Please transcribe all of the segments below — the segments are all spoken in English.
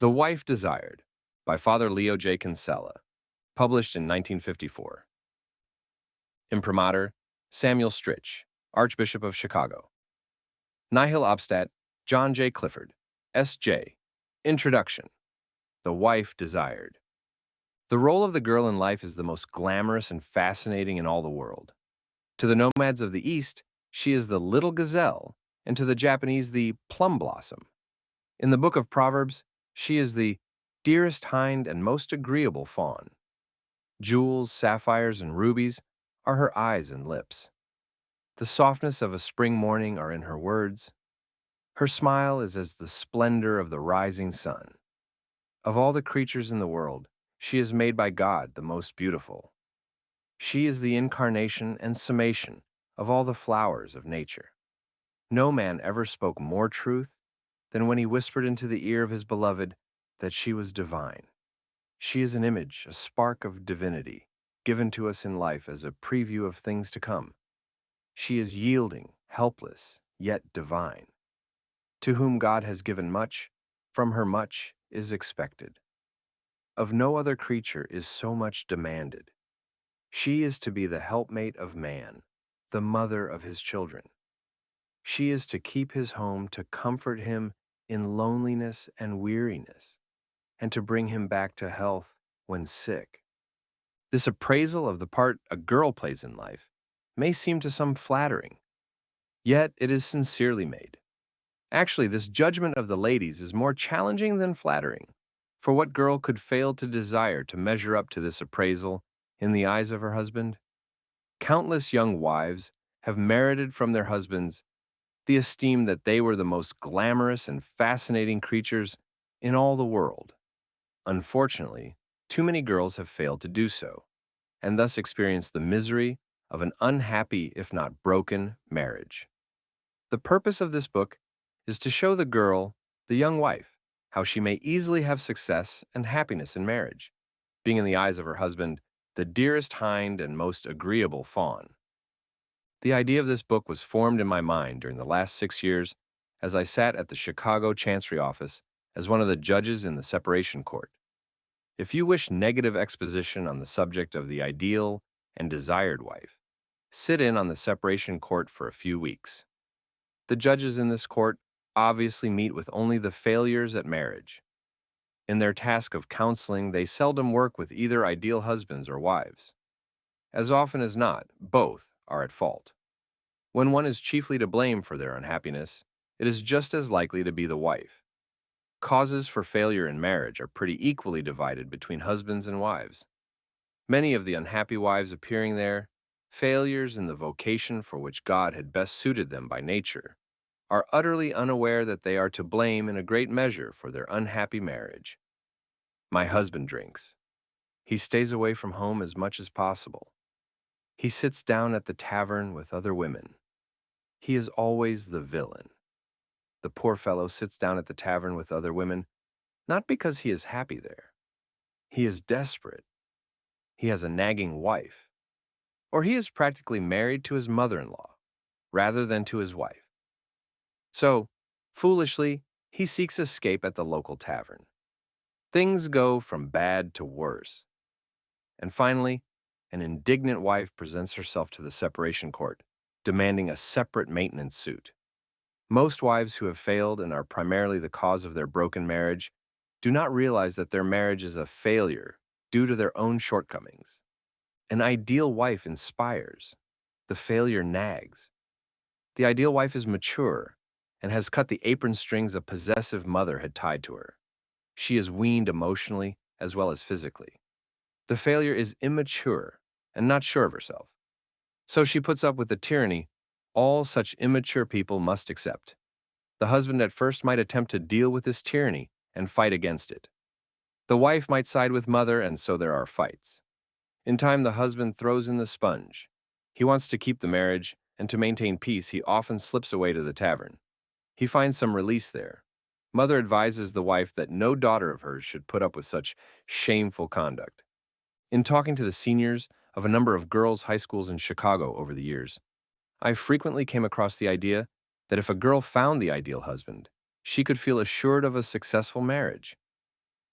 The Wife Desired by Father Leo J. Kinsella, published in 1954. Imprimatur, Samuel Stritch, Archbishop of Chicago. Nihil obstat, John J. Clifford, S.J. Introduction. The Wife Desired. The role of the girl in life is the most glamorous and fascinating in all the world. To the nomads of the East, she is the little gazelle, and to the Japanese, the plum blossom. In the book of Proverbs, she is the dearest hind and most agreeable fawn. Jewels, sapphires, and rubies are her eyes and lips. The softness of a spring morning are in her words. Her smile is as the splendor of the rising sun. Of all the creatures in the world, she is made by God the most beautiful. She is the incarnation and summation of all the flowers of nature. No man ever spoke more truth than when he whispered into the ear of his beloved that she was divine. She is an image, a spark of divinity, given to us in life as a preview of things to come. She is yielding, helpless, yet divine. To whom God has given much, from her much is expected. Of no other creature is so much demanded. She is to be the helpmate of man, the mother of his children. She is to keep his home, to comfort him in loneliness and weariness, and to bring him back to health when sick. This appraisal of the part a girl plays in life may seem to some flattering, yet it is sincerely made. Actually, this judgment of the ladies is more challenging than flattering, for what girl could fail to desire to measure up to this appraisal in the eyes of her husband? Countless young wives have merited from their husbands the esteem that they were the most glamorous and fascinating creatures in all the world. Unfortunately, too many girls have failed to do so, and thus experienced the misery of an unhappy, if not broken, marriage. The purpose of this book is to show the girl, the young wife, how she may easily have success and happiness in marriage, being in the eyes of her husband the dearest hind and most agreeable fawn. The idea of this book was formed in my mind during the last 6 years as I sat at the Chicago Chancery office as one of the judges in the separation court. If you wish negative exposition on the subject of the ideal and desired wife, sit in on the separation court for a few weeks. The judges in this court obviously meet with only the failures at marriage. In their task of counseling, they seldom work with either ideal husbands or wives. As often as not, both are at fault. When one is chiefly to blame for their unhappiness, it is just as likely to be the wife. Causes for failure in marriage are pretty equally divided between husbands and wives. Many of the unhappy wives appearing there, failures in the vocation for which God had best suited them by nature, are utterly unaware that they are to blame in a great measure for their unhappy marriage. My husband drinks. He stays away from home as much as possible. He sits down at the tavern with other women. He is always the villain. The poor fellow sits down at the tavern with other women, not because he is happy there. He is desperate. He has a nagging wife. Or he is practically married to his mother-in-law, rather than to his wife. So, foolishly, he seeks escape at the local tavern. Things go from bad to worse. And finally, an indignant wife presents herself to the separation court, demanding a separate maintenance suit. Most wives who have failed and are primarily the cause of their broken marriage do not realize that their marriage is a failure due to their own shortcomings. An ideal wife inspires. The failure nags. The ideal wife is mature and has cut the apron strings a possessive mother had tied to her. She is weaned emotionally as well as physically. The failure is immature and not sure of herself. So she puts up with the tyranny all such immature people must accept. The husband at first might attempt to deal with this tyranny and fight against it. The wife might side with mother, and so there are fights. In time, the husband throws in the sponge. He wants to keep the marriage, and to maintain peace, he often slips away to the tavern. He finds some release there. Mother advises the wife that no daughter of hers should put up with such shameful conduct. In talking to the seniors of a number of girls' high schools in Chicago over the years, I frequently came across the idea that if a girl found the ideal husband, she could feel assured of a successful marriage.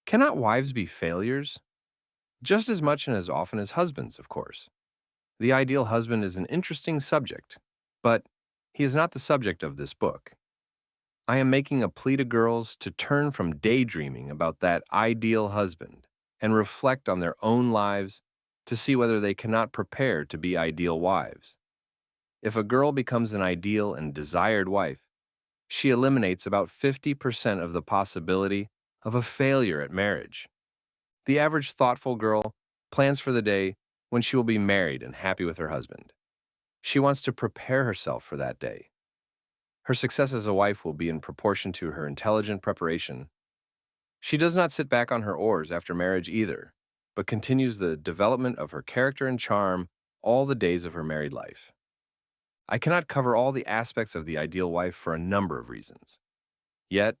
Cannot wives be failures? Just as much and as often as husbands, of course. The ideal husband is an interesting subject, but he is not the subject of this book. I am making a plea to girls to turn from daydreaming about that ideal husband and reflect on their own lives to see whether they cannot prepare to be ideal wives. If a girl becomes an ideal and desired wife, she eliminates about 50% of the possibility of a failure at marriage. The average thoughtful girl plans for the day when she will be married and happy with her husband. She wants to prepare herself for that day. Her success as a wife will be in proportion to her intelligent preparation. She does not sit back on her oars after marriage either, but continues the development of her character and charm all the days of her married life. I cannot cover all the aspects of the ideal wife for a number of reasons. Yet,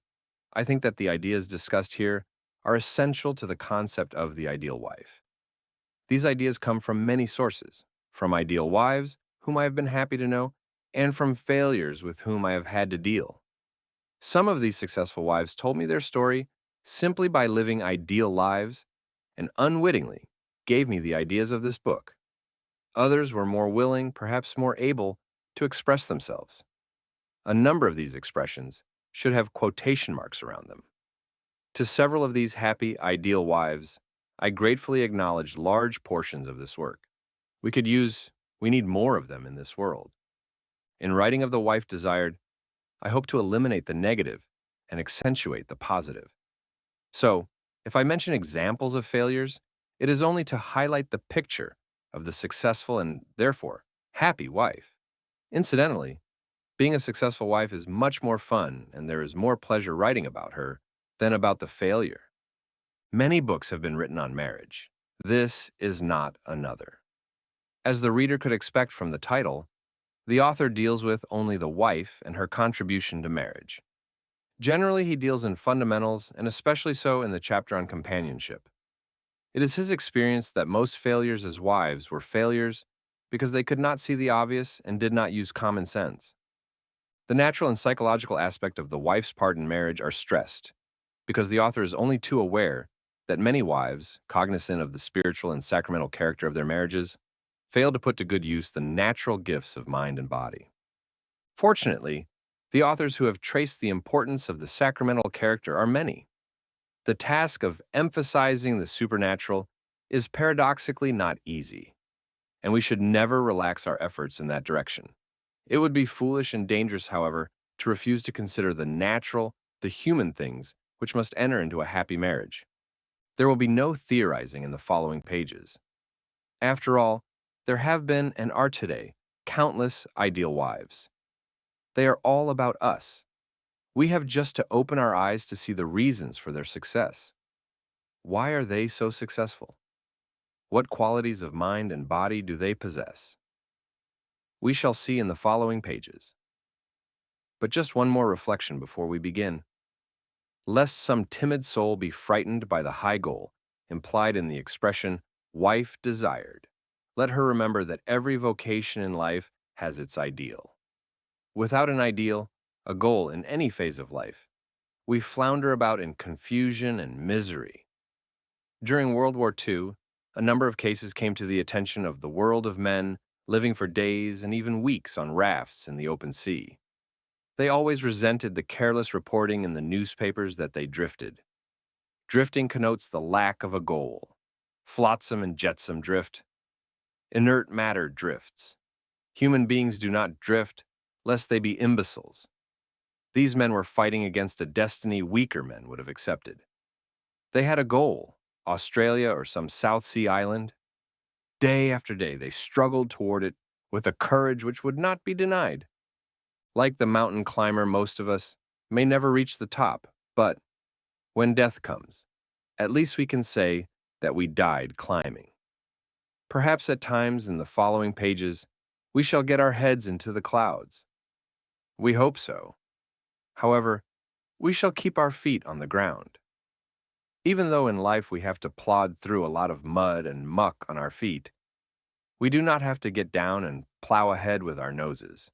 I think that the ideas discussed here are essential to the concept of the ideal wife. These ideas come from many sources, from ideal wives, whom I have been happy to know, and from failures with whom I have had to deal. Some of these successful wives told me their story simply by living ideal lives and unwittingly gave me the ideas of this book. Others were more willing, perhaps more able, to express themselves. A number of these expressions should have quotation marks around them. To several of these happy, ideal wives, I gratefully acknowledge large portions of this work. We need more of them in this world. In writing of the wife desired, I hope to eliminate the negative and accentuate the positive. So, if I mention examples of failures, it is only to highlight the picture of the successful and, therefore, happy wife. Incidentally, being a successful wife is much more fun, and there is more pleasure writing about her than about the failure. Many books have been written on marriage. This is not another. As the reader could expect from the title, the author deals with only the wife and her contribution to marriage. Generally, he deals in fundamentals, and especially so in the chapter on companionship. It is his experience that most failures as wives were failures because they could not see the obvious and did not use common sense. The natural and psychological aspect of the wife's part in marriage are stressed, because the author is only too aware that many wives, cognizant of the spiritual and sacramental character of their marriages, fail to put to good use the natural gifts of mind and body. Fortunately, the authors who have traced the importance of the sacramental character are many. The task of emphasizing the supernatural is paradoxically not easy, and we should never relax our efforts in that direction. It would be foolish and dangerous, however, to refuse to consider the natural, the human things which must enter into a happy marriage. There will be no theorizing in the following pages. After all, there have been and are today countless ideal wives. They are all about us. We have just to open our eyes to see the reasons for their success. Why are they so successful? What qualities of mind and body do they possess? We shall see in the following pages. But just one more reflection before we begin. Lest some timid soul be frightened by the high goal implied in the expression, wife desired, let her remember that every vocation in life has its ideal. Without an ideal, a goal in any phase of life, we flounder about in confusion and misery. During World War II, a number of cases came to the attention of the world of men living for days and even weeks on rafts in the open sea. They always resented the careless reporting in the newspapers that they drifted. Drifting connotes the lack of a goal. Flotsam and jetsam drift. Inert matter drifts. Human beings do not drift, lest they be imbeciles. These men were fighting against a destiny weaker men would have accepted. They had a goal, Australia or some South Sea island. Day after day, they struggled toward it with a courage which would not be denied. Like the mountain climber, most of us may never reach the top, but when death comes, at least we can say that we died climbing. Perhaps at times in the following pages, we shall get our heads into the clouds. We hope so. However, we shall keep our feet on the ground. Even though in life we have to plod through a lot of mud and muck on our feet, we do not have to get down and plow ahead with our noses.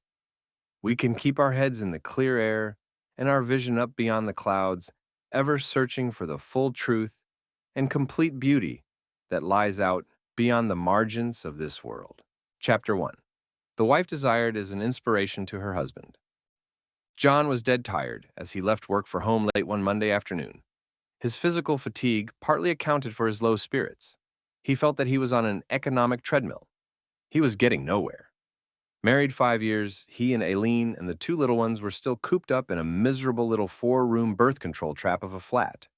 We can keep our heads in the clear air and our vision up beyond the clouds, ever searching for the full truth and complete beauty that lies out beyond the margins of this world. Chapter 1. The wife desired is an inspiration to her husband. John was dead tired as he left work for home late one Monday afternoon. His physical fatigue partly accounted for his low spirits. He felt that he was on an economic treadmill. He was getting nowhere. Married 5 years, he and Aileen and the 2 little ones were still cooped up in a miserable little 4-room birth control trap of a flat.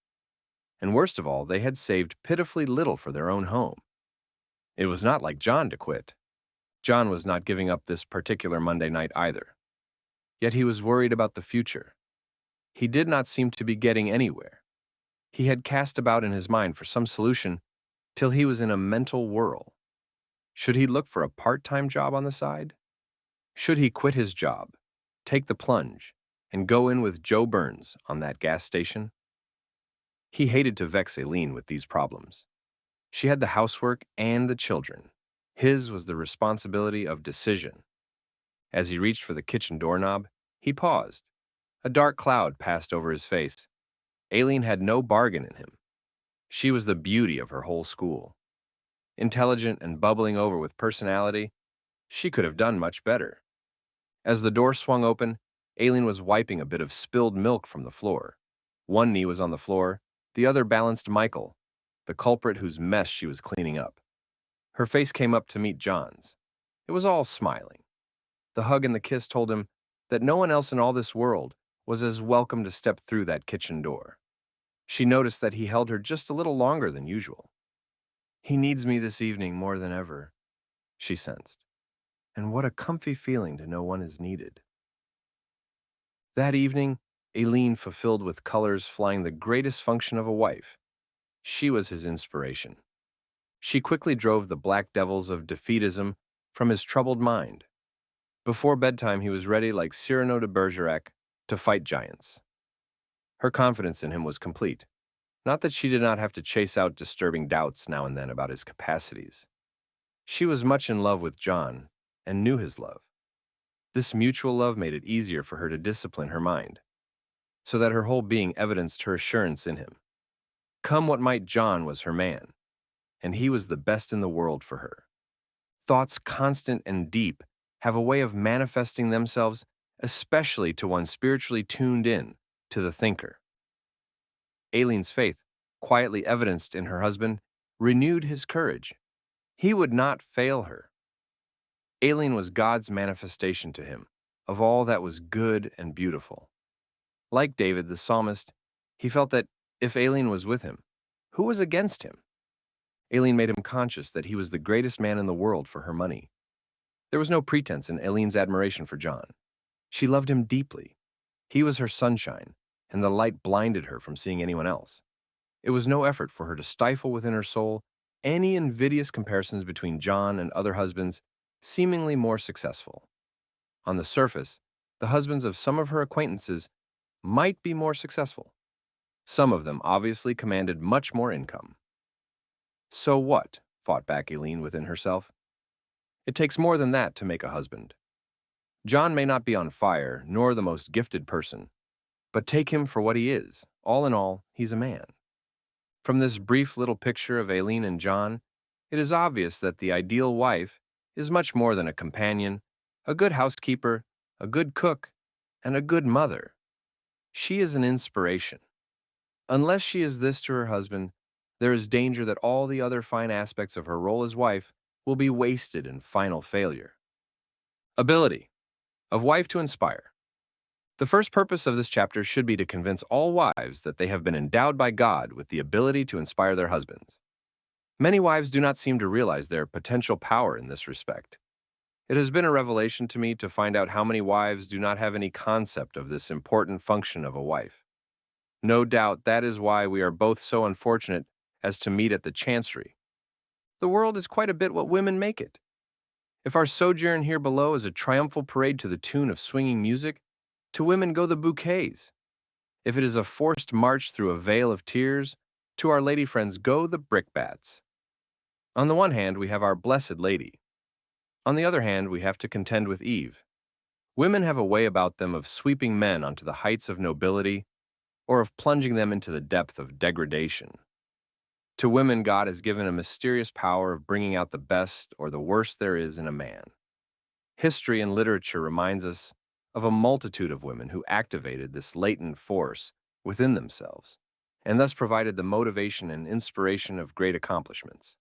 And worst of all, they had saved pitifully little for their own home. It was not like John to quit. John was not giving up this particular Monday night either. Yet he was worried about the future. He did not seem to be getting anywhere. He had cast about in his mind for some solution till he was in a mental whirl. Should he look for a part-time job on the side? Should he quit his job, take the plunge, and go in with Joe Burns on that gas station? He hated to vex Aileen with these problems. She had the housework and the children. His was the responsibility of decision. As he reached for the kitchen doorknob, he paused. A dark cloud passed over his face. Aileen had no bargain in him. She was the beauty of her whole school. Intelligent and bubbling over with personality, she could have done much better. As the door swung open, Aileen was wiping a bit of spilled milk from the floor. One knee was on the floor, the other balanced Michael, the culprit whose mess she was cleaning up. Her face came up to meet John's. It was all smiling. The hug and the kiss told him that no one else in all this world was as welcome to step through that kitchen door. She noticed that he held her just a little longer than usual. "He needs me this evening more than ever," she sensed. And what a comfy feeling to know one is needed. That evening, Aileen fulfilled with colors flying the greatest function of a wife. She was his inspiration. She quickly drove the black devils of defeatism from his troubled mind. Before bedtime, he was ready like Cyrano de Bergerac to fight giants. Her confidence in him was complete. Not that she did not have to chase out disturbing doubts now and then about his capacities. She was much in love with John and knew his love. This mutual love made it easier for her to discipline her mind, so that her whole being evidenced her assurance in him. Come what might, John was her man, and he was the best in the world for her. Thoughts constant and deep have a way of manifesting themselves, especially to one spiritually tuned in to the thinker. Aileen's faith, quietly evidenced in her husband, renewed his courage. He would not fail her. Aileen was God's manifestation to him of all that was good and beautiful. Like David the psalmist, he felt that if Aileen was with him, who was against him? Aileen made him conscious that he was the greatest man in the world for her money. There was no pretense in Aileen's admiration for John. She loved him deeply. He was her sunshine, and the light blinded her from seeing anyone else. It was no effort for her to stifle within her soul any invidious comparisons between John and other husbands seemingly more successful. On the surface, the husbands of some of her acquaintances might be more successful. Some of them obviously commanded much more income. So what? Fought back Aileen within herself. It takes more than that to make a husband. John may not be on fire, nor the most gifted person, but take him for what he is. All in all, he's a man. From this brief little picture of Aileen and John, it is obvious that the ideal wife is much more than a companion, a good housekeeper, a good cook, and a good mother. She is an inspiration. Unless she is this to her husband, there is danger that all the other fine aspects of her role as wife will be wasted in final failure. Ability of wife to inspire. The first purpose of this chapter should be to convince all wives that they have been endowed by God with the ability to inspire their husbands. Many wives do not seem to realize their potential power in this respect. It has been a revelation to me to find out how many wives do not have any concept of this important function of a wife. No doubt that is why we are both so unfortunate as to meet at the chancery. The world is quite a bit what women make it. If our sojourn here below is a triumphal parade to the tune of swinging music, to women go the bouquets. If it is a forced march through a vale of tears, to our lady friends go the brickbats. On the one hand, we have our blessed lady. On the other hand, we have to contend with Eve. Women have a way about them of sweeping men onto the heights of nobility or of plunging them into the depth of degradation. To women, God has given a mysterious power of bringing out the best or the worst there is in a man. History and literature reminds us of a multitude of women who activated this latent force within themselves, and thus provided the motivation and inspiration of great accomplishments.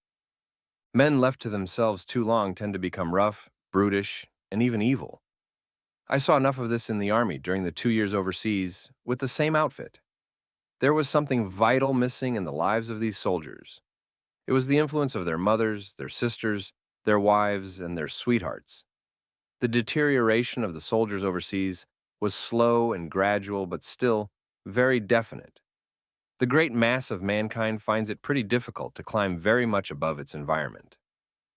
Men left to themselves too long tend to become rough, brutish, and even evil. I saw enough of this in the Army during the 2 years overseas with the same outfit. There was something vital missing in the lives of these soldiers. It was the influence of their mothers, their sisters, their wives, and their sweethearts. The deterioration of the soldiers overseas was slow and gradual, but still very definite. The great mass of mankind finds it pretty difficult to climb very much above its environment.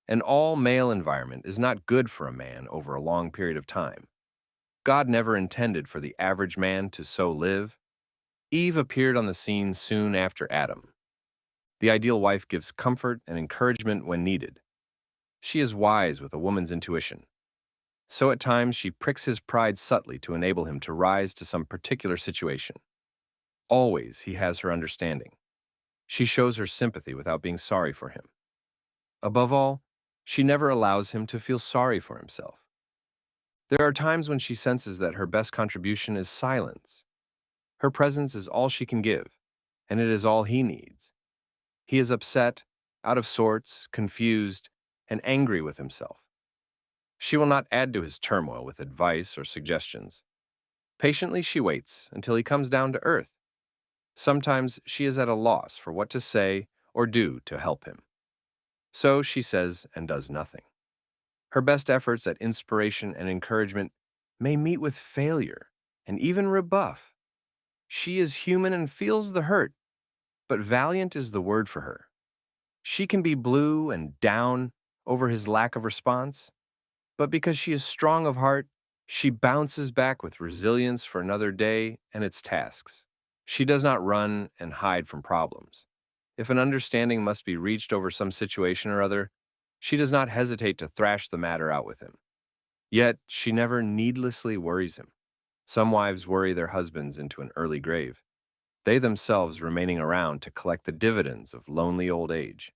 An all-male environment is not good for a man over a long period of time. God never intended for the average man to so live. Eve appeared on the scene soon after Adam. The ideal wife gives comfort and encouragement when needed. She is wise with a woman's intuition. So at times she pricks his pride subtly to enable him to rise to some particular situation. Always he has her understanding. She shows her sympathy without being sorry for him. Above all, she never allows him to feel sorry for himself. There are times when she senses that her best contribution is silence. Her presence is all she can give, and it is all he needs. He is upset, out of sorts, confused, and angry with himself. She will not add to his turmoil with advice or suggestions. Patiently she waits until he comes down to earth. Sometimes she is at a loss for what to say or do to help him. So she says and does nothing. Her best efforts at inspiration and encouragement may meet with failure and even rebuff. She is human and feels the hurt, but valiant is the word for her. She can be blue and down over his lack of response, but because she is strong of heart, she bounces back with resilience for another day and its tasks. She does not run and hide from problems. If an understanding must be reached over some situation or other, she does not hesitate to thrash the matter out with him. Yet she never needlessly worries him. Some wives worry their husbands into an early grave, they themselves remaining around to collect the dividends of lonely old age.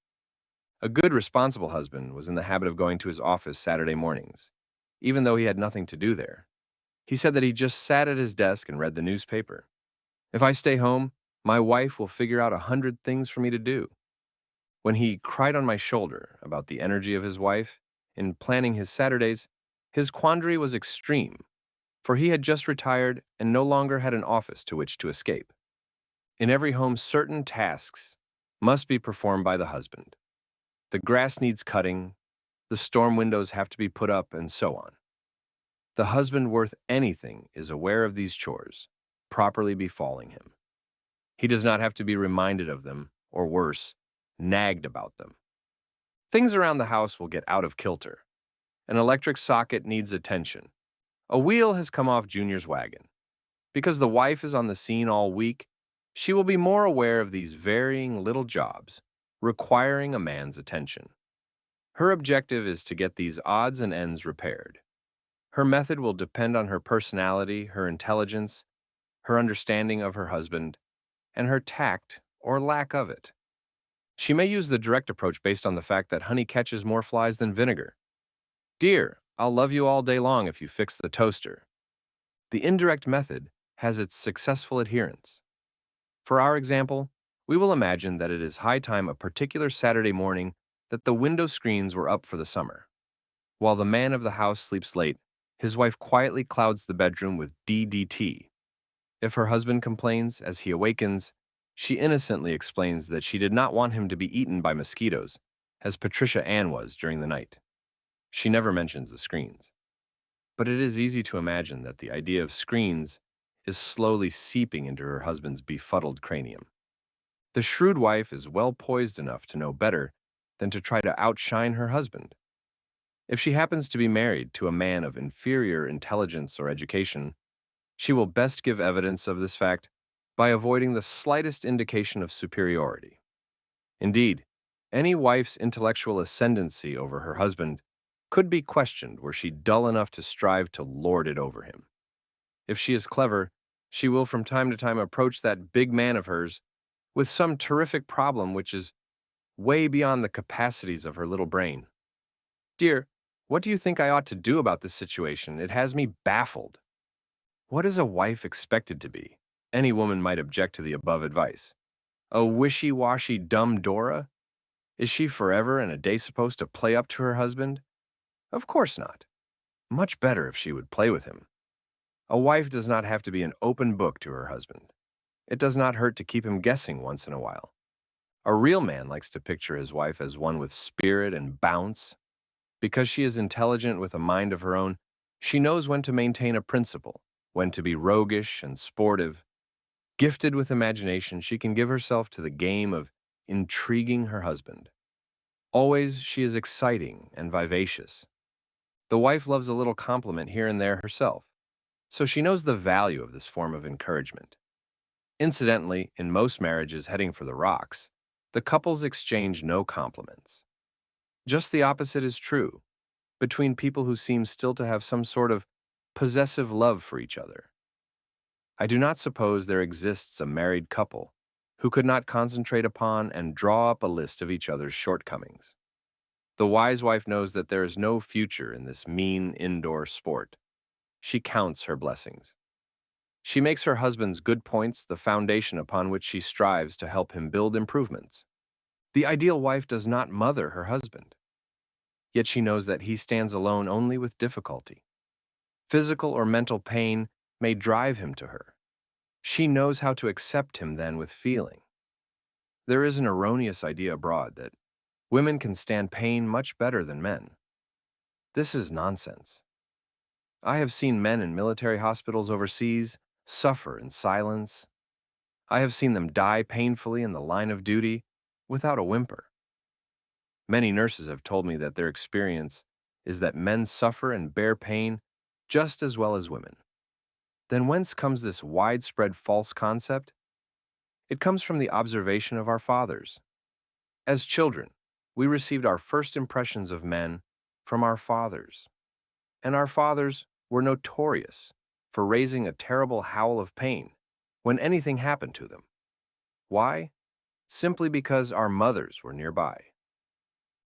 A good, responsible husband was in the habit of going to his office Saturday mornings, even though he had nothing to do there. He said that he just sat at his desk and read the newspaper. If I stay home, my wife will figure out 100 things for me to do. When he cried on my shoulder about the energy of his wife in planning his Saturdays, his quandary was extreme, for he had just retired and no longer had an office to which to escape. In every home, certain tasks must be performed by the husband. The grass needs cutting, the storm windows have to be put up, and so on. The husband worth anything is aware of these chores, properly befalling him. He does not have to be reminded of them, or worse, nagged about them. Things around the house will get out of kilter. An electric socket needs attention. A wheel has come off Junior's wagon. Because the wife is on the scene all week, she will be more aware of these varying little jobs requiring a man's attention. Her objective is to get these odds and ends repaired. Her method will depend on her personality, her intelligence, her understanding of her husband, and her tact or lack of it. She may use the direct approach based on the fact that honey catches more flies than vinegar. Dear, I'll love you all day long if you fix the toaster. The indirect method has its successful adherents. For our example, we will imagine that it is high time a particular Saturday morning that the window screens were up for the summer. While the man of the house sleeps late, his wife quietly clouds the bedroom with DDT. If her husband complains as he awakens, she innocently explains that she did not want him to be eaten by mosquitoes, as Patricia Ann was during the night. She never mentions the screens. But it is easy to imagine that the idea of screens is slowly seeping into her husband's befuddled cranium. The shrewd wife is well poised enough to know better than to try to outshine her husband. If she happens to be married to a man of inferior intelligence or education, she will best give evidence of this fact by avoiding the slightest indication of superiority. Indeed, any wife's intellectual ascendancy over her husband could be questioned were she dull enough to strive to lord it over him. If she is clever, she will from time to time approach that big man of hers with some terrific problem which is way beyond the capacities of her little brain. Dear, what do you think I ought to do about this situation? It has me baffled. What is a wife expected to be? Any woman might object to the above advice. A wishy-washy dumb Dora? Is she forever and a day supposed to play up to her husband? Of course not. Much better if she would play with him. A wife does not have to be an open book to her husband. It does not hurt to keep him guessing once in a while. A real man likes to picture his wife as one with spirit and bounce. Because she is intelligent with a mind of her own, she knows when to maintain a principle, when to be roguish and sportive. Gifted with imagination, she can give herself to the game of intriguing her husband. Always she is exciting and vivacious. The wife loves a little compliment here and there herself, so she knows the value of this form of encouragement. Incidentally, in most marriages heading for the rocks, the couples exchange no compliments. Just the opposite is true between people who seem still to have some sort of possessive love for each other. I do not suppose there exists a married couple who could not concentrate upon and draw up a list of each other's shortcomings. The wise wife knows that there is no future in this mean indoor sport. She counts her blessings. She makes her husband's good points the foundation upon which she strives to help him build improvements. The ideal wife does not mother her husband. Yet she knows that he stands alone only with difficulty. Physical or mental pain may drive him to her. She knows how to accept him then with feeling. There is an erroneous idea abroad that women can stand pain much better than men. This is nonsense. I have seen men in military hospitals overseas suffer in silence. I have seen them die painfully in the line of duty without a whimper. Many nurses have told me that their experience is that men suffer and bear pain just as well as women. Then whence comes this widespread false concept? It comes from the observation of our fathers. As children, we received our first impressions of men from our fathers. And our fathers were notorious for raising a terrible howl of pain when anything happened to them. Why? Simply because our mothers were nearby.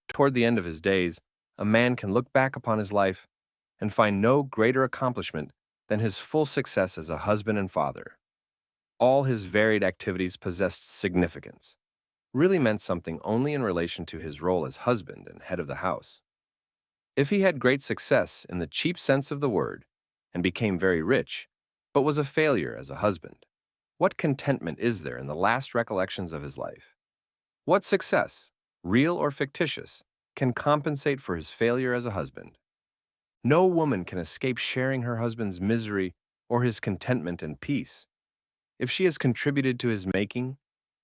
Toward the end of his days, a man can look back upon his life and find no greater accomplishment than his full success as a husband and father. All his varied activities possessed significance, really meant something only in relation to his role as husband and head of the house. If he had great success in the cheap sense of the word and became very rich, but was a failure as a husband, what contentment is there in the last recollections of his life? What success, real or fictitious, can compensate for his failure as a husband? No woman can escape sharing her husband's misery or his contentment and peace. If she has contributed to his making,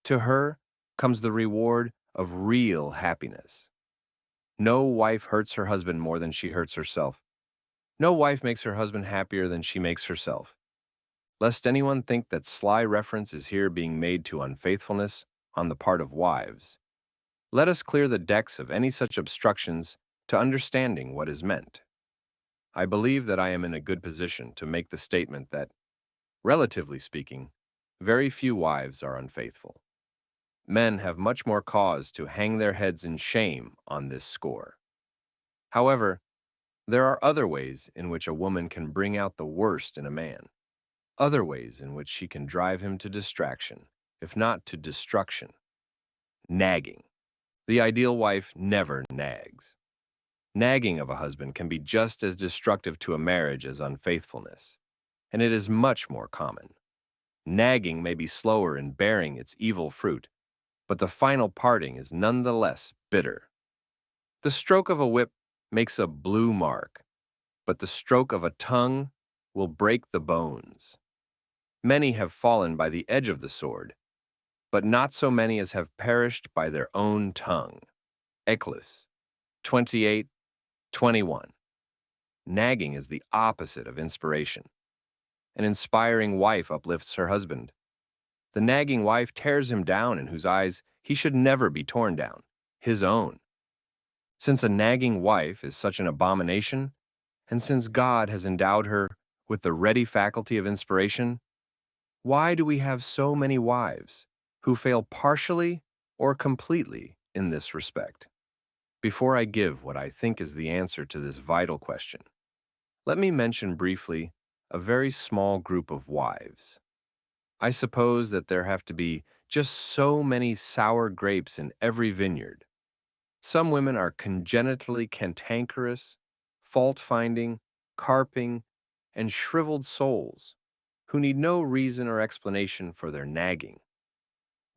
to her comes the reward of real happiness. No wife hurts her husband more than she hurts herself. No wife makes her husband happier than she makes herself. Lest anyone think that sly reference is here being made to unfaithfulness on the part of wives, let us clear the decks of any such obstructions to understanding what is meant. I believe that I am in a good position to make the statement that, relatively speaking, very few wives are unfaithful. Men have much more cause to hang their heads in shame on this score. However, there are other ways in which a woman can bring out the worst in a man, other ways in which she can drive him to distraction, if not to destruction. Nagging. The ideal wife never nags. Nagging of a husband can be just as destructive to a marriage as unfaithfulness, and it is much more common. Nagging may be slower in bearing its evil fruit, but the final parting is nonetheless bitter. The stroke of a whip makes a blue mark, but the stroke of a tongue will break the bones. Many have fallen by the edge of the sword, but not so many as have perished by their own tongue. Eccles 28:21. Nagging is the opposite of inspiration. An inspiring wife uplifts her husband. The nagging wife tears him down in whose eyes he should never be torn down, his own. Since a nagging wife is such an abomination, and since God has endowed her with the ready faculty of inspiration, why do we have so many wives who fail partially or completely in this respect. Before I give what I think is the answer to this vital question, let me mention briefly a very small group of wives. I suppose that there have to be just so many sour grapes in every vineyard. Some women are congenitally cantankerous, fault-finding, carping, and shriveled souls who need no reason or explanation for their nagging.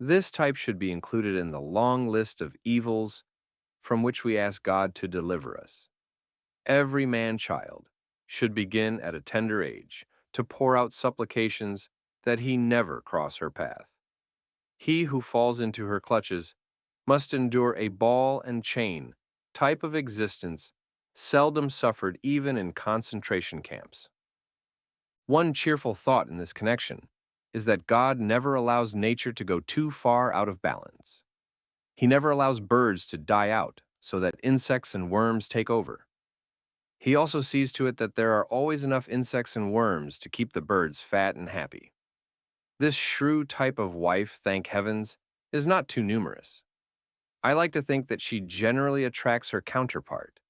This type should be included in the long list of evils from which we ask God to deliver us. Every man-child should begin at a tender age to pour out supplications that he never cross her path. He who falls into her clutches must endure a ball and chain type of existence seldom suffered even in concentration camps. One cheerful thought in this connection is that God never allows nature to go too far out of balance. He never allows birds to die out so that insects and worms take over. He also sees to it that there are always enough insects and worms to keep the birds fat and happy. This shrew type of wife, thank heavens, is not too numerous. I like to think that she generally attracts her counterpart,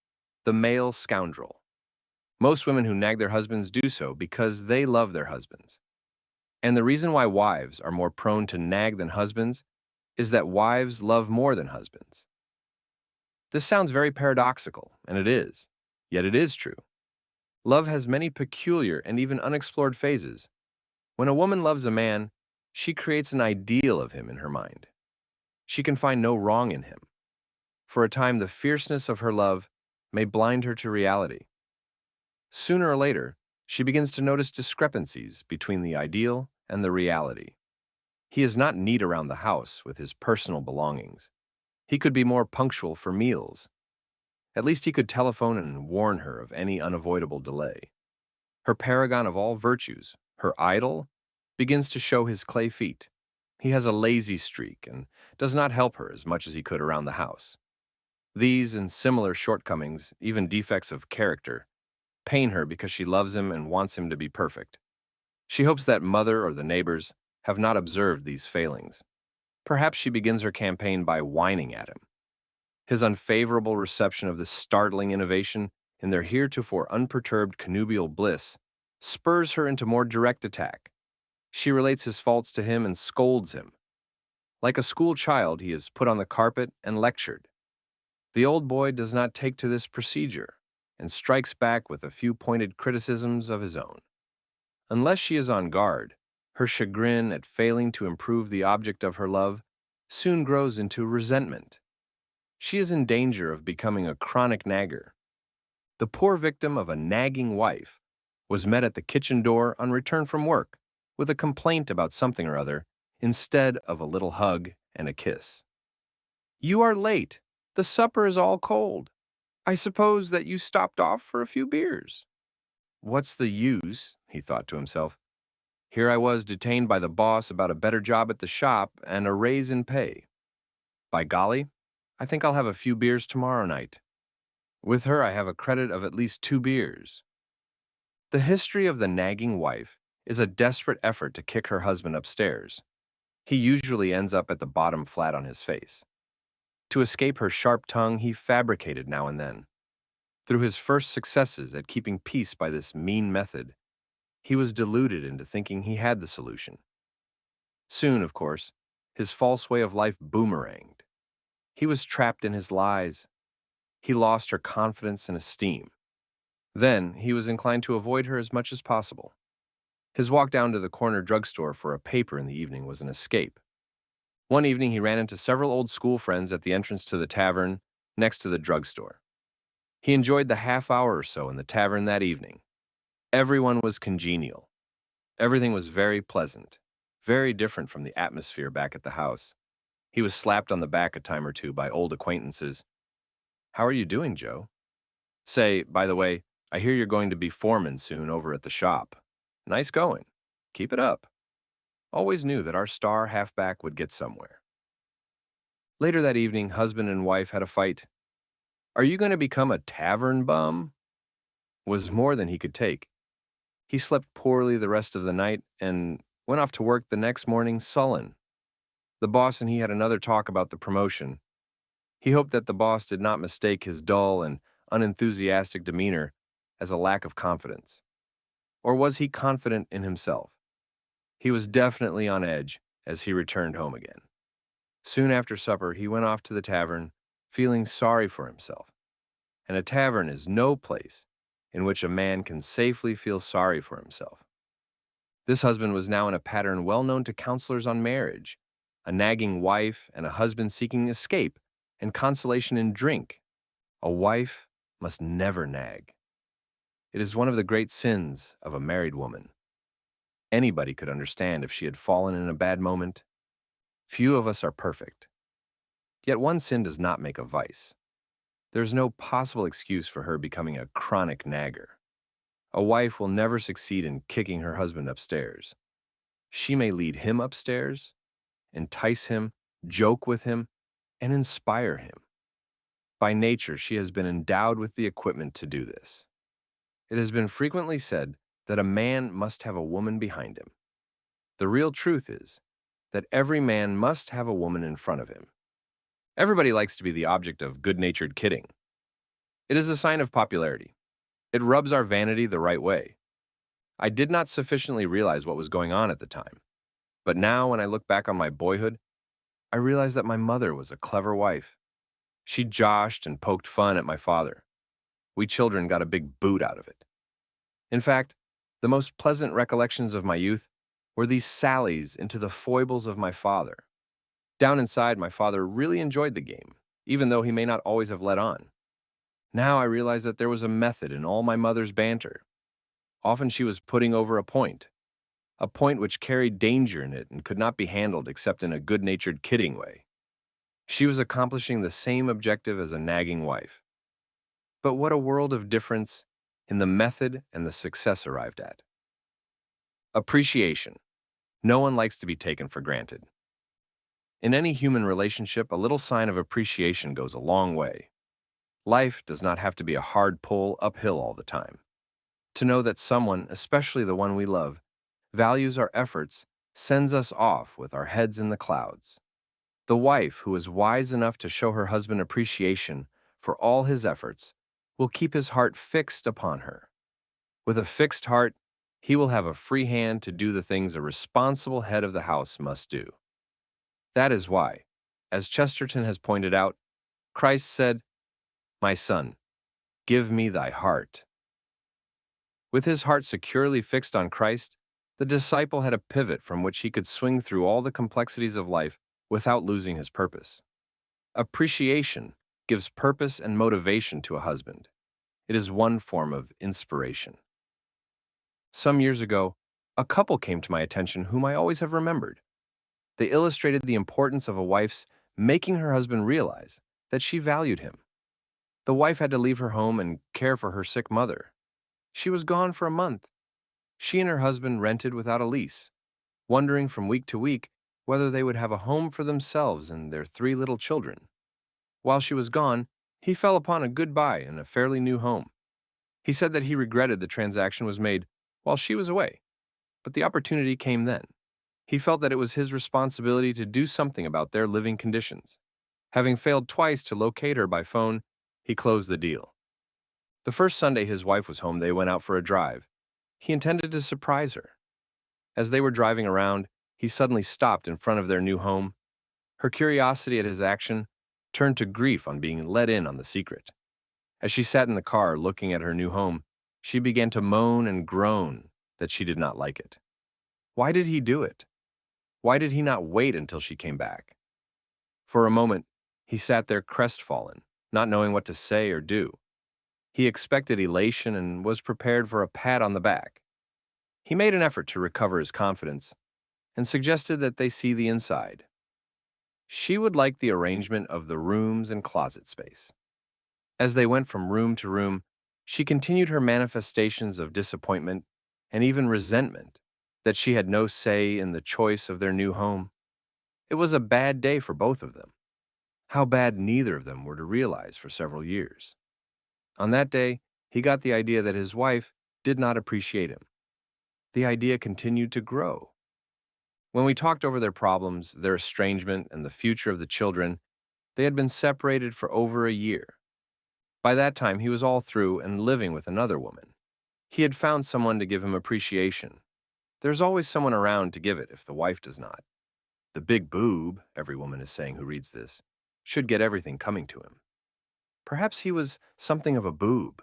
the male scoundrel. Most women who nag their husbands do so because they love their husbands. And the reason why wives are more prone to nag than husbands is that wives love more than husbands. This sounds very paradoxical, and it is, yet it is true. Love has many peculiar and even unexplored phases. When a woman loves a man, she creates an ideal of him in her mind. She can find no wrong in him. For a time, the fierceness of her love may blind her to reality. Sooner or later, she begins to notice discrepancies between the ideal and the reality. He is not neat around the house with his personal belongings. He could be more punctual for meals. At least he could telephone and warn her of any unavoidable delay. Her paragon of all virtues, her idol, begins to show his clay feet. He has a lazy streak and does not help her as much as he could around the house. These and similar shortcomings, even defects of character, pain her because she loves him and wants him to be perfect. She hopes that mother or the neighbors have not observed these failings. Perhaps she begins her campaign by whining at him. His unfavorable reception of this startling innovation in their heretofore unperturbed connubial bliss spurs her into more direct attack. She relates his faults to him and scolds him. Like a school child, he is put on the carpet and lectured. The old boy does not take to this procedure and strikes back with a few pointed criticisms of his own. Unless she is on guard, her chagrin at failing to improve the object of her love soon grows into resentment. She is in danger of becoming a chronic nagger. The poor victim of a nagging wife was met at the kitchen door on return from work with a complaint about something or other instead of a little hug and a kiss. "You are late. The supper is all cold. I suppose that you stopped off for a few beers." What's the use, he thought to himself. Here I was detained by the boss about a better job at the shop and a raise in pay. By golly, I think I'll have a few beers tomorrow night. With her, I have a credit of at least 2 beers. The history of the nagging wife is a desperate effort to kick her husband upstairs. He usually ends up at the bottom flat on his face. To escape her sharp tongue, he fabricated now and then. Through his first successes at keeping peace by this mean method, he was deluded into thinking he had the solution. Soon, of course, his false way of life boomeranged. He was trapped in his lies. He lost her confidence and esteem. Then he was inclined to avoid her as much as possible. His walk down to the corner drugstore for a paper in the evening was an escape. One evening he ran into several old school friends at the entrance to the tavern next to the drugstore. He enjoyed the half hour or so in the tavern that evening. Everyone was congenial. Everything was very pleasant, very different from the atmosphere back at the house. He was slapped on the back a time or two by old acquaintances. "How are you doing, Joe? Say, by the way, I hear you're going to be foreman soon over at the shop. Nice going. Keep it up." Always knew that our star halfback would get somewhere. Later that evening, husband and wife had a fight. "Are you going to become a tavern bum?" Was more than he could take. He slept poorly the rest of the night and went off to work the next morning sullen. The boss and he had another talk about the promotion. He hoped that the boss did not mistake his dull and unenthusiastic demeanor as a lack of confidence. Or was he confident in himself? He was definitely on edge as he returned home again. Soon after supper, he went off to the tavern, feeling sorry for himself. And a tavern is no place in which a man can safely feel sorry for himself. This husband was now in a pattern well known to counselors on marriage, a nagging wife and a husband seeking escape and consolation in drink. A wife must never nag. It is one of the great sins of a married woman. Anybody could understand if she had fallen in a bad moment. Few of us are perfect. Yet one sin does not make a vice. There's no possible excuse for her becoming a chronic nagger. A wife will never succeed in kicking her husband upstairs. She may lead him upstairs, entice him, joke with him, and inspire him. By nature, she has been endowed with the equipment to do this. It has been frequently said that a man must have a woman behind him. The real truth is that every man must have a woman in front of him. Everybody likes to be the object of good-natured kidding. It is a sign of popularity. It rubs our vanity the right way. I did not sufficiently realize what was going on at the time. But now, when I look back on my boyhood, I realize that my mother was a clever wife. She joshed and poked fun at my father. We children got a big boot out of it. In fact, the most pleasant recollections of my youth were these sallies into the foibles of my father. Down inside, my father really enjoyed the game, even though he may not always have let on. Now I realize that there was a method in all my mother's banter. Often she was putting over a point which carried danger in it and could not be handled except in a good-natured kidding way. She was accomplishing the same objective as a nagging wife. But what a world of difference in the method and the success arrived at. Appreciation. No one likes to be taken for granted. In any human relationship, a little sign of appreciation goes a long way. Life does not have to be a hard pull uphill all the time. To know that someone, especially the one we love, values our efforts sends us off with our heads in the clouds. The wife who is wise enough to show her husband appreciation for all his efforts will keep his heart fixed upon her. With a fixed heart, he will have a free hand to do the things a responsible head of the house must do. That is why, as Chesterton has pointed out, Christ said, "My son, give me thy heart." With his heart securely fixed on Christ, the disciple had a pivot from which he could swing through all the complexities of life without losing his purpose. Appreciation gives purpose and motivation to a husband. It is one form of inspiration. Some years ago, a couple came to my attention whom I always have remembered. They illustrated the importance of a wife's making her husband realize that she valued him. The wife had to leave her home and care for her sick mother. She was gone for a month. She and her husband rented without a lease, wondering from week to week whether they would have a home for themselves and their 3 little children. While she was gone, he fell upon a good buy in a fairly new home. He said that he regretted the transaction was made while she was away, but the opportunity came then. He felt that it was his responsibility to do something about their living conditions. Having failed twice to locate her by phone, he closed the deal. The first Sunday his wife was home, they went out for a drive. He intended to surprise her. As they were driving around, he suddenly stopped in front of their new home. Her curiosity at his action turned to grief on being let in on the secret. As she sat in the car looking at her new home, she began to moan and groan that she did not like it. Why did he do it? Why did he not wait until she came back? For a moment, he sat there crestfallen, not knowing what to say or do. He expected elation and was prepared for a pat on the back. He made an effort to recover his confidence and suggested that they see the inside. She would like the arrangement of the rooms and closet space. As they went from room to room, she continued her manifestations of disappointment and even resentment that she had no say in the choice of their new home. It was a bad day for both of them. How bad neither of them were to realize for several years. On that day, he got the idea that his wife did not appreciate him. The idea continued to grow. When we talked over their problems, their estrangement, and the future of the children, They had been separated for over a year. By that time, he was all through and living with another woman. He had found someone to give him appreciation. There's always someone around to give it if the wife does not. The big boob, every woman is saying who reads this, should get everything coming to him. Perhaps he was something of a boob,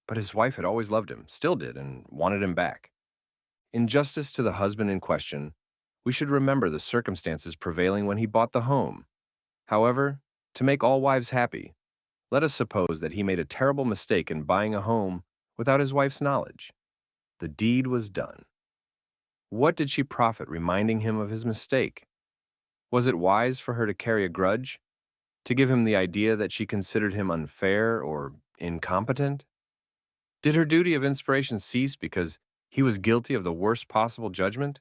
but his wife had always loved him, still did, and wanted him back. In justice to the husband in question, we should remember the circumstances prevailing when he bought the home. However, to make all wives happy, let us suppose that he made a terrible mistake in buying a home without his wife's knowledge. The deed was done. What did she profit reminding him of his mistake? Was it wise for her to carry a grudge? To give him the idea that she considered him unfair or incompetent? Did her duty of inspiration cease because he was guilty of the worst possible judgment?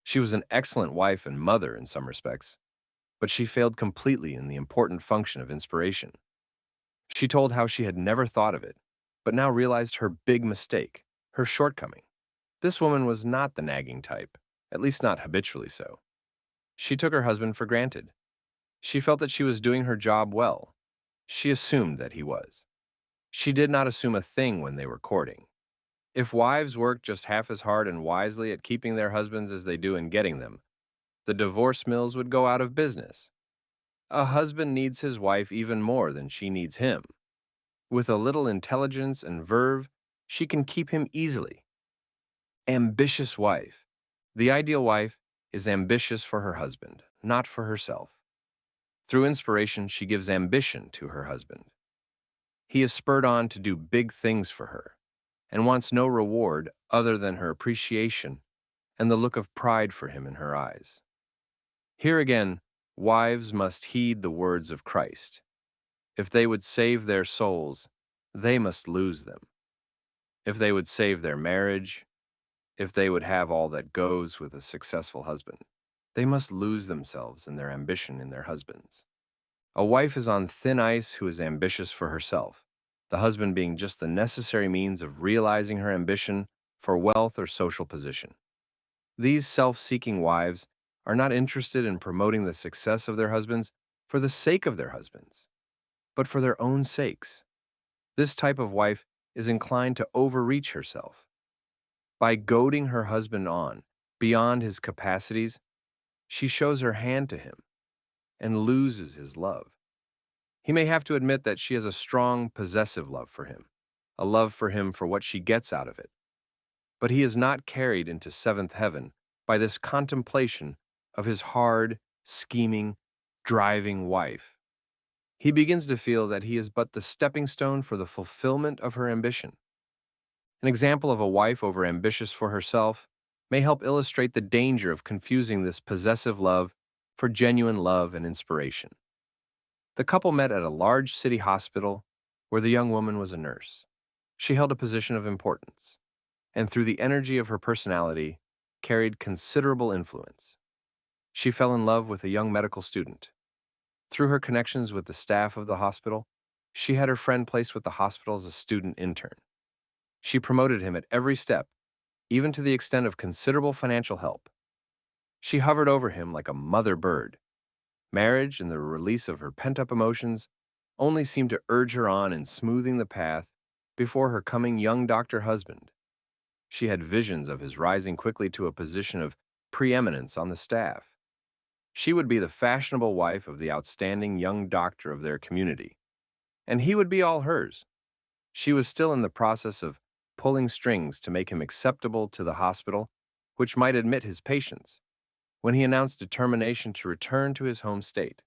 She was an excellent wife and mother in some respects, but she failed completely in the important function of inspiration. She told how she had never thought of it, but now realized her big mistake, her shortcoming. This woman was not the nagging type, at least not habitually so. She took her husband for granted. She felt that she was doing her job well. She assumed that he was. She did not assume a thing when they were courting. If wives worked just half as hard and wisely at keeping their husbands as they do in getting them, the divorce mills would go out of business. A husband needs his wife even more than she needs him. With a little intelligence and verve, she can keep him easily. Ambitious wife. The ideal wife is ambitious for her husband, not for herself. Through inspiration, she gives ambition to her husband. He is spurred on to do big things for her and wants no reward other than her appreciation and the look of pride for him in her eyes. Here again, wives must heed the words of Christ. If they would save their souls, they must lose them. If they would save their marriage, if they would have all that goes with a successful husband, they must lose themselves in their ambition in their husbands. A wife is on thin ice who is ambitious for herself, the husband being just the necessary means of realizing her ambition for wealth or social position. These self-seeking wives are not interested in promoting the success of their husbands for the sake of their husbands, but for their own sakes. This type of wife is inclined to overreach herself. By goading her husband on beyond his capacities, she shows her hand to him and loses his love. He may have to admit that she has a strong, possessive love for him, a love for him for what she gets out of it. But he is not carried into seventh heaven by this contemplation of his hard, scheming, driving wife. He begins to feel that he is but the stepping stone for the fulfillment of her ambition. An example of a wife overambitious for herself may help illustrate the danger of confusing this possessive love for genuine love and inspiration. The couple met at a large city hospital where the young woman was a nurse. She held a position of importance, and through the energy of her personality, carried considerable influence. She fell in love with a young medical student. Through her connections with the staff of the hospital, she had her friend placed with the hospital as a student intern. She promoted him at every step, even to the extent of considerable financial help. She hovered over him like a mother bird. Marriage and the release of her pent-up emotions only seemed to urge her on in smoothing the path before her coming young doctor husband. She had visions of his rising quickly to a position of preeminence on the staff. She would be the fashionable wife of the outstanding young doctor of their community, and he would be all hers. She was still in the process of pulling strings to make him acceptable to the hospital, which might admit his patients, when he announced determination to return to his home state.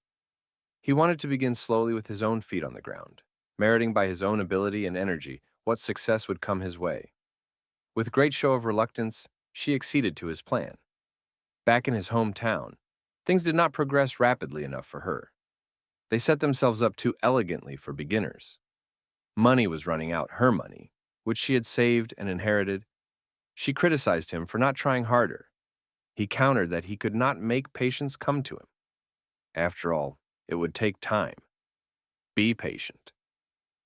He wanted to begin slowly with his own feet on the ground, meriting by his own ability and energy what success would come his way. With great show of reluctance, she acceded to his plan. Back in his hometown, things did not progress rapidly enough for her. They set themselves up too elegantly for beginners. Money was running out, her money, which she had saved and inherited. She criticized him for not trying harder. He countered that he could not make patients come to him. After all, it would take time. Be patient.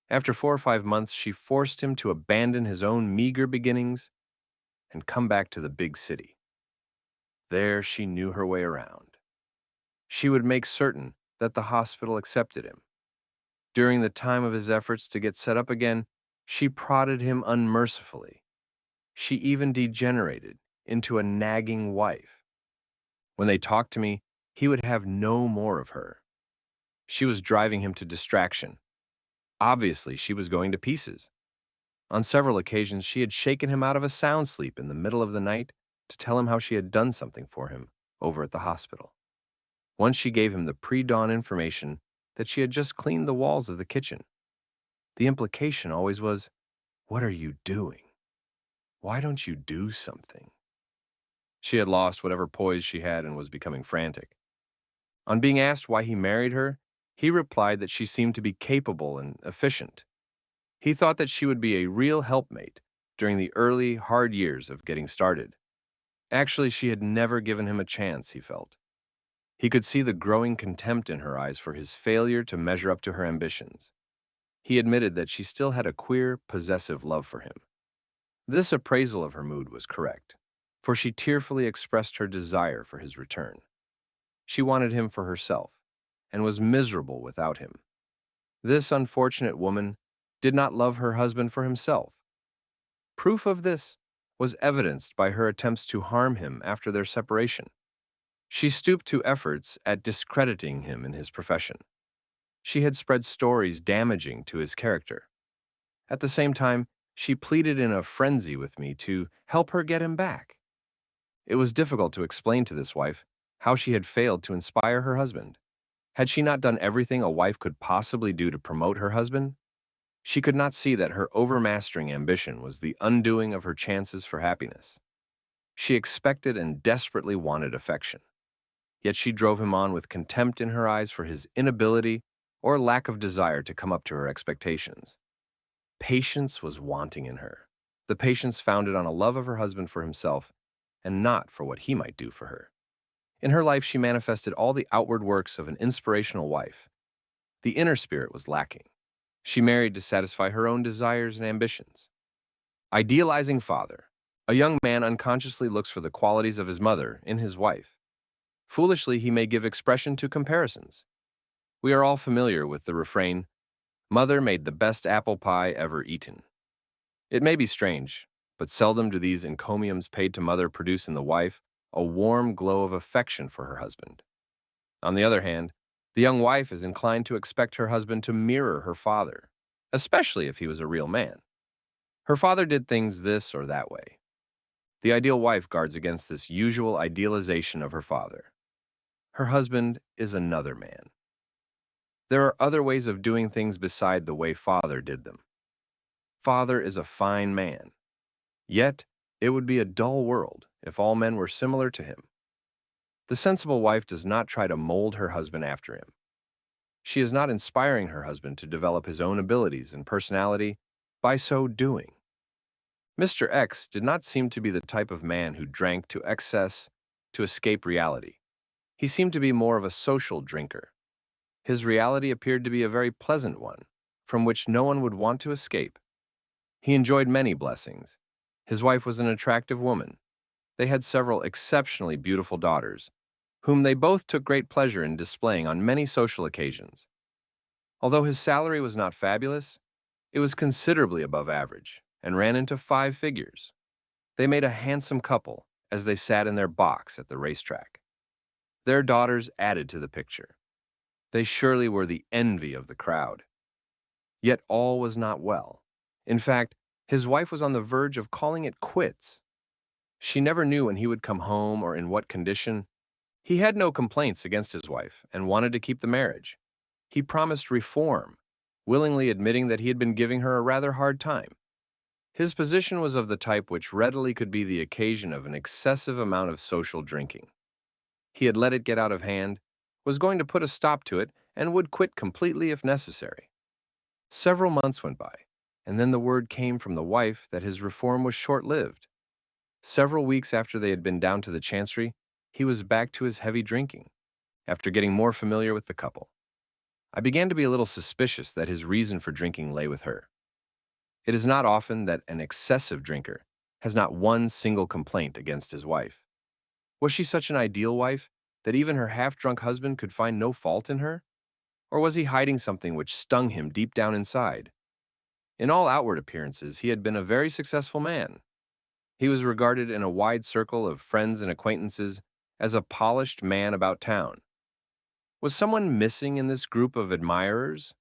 After 4 or 5 months, she forced him to abandon his own meager beginnings and come back to the big city. There she knew her way around. She would make certain that the hospital accepted him. During the time of his efforts to get set up again, she prodded him unmercifully. She even degenerated into a nagging wife. When they talked to me, he would have no more of her. She was driving him to distraction. Obviously, she was going to pieces. On several occasions, she had shaken him out of a sound sleep in the middle of the night to tell him how she had done something for him over at the hospital. Once she gave him the pre-dawn information that she had just cleaned the walls of the kitchen. The implication always was, "What are you doing? Why don't you do something?" She had lost whatever poise she had and was becoming frantic. On being asked why he married her, he replied that she seemed to be capable and efficient. He thought that she would be a real helpmate during the early, hard years of getting started. Actually, she had never given him a chance, he felt. He could see the growing contempt in her eyes for his failure to measure up to her ambitions. He admitted that she still had a queer, possessive love for him. This appraisal of her mood was correct, for she tearfully expressed her desire for his return. She wanted him for herself, and was miserable without him. This unfortunate woman did not love her husband for himself. Proof of this was evidenced by her attempts to harm him after their separation. She stooped to efforts at discrediting him in his profession. She had spread stories damaging to his character. At the same time, she pleaded in a frenzy with me to help her get him back. It was difficult to explain to this wife how she had failed to inspire her husband. Had she not done everything a wife could possibly do to promote her husband? She could not see that her overmastering ambition was the undoing of her chances for happiness. She expected and desperately wanted affection. Yet she drove him on with contempt in her eyes for his inability or lack of desire to come up to her expectations. Patience was wanting in her, the patience founded on a love of her husband for himself and not for what he might do for her. In her life, she manifested all the outward works of an inspirational wife. The inner spirit was lacking. She married to satisfy her own desires and ambitions. Idealizing father. A young man unconsciously looks for the qualities of his mother in his wife. Foolishly, he may give expression to comparisons. We are all familiar with the refrain, "Mother made the best apple pie ever eaten." It may be strange, but seldom do these encomiums paid to mother produce in the wife a warm glow of affection for her husband. On the other hand, the young wife is inclined to expect her husband to mirror her father, especially if he was a real man. Her father did things this or that way. The ideal wife guards against this usual idealization of her father. Her husband is another man. There are other ways of doing things beside the way father did them. Father is a fine man. Yet, it would be a dull world if all men were similar to him. The sensible wife does not try to mold her husband after him. She is not inspiring her husband to develop his own abilities and personality by so doing. Mr. X did not seem to be the type of man who drank to excess to escape reality. He seemed to be more of a social drinker. His reality appeared to be a very pleasant one, from which no one would want to escape. He enjoyed many blessings. His wife was an attractive woman. They had several exceptionally beautiful daughters, whom they both took great pleasure in displaying on many social occasions. Although his salary was not fabulous, it was considerably above average and ran into 5 figures. They made a handsome couple as they sat in their box at the racetrack. Their daughters added to the picture. They surely were the envy of the crowd. Yet all was not well. In fact, his wife was on the verge of calling it quits. She never knew when he would come home or in what condition. He had no complaints against his wife and wanted to keep the marriage. He promised reform, willingly admitting that he had been giving her a rather hard time. His position was of the type which readily could be the occasion of an excessive amount of social drinking. He had let it get out of hand, was going to put a stop to it, and would quit completely if necessary. Several months went by, and then the word came from the wife that his reform was short-lived. Several weeks after they had been down to the chancery, he was back to his heavy drinking, after getting more familiar with the couple. I began to be a little suspicious that his reason for drinking lay with her. It is not often that an excessive drinker has not one single complaint against his wife. Was she such an ideal wife That even her half-drunk husband could find no fault in her? Or was he hiding something which stung him deep down inside? In all outward appearances, he had been a very successful man. He was regarded in a wide circle of friends and acquaintances as a polished man about town. Was someone missing in this group of admirers?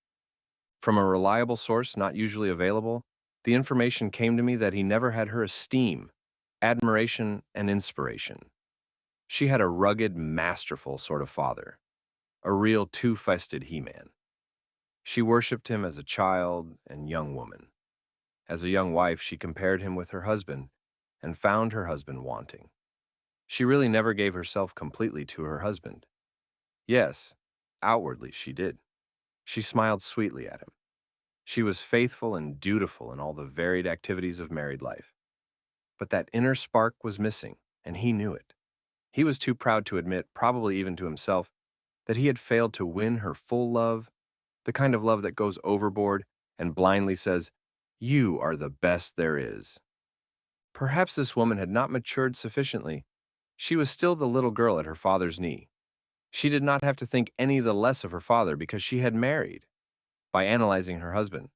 From a reliable source not usually available, the information came to me that he never had her esteem, admiration, and inspiration. She had a rugged, masterful sort of father, a real two-fisted he-man. She worshipped him as a child and young woman. As a young wife, she compared him with her husband and found her husband wanting. She really never gave herself completely to her husband. Yes, outwardly she did. She smiled sweetly at him. She was faithful and dutiful in all the varied activities of married life. But that inner spark was missing, and he knew it. He was too proud to admit, probably even to himself, that he had failed to win her full love, the kind of love that goes overboard and blindly says, "You are the best there is." Perhaps this woman had not matured sufficiently. She was still the little girl at her father's knee. She did not have to think any the less of her father because she had married. By analyzing her husband,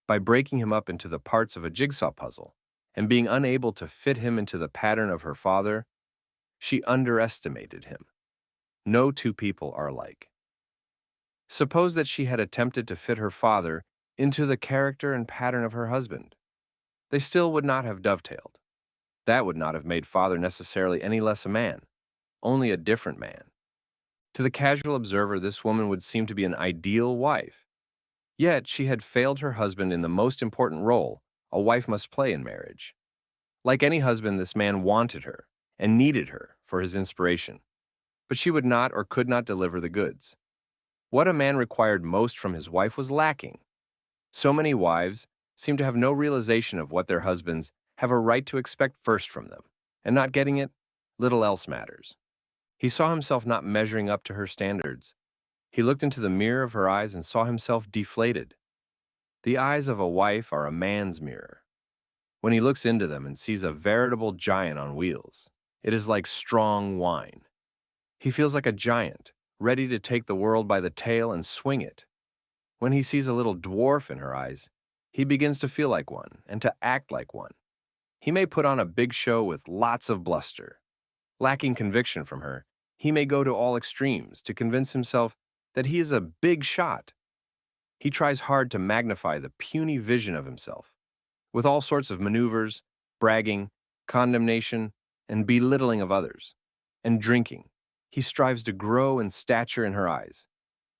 by breaking him up into the parts of a jigsaw puzzle, and being unable to fit him into the pattern of her father, she underestimated him. No two people are alike. Suppose that she had attempted to fit her father into the character and pattern of her husband. They still would not have dovetailed. That would not have made father necessarily any less a man, only a different man. To the casual observer, this woman would seem to be an ideal wife. Yet she had failed her husband in the most important role a wife must play in marriage. Like any husband, this man wanted her and needed her for his inspiration, but she would not or could not deliver the goods. What a man required most from his wife was lacking. So many wives seem to have no realization of what their husbands have a right to expect first from them, and not getting it, little else matters. He saw himself not measuring up to her standards. He looked into the mirror of her eyes and saw himself deflated. The eyes of a wife are a man's mirror. When he looks into them and sees a veritable giant on wheels, it is like strong wine. He feels like a giant, ready to take the world by the tail and swing it. When he sees a little dwarf in her eyes, he begins to feel like one and to act like one. He may put on a big show with lots of bluster. Lacking conviction from her, he may go to all extremes to convince himself that he is a big shot. He tries hard to magnify the puny vision of himself, with all sorts of maneuvers, bragging, condemnation, and belittling of others. And drinking, he strives to grow in stature in her eyes.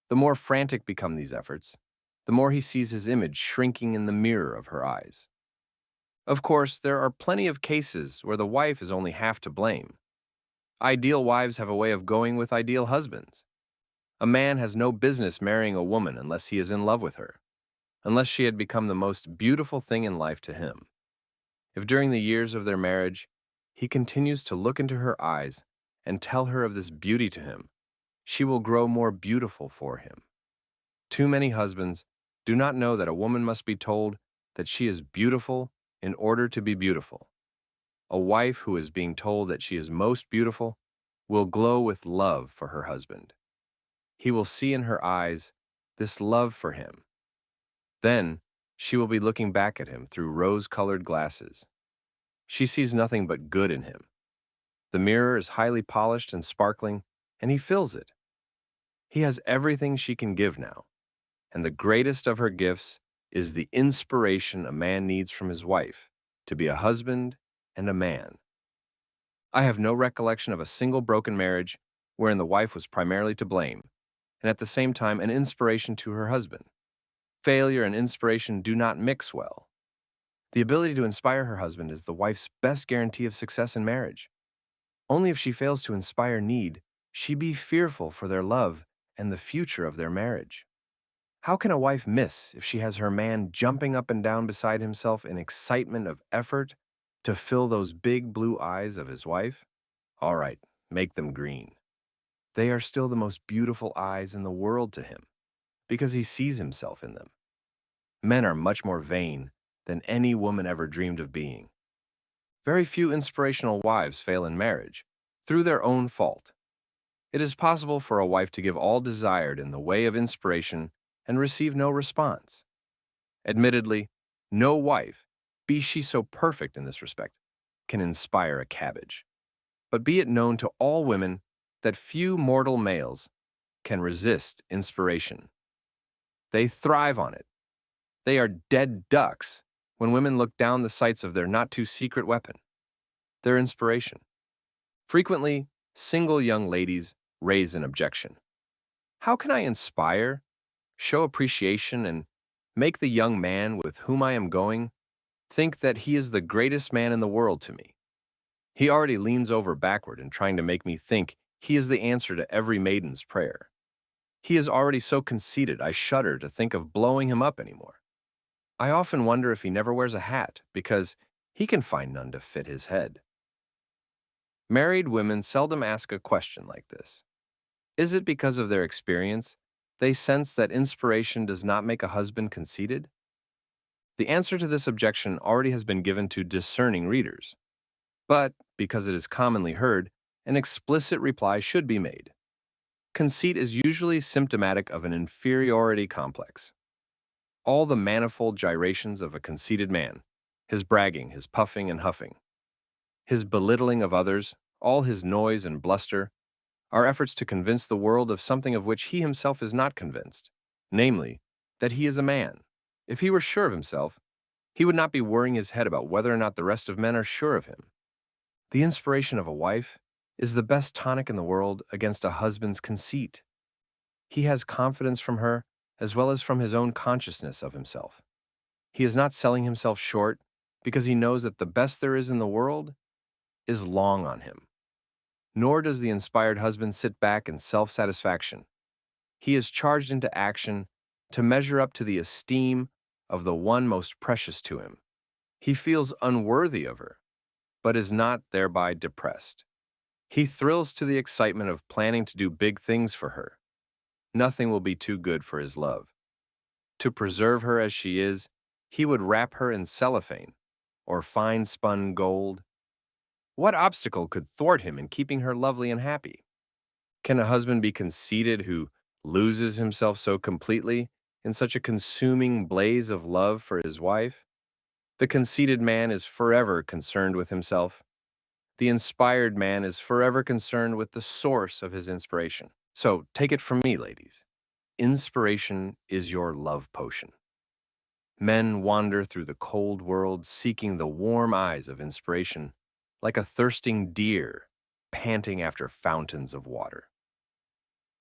The more frantic become these efforts, the more he sees his image shrinking in the mirror of her eyes. Of course, there are plenty of cases where the wife is only half to blame. Ideal wives have a way of going with ideal husbands. A man has no business marrying a woman unless he is in love with her, unless she had become the most beautiful thing in life to him. If during the years of their marriage, he continues to look into her eyes and tell her of this beauty to him, she will grow more beautiful for him. Too many husbands do not know that a woman must be told that she is beautiful in order to be beautiful. A wife who is being told that she is most beautiful will glow with love for her husband. He will see in her eyes this love for him. Then she will be looking back at him through rose-colored glasses. She sees nothing but good in him. The mirror is highly polished and sparkling, and he fills it. He has everything she can give now, and the greatest of her gifts is the inspiration a man needs from his wife to be a husband and a man. I have no recollection of a single broken marriage wherein the wife was primarily to blame, and at the same time an inspiration to her husband. Failure and inspiration do not mix well. The ability to inspire her husband is the wife's best guarantee of success in marriage. Only if she fails to inspire need, she be fearful for their love and the future of their marriage. How can a wife miss if she has her man jumping up and down beside himself in excitement of effort to fill those big blue eyes of his wife? All right, make them green. They are still the most beautiful eyes in the world to him, because he sees himself in them. Men are much more vain than any woman ever dreamed of being. Very few inspirational wives fail in marriage, through their own fault. It is possible for a wife to give all desired in the way of inspiration and receive no response. Admittedly, no wife, be she so perfect in this respect, can inspire a cabbage. But be it known to all women that few mortal males can resist inspiration. They thrive on it. They are dead ducks when women look down the sights of their not-too-secret weapon, their inspiration. Frequently, single young ladies raise an objection. How can I inspire, show appreciation, and make the young man with whom I am going think that he is the greatest man in the world to me? He already leans over backward in trying to make me think he is the answer to every maiden's prayer. He is already so conceited I shudder to think of blowing him up anymore. I often wonder if he never wears a hat, because he can find none to fit his head. Married women seldom ask a question like this. Is it because of their experience they sense that inspiration does not make a husband conceited? The answer to this objection already has been given to discerning readers. But, because it is commonly heard, an explicit reply should be made. Conceit is usually symptomatic of an inferiority complex. All the manifold gyrations of a conceited man, his bragging, his puffing and huffing, his belittling of others, all his noise and bluster, are efforts to convince the world of something of which he himself is not convinced, namely, that he is a man. If he were sure of himself, he would not be worrying his head about whether or not the rest of men are sure of him. The inspiration of a wife is the best tonic in the world against a husband's conceit. He has confidence from her as well as from his own consciousness of himself. He is not selling himself short because he knows that the best there is in the world is long on him. Nor does the inspired husband sit back in self-satisfaction. He is charged into action to measure up to the esteem of the one most precious to him. He feels unworthy of her, but is not thereby depressed. He thrills to the excitement of planning to do big things for her. Nothing will be too good for his love. To preserve her as she is, he would wrap her in cellophane or fine-spun gold. What obstacle could thwart him in keeping her lovely and happy? Can a husband be conceited who loses himself so completely in such a consuming blaze of love for his wife? The conceited man is forever concerned with himself. The inspired man is forever concerned with the source of his inspiration. So take it from me, ladies. Inspiration is your love potion. Men wander through the cold world seeking the warm eyes of inspiration, like a thirsting deer panting after fountains of water.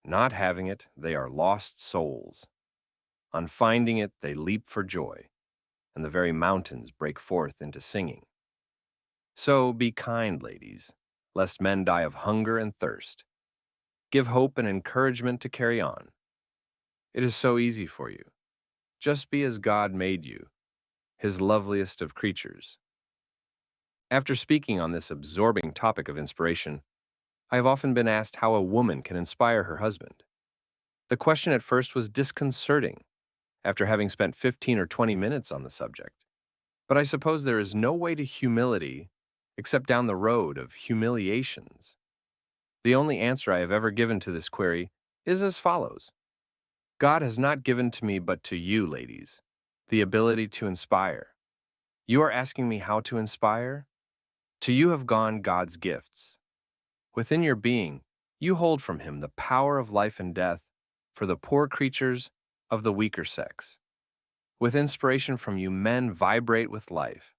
Not having it, they are lost souls. On finding it, they leap for joy, and the very mountains break forth into singing. So be kind, ladies, lest men die of hunger and thirst. Give hope and encouragement to carry on. It is so easy for you. Just be as God made you, his loveliest of creatures. After speaking on this absorbing topic of inspiration, I have often been asked how a woman can inspire her husband. The question at first was disconcerting, after having spent 15 or 20 minutes on the subject. But I suppose there is no way to humility except down the road of humiliations. The only answer I have ever given to this query is as follows. God has not given to me but to you, ladies, the ability to inspire. You are asking me how to inspire? To you have gone God's gifts. Within your being, you hold from him the power of life and death for the poor creatures of the weaker sex. With inspiration from you, men vibrate with life.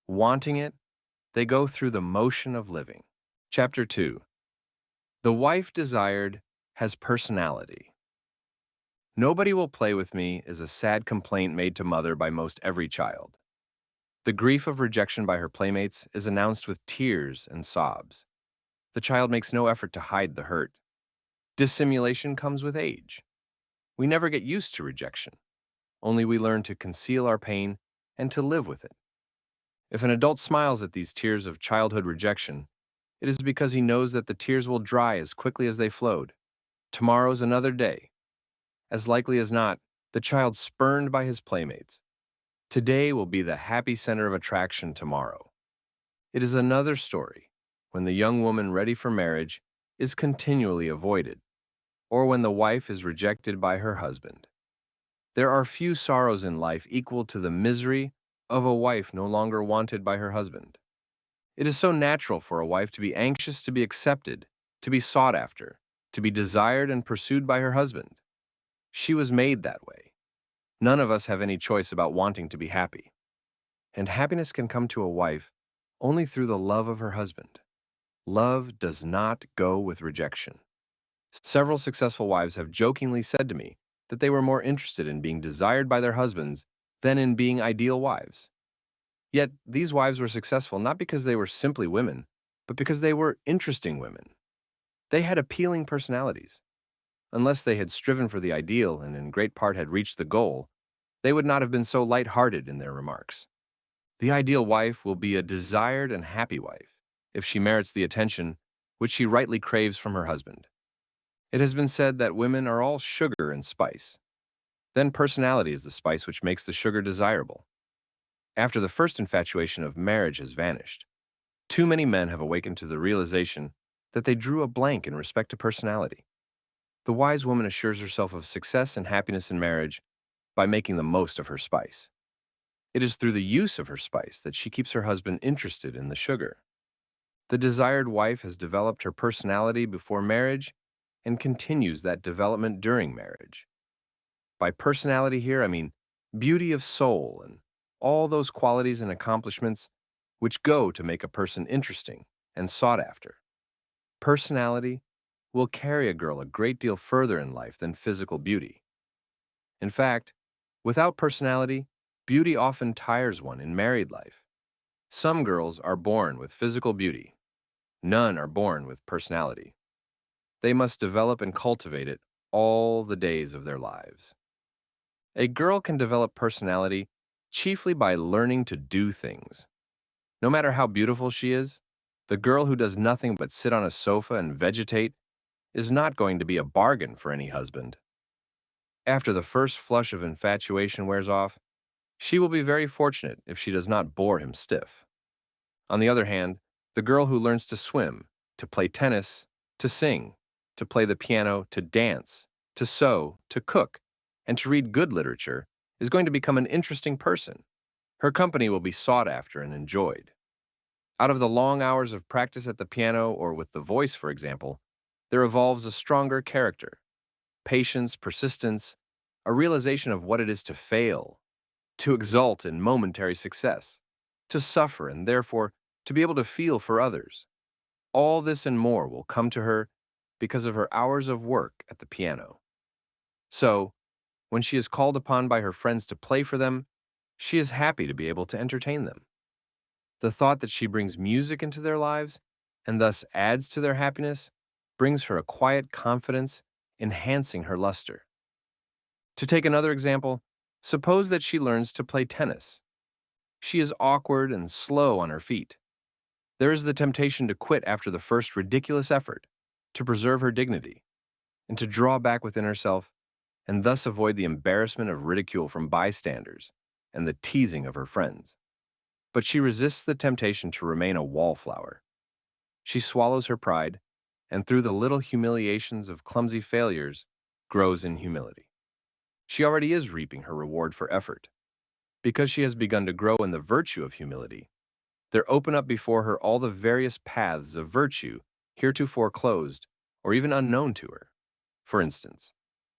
Wanting it, they go through the motion of living. Chapter 2. The wife desired has personality. Nobody will play with me is a sad complaint made to mother by most every child. The grief of rejection by her playmates is announced with tears and sobs. The child makes no effort to hide the hurt. Dissimulation comes with age. We never get used to rejection. Only we learn to conceal our pain and to live with it. If an adult smiles at these tears of childhood rejection, it is because he knows that the tears will dry as quickly as they flowed. Tomorrow's another day. As likely as not, the child spurned by his playmates. Today will be the happy center of attraction tomorrow. It is another story when the young woman ready for marriage is continually avoided, or when the wife is rejected by her husband. There are few sorrows in life equal to the misery of a wife no longer wanted by her husband. It is so natural for a wife to be anxious to be accepted, to be sought after, to be desired and pursued by her husband. She was made that way. None of us have any choice about wanting to be happy. And happiness can come to a wife only through the love of her husband. Love does not go with rejection. Several successful wives have jokingly said to me that they were more interested in being desired by their husbands than in being ideal wives. Yet these wives were successful not because they were simply women, but because they were interesting women. They had appealing personalities. Unless they had striven for the ideal and in great part had reached the goal, they would not have been so light-hearted in their remarks. The ideal wife will be a desired and happy wife if she merits the attention which she rightly craves from her husband. It has been said that women are all sugar and spice. Then personality is the spice which makes the sugar desirable. After the first infatuation of marriage has vanished, too many men have awakened to the realization that they drew a blank in respect to personality. The wise woman assures herself of success and happiness in marriage by making the most of her spice. It is through the use of her spice that she keeps her husband interested in the sugar. The desired wife has developed her personality before marriage and continues that development during marriage. By personality here, I mean beauty of soul and all those qualities and accomplishments which go to make a person interesting and sought after. Personality will carry a girl a great deal further in life than physical beauty. In fact, without personality, beauty often tires one in married life. Some girls are born with physical beauty. None are born with personality. They must develop and cultivate it all the days of their lives. A girl can develop personality chiefly by learning to do things. No matter how beautiful she is, the girl who does nothing but sit on a sofa and vegetate is not going to be a bargain for any husband. After the first flush of infatuation wears off, she will be very fortunate if she does not bore him stiff. On the other hand, the girl who learns to swim, to play tennis, to sing, to play the piano, to dance, to sew, to cook, and to read good literature is going to become an interesting person. Her company will be sought after and enjoyed. Out of the long hours of practice at the piano or with the voice, for example, there evolves a stronger character, patience, persistence, a realization of what it is to fail, to exult in momentary success, to suffer and therefore to be able to feel for others. All this and more will come to her because of her hours of work at the piano. So, when she is called upon by her friends to play for them, she is happy to be able to entertain them. The thought that she brings music into their lives and thus adds to their happiness brings her a quiet confidence, enhancing her luster. To take another example, suppose that she learns to play tennis. She is awkward and slow on her feet. There is the temptation to quit after the first ridiculous effort, to preserve her dignity, and to draw back within herself, and thus avoid the embarrassment of ridicule from bystanders and the teasing of her friends. But she resists the temptation to remain a wallflower. She swallows her pride, and through the little humiliations of clumsy failures, grows in humility. She already is reaping her reward for effort. Because she has begun to grow in the virtue of humility, there open up before her all the various paths of virtue heretofore closed or even unknown to her. For instance,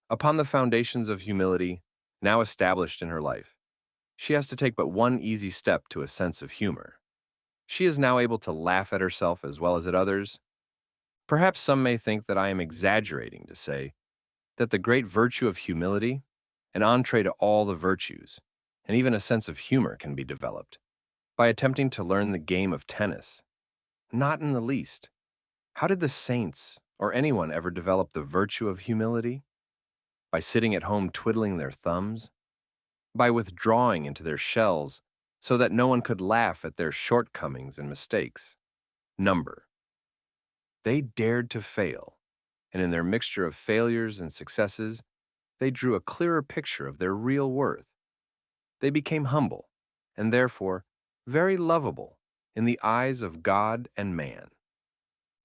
upon the foundations of humility now established in her life, she has to take but one easy step to a sense of humor. She is now able to laugh at herself as well as at others. Perhaps some may think that I am exaggerating to say that the great virtue of humility, an entree to all the virtues, and even a sense of humor can be developed by attempting to learn the game of tennis. Not in the least. How did the saints or anyone ever develop the virtue of humility? By sitting at home twiddling their thumbs? By withdrawing into their shells so that no one could laugh at their shortcomings and mistakes? Number. They dared to fail, and in their mixture of failures and successes, they drew a clearer picture of their real worth. They became humble, and therefore very lovable in the eyes of God and man.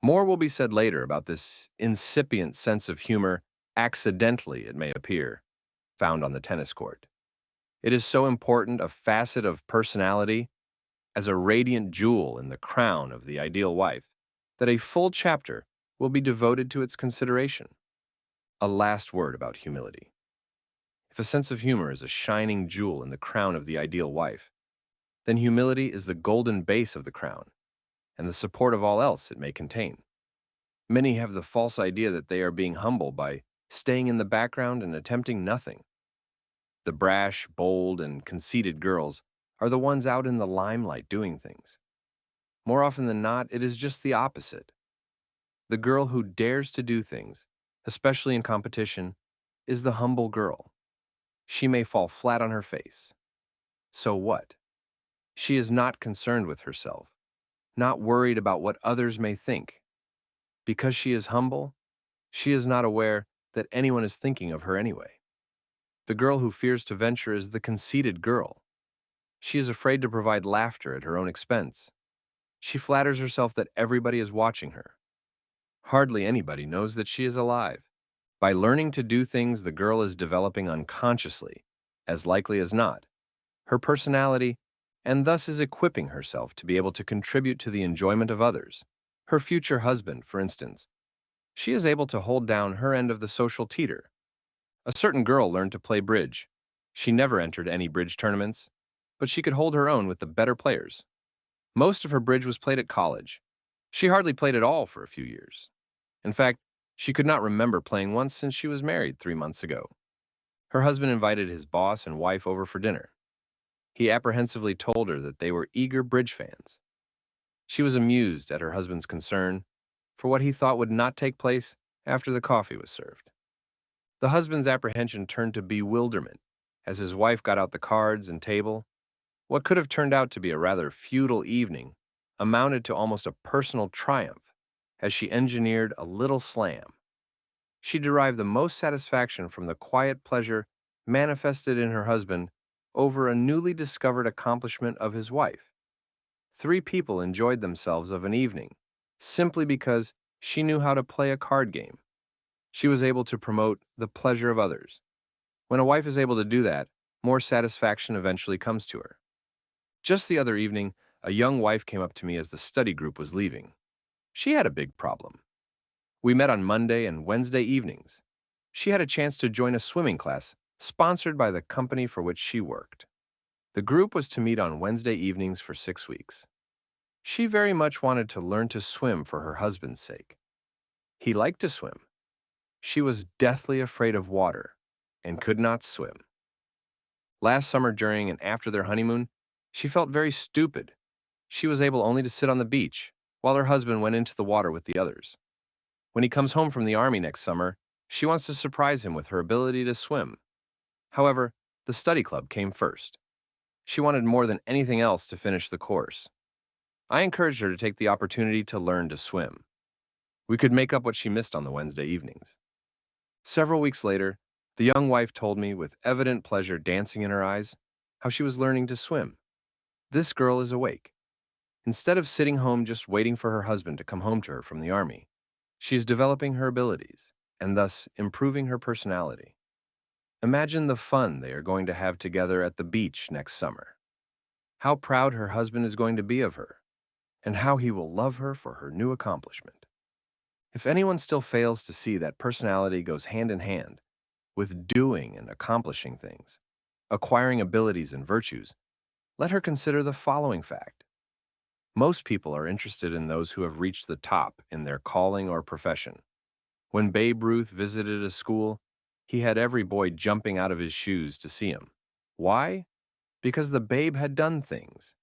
More will be said later about this incipient sense of humor, accidentally it may appear, found on the tennis court. It is so important a facet of personality as a radiant jewel in the crown of the ideal wife that a full chapter will be devoted to its consideration. A last word about humility. If a sense of humor is a shining jewel in the crown of the ideal wife, then humility is the golden base of the crown and the support of all else it may contain. Many have the false idea that they are being humble by staying in the background and attempting nothing. The brash, bold, and conceited girls are the ones out in the limelight doing things. More often than not, it is just the opposite. The girl who dares to do things, especially in competition, is the humble girl. She may fall flat on her face. So what? She is not concerned with herself, not worried about what others may think. Because she is humble, she is not aware that anyone is thinking of her anyway. The girl who fears to venture is the conceited girl. She is afraid to provide laughter at her own expense. She flatters herself that everybody is watching her. Hardly anybody knows that she is alive. By learning to do things the girl is developing unconsciously, as likely as not, her personality, and thus is equipping herself to be able to contribute to the enjoyment of others. Her future husband, for instance. She is able to hold down her end of the social teeter. A certain girl learned to play bridge. She never entered any bridge tournaments, but she could hold her own with the better players. Most of her bridge was played at college. She hardly played at all for a few years. In fact, she could not remember playing once since she was married 3 months ago. Her husband invited his boss and wife over for dinner. He apprehensively told her that they were eager bridge fans. She was amused at her husband's concern for what he thought would not take place after the coffee was served. The husband's apprehension turned to bewilderment as his wife got out the cards and table. What could have turned out to be a rather futile evening amounted to almost a personal triumph as she engineered a little slam. She derived the most satisfaction from the quiet pleasure manifested in her husband over a newly discovered accomplishment of his wife. 3 people enjoyed themselves of an evening simply because she knew how to play a card game. She was able to promote the pleasure of others. When a wife is able to do that, more satisfaction eventually comes to her. Just the other evening, a young wife came up to me as the study group was leaving. She had a big problem. We met on Monday and Wednesday evenings. She had a chance to join a swimming class sponsored by the company for which she worked. The group was to meet on Wednesday evenings for 6 weeks. She very much wanted to learn to swim for her husband's sake. He liked to swim. She was deathly afraid of water and could not swim. Last summer, during and after their honeymoon, she felt very stupid. She was able only to sit on the beach while her husband went into the water with the others. When he comes home from the army next summer, she wants to surprise him with her ability to swim. However, the study club came first. She wanted more than anything else to finish the course. I encouraged her to take the opportunity to learn to swim. We could make up what she missed on the Wednesday evenings. Several weeks later, the young wife told me, with evident pleasure dancing in her eyes, how she was learning to swim. This girl is awake. Instead of sitting home just waiting for her husband to come home to her from the army, she is developing her abilities and thus improving her personality. Imagine the fun they are going to have together at the beach next summer. How proud her husband is going to be of her, and how he will love her for her new accomplishment. If anyone still fails to see that personality goes hand in hand with doing and accomplishing things, acquiring abilities and virtues, let her consider the following fact. Most people are interested in those who have reached the top in their calling or profession. When Babe Ruth visited a school, he had every boy jumping out of his shoes to see him. Why? Because the babe had done things.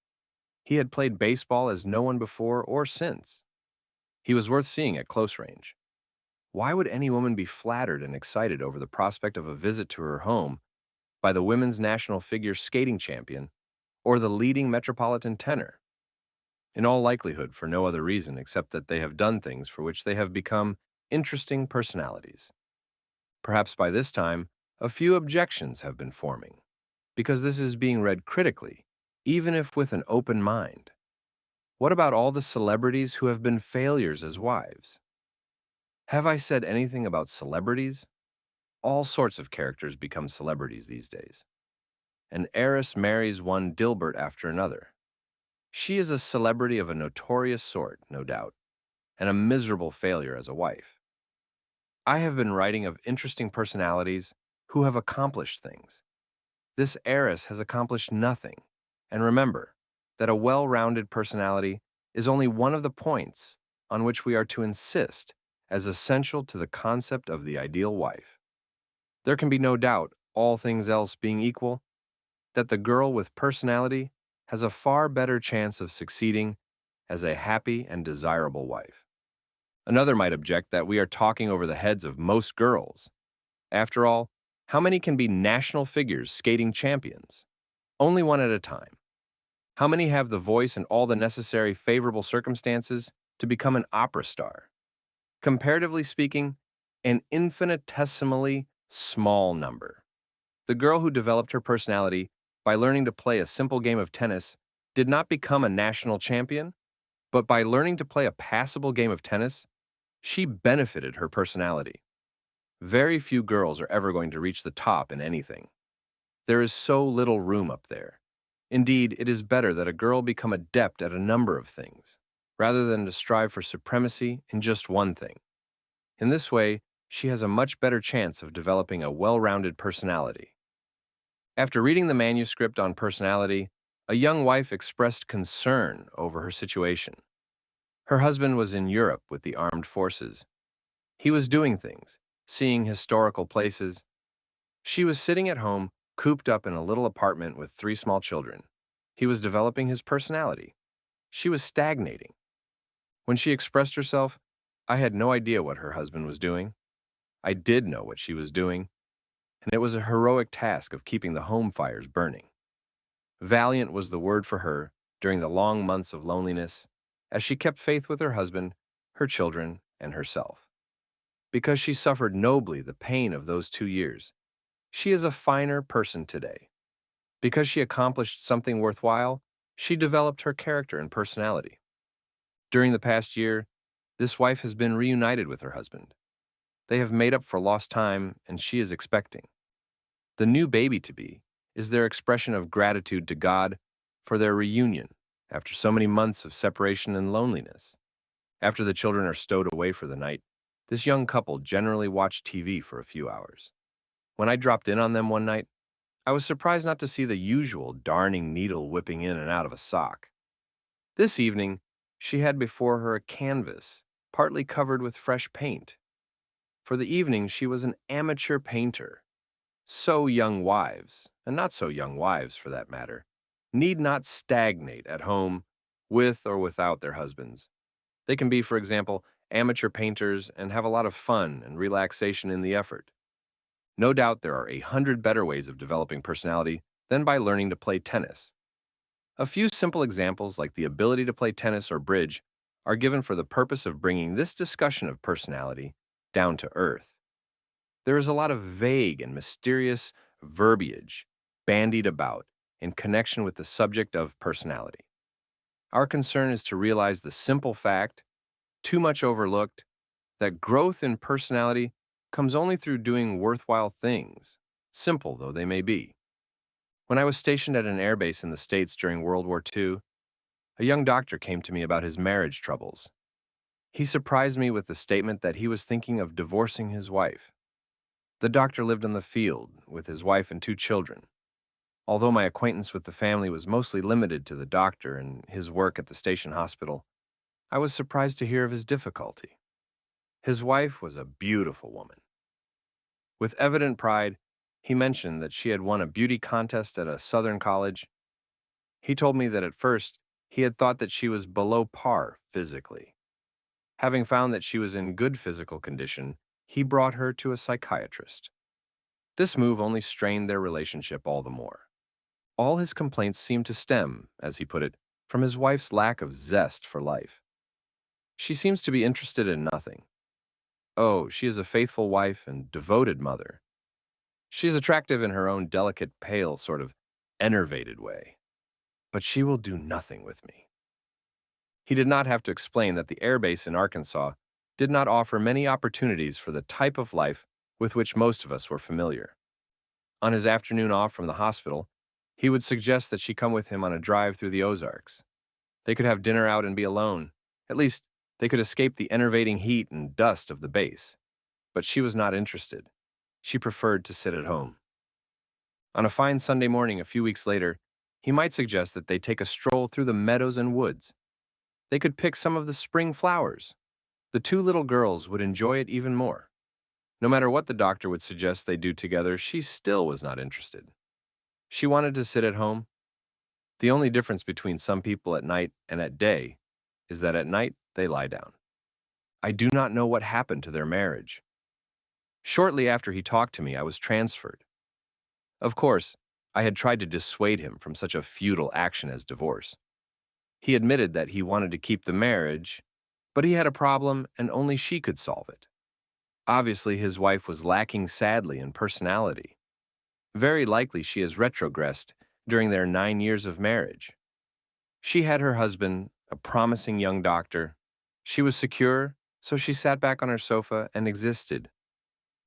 He had played baseball as no one before or since. He was worth seeing at close range. Why would any woman be flattered and excited over the prospect of a visit to her home by the women's national figure skating champion or the leading metropolitan tenor? In all likelihood, for no other reason except that they have done things for which they have become interesting personalities. Perhaps by this time, a few objections have been forming, because this is being read critically, even if with an open mind. What about all the celebrities who have been failures as wives? Have I said anything about celebrities? All sorts of characters become celebrities these days. An heiress marries one Dilbert after another. She is a celebrity of a notorious sort, no doubt, and a miserable failure as a wife. I have been writing of interesting personalities who have accomplished things. This heiress has accomplished nothing. And remember that a well-rounded personality is only one of the points on which we are to insist as essential to the concept of the ideal wife. There can be no doubt, all things else being equal, that the girl with personality has a far better chance of succeeding as a happy and desirable wife. Another might object that we are talking over the heads of most girls. After all, how many can be national figures skating champions? Only one at a time. How many have the voice and all the necessary favorable circumstances to become an opera star? Comparatively speaking, an infinitesimally small number. The girl who developed her personality by learning to play a simple game of tennis did not become a national champion, but by learning to play a passable game of tennis, she benefited her personality. Very few girls are ever going to reach the top in anything. There is so little room up there. Indeed, it is better that a girl become adept at a number of things, rather than to strive for supremacy in just one thing. In this way, she has a much better chance of developing a well-rounded personality. After reading the manuscript on personality, a young wife expressed concern over her situation. Her husband was in Europe with the armed forces. He was doing things, seeing historical places. She was sitting at home, cooped up in a little apartment with 3 small children. He was developing his personality. She was stagnating. When she expressed herself, I had no idea what her husband was doing. I did know what she was doing, and it was a heroic task of keeping the home fires burning. Valiant was the word for her during the long months of loneliness, as she kept faith with her husband, her children, and herself. Because she suffered nobly the pain of those 2 years, she is a finer person today. Because she accomplished something worthwhile, she developed her character and personality. During the past year, this wife has been reunited with her husband. They have made up for lost time, and she is expecting. The new baby-to-be is their expression of gratitude to God for their reunion after so many months of separation and loneliness. After the children are stowed away for the night, this young couple generally watch TV for a few hours. When I dropped in on them one night, I was surprised not to see the usual darning needle whipping in and out of a sock. This evening, she had before her a canvas, partly covered with fresh paint. For the evening, she was an amateur painter. So young wives, and not so young wives for that matter, need not stagnate at home with or without their husbands. They can be, for example, amateur painters and have a lot of fun and relaxation in the effort. No doubt there are 100 better ways of developing personality than by learning to play tennis. A few simple examples like the ability to play tennis or bridge are given for the purpose of bringing this discussion of personality down to earth. There is a lot of vague and mysterious verbiage bandied about in connection with the subject of personality. Our concern is to realize the simple fact, too much overlooked, that growth in personality comes only through doing worthwhile things, simple though they may be. When I was stationed at an airbase in the States during World War II, a young doctor came to me about his marriage troubles. He surprised me with the statement that he was thinking of divorcing his wife. The doctor lived in the field with his wife and 2 children. Although my acquaintance with the family was mostly limited to the doctor and his work at the station hospital, I was surprised to hear of his difficulty. His wife was a beautiful woman. With evident pride, he mentioned that she had won a beauty contest at a southern college. He told me that at first he had thought that she was below par physically. Having found that she was in good physical condition, he brought her to a psychiatrist. This move only strained their relationship all the more. All his complaints seemed to stem, as he put it, from his wife's lack of zest for life. She seems to be interested in nothing. Oh, she is a faithful wife and devoted mother. She is attractive in her own delicate, pale, sort of enervated way. But she will do nothing with me. He did not have to explain that the air base in Arkansas did not offer many opportunities for the type of life with which most of us were familiar. On his afternoon off from the hospital, he would suggest that she come with him on a drive through the Ozarks. They could have dinner out and be alone. At least, they could escape the enervating heat and dust of the base. But she was not interested. She preferred to sit at home. On a fine Sunday morning a few weeks later, he might suggest that they take a stroll through the meadows and woods. They could pick some of the spring flowers. The two little girls would enjoy it even more. No matter what the doctor would suggest they do together, she still was not interested. She wanted to sit at home. The only difference between some people at night and at day is that at night they lie down. I do not know what happened to their marriage. Shortly after he talked to me, I was transferred. Of course, I had tried to dissuade him from such a futile action as divorce. He admitted that he wanted to keep the marriage, but he had a problem and only she could solve it. Obviously, his wife was lacking sadly in personality. Very likely she has retrogressed during their 9 years of marriage. She had her husband, a promising young doctor. She was secure, so she sat back on her sofa and existed.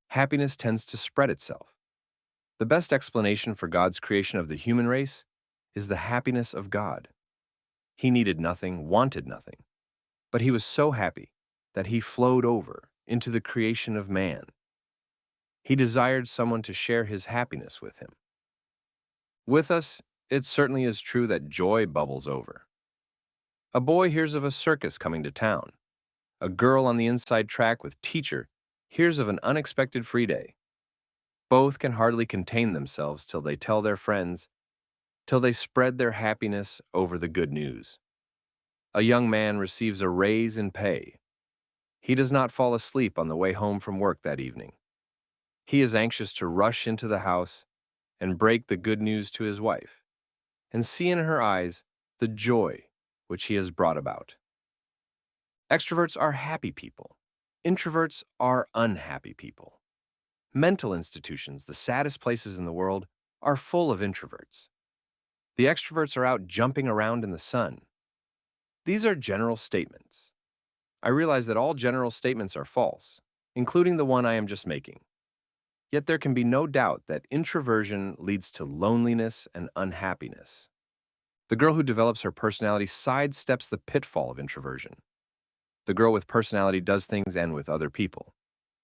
Happiness tends to spread itself. The best explanation for God's creation of the human race is the happiness of God. He needed nothing, wanted nothing, but he was so happy that he flowed over into the creation of man. He desired someone to share his happiness with him. With us, it certainly is true that joy bubbles over. A boy hears of a circus coming to town. A girl on the inside track with teacher hears of an unexpected free day. Both can hardly contain themselves till they tell their friends, till they spread their happiness over the good news. A young man receives a raise in pay. He does not fall asleep on the way home from work that evening. He is anxious to rush into the house and break the good news to his wife, and see in her eyes the joy which he has brought about. Extroverts are happy people. Introverts are unhappy people. Mental institutions, the saddest places in the world, are full of introverts. The extroverts are out jumping around in the sun. These are general statements. I realize that all general statements are false, including the one I am just making. Yet there can be no doubt that introversion leads to loneliness and unhappiness. The girl who develops her personality sidesteps the pitfall of introversion. The girl with personality does things and with other people.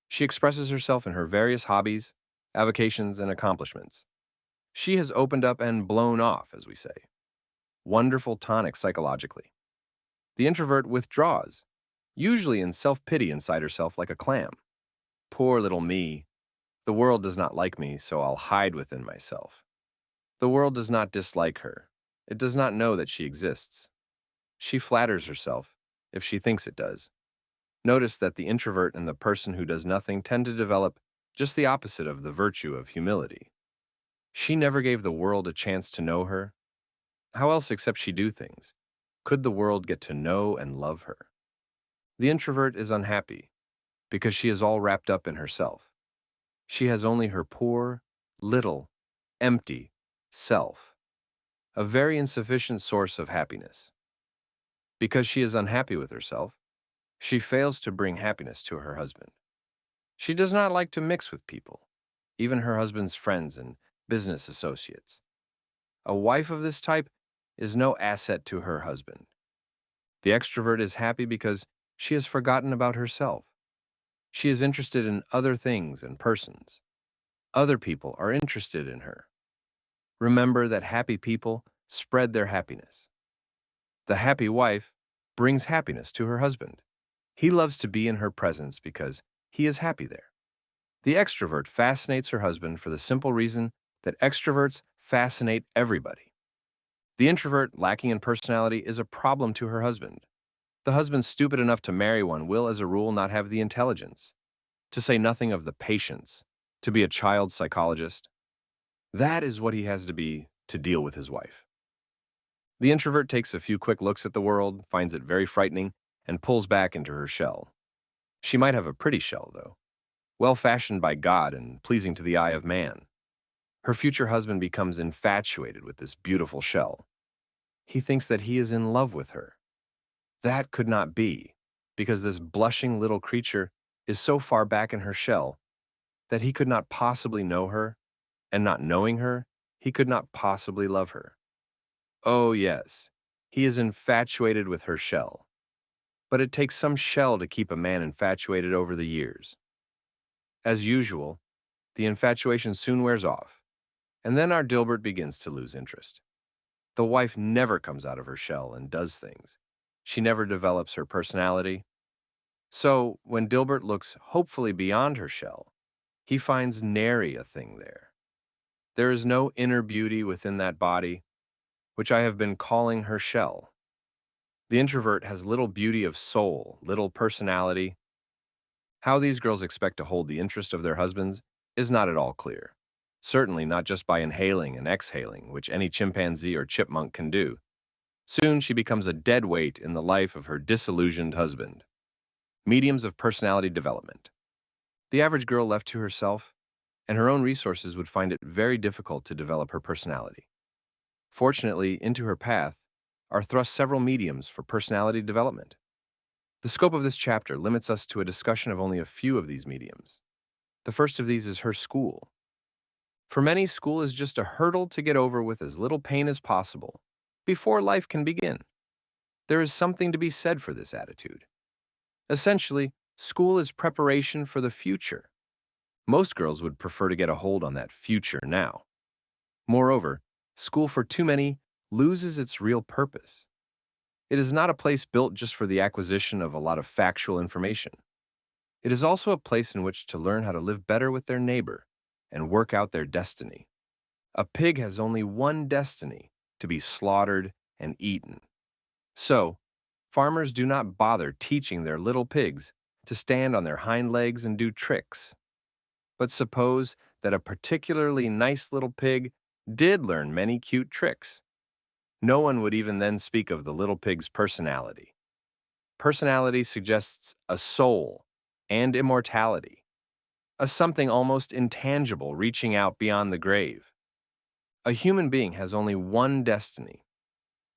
She expresses herself in her various hobbies, avocations, and accomplishments. She has opened up and blown off, as we say. Wonderful tonic psychologically. The introvert withdraws, usually in self-pity inside herself like a clam. Poor little me. The world does not like me, so I'll hide within myself. The world does not dislike her. It does not know that she exists. She flatters herself, if she thinks it does. Notice that the introvert and the person who does nothing tend to develop just the opposite of the virtue of humility. She never gave the world a chance to know her. How else except she do things could the world get to know and love her? The introvert is unhappy because she is all wrapped up in herself. She has only her poor, little, empty self, a very insufficient source of happiness. Because she is unhappy with herself, she fails to bring happiness to her husband. She does not like to mix with people, even her husband's friends and business associates. A wife of this type is no asset to her husband. The extrovert is happy because she has forgotten about herself. She is interested in other things and persons. Other people are interested in her. Remember that happy people spread their happiness. The happy wife brings happiness to her husband. He loves to be in her presence because he is happy there. The extrovert fascinates her husband for the simple reason that extroverts fascinate everybody. The introvert, lacking in personality, is a problem to her husband. The husband stupid enough to marry one will, as a rule, not have the intelligence, to say nothing of the patience, to be a child psychologist. That is what he has to be to deal with his wife. The introvert takes a few quick looks at the world, finds it very frightening, and pulls back into her shell. She might have a pretty shell, though, well fashioned by God and pleasing to the eye of man. Her future husband becomes infatuated with this beautiful shell. He thinks that he is in love with her. That could not be, because this blushing little creature is so far back in her shell that he could not possibly know her, and not knowing her, he could not possibly love her. Oh yes, he is infatuated with her shell. But it takes some shell to keep a man infatuated over the years. As usual, the infatuation soon wears off, and then our Dilbert begins to lose interest. The wife never comes out of her shell and does things. She never develops her personality. So, when Dilbert looks hopefully beyond her shell, he finds nary a thing there. There is no inner beauty within that body, which I have been calling her shell. The introvert has little beauty of soul, little personality. How these girls expect to hold the interest of their husbands is not at all clear. Certainly not just by inhaling and exhaling, which any chimpanzee or chipmunk can do. Soon she becomes a dead weight in the life of her disillusioned husband. Mediums of personality development. The average girl left to herself and her own resources would find it very difficult to develop her personality. Fortunately, into her path are thrust several mediums for personality development. The scope of this chapter limits us to a discussion of only a few of these mediums. The first of these is her school. For many, school is just a hurdle to get over with as little pain as possible before life can begin. There is something to be said for this attitude. Essentially, school is preparation for the future. Most girls would prefer to get a hold on that future now. Moreover, school for too many loses its real purpose. It is not a place built just for the acquisition of a lot of factual information. It is also a place in which to learn how to live better with their neighbor and work out their destiny. A pig has only one destiny, to be slaughtered and eaten. So, farmers do not bother teaching their little pigs to stand on their hind legs and do tricks. But suppose that a particularly nice little pig did learn many cute tricks. No one would even then speak of the little pig's personality. Personality suggests a soul and immortality, a something almost intangible reaching out beyond the grave. A human being has only one destiny,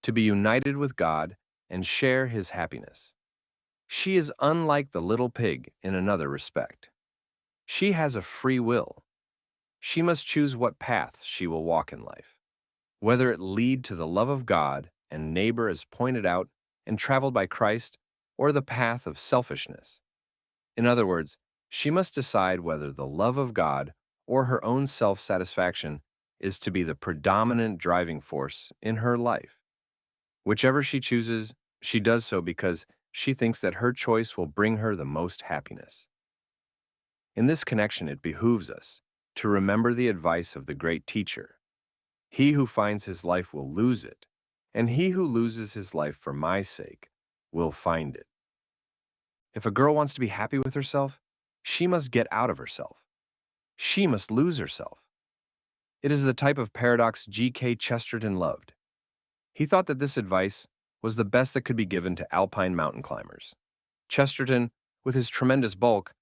to be united with God and share his happiness. She is unlike the little pig in another respect. She has a free will. She must choose what path she will walk in life, whether it lead to the love of God and neighbor as pointed out and traveled by Christ, or the path of selfishness. In other words, she must decide whether the love of God or her own self-satisfaction is to be the predominant driving force in her life. Whichever she chooses, she does so because she thinks that her choice will bring her the most happiness. In this connection, it behooves us to remember the advice of the great teacher. He who finds his life will lose it, and he who loses his life for my sake will find it. If a girl wants to be happy with herself, she must get out of herself. She must lose herself. It is the type of paradox G.K. Chesterton loved. He thought that this advice was the best that could be given to alpine mountain climbers. Chesterton, with his tremendous bulk,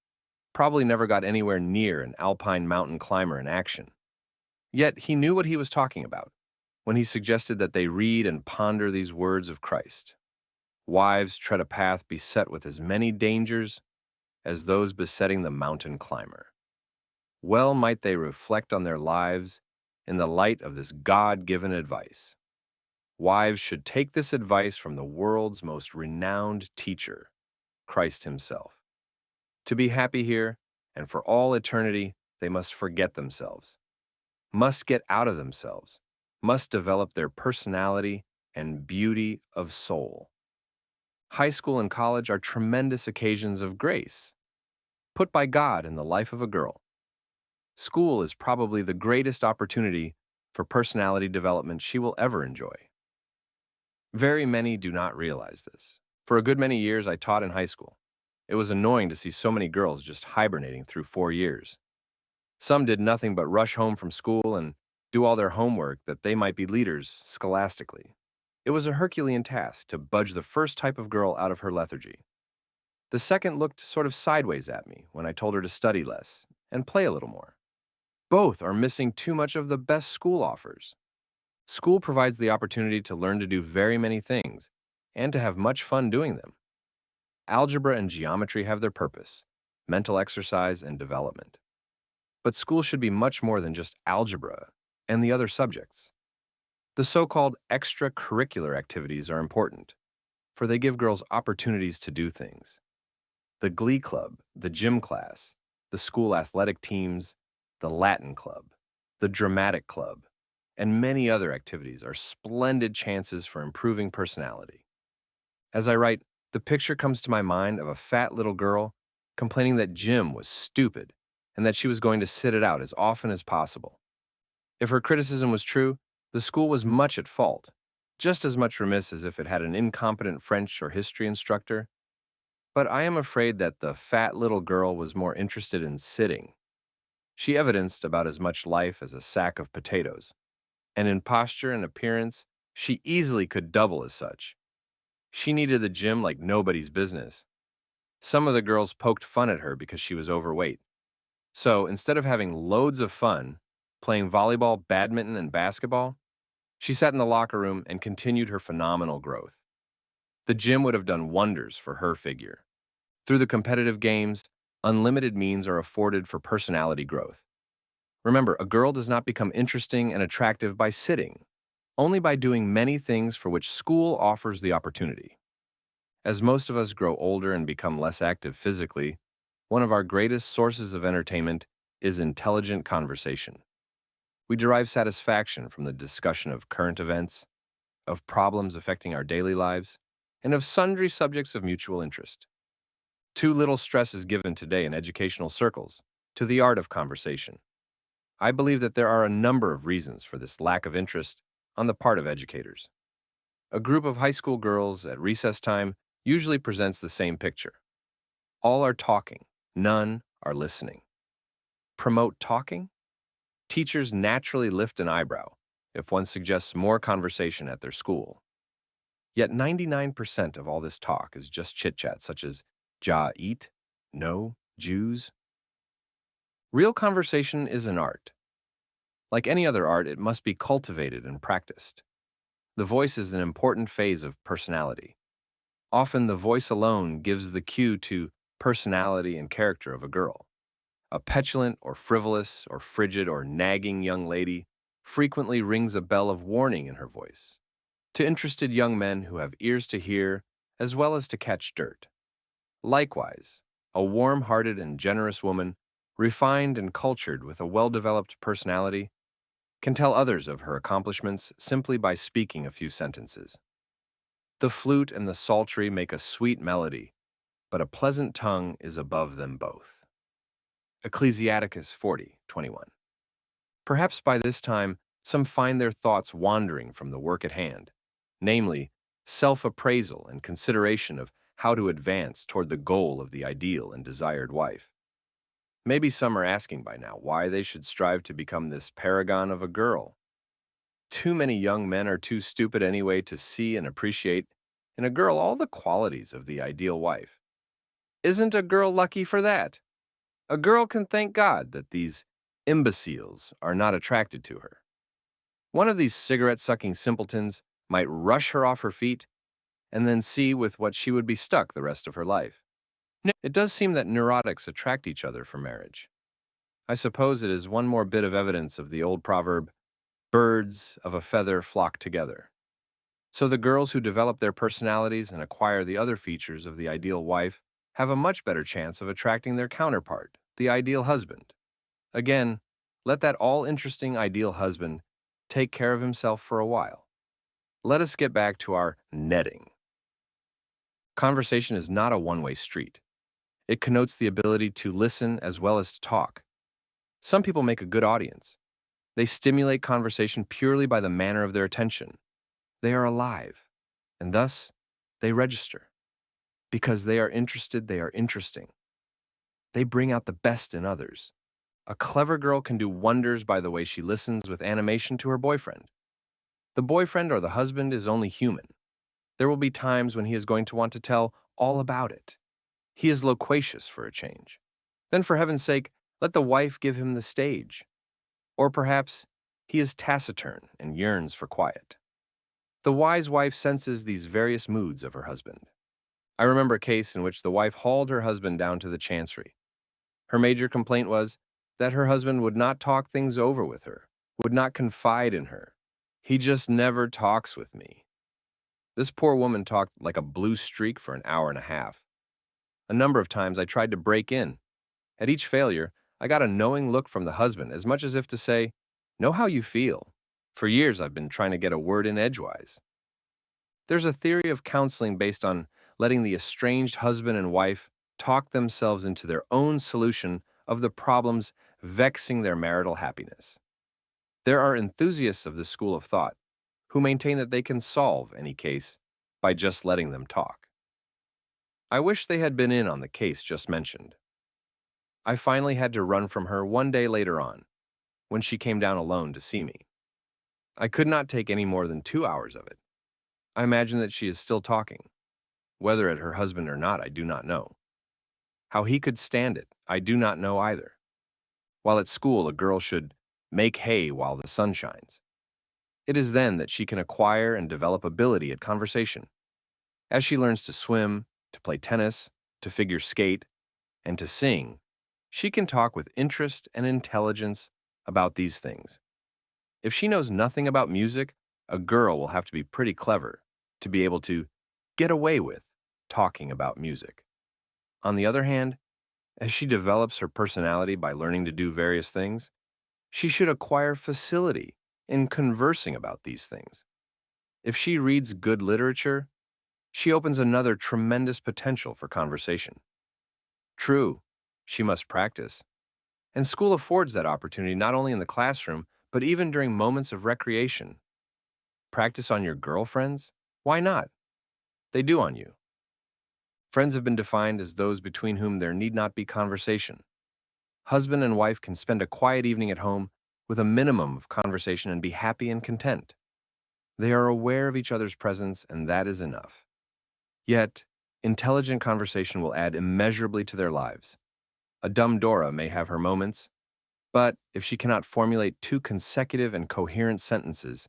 probably never got anywhere near an alpine mountain climber in action. Yet he knew what he was talking about when he suggested that they read and ponder these words of Christ. Wives tread a path beset with as many dangers as those besetting the mountain climber. Well might they reflect on their lives in the light of this God-given advice. Wives should take this advice from the world's most renowned teacher, Christ himself. To be happy here, and for all eternity, they must forget themselves, must get out of themselves, must develop their personality and beauty of soul. High school and college are tremendous occasions of grace, put by God in the life of a girl. School is probably the greatest opportunity for personality development she will ever enjoy. Very many do not realize this. For a good many years, I taught in high school. It was annoying to see so many girls just hibernating through 4 years. Some did nothing but rush home from school and do all their homework that they might be leaders scholastically. It was a Herculean task to budge the first type of girl out of her lethargy. The second looked sort of sideways at me when I told her to study less and play a little more. Both are missing too much of the best school offers. School provides the opportunity to learn to do very many things and to have much fun doing them. Algebra and geometry have their purpose, mental exercise and development. But school should be much more than just algebra and the other subjects. The so-called extracurricular activities are important, for they give girls opportunities to do things. The glee club, the gym class, the school athletic teams, the Latin club, the dramatic club, and many other activities are splendid chances for improving personality. As I write, the picture comes to my mind of a fat little girl complaining that gym was stupid and that she was going to sit it out as often as possible. If her criticism was true, the school was much at fault, just as much remiss as if it had an incompetent French or history instructor. But I am afraid that the fat little girl was more interested in sitting. She evidenced about as much life as a sack of potatoes, and in posture and appearance, she easily could double as such. She needed the gym like nobody's business. Some of the girls poked fun at her because she was overweight. So instead of having loads of fun, playing volleyball, badminton, and basketball, she sat in the locker room and continued her phenomenal growth. The gym would have done wonders for her figure. Through the competitive games, unlimited means are afforded for personality growth. Remember, a girl does not become interesting and attractive by sitting, only by doing many things for which school offers the opportunity. As most of us grow older and become less active physically, one of our greatest sources of entertainment is intelligent conversation. We derive satisfaction from the discussion of current events, of problems affecting our daily lives, and of sundry subjects of mutual interest. Too little stress is given today in educational circles to the art of conversation. I believe that there are a number of reasons for this lack of interest on the part of educators. A group of high school girls at recess time usually presents the same picture. All are talking, none are listening. Promote talking? Teachers naturally lift an eyebrow if one suggests more conversation at their school. Yet 99% of all this talk is just chit-chat such as ja eat, no, Jews. Real conversation is an art. Like any other art, it must be cultivated and practiced. The voice is an important phase of personality. Often the voice alone gives the cue to personality and character of a girl. A petulant or frivolous or frigid or nagging young lady frequently rings a bell of warning in her voice to interested young men who have ears to hear as well as to catch dirt. Likewise, a warm-hearted and generous woman, refined and cultured with a well-developed personality, can tell others of her accomplishments simply by speaking a few sentences. The flute and the psaltery make a sweet melody, but a pleasant tongue is above them both. Ecclesiasticus 40:21. Perhaps by this time, some find their thoughts wandering from the work at hand, namely, self-appraisal and consideration of how to advance toward the goal of the ideal and desired wife. Maybe some are asking by now why they should strive to become this paragon of a girl. Too many young men are too stupid anyway to see and appreciate in a girl all the qualities of the ideal wife. Isn't a girl lucky for that? A girl can thank God that these imbeciles are not attracted to her. One of these cigarette-sucking simpletons might rush her off her feet and then see with what she would be stuck the rest of her life. It does seem that neurotics attract each other for marriage. I suppose it is one more bit of evidence of the old proverb, birds of a feather flock together. So the girls who develop their personalities and acquire the other features of the ideal wife have a much better chance of attracting their counterpart, the ideal husband. Again, let that all-interesting ideal husband take care of himself for a while. Let us get back to our netting. Conversation is not a one-way street. It connotes the ability to listen as well as to talk. Some people make a good audience. They stimulate conversation purely by the manner of their attention. They are alive, and thus they register. Because they are interested, they are interesting. They bring out the best in others. A clever girl can do wonders by the way she listens with animation to her boyfriend. The boyfriend or the husband is only human. There will be times when he is going to want to tell all about it. He is loquacious for a change. Then, for heaven's sake, let the wife give him the stage. Or perhaps he is taciturn and yearns for quiet. The wise wife senses these various moods of her husband. I remember a case in which the wife hauled her husband down to the chancery. Her major complaint was that her husband would not talk things over with her, would not confide in her. He just never talks with me. This poor woman talked like a blue streak for an hour and a half. A number of times I tried to break in. At each failure, I got a knowing look from the husband, as much as if to say, "Know how you feel. For years I've been trying to get a word in edgewise." There's a theory of counseling based on letting the estranged husband and wife talk themselves into their own solution of the problems vexing their marital happiness. There are enthusiasts of this school of thought who maintain that they can solve any case by just letting them talk. I wish they had been in on the case just mentioned. I finally had to run from her one day later on, when she came down alone to see me. I could not take any more than 2 hours of it. I imagine that she is still talking. Whether at her husband or not, I do not know. How he could stand it, I do not know either. While at school, a girl should make hay while the sun shines. It is then that she can acquire and develop ability at conversation. As she learns to swim, to play tennis, to figure skate, and to sing, she can talk with interest and intelligence about these things. If she knows nothing about music, a girl will have to be pretty clever to be able to get away with talking about music. On the other hand, as she develops her personality by learning to do various things, she should acquire facility in conversing about these things. If she reads good literature, she opens another tremendous potential for conversation. True, she must practice, and school affords that opportunity not only in the classroom, but even during moments of recreation. Practice on your girlfriends? Why not? They do on you. Friends have been defined as those between whom there need not be conversation. Husband and wife can spend a quiet evening at home with a minimum of conversation and be happy and content. They are aware of each other's presence, and that is enough. Yet, intelligent conversation will add immeasurably to their lives. A dumb Dora may have her moments, but if she cannot formulate 2 consecutive and coherent sentences,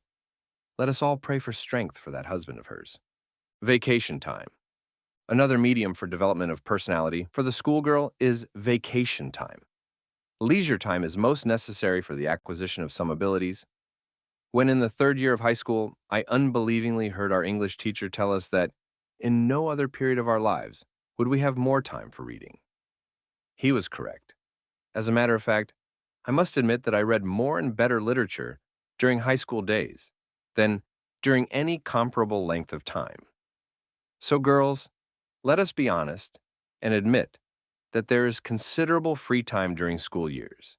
let us all pray for strength for that husband of hers. Vacation time. Another medium for development of personality for the schoolgirl is vacation time. Leisure time is most necessary for the acquisition of some abilities. When in the 3rd year of high school, I unbelievingly heard our English teacher tell us that in no other period of our lives would we have more time for reading. He was correct. As a matter of fact, I must admit that I read more and better literature during high school days than during any comparable length of time. So girls, let us be honest and admit that there is considerable free time during school years.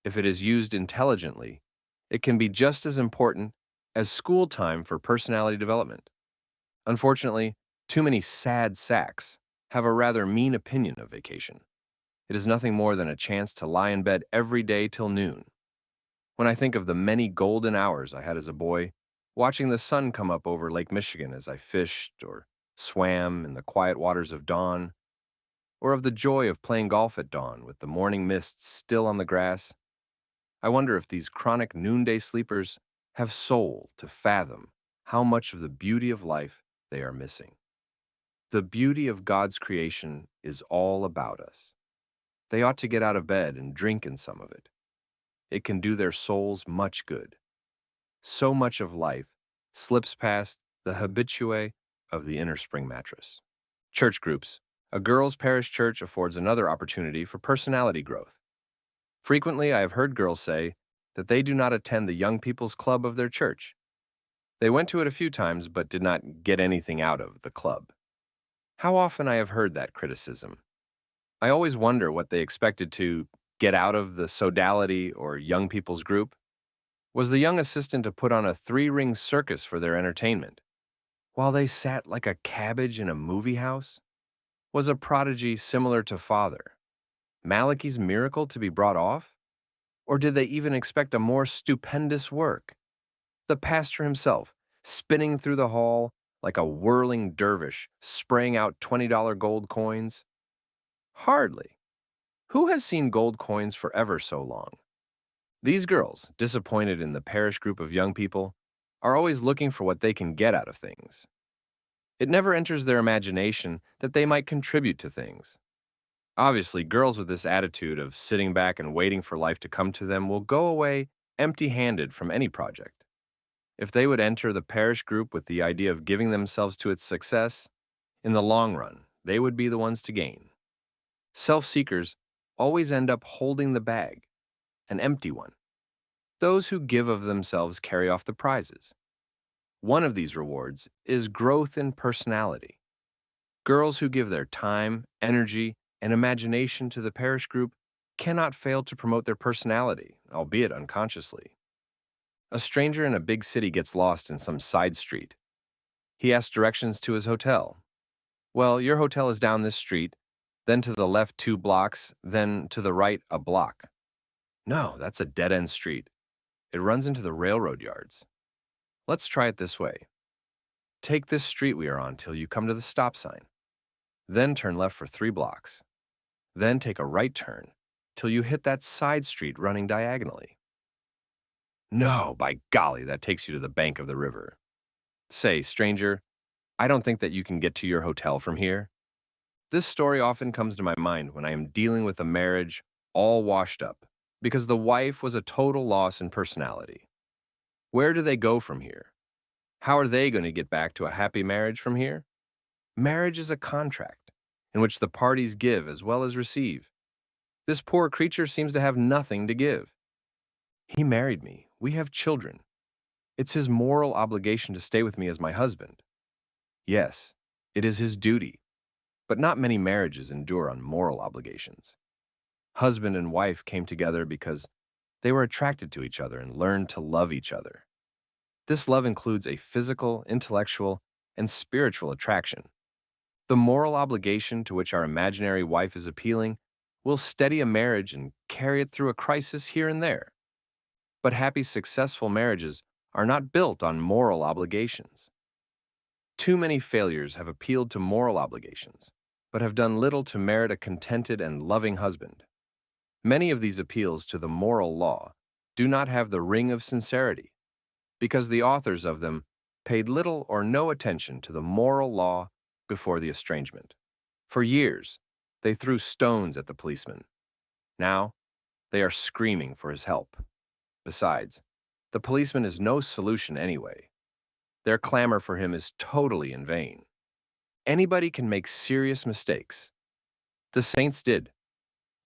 If it is used intelligently, it can be just as important as school time for personality development. Unfortunately, too many sad sacks have a rather mean opinion of vacation. It is nothing more than a chance to lie in bed every day till noon. When I think of the many golden hours I had as a boy, watching the sun come up over Lake Michigan as I fished or swam in the quiet waters of dawn, or of the joy of playing golf at dawn with the morning mists still on the grass, I wonder if these chronic noonday sleepers have soul to fathom how much of the beauty of life they are missing. The beauty of God's creation is all about us. They ought to get out of bed and drink in some of it. It can do their souls much good. So much of life slips past the habitué of the inner spring mattress. Church groups. A girls' parish church affords another opportunity for personality growth. Frequently, I have heard girls say that they do not attend the young people's club of their church. They went to it a few times but did not get anything out of the club. How often I have heard that criticism. I always wonder what they expected to get out of the sodality or young people's group. Was the young assistant to put on a 3-ring circus for their entertainment, while they sat like a cabbage in a movie house? Was a prodigy similar to father, Malachi's miracle, to be brought off? Or did they even expect a more stupendous work? The pastor himself, spinning through the hall like a whirling dervish, spraying out $20 gold coins? Hardly. Who has seen gold coins for ever so long? These girls, disappointed in the parish group of young people, are always looking for what they can get out of things. It never enters their imagination that they might contribute to things. Obviously, girls with this attitude of sitting back and waiting for life to come to them will go away empty-handed from any project. If they would enter the parish group with the idea of giving themselves to its success, in the long run, they would be the ones to gain. Self-seekers always end up holding the bag, an empty one. Those who give of themselves carry off the prizes. One of these rewards is growth in personality. Girls who give their time, energy, and imagination to the parish group cannot fail to promote their personality, albeit unconsciously. A stranger in a big city gets lost in some side street. He asks directions to his hotel. Well, your hotel is down this street, then to the left 2 blocks, then to the right a block. No, that's a dead-end street. It runs into the railroad yards. Let's try it this way. Take this street we are on till you come to the stop sign. Then turn left for 3 blocks. Then take a right turn till you hit that side street running diagonally. No, by golly, that takes you to the bank of the river. Say, stranger, I don't think that you can get to your hotel from here. This story often comes to my mind when I am dealing with a marriage all washed up because the wife was a total loss in personality. Where do they go from here? How are they going to get back to a happy marriage from here? Marriage is a contract in which the parties give as well as receive. This poor creature seems to have nothing to give. He married me. We have children. It's his moral obligation to stay with me as my husband. Yes, it is his duty, but not many marriages endure on moral obligations. Husband and wife came together because they were attracted to each other and learned to love each other. This love includes a physical, intellectual, and spiritual attraction. The moral obligation to which our imaginary wife is appealing will steady a marriage and carry it through a crisis here and there. But happy, successful marriages are not built on moral obligations. Too many failures have appealed to moral obligations, but have done little to merit a contented and loving husband. Many of these appeals to the moral law do not have the ring of sincerity, because the authors of them paid little or no attention to the moral law before the estrangement. For years, they threw stones at the policeman. Now, they are screaming for his help. Besides, the policeman is no solution anyway. Their clamor for him is totally in vain. Anybody can make serious mistakes. The saints did.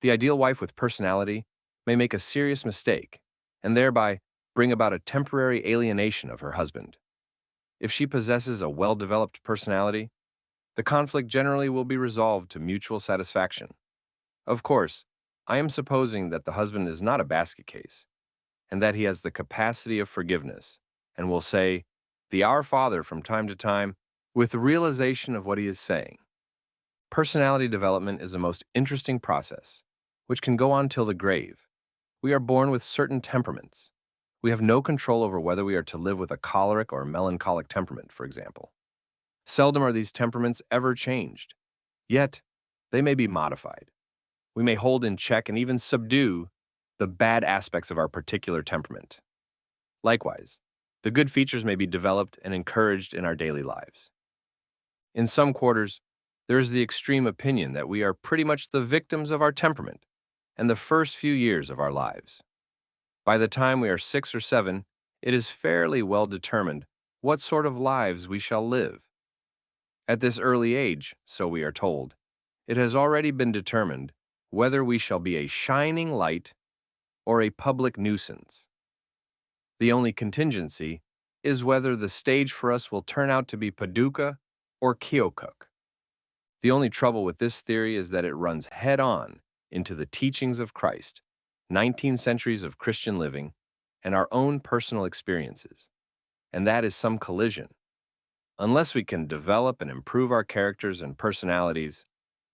The ideal wife with personality may make a serious mistake and thereby bring about a temporary alienation of her husband. If she possesses a well-developed personality, the conflict generally will be resolved to mutual satisfaction. Of course, I am supposing that the husband is not a basket case, and that he has the capacity of forgiveness, and will say the Our Father from time to time with the realization of what he is saying. Personality development is a most interesting process, which can go on till the grave. We are born with certain temperaments. We have no control over whether we are to live with a choleric or melancholic temperament, for example. Seldom are these temperaments ever changed, yet they may be modified. We may hold in check and even subdue the bad aspects of our particular temperament. Likewise, the good features may be developed and encouraged in our daily lives. In some quarters, there is the extreme opinion that we are pretty much the victims of our temperament and the first few years of our lives. By the time we are 6 or 7, it is fairly well determined what sort of lives we shall live. At this early age, so we are told, it has already been determined whether we shall be a shining light or a public nuisance. The only contingency is whether the stage for us will turn out to be Paducah or Keokuk. The only trouble with this theory is that it runs head-on into the teachings of Christ, 19 centuries of Christian living, and our own personal experiences. And that is some collision. Unless we can develop and improve our characters and personalities,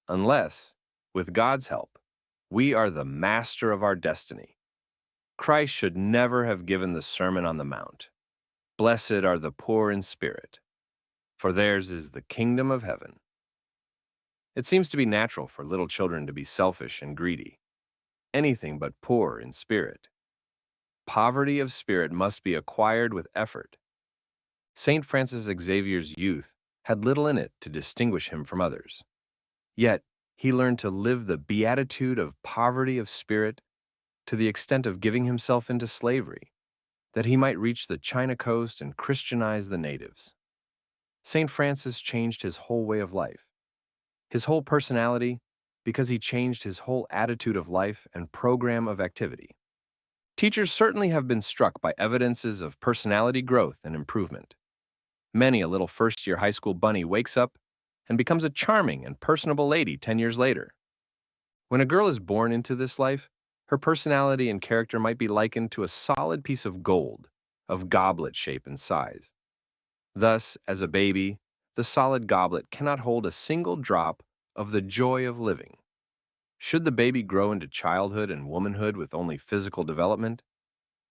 unless, with God's help, we are the master of our destiny. Christ should never have given the Sermon on the Mount. Blessed are the poor in spirit, for theirs is the kingdom of heaven. It seems to be natural for little children to be selfish and greedy, anything but poor in spirit. Poverty of spirit must be acquired with effort, St. Francis Xavier's youth had little in it to distinguish him from others. Yet, he learned to live the beatitude of poverty of spirit to the extent of giving himself into slavery, that he might reach the China coast and Christianize the natives. St. Francis changed his whole way of life, his whole personality, because he changed his whole attitude of life and program of activity. Teachers certainly have been struck by evidences of personality growth and improvement. Many a little first-year high school bunny wakes up and becomes a charming and personable lady 10 years later. When a girl is born into this life, her personality and character might be likened to a solid piece of gold, of goblet shape and size. Thus, as a baby, the solid goblet cannot hold a single drop of the joy of living. Should the baby grow into childhood and womanhood with only physical development,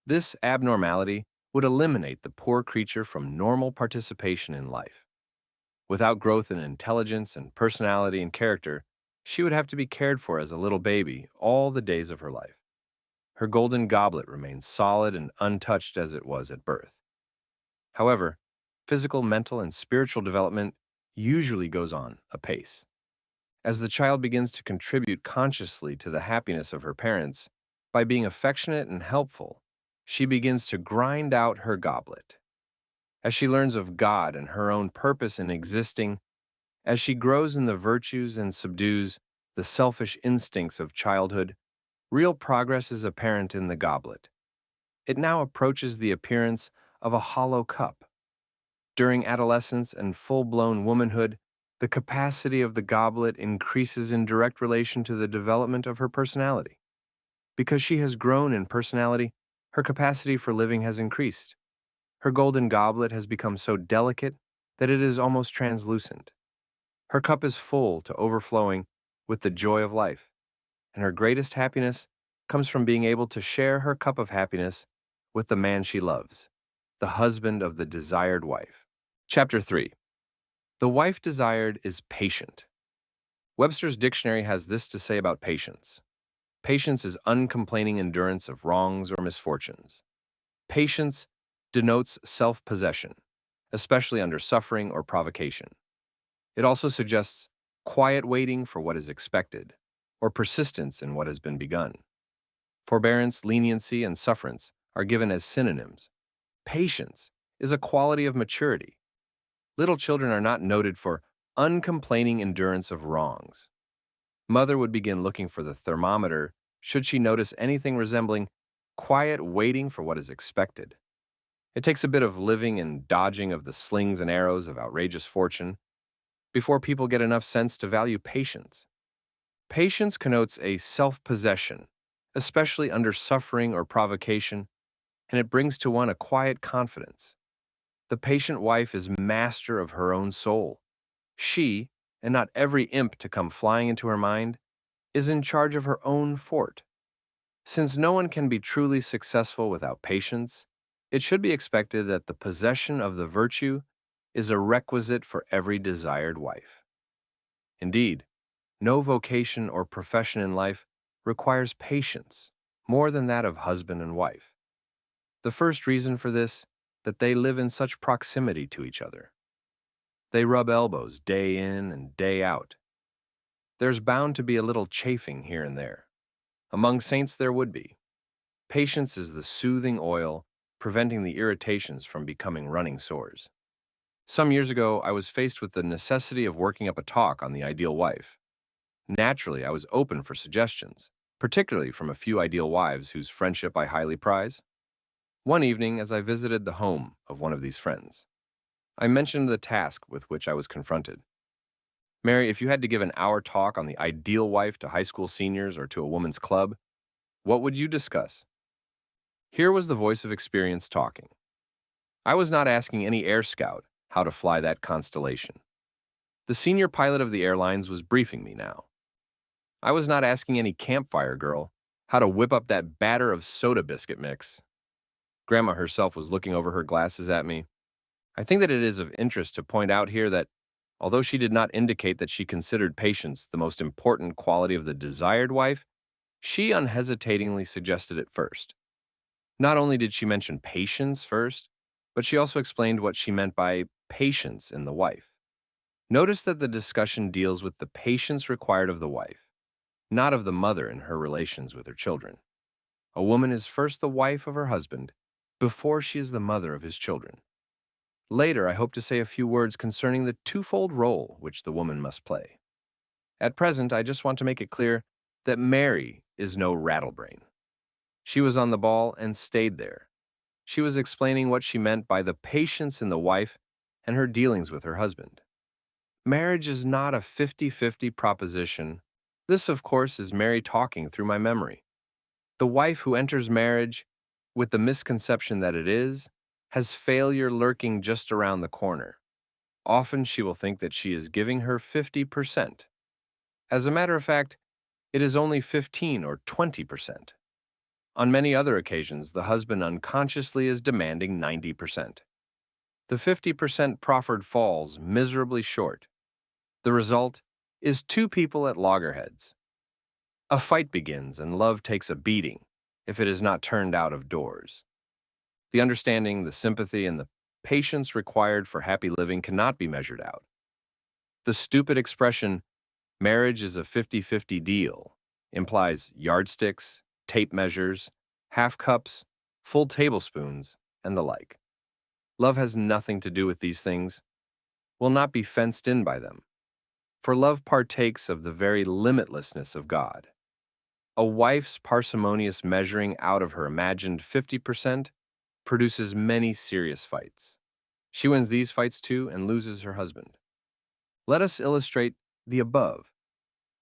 this abnormality would eliminate the poor creature from normal participation in life. Without growth in intelligence and personality and character, she would have to be cared for as a little baby all the days of her life. Her golden goblet remains solid and untouched as it was at birth. However, physical, mental, and spiritual development usually goes on apace. As the child begins to contribute consciously to the happiness of her parents, by being affectionate and helpful, she begins to grind out her goblet. As she learns of God and her own purpose in existing, as she grows in the virtues and subdues the selfish instincts of childhood, real progress is apparent in the goblet. It now approaches the appearance of a hollow cup. During adolescence and full-blown womanhood, the capacity of the goblet increases in direct relation to the development of her personality. Because she has grown in personality, her capacity for living has increased. Her golden goblet has become so delicate that it is almost translucent. Her cup is full to overflowing with the joy of life, and her greatest happiness comes from being able to share her cup of happiness with the man she loves, the husband of the desired wife. Chapter 3. The wife desired is patient. Webster's dictionary has this to say about patience. Patience is uncomplaining endurance of wrongs or misfortunes. Patience denotes self-possession, especially under suffering or provocation. It also suggests quiet waiting for what is expected, or persistence in what has been begun. Forbearance, leniency, and sufferance are given as synonyms. Patience is a quality of maturity. Little children are not noted for uncomplaining endurance of wrongs. Mother would begin looking for the thermometer should she notice anything resembling quiet waiting for what is expected. It takes a bit of living and dodging of the slings and arrows of outrageous fortune before people get enough sense to value patience. Patience connotes a self-possession, especially under suffering or provocation, and it brings to one a quiet confidence. The patient wife is master of her own soul. She, and not every imp to come flying into her mind, is in charge of her own fort. Since no one can be truly successful without patience, it should be expected that the possession of the virtue is a requisite for every desired wife. Indeed, no vocation or profession in life requires patience more than that of husband and wife. The first reason for this, that they live in such proximity to each other. They rub elbows day in and day out. There's bound to be a little chafing here and there. Among saints there would be. Patience is the soothing oil, preventing the irritations from becoming running sores. Some years ago, I was faced with the necessity of working up a talk on the ideal wife. Naturally, I was open for suggestions, particularly from a few ideal wives whose friendship I highly prize. One evening, as I visited the home of one of these friends, I mentioned the task with which I was confronted. Mary, if you had to give an hour talk on the ideal wife to high school seniors or to a woman's club, what would you discuss? Here was the voice of experience talking. I was not asking any air scout how to fly that constellation. The senior pilot of the airlines was briefing me now. I was not asking any campfire girl how to whip up that batter of soda biscuit mix. Grandma herself was looking over her glasses at me. I think that it is of interest to point out here that, although she did not indicate that she considered patience the most important quality of the desired wife, she unhesitatingly suggested it first. Not only did she mention patience first, but she also explained what she meant by patience in the wife. Notice that the discussion deals with the patience required of the wife, not of the mother in her relations with her children. A woman is first the wife of her husband before she is the mother of his children. Later, I hope to say a few words concerning the twofold role which the woman must play. At present, I just want to make it clear that Mary is no rattlebrain. She was on the ball and stayed there. She was explaining what she meant by the patience in the wife and her dealings with her husband. Marriage is not a 50-50 proposition. This, of course, is Mary talking through my memory. The wife who enters marriage with the misconception that it is, has failure lurking just around the corner. Often she will think that she is giving her 50%. As a matter of fact, it is only 15 or 20%. On many other occasions, the husband unconsciously is demanding 90%. The 50% proffered falls miserably short. The result is two people at loggerheads. A fight begins and love takes a beating if it is not turned out of doors. The understanding, the sympathy, and the patience required for happy living cannot be measured out. The stupid expression, marriage is a 50-50 deal, implies yardsticks, tape measures, half cups, full tablespoons, and the like. Love has nothing to do with these things, will not be fenced in by them, for love partakes of the very limitlessness of God. A wife's parsimonious measuring out of her imagined 50% produces many serious fights. She wins these fights too and loses her husband. Let us illustrate the above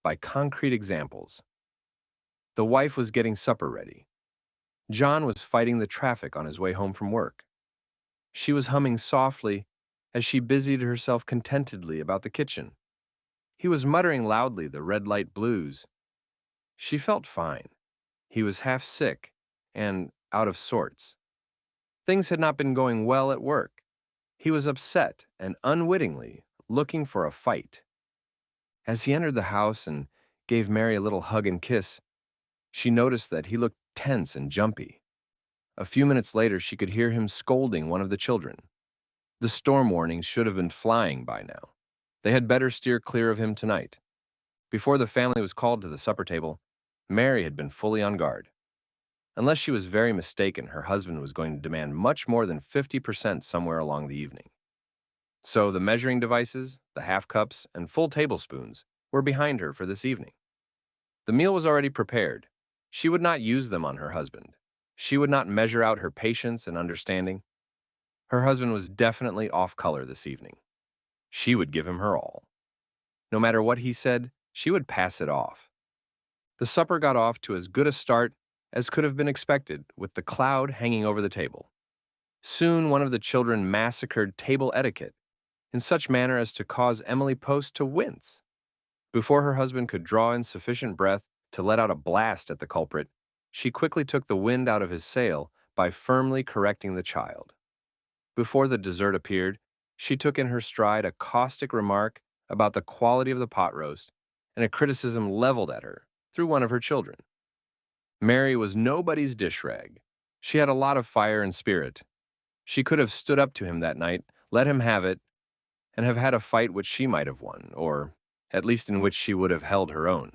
by concrete examples. The wife was getting supper ready. John was fighting the traffic on his way home from work. She was humming softly as she busied herself contentedly about the kitchen. He was muttering loudly the red light blues. She felt fine. He was half sick and out of sorts. Things had not been going well at work. He was upset and unwittingly looking for a fight. As he entered the house and gave Mary a little hug and kiss, she noticed that he looked tense and jumpy. A few minutes later, she could hear him scolding one of the children. The storm warnings should have been flying by now. They had better steer clear of him tonight. Before the family was called to the supper table, Mary had been fully on guard. Unless she was very mistaken, her husband was going to demand much more than 50% somewhere along the evening. So the measuring devices, the half cups, and full tablespoons were behind her for this evening. The meal was already prepared. She would not use them on her husband. She would not measure out her patience and understanding. Her husband was definitely off color this evening. She would give him her all. No matter what he said, she would pass it off. The supper got off to as good a start as could have been expected, with the cloud hanging over the table. Soon one of the children massacred table etiquette in such manner as to cause Emily Post to wince. Before her husband could draw in sufficient breath to let out a blast at the culprit, she quickly took the wind out of his sail by firmly correcting the child. Before the dessert appeared, she took in her stride a caustic remark about the quality of the pot roast and a criticism leveled at her through one of her children. Mary was nobody's dish rag. She had a lot of fire and spirit. She could have stood up to him that night, let him have it, and have had a fight which she might have won, or at least in which she would have held her own.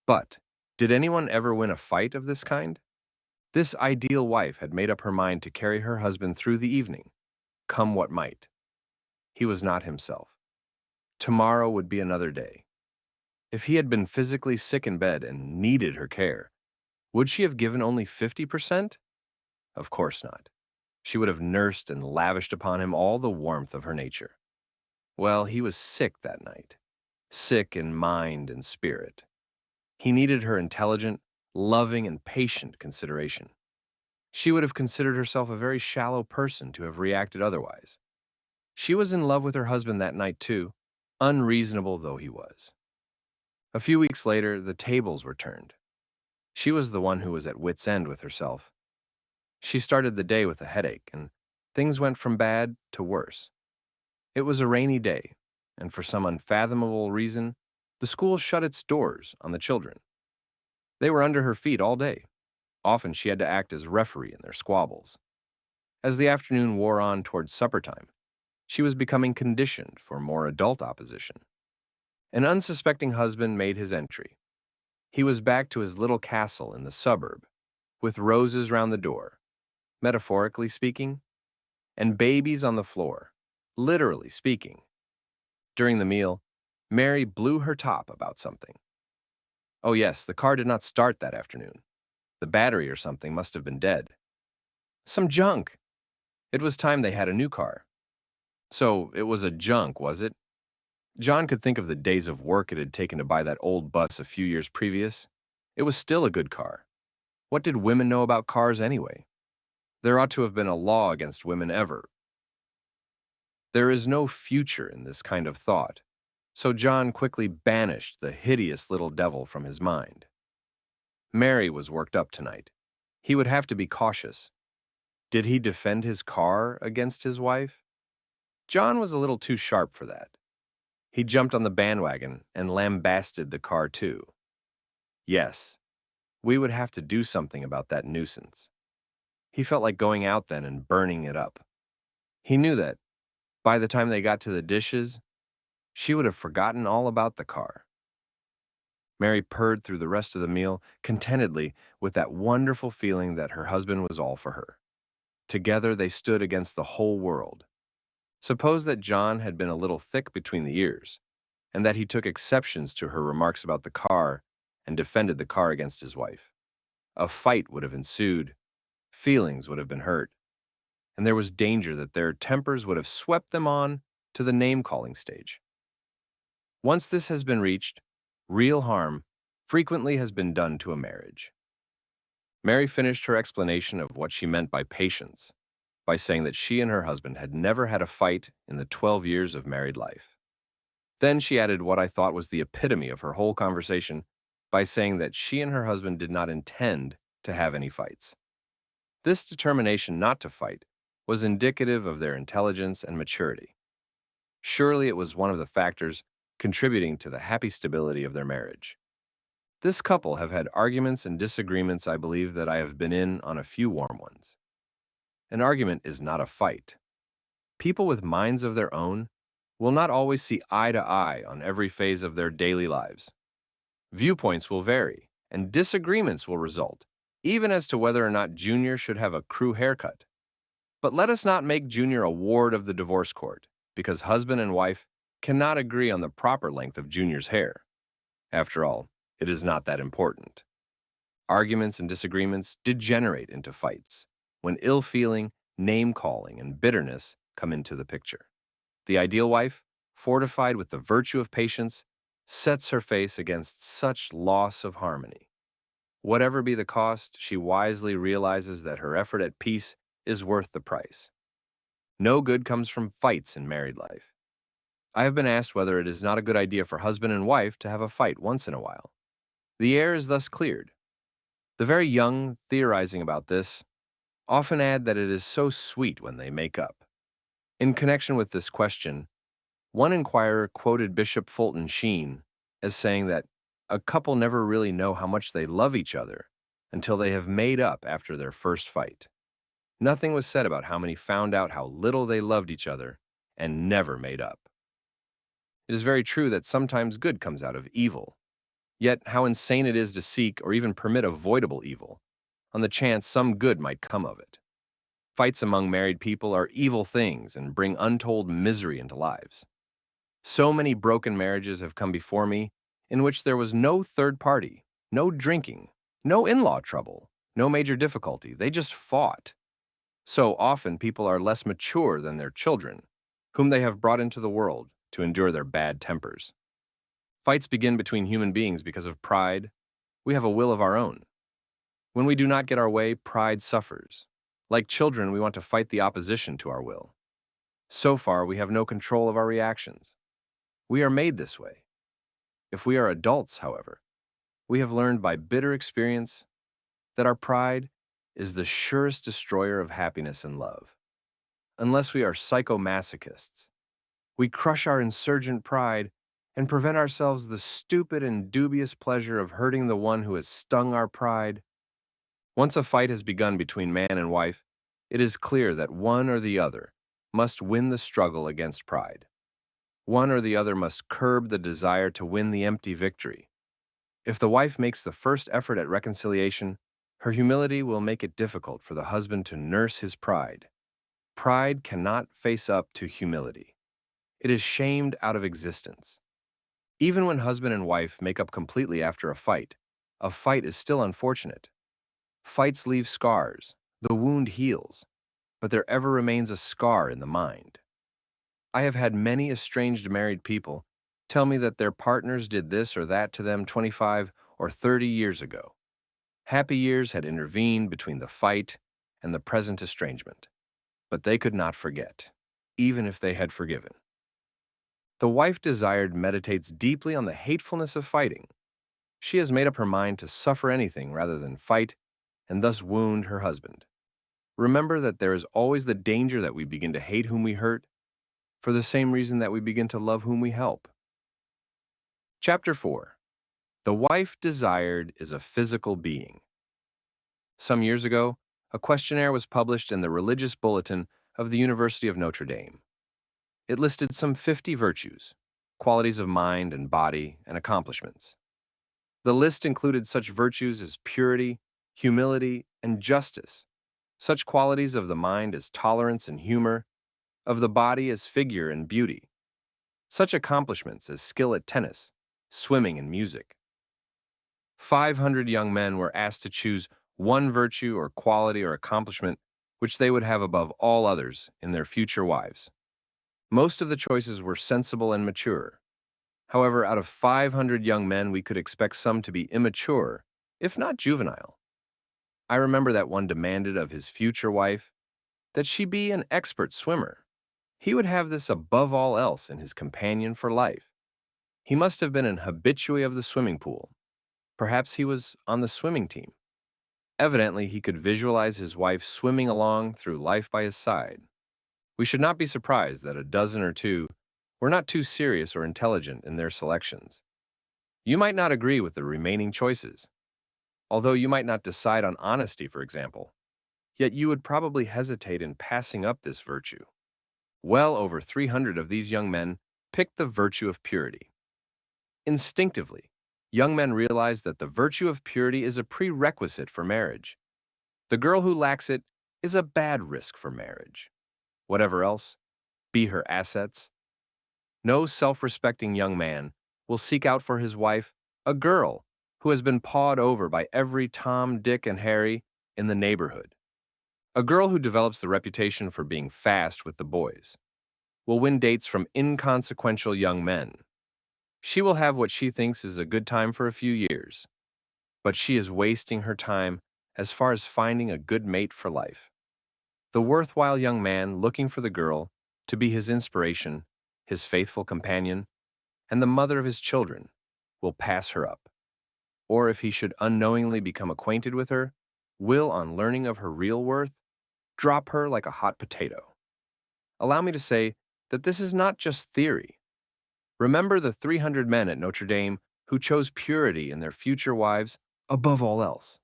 But did anyone ever win a fight of this kind? This ideal wife had made up her mind to carry her husband through the evening, come what might. He was not himself. Tomorrow would be another day. If he had been physically sick in bed and needed her care, would she have given only 50%? Of course not. She would have nursed and lavished upon him all the warmth of her nature. Well, he was sick that night, sick in mind and spirit. He needed her intelligent, loving, and patient consideration. She would have considered herself a very shallow person to have reacted otherwise. She was in love with her husband that night too, unreasonable though he was. A few weeks later, the tables were turned. She was the one who was at wit's end with herself. She started the day with a headache, and things went from bad to worse. It was a rainy day, and for some unfathomable reason, the school shut its doors on the children. They were under her feet all day. Often she had to act as referee in their squabbles. As the afternoon wore on towards supper time, she was becoming conditioned for more adult opposition. An unsuspecting husband made his entry. He was back to his little castle in the suburb, with roses round the door, metaphorically speaking, and babies on the floor, literally speaking. During the meal, Mary blew her top about something. Oh yes, the car did not start that afternoon. The battery or something must have been dead. Some junk! It was time they had a new car. So it was a junk, was it? John could think of the days of work it had taken to buy that old bus a few years previous. It was still a good car. What did women know about cars anyway? There ought to have been a law against women ever. There is no future in this kind of thought, so John quickly banished the hideous little devil from his mind. Mary was worked up tonight. He would have to be cautious. Did he defend his car against his wife? John was a little too sharp for that. He jumped on the bandwagon and lambasted the car too. Yes, we would have to do something about that nuisance. He felt like going out then and burning it up. He knew that, by the time they got to the dishes, she would have forgotten all about the car. Mary purred through the rest of the meal contentedly with that wonderful feeling that her husband was all for her. Together they stood against the whole world. Suppose that John had been a little thick between the ears, and that he took exceptions to her remarks about the car and defended the car against his wife. A fight would have ensued, feelings would have been hurt, and there was danger that their tempers would have swept them on to the name-calling stage. Once this has been reached, real harm frequently has been done to a marriage. Mary finished her explanation of what she meant by patience by saying that she and her husband had never had a fight in the 12 years of married life. Then she added what I thought was the epitome of her whole conversation by saying that she and her husband did not intend to have any fights. This determination not to fight was indicative of their intelligence and maturity. Surely it was one of the factors contributing to the happy stability of their marriage. This couple have had arguments and disagreements I believe that I have been in on a few warm ones. An argument is not a fight. People with minds of their own will not always see eye to eye on every phase of their daily lives. Viewpoints will vary, and disagreements will result, even as to whether or not Junior should have a crew haircut. But let us not make Junior a ward of the divorce court, because husband and wife cannot agree on the proper length of Junior's hair. After all, it is not that important. Arguments and disagreements degenerate into fights when ill-feeling, name-calling, and bitterness come into the picture. The ideal wife, fortified with the virtue of patience, sets her face against such loss of harmony. Whatever be the cost, she wisely realizes that her effort at peace is worth the price. No good comes from fights in married life. I have been asked whether it is not a good idea for husband and wife to have a fight once in a while. The air is thus cleared. The very young, theorizing about this, often add that it is so sweet when they make up. In connection with this question, one inquirer quoted Bishop Fulton Sheen as saying that a couple never really know how much they love each other until they have made up after their first fight. Nothing was said about how many found out how little they loved each other and never made up. It is very true that sometimes good comes out of evil, yet how insane it is to seek or even permit avoidable evil on the chance some good might come of it. Fights among married people are evil things and bring untold misery into lives. So many broken marriages have come before me in which there was no third party, no drinking, no in-law trouble, no major difficulty. They just fought. So often people are less mature than their children, whom they have brought into the world to endure their bad tempers. Fights begin between human beings because of pride. We have a will of our own. When we do not get our way, pride suffers. Like children, we want to fight the opposition to our will. So far, we have no control of our reactions. We are made this way. If we are adults, however, we have learned by bitter experience that our pride is the surest destroyer of happiness and love. Unless we are psychomasochists, we crush our insurgent pride and prevent ourselves the stupid and dubious pleasure of hurting the one who has stung our pride. Once a fight has begun between man and wife, It is clear that one or the other must win the struggle against pride. One or the other must curb the desire to win the empty victory. If the wife makes the first effort at reconciliation, her humility will make it difficult for the husband to nurse his pride. Pride cannot face up to humility. It is shamed out of existence. Even when husband and wife make up completely after a fight is still unfortunate. Fights leave scars, the wound heals, but there ever remains a scar in the mind. I have had many estranged married people tell me that their partners did this or that to them 25 or 30 years ago. Happy years had intervened between the fight and the present estrangement, but they could not forget, even if they had forgiven. The wife desired meditates deeply on the hatefulness of fighting. She has made up her mind to suffer anything rather than fight and thus wound her husband. Remember that there is always the danger that we begin to hate whom we hurt for the same reason that we begin to love whom we help. Chapter 4. The wife desired is a physical being. Some years ago, a questionnaire was published in the Religious Bulletin of the University of Notre Dame. It listed some 50 virtues, qualities of mind and body, and accomplishments. The list included such virtues as purity, humility, and justice, such qualities of the mind as tolerance and humor, of the body as figure and beauty, such accomplishments as skill at tennis, swimming, and music. 500 young men were asked to choose one virtue or quality or accomplishment which they would have above all others in their future wives. Most of the choices were sensible and mature. However, out of 500 young men, we could expect some to be immature, if not juvenile. I remember that one demanded of his future wife that she be an expert swimmer. He would have this above all else in his companion for life. He must have been an habitué of the swimming pool. Perhaps he was on the swimming team. Evidently, he could visualize his wife swimming along through life by his side. We should not be surprised that a dozen or two were not too serious or intelligent in their selections. You might not agree with the remaining choices, although you might not decide on honesty, for example, yet you would probably hesitate in passing up this virtue. Well over 300 of these young men picked the virtue of purity. Instinctively, young men realize that the virtue of purity is a prerequisite for marriage. The girl who lacks it is a bad risk for marriage. Whatever else be her assets, no self-respecting young man will seek out for his wife a girl who has been pawed over by every Tom, Dick, and Harry in the neighborhood. A girl who develops the reputation for being fast with the boys will win dates from inconsequential young men. She will have what she thinks is a good time for a few years, but she is wasting her time as far as finding a good mate for life. The worthwhile young man looking for the girl to be his inspiration, his faithful companion, and the mother of his children will pass her up. Or if he should unknowingly become acquainted with her, will, on learning of her real worth, drop her like a hot potato. Allow me to say that this is not just theory. Remember the 300 men at Notre Dame who chose purity in their future wives above all else.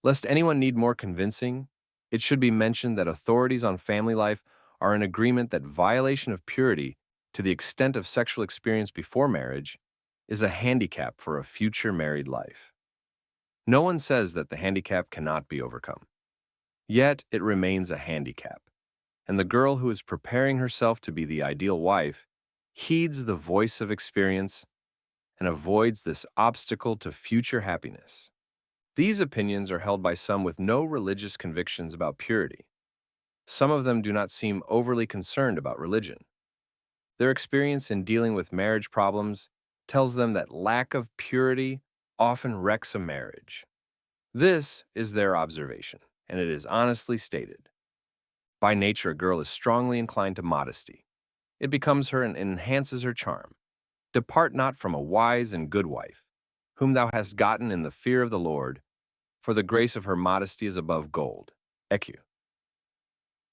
Lest anyone need more convincing, it should be mentioned that authorities on family life are in agreement that violation of purity to the extent of sexual experience before marriage is a handicap for a future married life. No one says that the handicap cannot be overcome. Yet it remains a handicap, and the girl who is preparing herself to be the ideal wife heeds the voice of experience and avoids this obstacle to future happiness. These opinions are held by some with no religious convictions about purity. Some of them do not seem overly concerned about religion. Their experience in dealing with marriage problems tells them that lack of purity often wrecks a marriage. This is their observation, and it is honestly stated. By nature, a girl is strongly inclined to modesty. It becomes her and enhances her charm. Depart not from a wise and good wife, whom thou hast gotten in the fear of the Lord, for the grace of her modesty is above gold. EQ.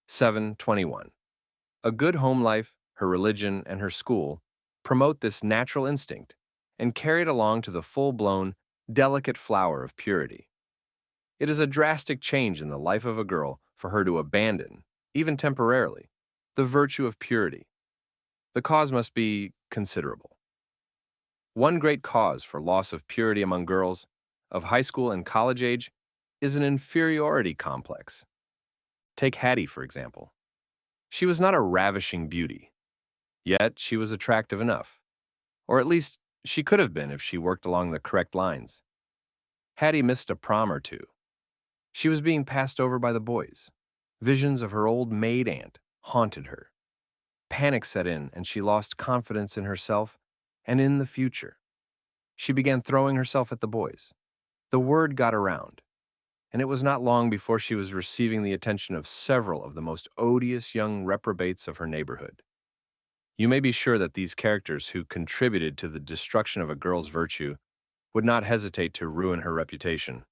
7:21. A good home life, her religion, and her school promote this natural instinct and carry it along to the full-blown, delicate flower of purity. It is a drastic change in the life of a girl for her to abandon, even temporarily, the virtue of purity. The cause must be considerable. One great cause for loss of purity among girls of high school and college age is an inferiority complex. Take Hattie, for example. She was not a ravishing beauty, yet she was attractive enough. Or at least she could have been if she worked along the correct lines. Hattie missed a prom or two. She was being passed over by the boys. Visions of her old maid aunt haunted her. Panic set in, and she lost confidence in herself and in the future. She began throwing herself at the boys. The word got around, and it was not long before she was receiving the attention of several of the most odious young reprobates of her neighborhood. You may be sure that these characters who contributed to the destruction of a girl's virtue would not hesitate to ruin her reputation.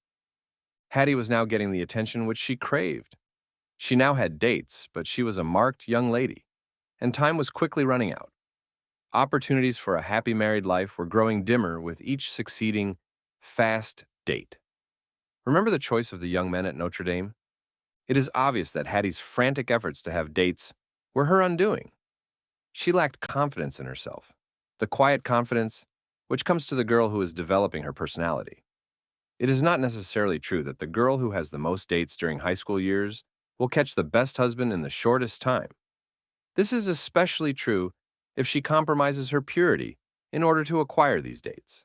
Hattie was now getting the attention which she craved. She now had dates, but she was a marked young lady, and time was quickly running out. Opportunities for a happy married life were growing dimmer with each succeeding fast date. Remember the choice of the young men at Notre Dame? It is obvious that Hattie's frantic efforts to have dates were her undoing. She lacked confidence in herself, the quiet confidence which comes to the girl who is developing her personality. It is not necessarily true that the girl who has the most dates during high school years will catch the best husband in the shortest time. This is especially true if she compromises her purity in order to acquire these dates.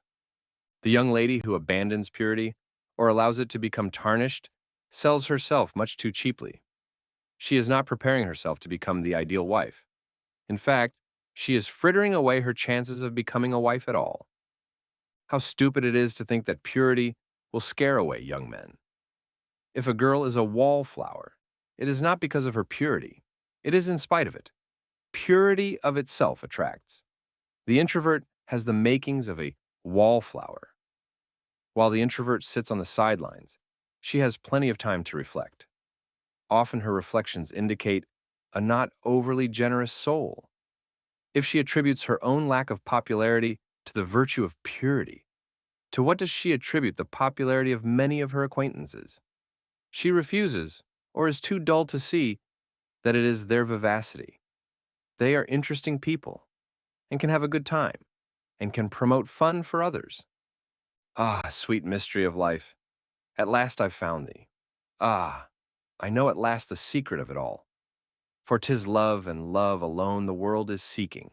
The young lady who abandons purity or allows it to become tarnished sells herself much too cheaply. She is not preparing herself to become the ideal wife. In fact, she is frittering away her chances of becoming a wife at all. How stupid it is to think that purity will scare away young men. If a girl is a wallflower, it is not because of her purity. It is in spite of it. Purity of itself attracts. The introvert has the makings of a wallflower. While the introvert sits on the sidelines, she has plenty of time to reflect. Often her reflections indicate a not overly generous soul. If she attributes her own lack of popularity to the virtue of purity, to what does she attribute the popularity of many of her acquaintances? She refuses, or is too dull to see, that it is their vivacity. They are interesting people, and can have a good time, and can promote fun for others. Ah, sweet mystery of life, at last I've found thee. Ah, I know at last the secret of it all. For 'tis love and love alone the world is seeking.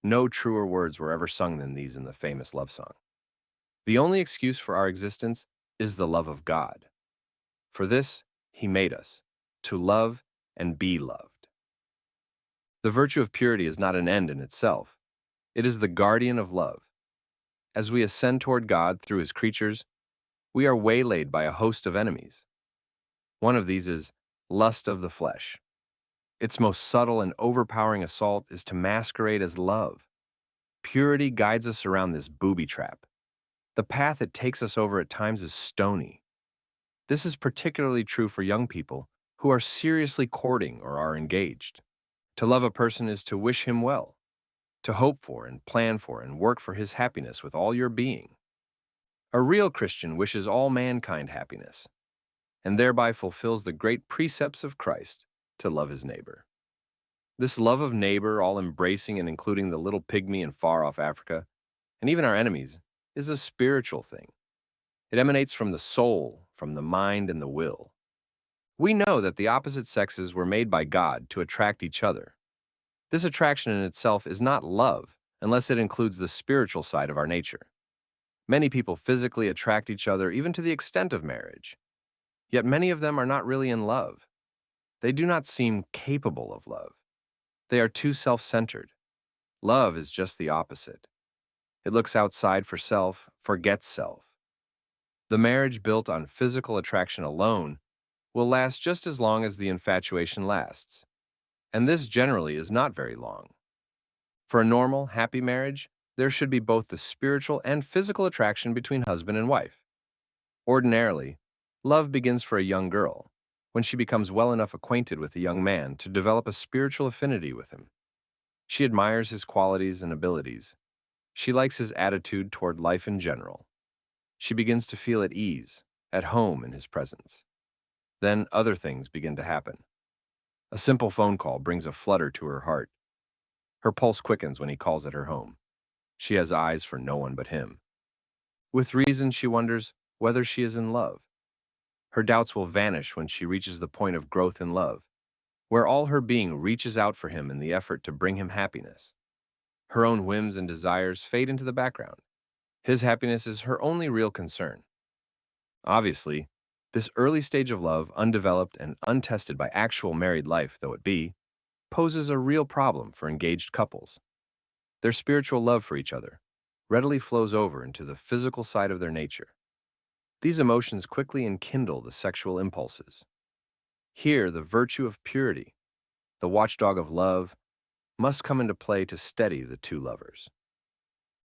No truer words were ever sung than these in the famous love song. The only excuse for our existence is the love of God. For this, He made us, to love and be loved. The virtue of purity is not an end in itself. It is the guardian of love. As we ascend toward God through His creatures, we are waylaid by a host of enemies. One of these is lust of the flesh. Its most subtle and overpowering assault is to masquerade as love. Purity guides us around this booby trap. The path it takes us over at times is stony. This is particularly true for young people who are seriously courting or are engaged. To love a person is to wish him well, to hope for and plan for and work for his happiness with all your being. A real Christian wishes all mankind happiness, and thereby fulfills the great precepts of Christ to love his neighbor. This love of neighbor, all embracing and including the little pygmy in far-off Africa, and even our enemies, is a spiritual thing. It emanates from the soul, from the mind and the will. We know that the opposite sexes were made by God to attract each other. This attraction in itself is not love unless it includes the spiritual side of our nature. Many people physically attract each other even to the extent of marriage. Yet many of them are not really in love. They do not seem capable of love. They are too self-centered. Love is just the opposite. It looks outside for self, forgets self. The marriage built on physical attraction alone will last just as long as the infatuation lasts, and this generally is not very long. For a normal, happy marriage, there should be both the spiritual and physical attraction between husband and wife. Ordinarily, love begins for a young girl, when she becomes well enough acquainted with a young man to develop a spiritual affinity with him. She admires his qualities and abilities. She likes his attitude toward life in general. She begins to feel at ease, at home in his presence. Then other things begin to happen. A simple phone call brings a flutter to her heart. Her pulse quickens when he calls at her home. She has eyes for no one but him. With reason, she wonders whether she is in love. Her doubts will vanish when she reaches the point of growth in love, where all her being reaches out for him in the effort to bring him happiness. Her own whims and desires fade into the background. His happiness is her only real concern. Obviously, this early stage of love, undeveloped and untested by actual married life though it be, poses a real problem for engaged couples. Their spiritual love for each other readily flows over into the physical side of their nature. These emotions quickly enkindle the sexual impulses. Here, the virtue of purity, the watchdog of love, must come into play to steady the two lovers.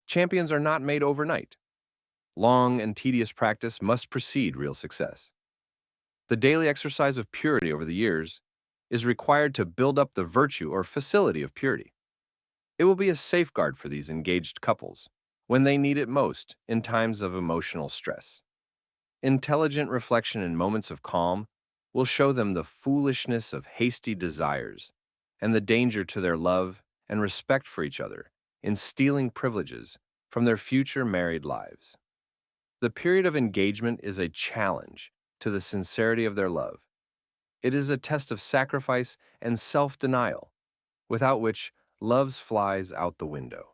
Champions are not made overnight. Long and tedious practice must precede real success. The daily exercise of purity over the years is required to build up the virtue or facility of purity. It will be a safeguard for these engaged couples when they need it most in times of emotional stress. Intelligent reflection in moments of calm will show them the foolishness of hasty desires and the danger to their love and respect for each other in stealing privileges from their future married lives. The period of engagement is a challenge to the sincerity of their love. It is a test of sacrifice and self-denial, without which love flies out the window.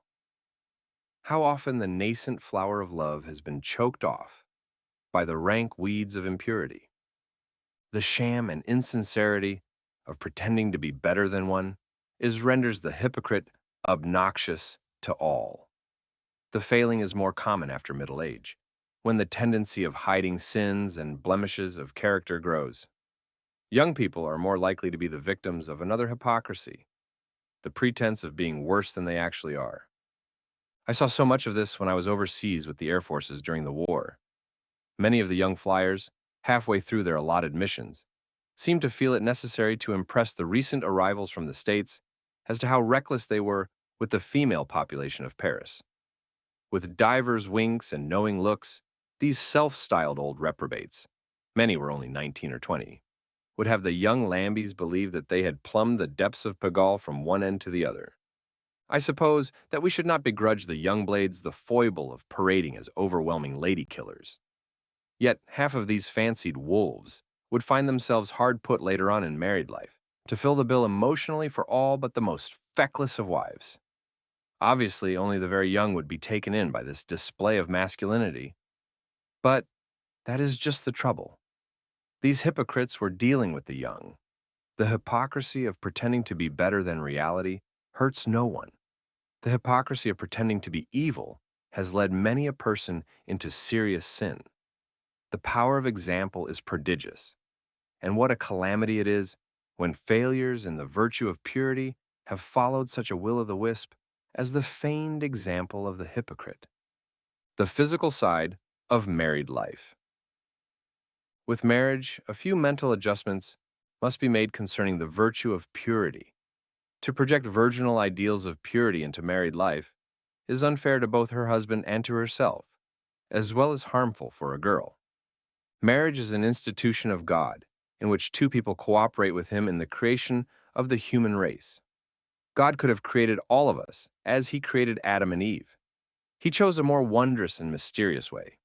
How often the nascent flower of love has been choked off by the rank weeds of impurity. The sham and insincerity of pretending to be better than one renders the hypocrite obnoxious to all. The failing is more common after middle age, when the tendency of hiding sins and blemishes of character grows. Young people are more likely to be the victims of another hypocrisy, the pretense of being worse than they actually are. I saw so much of this when I was overseas with the Air Forces during the war. Many of the young flyers, halfway through their allotted missions, seemed to feel it necessary to impress the recent arrivals from the States as to how reckless they were with the female population of Paris. With divers winks and knowing looks, these self-styled old reprobates, many were only 19 or 20, would have the young lambies believe that they had plumbed the depths of Pigalle from one end to the other. I suppose that we should not begrudge the young blades the foible of parading as overwhelming lady killers. Yet half of these fancied wolves would find themselves hard put later on in married life to fill the bill emotionally for all but the most feckless of wives. Obviously, only the very young would be taken in by this display of masculinity. But that is just the trouble. These hypocrites were dealing with the young. The hypocrisy of pretending to be better than reality hurts no one. The hypocrisy of pretending to be evil has led many a person into serious sin. The power of example is prodigious, and what a calamity it is when failures in the virtue of purity have followed such a will-o'-the-wisp as the feigned example of the hypocrite. The physical side of married life. With marriage, a few mental adjustments must be made concerning the virtue of purity. To project virginal ideals of purity into married life is unfair to both her husband and to herself, as well as harmful for a girl. Marriage is an institution of God, in which two people cooperate with Him in the creation of the human race. God could have created all of us as He created Adam and Eve. He chose a more wondrous and mysterious way.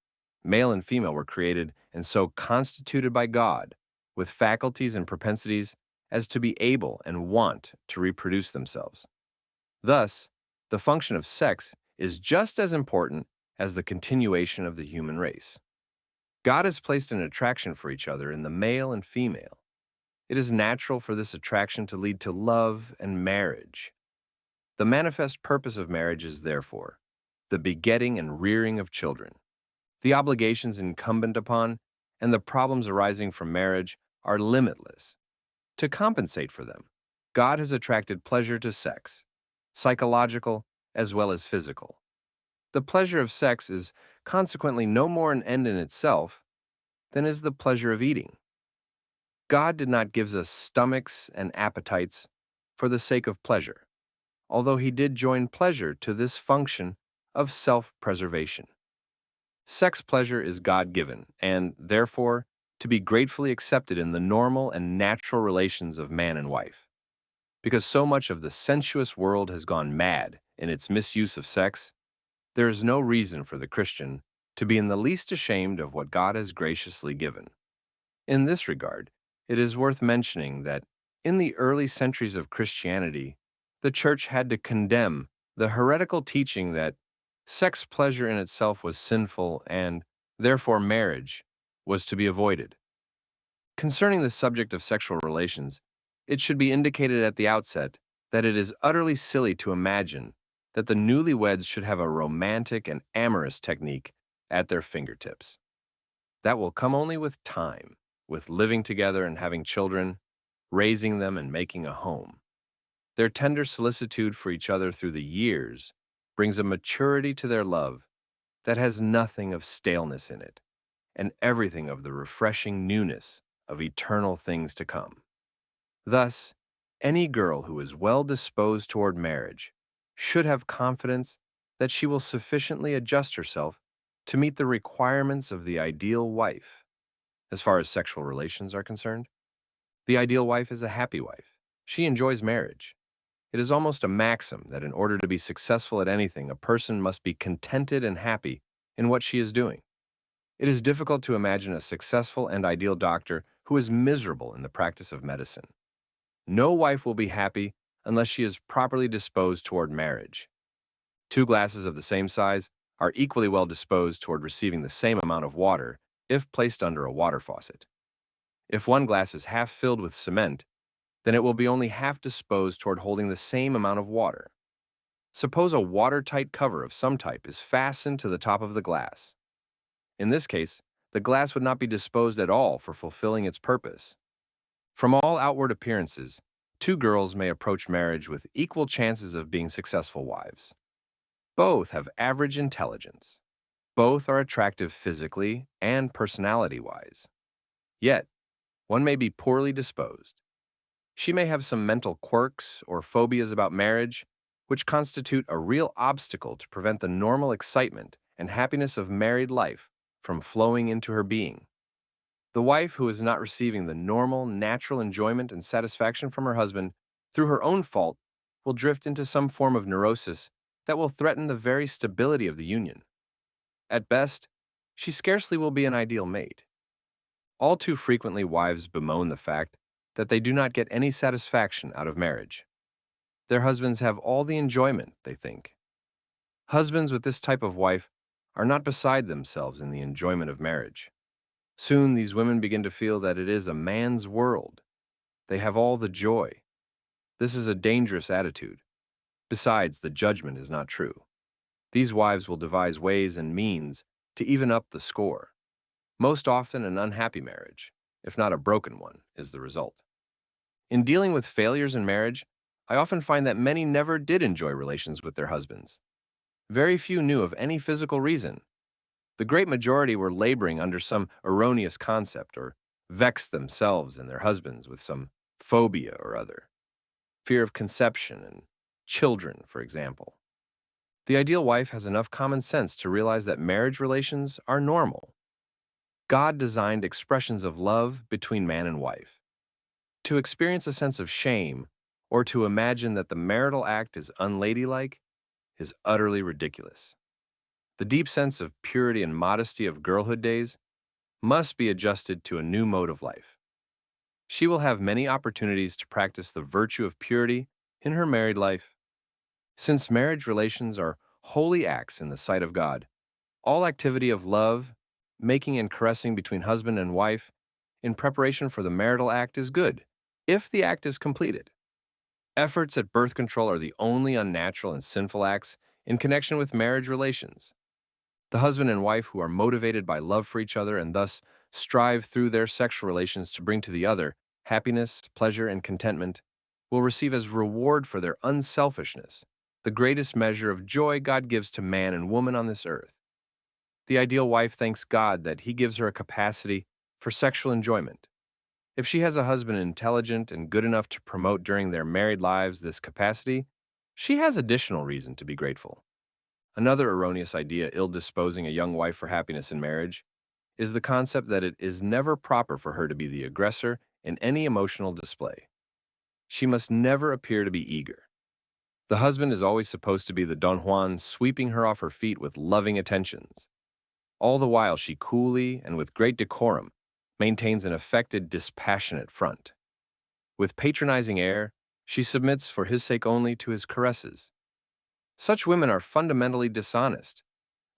Male and female were created and so constituted by God, with faculties and propensities as to be able and want to reproduce themselves. Thus, the function of sex is just as important as the continuation of the human race. God has placed an attraction for each other in the male and female. It is natural for this attraction to lead to love and marriage. The manifest purpose of marriage is, therefore, the begetting and rearing of children. The obligations incumbent upon and the problems arising from marriage are limitless. To compensate for them, God has attracted pleasure to sex, psychological as well as physical. The pleasure of sex is consequently no more an end in itself than is the pleasure of eating. God did not give us stomachs and appetites for the sake of pleasure, although He did join pleasure to this function of self-preservation. Sex pleasure is God-given and, therefore, to be gratefully accepted in the normal and natural relations of man and wife. Because so much of the sensuous world has gone mad in its misuse of sex, there is no reason for the Christian to be in the least ashamed of what God has graciously given. In this regard, it is worth mentioning that in the early centuries of Christianity, the Church had to condemn the heretical teaching that sex pleasure in itself was sinful and, therefore, marriage was to be avoided. Concerning the subject of sexual relations, it should be indicated at the outset that it is utterly silly to imagine that the newlyweds should have a romantic and amorous technique at their fingertips. That will come only with time, with living together and having children, raising them and making a home. Their tender solicitude for each other through the years brings a maturity to their love that has nothing of staleness in it, and everything of the refreshing newness of eternal things to come. Thus, any girl who is well disposed toward marriage should have confidence that she will sufficiently adjust herself to meet the requirements of the ideal wife. As far as sexual relations are concerned, the ideal wife is a happy wife. She enjoys marriage. It is almost a maxim that in order to be successful at anything, a person must be contented and happy in what she is doing. It is difficult to imagine a successful and ideal doctor who is miserable in the practice of medicine. No wife will be happy unless she is properly disposed toward marriage. Two glasses of the same size are equally well disposed toward receiving the same amount of water if placed under a water faucet. If one glass is half filled with cement, then it will be only half disposed toward holding the same amount of water. Suppose a watertight cover of some type is fastened to the top of the glass. In this case, the glass would not be disposed at all for fulfilling its purpose. From all outward appearances, two girls may approach marriage with equal chances of being successful wives. Both have average intelligence. Both are attractive physically and personality-wise. Yet, one may be poorly disposed. She may have some mental quirks or phobias about marriage, which constitute a real obstacle to prevent the normal excitement and happiness of married life from flowing into her being. The wife who is not receiving the normal, natural enjoyment and satisfaction from her husband through her own fault will drift into some form of neurosis that will threaten the very stability of the union. At best, she scarcely will be an ideal mate. All too frequently, wives bemoan the fact that they do not get any satisfaction out of marriage. Their husbands have all the enjoyment, they think. Husbands with this type of wife are not beside themselves in the enjoyment of marriage. Soon these women begin to feel that it is a man's world. They have all the joy. This is a dangerous attitude. Besides, the judgment is not true. These wives will devise ways and means to even up the score. Most often an unhappy marriage, if not a broken one, is the result. In dealing with failures in marriage, I often find that many never did enjoy relations with their husbands. Very few knew of any physical reason. The great majority were laboring under some erroneous concept or vexed themselves and their husbands with some phobia or other. Fear of conception and children, for example. The ideal wife has enough common sense to realize that marriage relations are normal. God designed expressions of love between man and wife. To experience a sense of shame or to imagine that the marital act is unladylike is utterly ridiculous. The deep sense of purity and modesty of girlhood days must be adjusted to a new mode of life. She will have many opportunities to practice the virtue of purity in her married life. Since marriage relations are holy acts in the sight of God, all activity of love, making and caressing between husband and wife in preparation for the marital act is good, if the act is completed. Efforts at birth control are the only unnatural and sinful acts in connection with marriage relations. The husband and wife who are motivated by love for each other and thus strive through their sexual relations to bring to the other happiness, pleasure, and contentment will receive as reward for their unselfishness the greatest measure of joy God gives to man and woman on this earth. The ideal wife thanks God that He gives her a capacity for sexual enjoyment. If she has a husband intelligent and good enough to promote during their married lives this capacity, she has additional reason to be grateful. Another erroneous idea ill-disposing a young wife for happiness in marriage is the concept that it is never proper for her to be the aggressor in any emotional display. She must never appear to be eager. The husband is always supposed to be the Don Juan, sweeping her off her feet with loving attentions. All the while she coolly and with great decorum maintains an affected, dispassionate front. With patronizing air, she submits for his sake only to his caresses. Such women are fundamentally dishonest,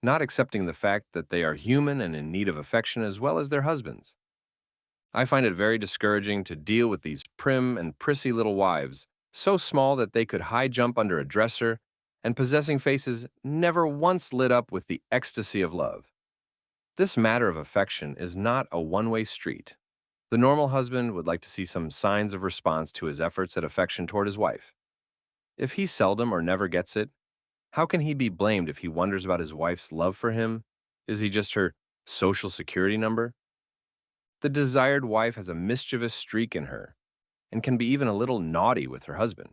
not accepting the fact that they are human and in need of affection as well as their husbands. I find it very discouraging to deal with these prim and prissy little wives, so small that they could high jump under a dresser, and possessing faces never once lit up with the ecstasy of love. This matter of affection is not a one-way street. The normal husband would like to see some signs of response to his efforts at affection toward his wife. If he seldom or never gets it, how can he be blamed if he wonders about his wife's love for him? Is he just her social security number? The desired wife has a mischievous streak in her and can be even a little naughty with her husband.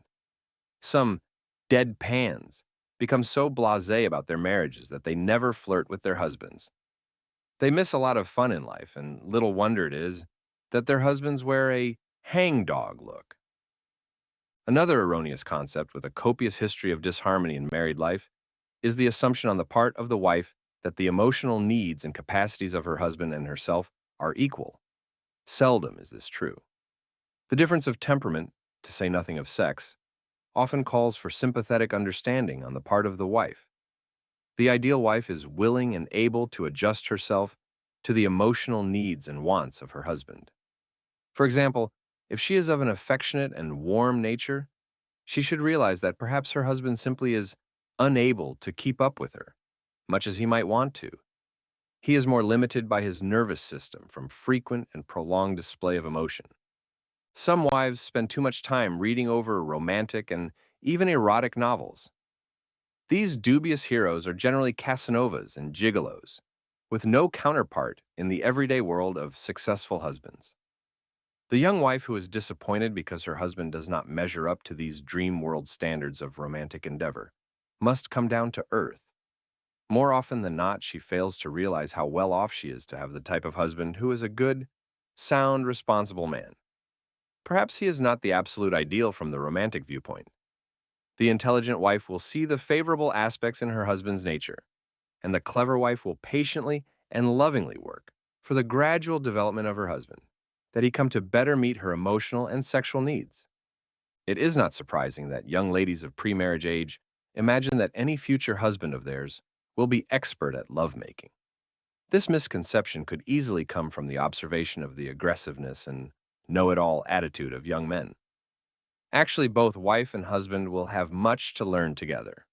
Some deadpans become so blasé about their marriages that they never flirt with their husbands. They miss a lot of fun in life, and little wonder it is that their husbands wear a hangdog look. Another erroneous concept with a copious history of disharmony in married life is the assumption on the part of the wife that the emotional needs and capacities of her husband and herself are equal. Seldom is this true. The difference of temperament, to say nothing of sex, often calls for sympathetic understanding on the part of the wife. The ideal wife is willing and able to adjust herself to the emotional needs and wants of her husband. For example, if she is of an affectionate and warm nature, she should realize that perhaps her husband simply is unable to keep up with her, much as he might want to. He is more limited by his nervous system from frequent and prolonged display of emotion. Some wives spend too much time reading over romantic and even erotic novels. These dubious heroes are generally Casanovas and gigolos, with no counterpart in the everyday world of successful husbands. The young wife who is disappointed because her husband does not measure up to these dream world standards of romantic endeavor must come down to earth. More often than not, she fails to realize how well off she is to have the type of husband who is a good, sound, responsible man. Perhaps he is not the absolute ideal from the romantic viewpoint. The intelligent wife will see the favorable aspects in her husband's nature, and the clever wife will patiently and lovingly work for the gradual development of her husband, that he come to better meet her emotional and sexual needs. It is not surprising that young ladies of pre-marriage age imagine that any future husband of theirs will be expert at lovemaking. This misconception could easily come from the observation of the aggressiveness and know-it-all attitude of young men. Actually, both wife and husband will have much to learn together.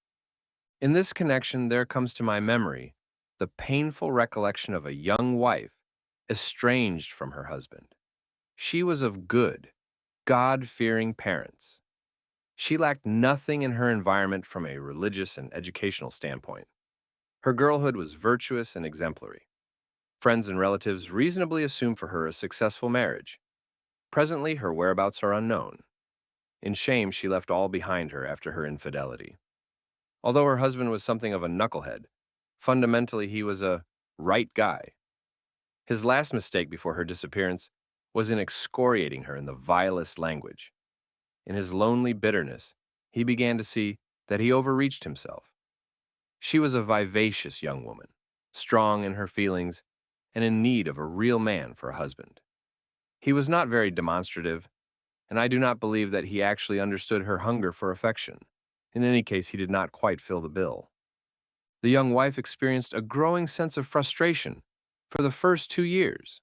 In this connection, there comes to my memory the painful recollection of a young wife estranged from her husband. She was of good, God-fearing parents. She lacked nothing in her environment from a religious and educational standpoint. Her girlhood was virtuous and exemplary. Friends and relatives reasonably assumed for her a successful marriage. Presently, her whereabouts are unknown. In shame, she left all behind her after her infidelity. Although her husband was something of a knucklehead, fundamentally he was a right guy. His last mistake before her disappearance was in excoriating her in the vilest language. In his lonely bitterness, he began to see that he overreached himself. She was a vivacious young woman, strong in her feelings, and in need of a real man for a husband. He was not very demonstrative, and I do not believe that he actually understood her hunger for affection. In any case, he did not quite fill the bill. The young wife experienced a growing sense of frustration for the first 2 years.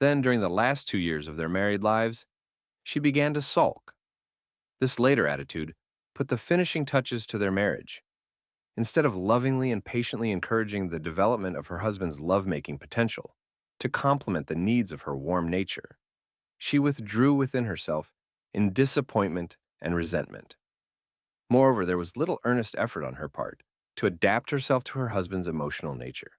Then, during the last 2 years of their married lives, she began to sulk. This later attitude put the finishing touches to their marriage. Instead of lovingly and patiently encouraging the development of her husband's lovemaking potential to complement the needs of her warm nature, she withdrew within herself in disappointment and resentment. Moreover, there was little earnest effort on her part to adapt herself to her husband's emotional nature.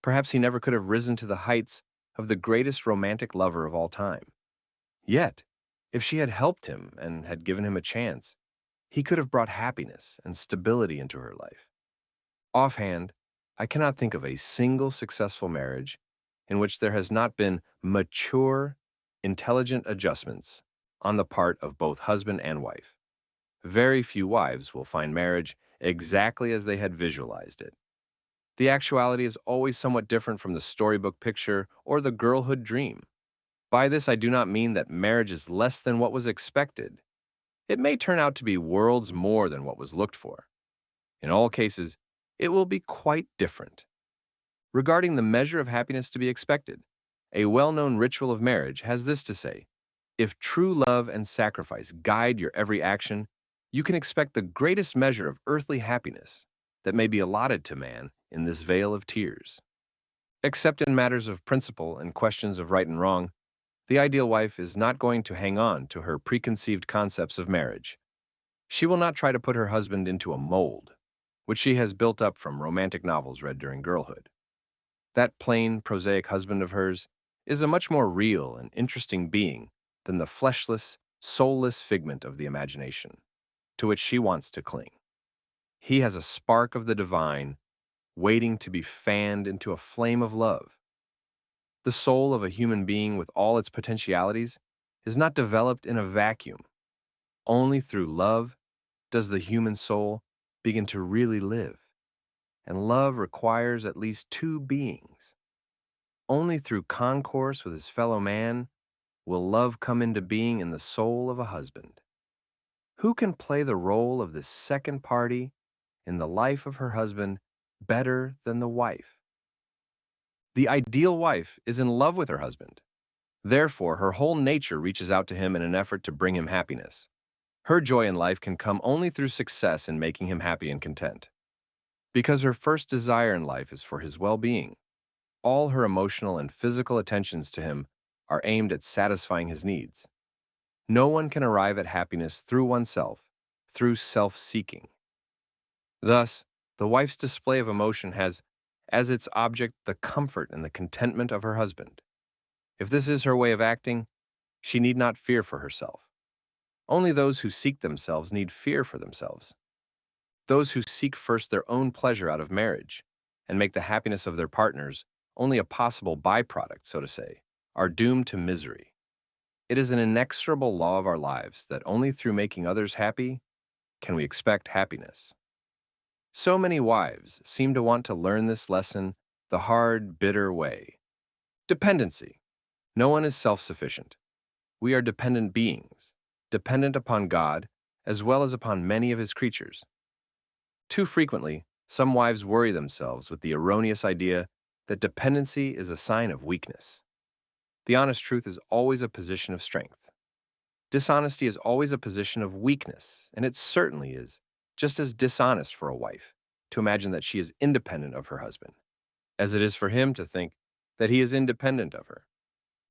Perhaps he never could have risen to the heights of the greatest romantic lover of all time. Yet, if she had helped him and had given him a chance, he could have brought happiness and stability into her life. Offhand, I cannot think of a single successful marriage in which there has not been mature, intelligent adjustments on the part of both husband and wife. Very few wives will find marriage exactly as they had visualized it. The actuality is always somewhat different from the storybook picture or the girlhood dream. By this, I do not mean that marriage is less than what was expected. It may turn out to be worlds more than what was looked for. In all cases, it will be quite different. Regarding the measure of happiness to be expected, a well-known ritual of marriage has this to say: if true love and sacrifice guide your every action, you can expect the greatest measure of earthly happiness that may be allotted to man in this vale of tears. Except in matters of principle and questions of right and wrong, the ideal wife is not going to hang on to her preconceived concepts of marriage. She will not try to put her husband into a mold, which she has built up from romantic novels read during girlhood. That plain, prosaic husband of hers is a much more real and interesting being than the fleshless, soulless figment of the imagination, to which she wants to cling. He has a spark of the divine, waiting to be fanned into a flame of love. The soul of a human being with all its potentialities is not developed in a vacuum. Only through love does the human soul begin to really live. And love requires at least two beings. Only through concourse with his fellow man will love come into being in the soul of a husband. Who can play the role of this second party in the life of her husband better than the wife? The ideal wife is in love with her husband. Therefore, her whole nature reaches out to him in an effort to bring him happiness. Her joy in life can come only through success in making him happy and content. Because her first desire in life is for his well-being, all her emotional and physical attentions to him are aimed at satisfying his needs. No one can arrive at happiness through oneself, through self-seeking. Thus, the wife's display of emotion has as its object the comfort and the contentment of her husband. If this is her way of acting, she need not fear for herself. Only those who seek themselves need fear for themselves. Those who seek first their own pleasure out of marriage and make the happiness of their partners only a possible byproduct, so to say, are doomed to misery. It is an inexorable law of our lives that only through making others happy can we expect happiness. So many wives seem to want to learn this lesson the hard, bitter way. Dependency. No one is self-sufficient. We are dependent beings, dependent upon God as well as upon many of his creatures. Too frequently, some wives worry themselves with the erroneous idea that dependency is a sign of weakness. The honest truth is always a position of strength. Dishonesty is always a position of weakness, and it certainly is just as dishonest for a wife to imagine that she is independent of her husband, as it is for him to think that he is independent of her.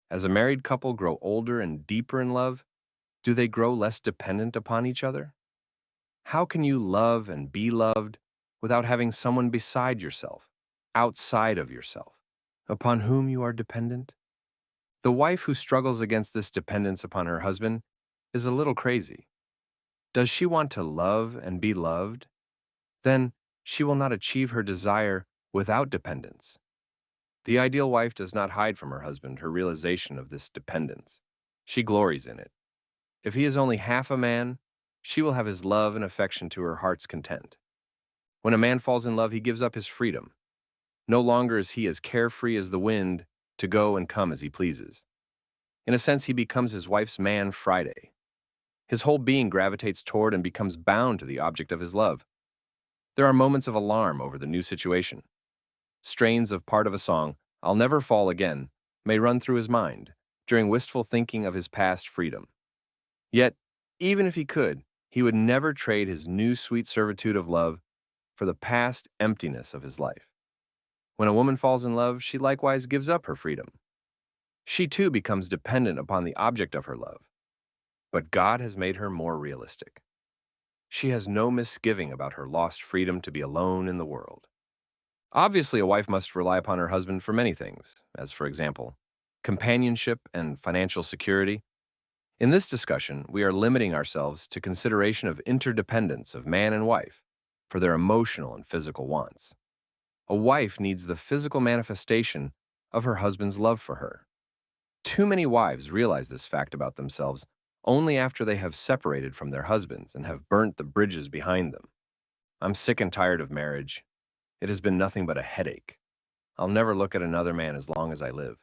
As a married couple grow older and deeper in love, do they grow less dependent upon each other? How can you love and be loved without having someone beside yourself, outside of yourself, upon whom you are dependent? The wife who struggles against this dependence upon her husband is a little crazy. Does she want to love and be loved? Then she will not achieve her desire without dependence. The ideal wife does not hide from her husband her realization of this dependence. She glories in it. If he is only half a man, she will have his love and affection to her heart's content. When a man falls in love, he gives up his freedom. No longer is he as carefree as the wind to go and come as he pleases. In a sense, he becomes his wife's man Friday. His whole being gravitates toward and becomes bound to the object of his love. There are moments of alarm over the new situation. Strains of part of a song, "I'll Never Fall Again," may run through his mind during wistful thinking of his past freedom. Yet, even if he could, he would never trade his new sweet servitude of love for the past emptiness of his life. When a woman falls in love, she likewise gives up her freedom. She too becomes dependent upon the object of her love. But God has made her more realistic. She has no misgiving about her lost freedom to be alone in the world. Obviously, a wife must rely upon her husband for many things, as, for example, companionship and financial security. In this discussion, we are limiting ourselves to consideration of interdependence of man and wife for their emotional and physical wants. A wife needs the physical manifestation of her husband's love for her. Too many wives realize this fact about themselves only after they have separated from their husbands and have burnt the bridges behind them. I'm sick and tired of marriage. It has been nothing but a headache. I'll never look at another man as long as I live.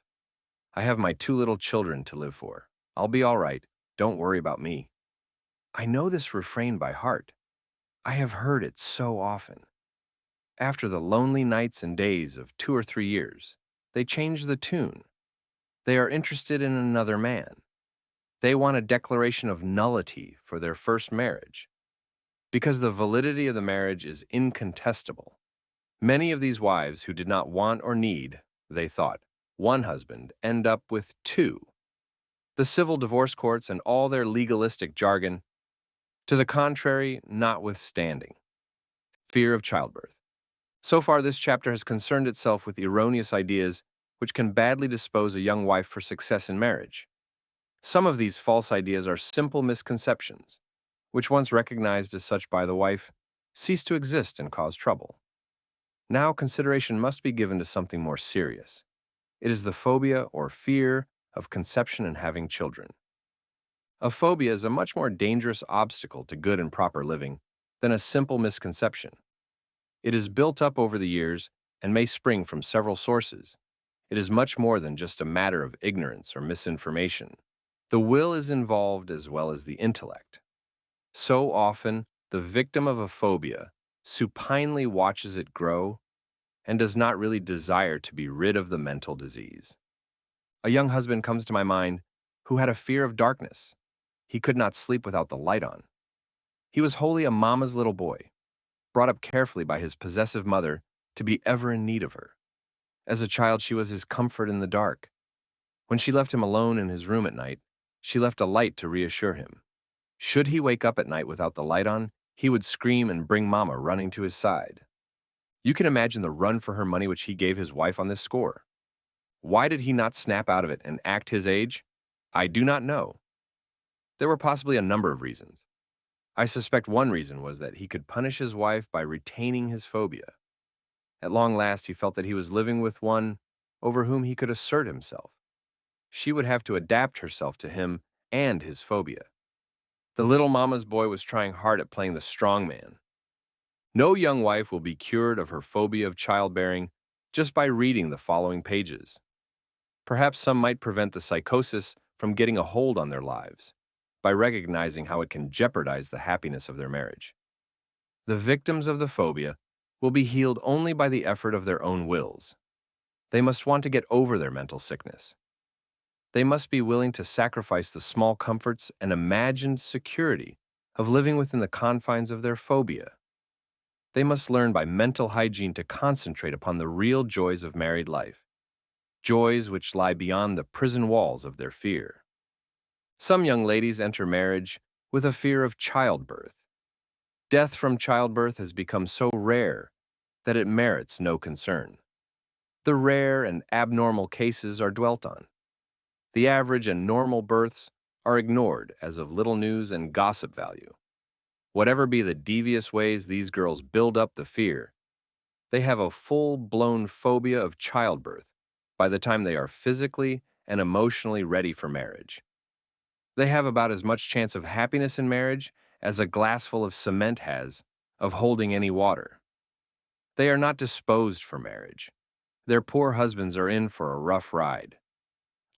I have my 2 little children to live for. I'll be all right. Don't worry about me. I know this refrain by heart. I have heard it so often. After the lonely nights and days of 2 or 3 years, they change the tune. They are interested in another man. They want a declaration of nullity for their first marriage. Because the validity of the marriage is incontestable. Many of these wives who did not want or need, they thought, one husband end up with 2. The civil divorce courts and all their legalistic jargon, to the contrary, notwithstanding. Fear of childbirth. So far, this chapter has concerned itself with erroneous ideas which can badly dispose a young wife for success in marriage. Some of these false ideas are simple misconceptions, which once recognized as such by the wife, cease to exist and cause trouble. Now consideration must be given to something more serious. It is the phobia or fear of conception and having children. A phobia is a much more dangerous obstacle to good and proper living than a simple misconception. It is built up over the years and may spring from several sources. It is much more than just a matter of ignorance or misinformation. The will is involved as well as the intellect. So often, the victim of a phobia supinely watches it grow and does not really desire to be rid of the mental disease. A young husband comes to my mind who had a fear of darkness. He could not sleep without the light on. He was wholly a mama's little boy, brought up carefully by his possessive mother to be ever in need of her. As a child, she was his comfort in the dark. When she left him alone in his room at night, she left a light to reassure him. Should he wake up at night without the light on, he would scream and bring Mama running to his side. You can imagine the run for her money which he gave his wife on this score. Why did he not snap out of it and act his age? I do not know. There were possibly a number of reasons. I suspect one reason was that he could punish his wife by retaining his phobia. At long last, he felt that he was living with one over whom he could assert himself. She would have to adapt herself to him and his phobia. The little mama's boy was trying hard at playing the strong man. No young wife will be cured of her phobia of childbearing just by reading the following pages. Perhaps some might prevent the psychosis from getting a hold on their lives by recognizing how it can jeopardize the happiness of their marriage. The victims of the phobia will be healed only by the effort of their own wills. They must want to get over their mental sickness. They must be willing to sacrifice the small comforts and imagined security of living within the confines of their phobia. They must learn by mental hygiene to concentrate upon the real joys of married life, joys which lie beyond the prison walls of their fear. Some young ladies enter marriage with a fear of childbirth. Death from childbirth has become so rare that it merits no concern. The rare and abnormal cases are dwelt on. The average and normal births are ignored as of little news and gossip value. Whatever be the devious ways these girls build up the fear, they have a full-blown phobia of childbirth by the time they are physically and emotionally ready for marriage. They have about as much chance of happiness in marriage as a glassful of cement has of holding any water. They are not disposed for marriage. Their poor husbands are in for a rough ride.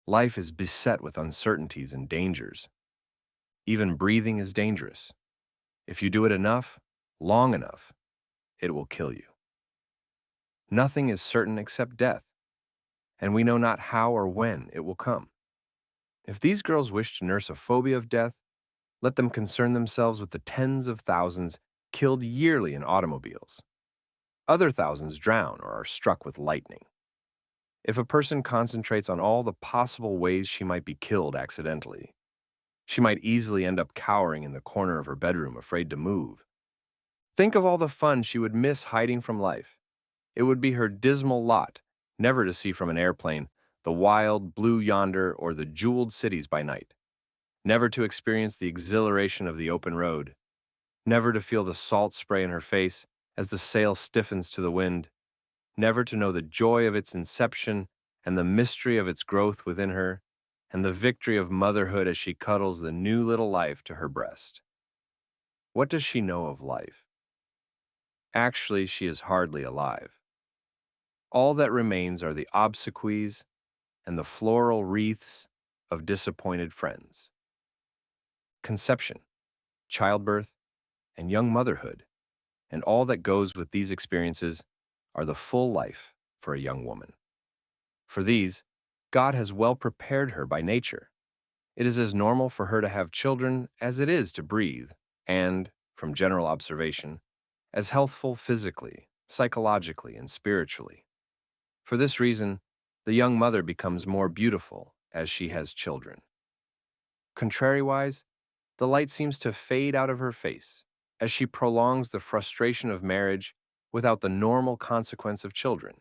Life is beset with uncertainties and dangers. Even breathing is dangerous. If you do it enough, long enough, it will kill you. Nothing is certain except death, and we know not how or when it will come. If these girls wish to nurse a phobia of death, let them concern themselves with the tens of thousands killed yearly in automobiles. Other thousands drown or are struck with lightning. If a person concentrates on all the possible ways she might be killed accidentally, she might easily end up cowering in the corner of her bedroom, afraid to move. Think of all the fun she would miss hiding from life. It would be her dismal lot never to see from an airplane the wild blue yonder or the jeweled cities by night, never to experience the exhilaration of the open road, never to feel the salt spray in her face as the sail stiffens to the wind, never to know the joy of its inception and the mystery of its growth within her, and the victory of motherhood as she cuddles the new little life to her breast. What does she know of life? Actually, she is hardly alive. All that remains are the obsequies and the floral wreaths of disappointed friends. Conception, childbirth, and young motherhood, and all that goes with these experiences, are the full life for a young woman. For these, God has well prepared her by nature. It is as normal for her to have children as it is to breathe, and, from general observation, as healthful physically, psychologically, and spiritually. For this reason, the young mother becomes more beautiful as she has children. Contrariwise, the light seems to fade out of her face as she prolongs the frustration of marriage without the normal consequence of children.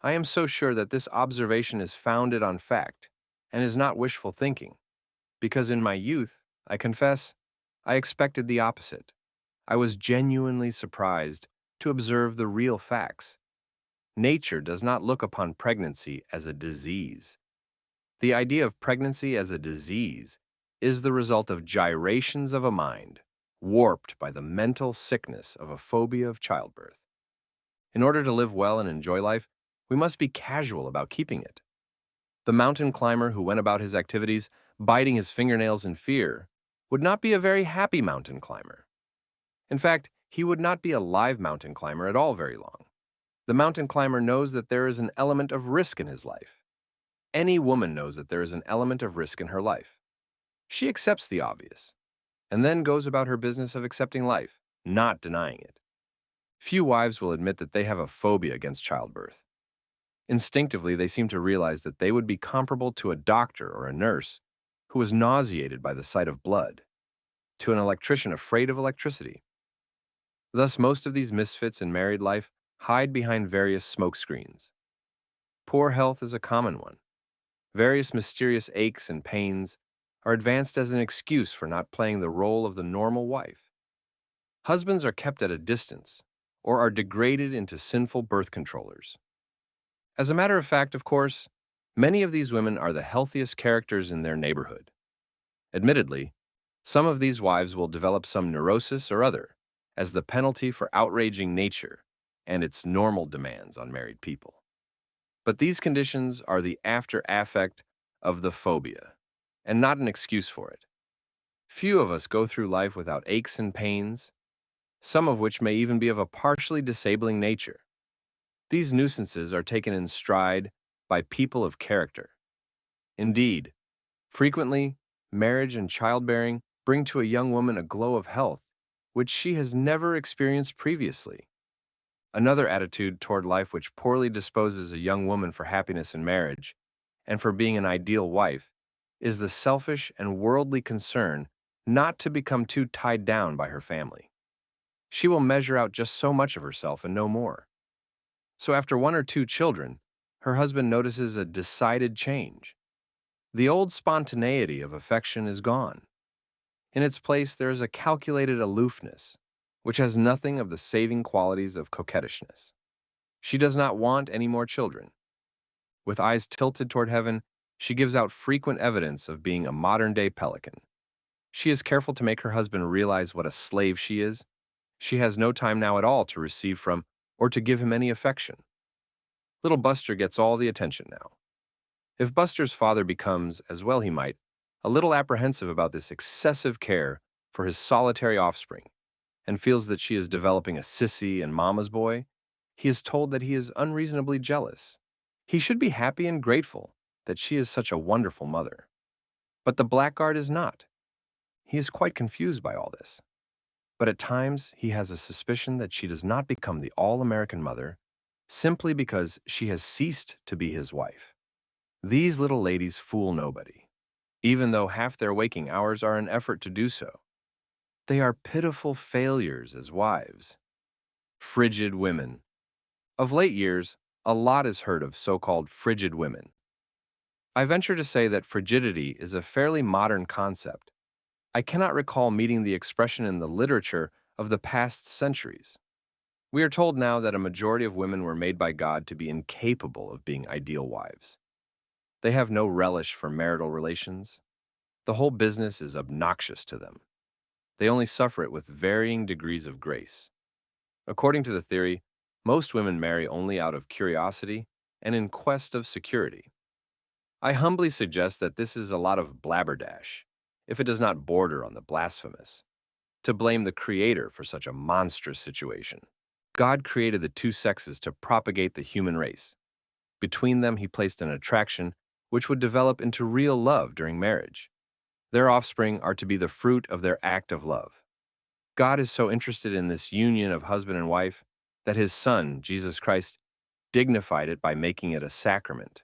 I am so sure that this observation is founded on fact and is not wishful thinking, because in my youth, I confess, I expected the opposite. I was genuinely surprised to observe the real facts. Nature does not look upon pregnancy as a disease. The idea of pregnancy as a disease is the result of gyrations of a mind, warped by the mental sickness of a phobia of childbirth. In order to live well and enjoy life, we must be casual about keeping it. The mountain climber who went about his activities biting his fingernails in fear would not be a very happy mountain climber. In fact, he would not be a live mountain climber at all very long. The mountain climber knows that there is an element of risk in his life. Any woman knows that there is an element of risk in her life. She accepts the obvious, and then goes about her business of accepting life, not denying it. Few wives will admit that they have a phobia against childbirth. Instinctively, they seem to realize that they would be comparable to a doctor or a nurse who was nauseated by the sight of blood, to an electrician afraid of electricity. Thus, most of these misfits in married life hide behind various smoke screens. Poor health is a common one. Various mysterious aches and pains are advanced as an excuse for not playing the role of the normal wife. Husbands are kept at a distance or are degraded into sinful birth controllers. As a matter of fact, of course, many of these women are the healthiest characters in their neighborhood. Admittedly, some of these wives will develop some neurosis or other as the penalty for outraging nature and its normal demands on married people. But these conditions are the after-affect of the phobia, and not an excuse for it. Few of us go through life without aches and pains, some of which may even be of a partially disabling nature. These nuisances are taken in stride by people of character. Indeed, frequently, marriage and childbearing bring to a young woman a glow of health which she has never experienced previously. Another attitude toward life which poorly disposes a young woman for happiness in marriage and for being an ideal wife is the selfish and worldly concern not to become too tied down by her family. She will measure out just so much of herself and no more. So after 1 or 2 children, her husband notices a decided change. The old spontaneity of affection is gone. In its place, there is a calculated aloofness, which has nothing of the saving qualities of coquettishness. She does not want any more children. With eyes tilted toward heaven, she gives out frequent evidence of being a modern-day pelican. She is careful to make her husband realize what a slave she is. She has no time now at all to receive from or to give him any affection. Little Buster gets all the attention now. If Buster's father becomes, as well he might, a little apprehensive about this excessive care for his solitary offspring, and feels that she is developing a sissy and mama's boy, he is told that he is unreasonably jealous. He should be happy and grateful that she is such a wonderful mother. But the blackguard is not. He is quite confused by all this. But at times he has a suspicion that she does not become the all-American mother simply because she has ceased to be his wife. These little ladies fool nobody, even though half their waking hours are an effort to do so. They are pitiful failures as wives. Frigid women. Of late years, a lot is heard of so-called frigid women. I venture to say that frigidity is a fairly modern concept. I cannot recall meeting the expression in the literature of the past centuries. We are told now that a majority of women were made by God to be incapable of being ideal wives. They have no relish for marital relations. The whole business is obnoxious to them. They only suffer it with varying degrees of grace. According to the theory, most women marry only out of curiosity and in quest of security. I humbly suggest that this is a lot of blabberdash, if it does not border on the blasphemous, to blame the Creator for such a monstrous situation. God created the two sexes to propagate the human race. Between them, He placed an attraction which would develop into real love during marriage. Their offspring are to be the fruit of their act of love. God is so interested in this union of husband and wife that His Son, Jesus Christ, dignified it by making it a sacrament.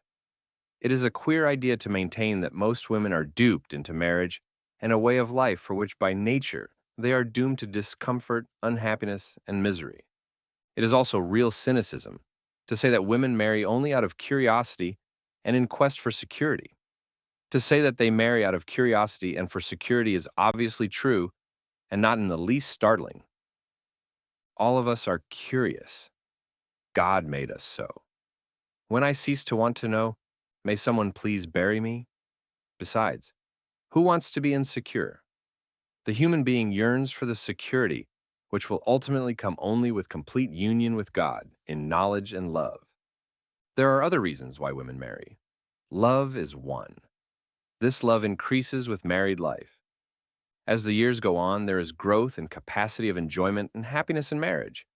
It is a queer idea to maintain that most women are duped into marriage and a way of life for which by nature they are doomed to discomfort, unhappiness, and misery. It is also real cynicism to say that women marry only out of curiosity and in quest for security. To say that they marry out of curiosity and for security is obviously true and not in the least startling. All of us are curious. God made us so. When I cease to want to know, may someone please bury me? Besides, who wants to be insecure? The human being yearns for the security which will ultimately come only with complete union with God in knowledge and love. There are other reasons why women marry. Love is one. This love increases with married life. As the years go on, there is growth and capacity of enjoyment and happiness in marriage.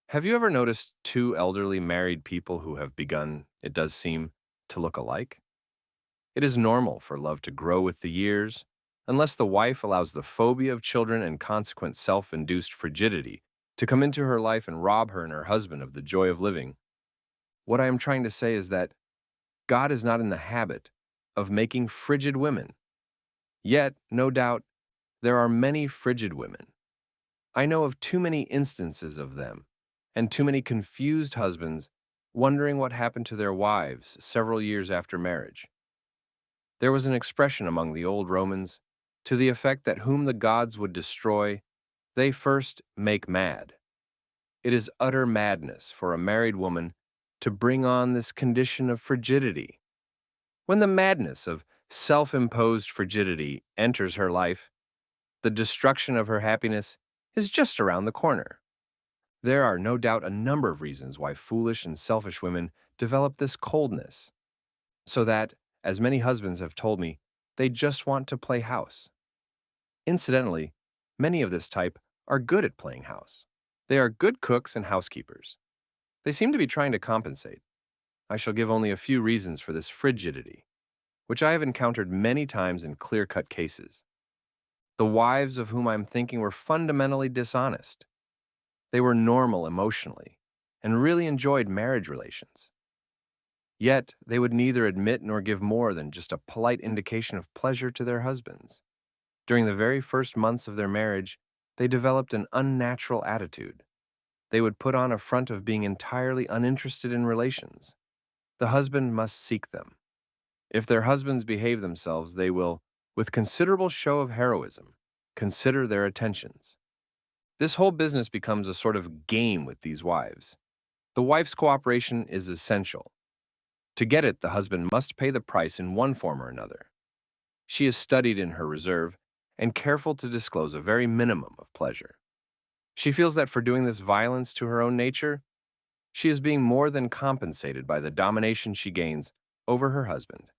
Have you ever noticed two elderly married people who have begun, it does seem, to look alike? It is normal for love to grow with the years, unless the wife allows the phobia of children and consequent self-induced frigidity to come into her life and rob her and her husband of the joy of living. What I am trying to say is that God is not in the habit of making frigid women. Yet, no doubt, there are many frigid women. I know of too many instances of them, and too many confused husbands wondering what happened to their wives several years after marriage. There was an expression among the old Romans to the effect that whom the gods would destroy, they first make mad. It is utter madness for a married woman to bring on this condition of frigidity. When the madness of self-imposed frigidity enters her life, the destruction of her happiness is just around the corner. There are no doubt a number of reasons why foolish and selfish women develop this coldness, so that, as many husbands have told me, they just want to play house. Incidentally, many of this type are good at playing house. They are good cooks and housekeepers. They seem to be trying to compensate. I shall give only a few reasons for this frigidity, which I have encountered many times in clear-cut cases. The wives of whom I am thinking were fundamentally dishonest. They were normal emotionally and really enjoyed marriage relations. Yet, they would neither admit nor give more than just a polite indication of pleasure to their husbands. During the very first months of their marriage, they developed an unnatural attitude. They would put on a front of being entirely uninterested in relations. The husband must seek them. If their husbands behave themselves, they will, with considerable show of heroism, consider their attentions. This whole business becomes a sort of game with these wives. The wife's cooperation is essential. To get it, the husband must pay the price in one form or another. She is studied in her reserve and careful to disclose a very minimum of pleasure. She feels that for doing this violence to her own nature, she is being more than compensated by the domination she gains over her husband.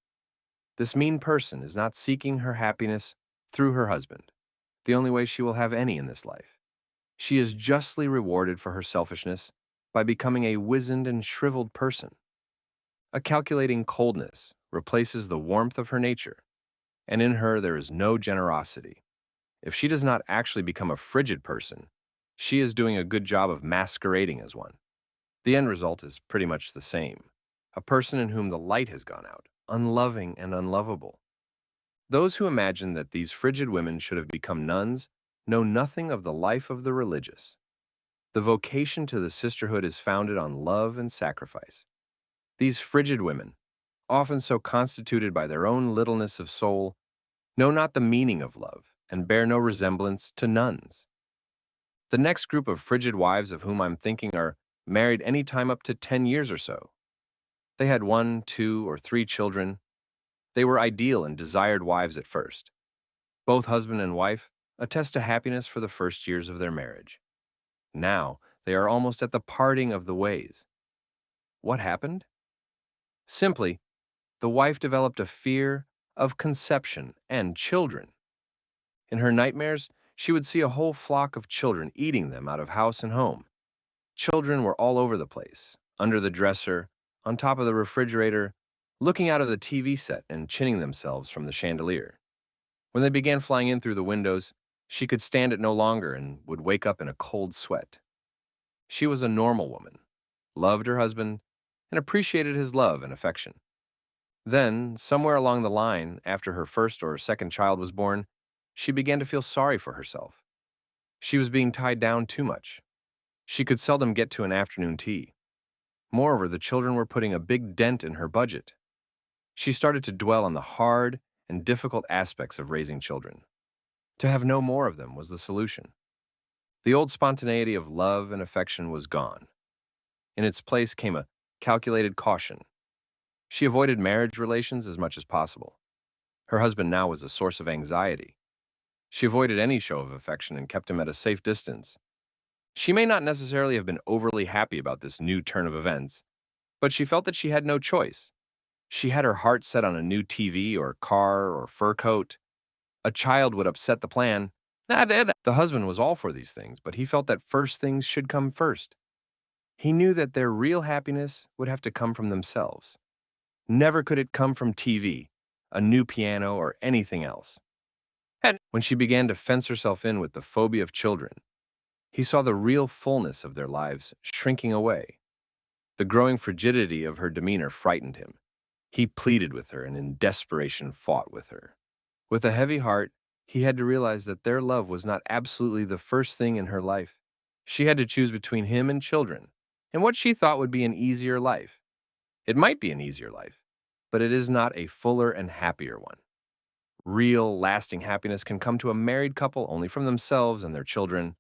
This mean person is not seeking her happiness through her husband, the only way she will have any in this life. She is justly rewarded for her selfishness by becoming a wizened and shriveled person. A calculating coldness replaces the warmth of her nature, and in her there is no generosity. If she does not actually become a frigid person, she is doing a good job of masquerading as one. The end result is pretty much the same: a person in whom the light has gone out, unloving and unlovable. Those who imagine that these frigid women should have become nuns know nothing of the life of the religious. The vocation to the sisterhood is founded on love and sacrifice. These frigid women, often so constituted by their own littleness of soul, know not the meaning of love and bear no resemblance to nuns. The next group of frigid wives of whom I'm thinking are married any time up to 10 years or so. They had 1, 2, or 3 children. They were ideal and desired wives at first. Both husband and wife attest to happiness for the first years of their marriage. Now, they are almost at the parting of the ways. What happened? Simply, the wife developed a fear of conception and children. In her nightmares, she would see a whole flock of children eating them out of house and home. Children were all over the place, under the dresser, on top of the refrigerator, looking out of the TV set and chinning themselves from the chandelier. When they began flying in through the windows, she could stand it no longer and would wake up in a cold sweat. She was a normal woman, loved her husband, and appreciated his love and affection. Then, somewhere along the line, after her first or second child was born, she began to feel sorry for herself. She was being tied down too much. She could seldom get to an afternoon tea. Moreover, the children were putting a big dent in her budget. She started to dwell on the hard and difficult aspects of raising children. To have no more of them was the solution. The old spontaneity of love and affection was gone. In its place came a calculated caution. She avoided marriage relations as much as possible. Her husband now was a source of anxiety. She avoided any show of affection and kept him at a safe distance. She may not necessarily have been overly happy about this new turn of events, but she felt that she had no choice. She had her heart set on a new TV or car or fur coat. A child would upset the plan. The husband was all for these things, but he felt that first things should come first. He knew that their real happiness would have to come from themselves. Never could it come from TV, a new piano, or anything else. And when she began to fence herself in with the phobia of children, he saw the real fullness of their lives shrinking away. The growing frigidity of her demeanor frightened him. He pleaded with her and in desperation fought with her. With a heavy heart, he had to realize that their love was not absolutely the first thing in her life. She had to choose between him and children, and what she thought would be an easier life. It might be an easier life, but it is not a fuller and happier one. Real, lasting happiness can come to a married couple only from themselves and their children,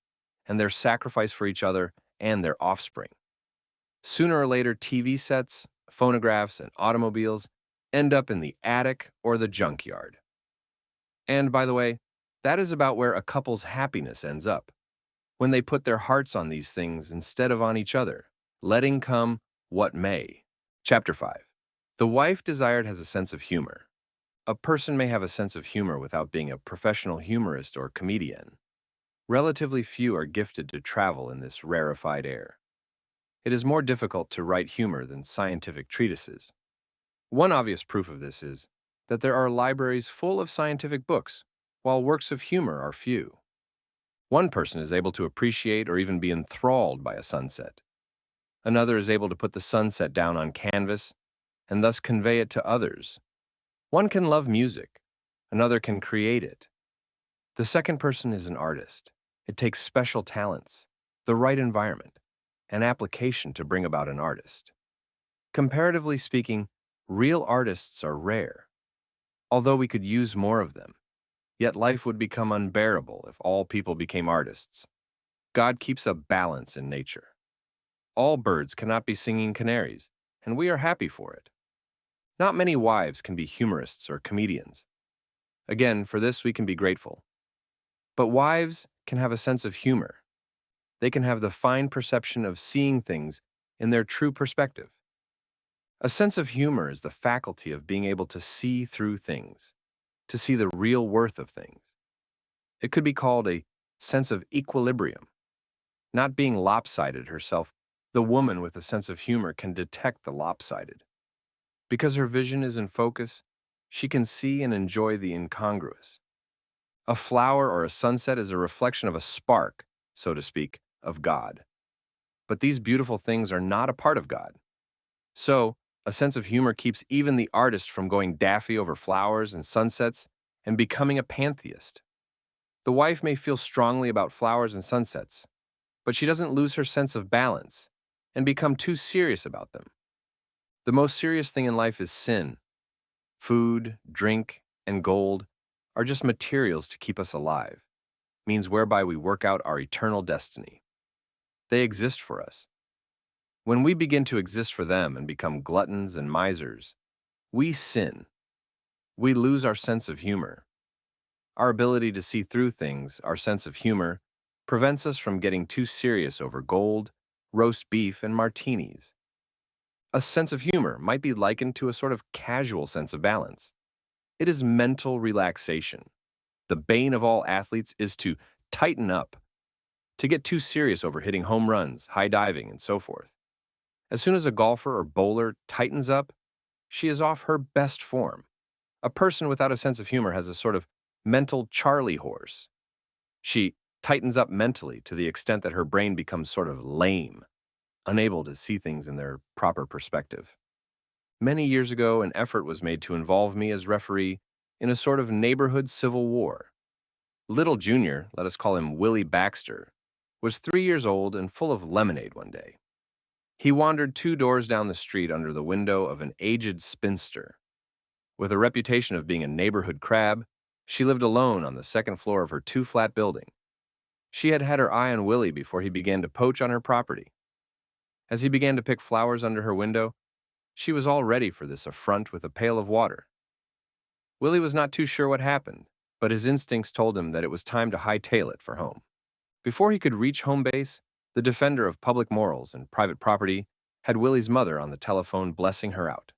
and their sacrifice for each other and their offspring. Sooner or later, TV sets, phonographs, and automobiles end up in the attic or the junkyard. And by the way, that is about where a couple's happiness ends up, when they put their hearts on these things instead of on each other, letting come what may. Chapter 5. The wife desired has a sense of humor. A person may have a sense of humor without being a professional humorist or comedian. Relatively few are gifted to travel in this rarefied air. It is more difficult to write humor than scientific treatises. One obvious proof of this is that there are libraries full of scientific books, while works of humor are few. One person is able to appreciate or even be enthralled by a sunset. Another is able to put the sunset down on canvas and thus convey it to others. One can love music, another can create it. The second person is an artist. It takes special talents, the right environment, and application to bring about an artist. Comparatively speaking, real artists are rare. Although we could use more of them, yet life would become unbearable if all people became artists. God keeps a balance in nature. All birds cannot be singing canaries, and we are happy for it. Not many wives can be humorists or comedians. Again, for this we can be grateful. But wives can have a sense of humor. They can have the fine perception of seeing things in their true perspective. A sense of humor is the faculty of being able to see through things, to see the real worth of things. It could be called a sense of equilibrium. Not being lopsided herself, the woman with a sense of humor can detect the lopsided. Because her vision is in focus, she can see and enjoy the incongruous. A flower or a sunset is a reflection of a spark, so to speak, of God. But these beautiful things are not a part of God. So, a sense of humor keeps even the artist from going daffy over flowers and sunsets and becoming a pantheist. The wife may feel strongly about flowers and sunsets, but she doesn't lose her sense of balance and become too serious about them. The most serious thing in life is sin. Food, drink, and gold are just materials to keep us alive. means whereby we work out our eternal destiny. They exist for us. When we begin to exist for them and become gluttons and misers, we sin. We lose our sense of humor. Our ability to see through things, our sense of humor, prevents us from getting too serious over gold, roast beef, and martinis. A sense of humor might be likened to a sort of casual sense of balance. It is mental relaxation. The bane of all athletes is to tighten up, to get too serious over hitting home runs, high diving, and so forth. As soon as a golfer or bowler tightens up, she is off her best form. A person without a sense of humor has a sort of mental Charlie horse. She tightens up mentally to the extent that her brain becomes sort of lame, unable to see things in their proper perspective. Many years ago, an effort was made to involve me as referee in a sort of neighborhood civil war. Little Junior, let us call him Willie Baxter, was 3 years old and full of lemonade one day. He wandered 2 doors down the street under the window of an aged spinster. With a reputation of being a neighborhood crab, she lived alone on the 2nd floor of her 2-flat building. She had had her eye on Willie before he began to poach on her property. As he began to pick flowers under her window, she was all ready for this affront with a pail of water. Willie was not too sure what happened, but his instincts told him that it was time to hightail it for home. Before he could reach home base, the defender of public morals and private property had Willie's mother on the telephone blessing her out.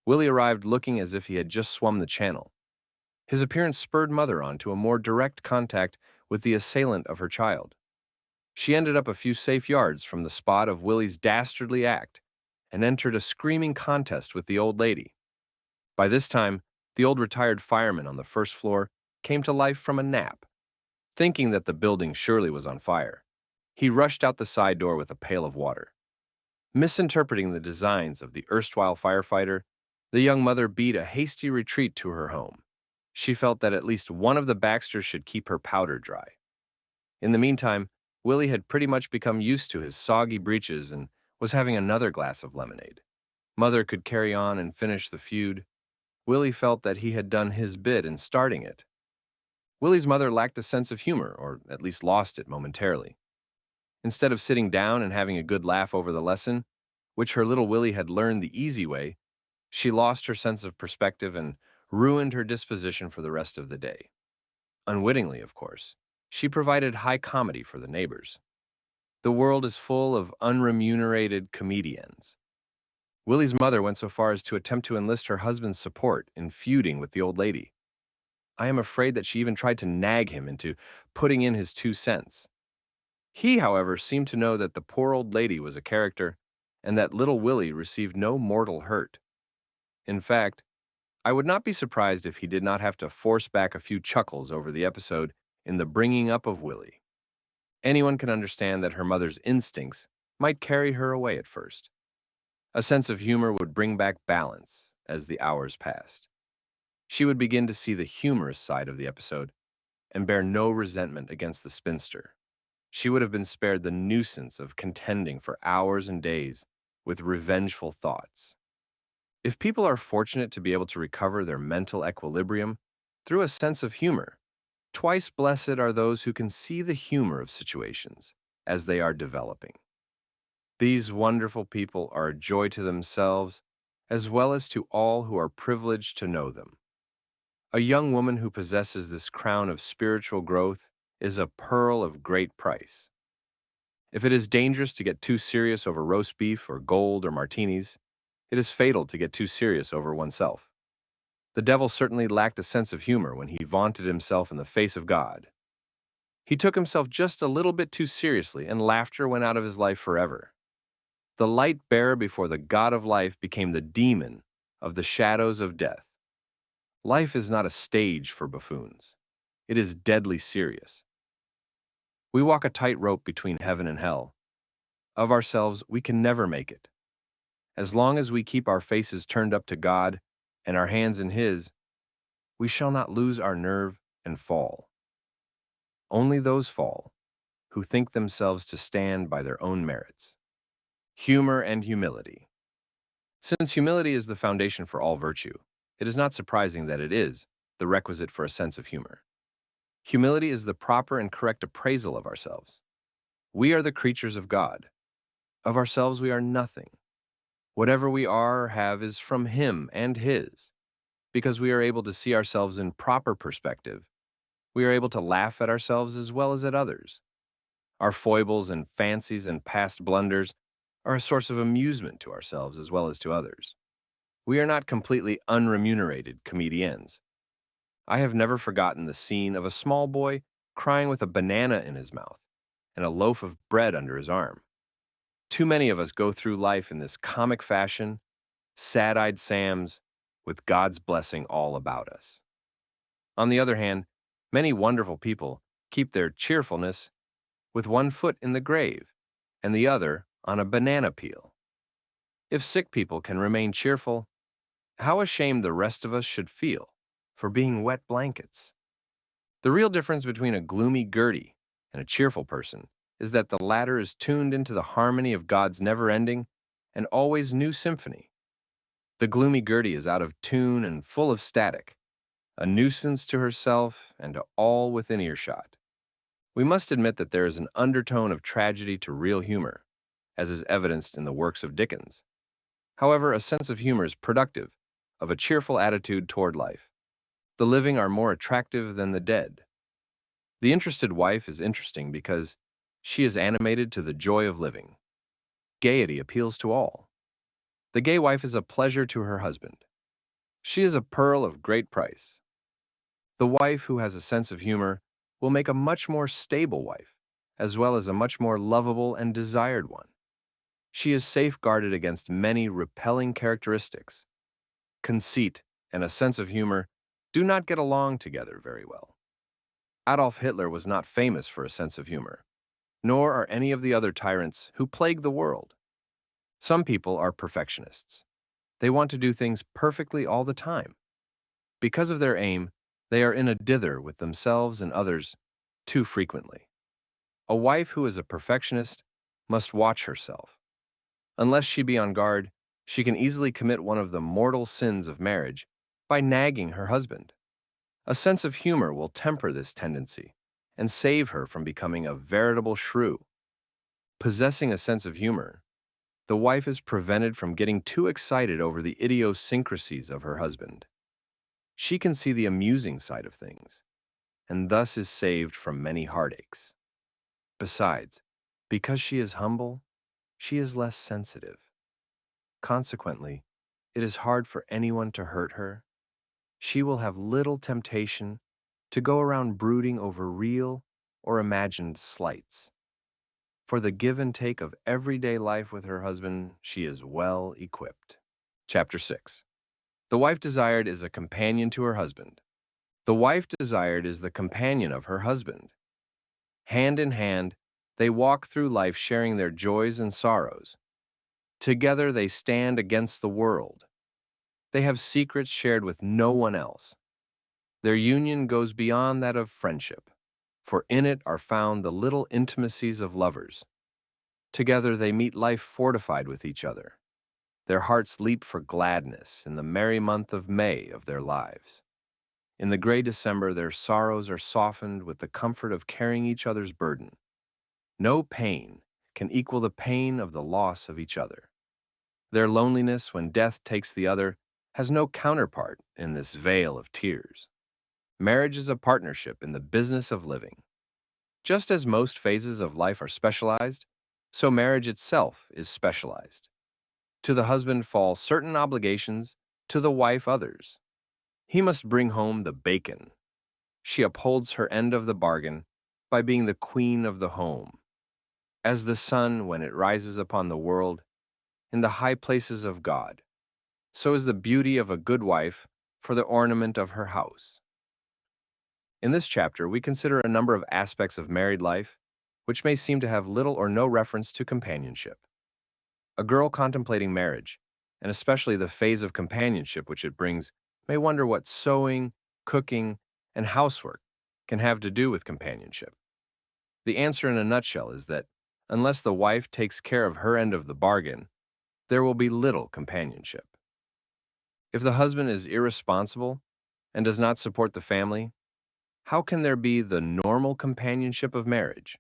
Willie arrived looking as if he had just swum the channel. His appearance spurred Mother on to a more direct contact with the assailant of her child. She ended up a few safe yards from the spot of Willie's dastardly act and entered a screaming contest with the old lady. By this time, the old retired fireman on the 1st floor came to life from a nap. Thinking that the building surely was on fire, he rushed out the side door with a pail of water. Misinterpreting the designs of the erstwhile firefighter, the young mother beat a hasty retreat to her home. She felt that at least one of the Baxters should keep her powder dry. In the meantime, Willie had pretty much become used to his soggy breeches and was having another glass of lemonade. Mother could carry on and finish the feud. Willie felt that he had done his bit in starting it. Willie's mother lacked a sense of humor, or at least lost it momentarily. Instead of sitting down and having a good laugh over the lesson, which her little Willie had learned the easy way, she lost her sense of perspective and ruined her disposition for the rest of the day. Unwittingly, of course, she provided high comedy for the neighbors. The world is full of unremunerated comedians. Willie's mother went so far as to attempt to enlist her husband's support in feuding with the old lady. I am afraid that she even tried to nag him into putting in his 2 cents. He, however, seemed to know that the poor old lady was a character and that little Willie received no mortal hurt. In fact, I would not be surprised if he did not have to force back a few chuckles over the episode in the bringing up of Willie. Anyone can understand that her mother's instincts might carry her away at first. A sense of humor would bring back balance as the hours passed. She would begin to see the humorous side of the episode and bear no resentment against the spinster. She would have been spared the nuisance of contending for hours and days with revengeful thoughts. If people are fortunate to be able to recover their mental equilibrium through a sense of humor, twice blessed are those who can see the humor of situations as they are developing. These wonderful people are a joy to themselves as well as to all who are privileged to know them. A young woman who possesses this crown of spiritual growth is a pearl of great price. If it is dangerous to get too serious over roast beef or gold or martinis, it is fatal to get too serious over oneself. The devil certainly lacked a sense of humor when he vaunted himself in the face of God. He took himself just a little bit too seriously, and laughter went out of his life forever. The light bearer before the God of life became the demon of the shadows of death. Life is not a stage for buffoons. It is deadly serious. We walk a tightrope between heaven and hell. Of ourselves, we can never make it. As long as we keep our faces turned up to God and our hands in His, we shall not lose our nerve and fall. Only those fall who think themselves to stand by their own merits. Humor and humility. Since humility is the foundation for all virtue, it is not surprising that it is the requisite for a sense of humor. Humility is the proper and correct appraisal of ourselves. We are the creatures of God. Of ourselves we are nothing. Whatever we are or have is from Him and His. Because we are able to see ourselves in proper perspective, we are able to laugh at ourselves as well as at others. Our foibles and fancies and past blunders are a source of amusement to ourselves as well as to others. We are not completely unremunerated comedians. I have never forgotten the scene of a small boy crying with a banana in his mouth and a loaf of bread under his arm. Too many of us go through life in this comic fashion, sad-eyed Sams, with God's blessing all about us. On the other hand, many wonderful people keep their cheerfulness with one foot in the grave and the other on a banana peel. If sick people can remain cheerful, how ashamed the rest of us should feel for being wet blankets. The real difference between a gloomy Gertie and a cheerful person is that the latter is tuned into the harmony of God's never-ending and always new symphony. The gloomy Gertie is out of tune and full of static, a nuisance to herself and to all within earshot. We must admit that there is an undertone of tragedy to real humor, as is evidenced in the works of Dickens. However, a sense of humor is productive of a cheerful attitude toward life. The living are more attractive than the dead. The interested wife is interesting because she is animated to the joy of living. Gaiety appeals to all. The gay wife is a pleasure to her husband. She is a pearl of great price. The wife who has a sense of humor will make a much more stable wife, as well as a much more lovable and desired one. She is safeguarded against many repelling characteristics. Conceit and a sense of humor do not get along together very well. Adolf Hitler was not famous for a sense of humor, nor are any of the other tyrants who plague the world. Some people are perfectionists. They want to do things perfectly all the time. Because of their aim, they are in a dither with themselves and others too frequently. A wife who is a perfectionist must watch herself. Unless she be on guard, she can easily commit one of the mortal sins of marriage by nagging her husband. A sense of humor will temper this tendency and save her from becoming a veritable shrew. Possessing a sense of humor, the wife is prevented from getting too excited over the idiosyncrasies of her husband. She can see the amusing side of things, and thus is saved from many heartaches. Besides, because she is humble, she is less sensitive. Consequently, it is hard for anyone to hurt her. She will have little temptation to go around brooding over real or imagined slights. For the give and take of everyday life with her husband, she is well equipped. Chapter 6. The wife desired is a companion to her husband. The wife desired is the companion of her husband. Hand in hand, they walk through life sharing their joys and sorrows. Together they stand against the world. They have secrets shared with no one else. Their union goes beyond that of friendship, for in it are found the little intimacies of lovers. Together they meet life fortified with each other. Their hearts leap for gladness in the merry month of May of their lives. In the gray December, their sorrows are softened with the comfort of carrying each other's burden. No pain can equal the pain of the loss of each other. Their loneliness when death takes the other has no counterpart in this vale of tears. Marriage is a partnership in the business of living. Just as most phases of life are specialized, so marriage itself is specialized. To the husband fall certain obligations, to the wife others. He must bring home the bacon. She upholds her end of the bargain by being the queen of the home. As the sun when it rises upon the world, in the high places of God, so is the beauty of a good wife for the ornament of her house. In this chapter, we consider a number of aspects of married life which may seem to have little or no reference to companionship. A girl contemplating marriage, and especially the phase of companionship which it brings, may wonder what sewing, cooking, and housework can have to do with companionship. The answer in a nutshell is that unless the wife takes care of her end of the bargain, there will be little companionship. If the husband is irresponsible and does not support the family, how can there be the normal companionship of marriage?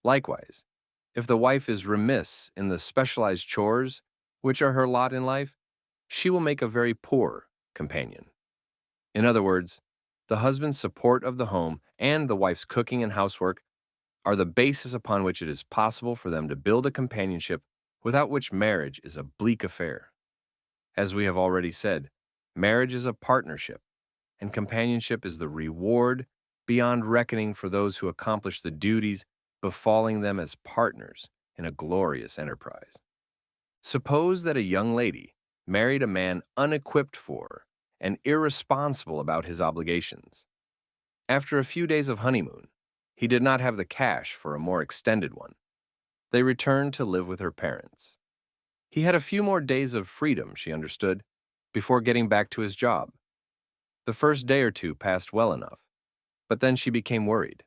Likewise, if the wife is remiss in the specialized chores which are her lot in life, she will make a very poor companion. In other words, the husband's support of the home and the wife's cooking and housework are the basis upon which it is possible for them to build a companionship without which marriage is a bleak affair. As we have already said, marriage is a partnership, and companionship is the reward beyond reckoning for those who accomplish the duties befalling them as partners in a glorious enterprise. Suppose that a young lady married a man unequipped for and irresponsible about his obligations. After a few days of honeymoon, he did not have the cash for a more extended one. They returned to live with her parents. He had a few more days of freedom, she understood, before getting back to his job. The first day or two passed well enough, but then she became worried.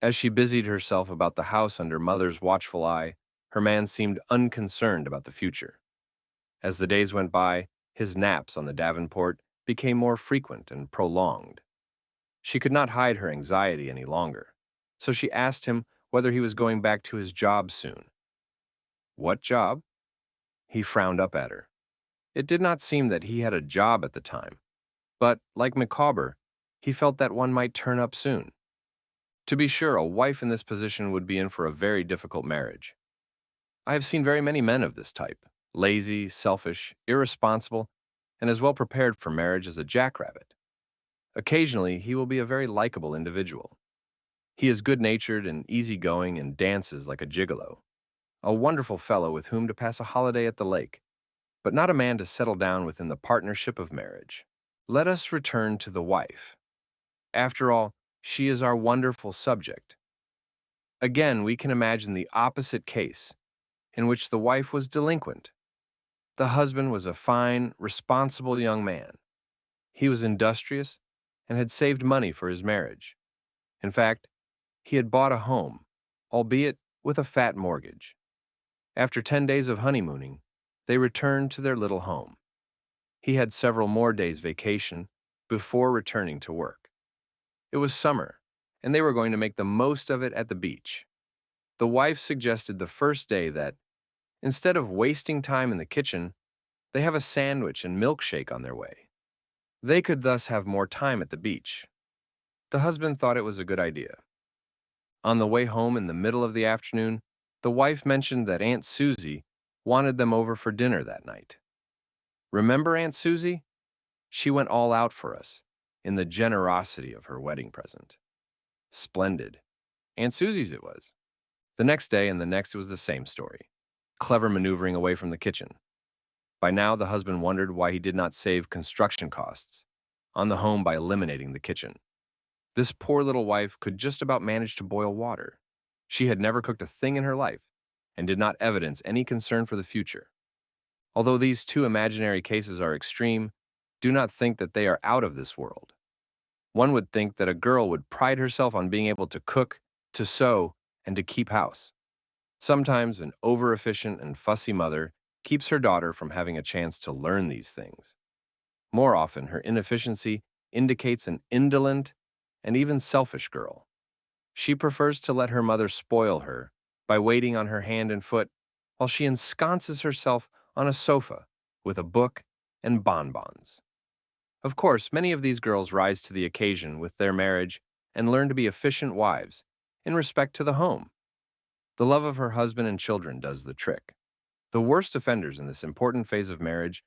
As she busied herself about the house under mother's watchful eye, her man seemed unconcerned about the future. As the days went by, his naps on the Davenport became more frequent and prolonged. She could not hide her anxiety any longer, so she asked him whether he was going back to his job soon. What job? He frowned up at her. It did not seem that he had a job at the time, but, like Micawber, he felt that one might turn up soon. To be sure, a wife in this position would be in for a very difficult marriage. I have seen very many men of this type, lazy, selfish, irresponsible, and as well prepared for marriage as a jackrabbit. Occasionally, he will be a very likable individual. He is good-natured and easygoing and dances like a gigolo. A wonderful fellow with whom to pass a holiday at the lake, but not a man to settle down within the partnership of marriage. Let us return to the wife. After all, she is our wonderful subject. Again, we can imagine the opposite case, in which the wife was delinquent. The husband was a fine, responsible young man. He was industrious and had saved money for his marriage. In fact, he had bought a home, albeit with a fat mortgage. After 10 days of honeymooning, they returned to their little home. He had several more days' vacation before returning to work. It was summer, and they were going to make the most of it at the beach. The wife suggested the first day that, instead of wasting time in the kitchen, they have a sandwich and milkshake on their way. They could thus have more time at the beach. The husband thought it was a good idea. On the way home in the middle of the afternoon, the wife mentioned that Aunt Susie wanted them over for dinner that night. Remember Aunt Susie? She went all out for us, in the generosity of her wedding present. Splendid. Aunt Susie's it was. The next day and the next it was the same story. Clever maneuvering away from the kitchen. By now the husband wondered why he did not save construction costs on the home by eliminating the kitchen. This poor little wife could just about manage to boil water. She had never cooked a thing in her life and did not evidence any concern for the future. Although these two imaginary cases are extreme, do not think that they are out of this world. One would think that a girl would pride herself on being able to cook, to sew, and to keep house. Sometimes an over-efficient and fussy mother keeps her daughter from having a chance to learn these things. More often, her inefficiency indicates an indolent and even selfish girl. She prefers to let her mother spoil her by waiting on her hand and foot while she ensconces herself on a sofa with a book and bonbons. Of course, many of these girls rise to the occasion with their marriage and learn to be efficient wives in respect to the home. The love of her husband and children does the trick. The worst offenders in this important phase of marriage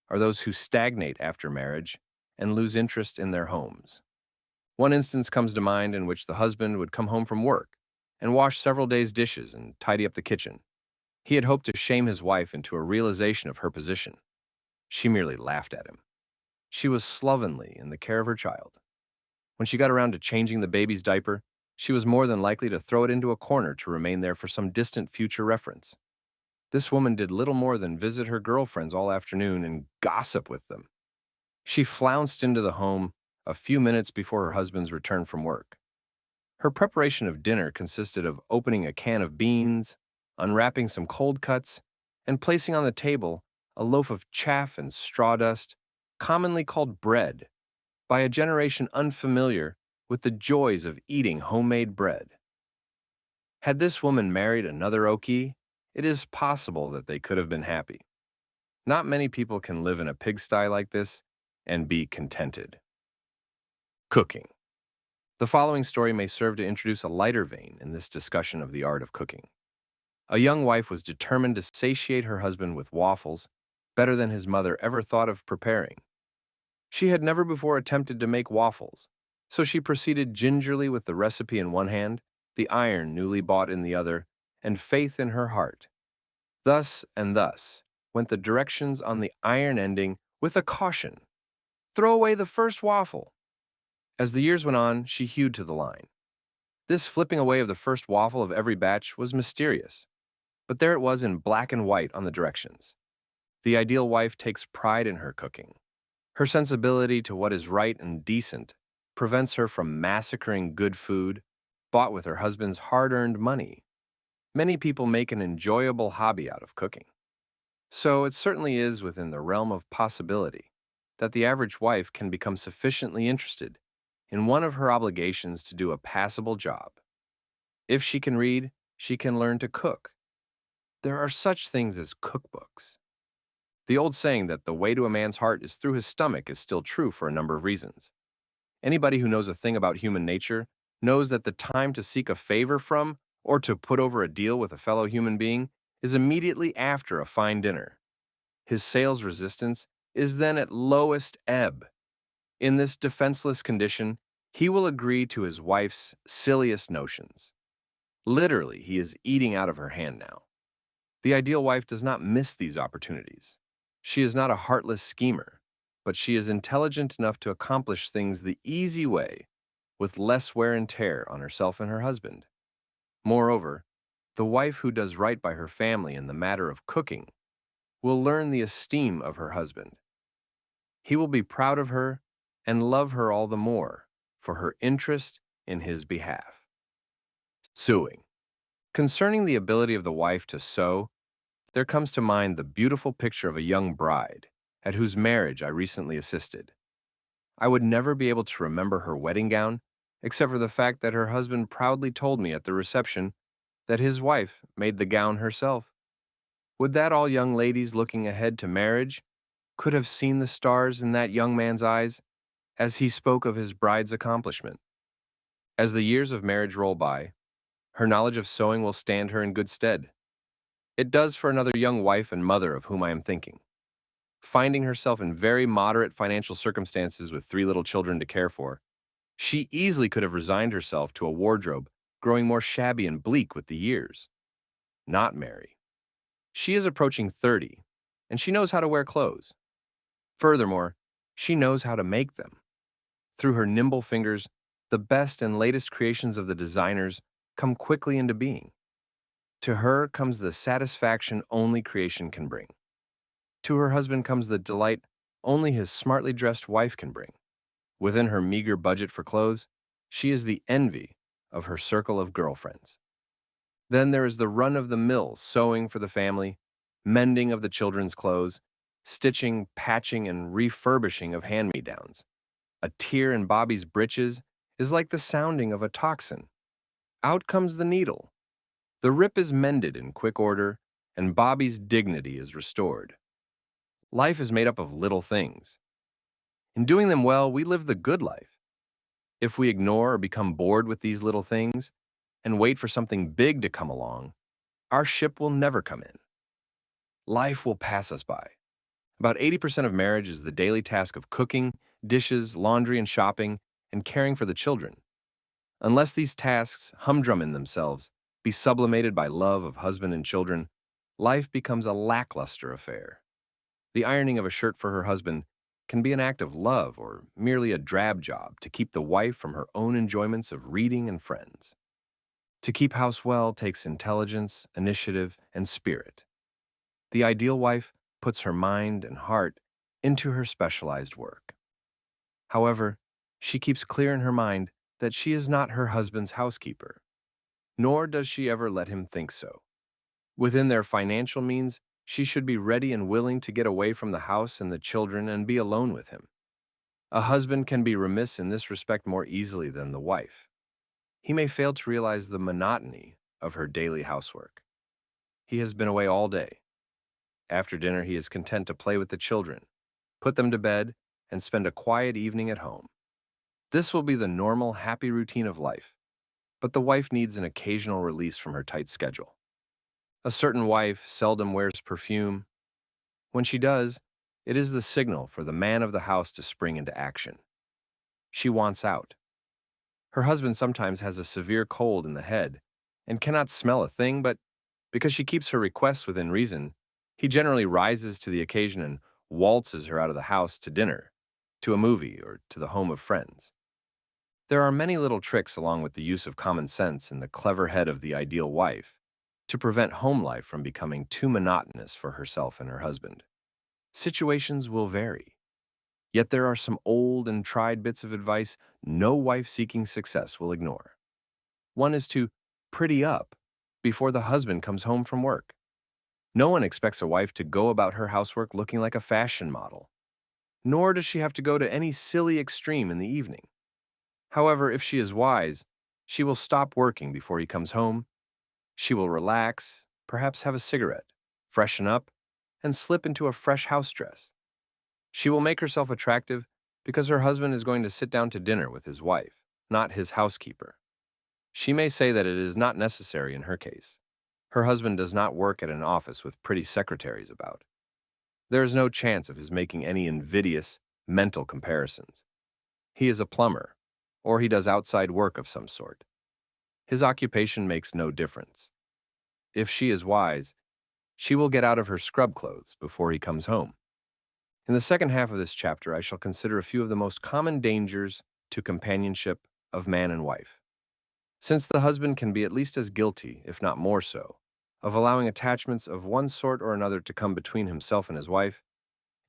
are those who stagnate after marriage and lose interest in their homes. One instance comes to mind in which the husband would come home from work and wash several days' dishes and tidy up the kitchen. He had hoped to shame his wife into a realization of her position. She merely laughed at him. She was slovenly in the care of her child. When she got around to changing the baby's diaper, she was more than likely to throw it into a corner to remain there for some distant future reference. This woman did little more than visit her girlfriends all afternoon and gossip with them. She flounced into the home a few minutes before her husband's return from work. Her preparation of dinner consisted of opening a can of beans, unwrapping some cold cuts, and placing on the table a loaf of chaff and straw dust, commonly called bread, by a generation unfamiliar with the joys of eating homemade bread. Had this woman married another Oki, it is possible that they could have been happy. Not many people can live in a pigsty like this and be contented. Cooking. The following story may serve to introduce a lighter vein in this discussion of the art of cooking. A young wife was determined to satiate her husband with waffles better than his mother ever thought of preparing. She had never before attempted to make waffles, so she proceeded gingerly with the recipe in one hand, the iron newly bought in the other, and faith in her heart. Thus and thus went the directions on the iron ending with a caution: "Throw away the first waffle." As the years went on, she hewed to the line. This flipping away of the first waffle of every batch was mysterious, but there it was in black and white on the directions. The ideal wife takes pride in her cooking. Her sensibility to what is right and decent prevents her from massacring good food bought with her husband's hard-earned money. Many people make an enjoyable hobby out of cooking. So it certainly is within the realm of possibility that the average wife can become sufficiently interested in one of her obligations to do a passable job. If she can read, she can learn to cook. There are such things as cookbooks. The old saying that the way to a man's heart is through his stomach is still true for a number of reasons. Anybody who knows a thing about human nature knows that the time to seek a favor from or to put over a deal with a fellow human being is immediately after a fine dinner. His sales resistance is then at lowest ebb. In this defenseless condition, he will agree to his wife's silliest notions. Literally, he is eating out of her hand now. The ideal wife does not miss these opportunities. She is not a heartless schemer, but she is intelligent enough to accomplish things the easy way with less wear and tear on herself and her husband. Moreover, the wife who does right by her family in the matter of cooking will learn the esteem of her husband. He will be proud of her and love her all the more for her interest in his behalf. Sewing. Concerning the ability of the wife to sew, there comes to mind the beautiful picture of a young bride at whose marriage I recently assisted. I would never be able to remember her wedding gown, except for the fact that her husband proudly told me at the reception that his wife made the gown herself. Would that all young ladies looking ahead to marriage could have seen the stars in that young man's eyes as he spoke of his bride's accomplishment. As the years of marriage roll by, her knowledge of sewing will stand her in good stead. It does for another young wife and mother of whom I am thinking. Finding herself in very moderate financial circumstances with 3 little children to care for, she easily could have resigned herself to a wardrobe growing more shabby and bleak with the years. Not Mary. She is approaching 30, and she knows how to wear clothes. Furthermore, she knows how to make them. Through her nimble fingers, the best and latest creations of the designers come quickly into being. To her comes the satisfaction only creation can bring. To her husband comes the delight only his smartly dressed wife can bring. Within her meager budget for clothes, she is the envy of her circle of girlfriends. Then there is the run-of-the-mill sewing for the family, mending of the children's clothes, stitching, patching, and refurbishing of hand-me-downs. A tear in Bobby's breeches is like the sounding of a tocsin. Out comes the needle. The rip is mended in quick order, and Bobby's dignity is restored. Life is made up of little things. In doing them well, we live the good life. If we ignore or become bored with these little things and wait for something big to come along, our ship will never come in. Life will pass us by. About 80% of marriage is the daily task of cooking, dishes, laundry, and shopping, and caring for the children. Unless these tasks humdrum in themselves, be sublimated by love of husband and children, life becomes a lackluster affair. The ironing of a shirt for her husband can be an act of love or merely a drab job to keep the wife from her own enjoyments of reading and friends. To keep house well takes intelligence, initiative, and spirit. The ideal wife puts her mind and heart into her specialized work. However, she keeps clear in her mind that she is not her husband's housekeeper, nor does she ever let him think so. Within their financial means, she should be ready and willing to get away from the house and the children and be alone with him. A husband can be remiss in this respect more easily than the wife. He may fail to realize the monotony of her daily housework. He has been away all day. After dinner, he is content to play with the children, put them to bed, and spend a quiet evening at home. This will be the normal, happy routine of life, but the wife needs an occasional release from her tight schedule. A certain wife seldom wears perfume. When she does, it is the signal for the man of the house to spring into action. She wants out. Her husband sometimes has a severe cold in the head and cannot smell a thing, but because she keeps her requests within reason, he generally rises to the occasion and waltzes her out of the house to dinner, to a movie, or to the home of friends. There are many little tricks along with the use of common sense in the clever head of the ideal wife to prevent home life from becoming too monotonous for herself and her husband. Situations will vary. Yet there are some old and tried bits of advice no wife seeking success will ignore. One is to pretty up before the husband comes home from work. No one expects a wife to go about her housework looking like a fashion model, nor does she have to go to any silly extreme in the evening. However, if she is wise, she will stop working before he comes home. She will relax, perhaps have a cigarette, freshen up, and slip into a fresh house dress. She will make herself attractive because her husband is going to sit down to dinner with his wife, not his housekeeper. She may say that it is not necessary in her case. Her husband does not work at an office with pretty secretaries about. There is no chance of his making any invidious, mental comparisons. He is a plumber, or he does outside work of some sort. His occupation makes no difference. If she is wise, she will get out of her scrub clothes before he comes home. In the second half of this chapter, I shall consider a few of the most common dangers to companionship of man and wife. Since the husband can be at least as guilty, if not more so, of allowing attachments of one sort or another to come between himself and his wife,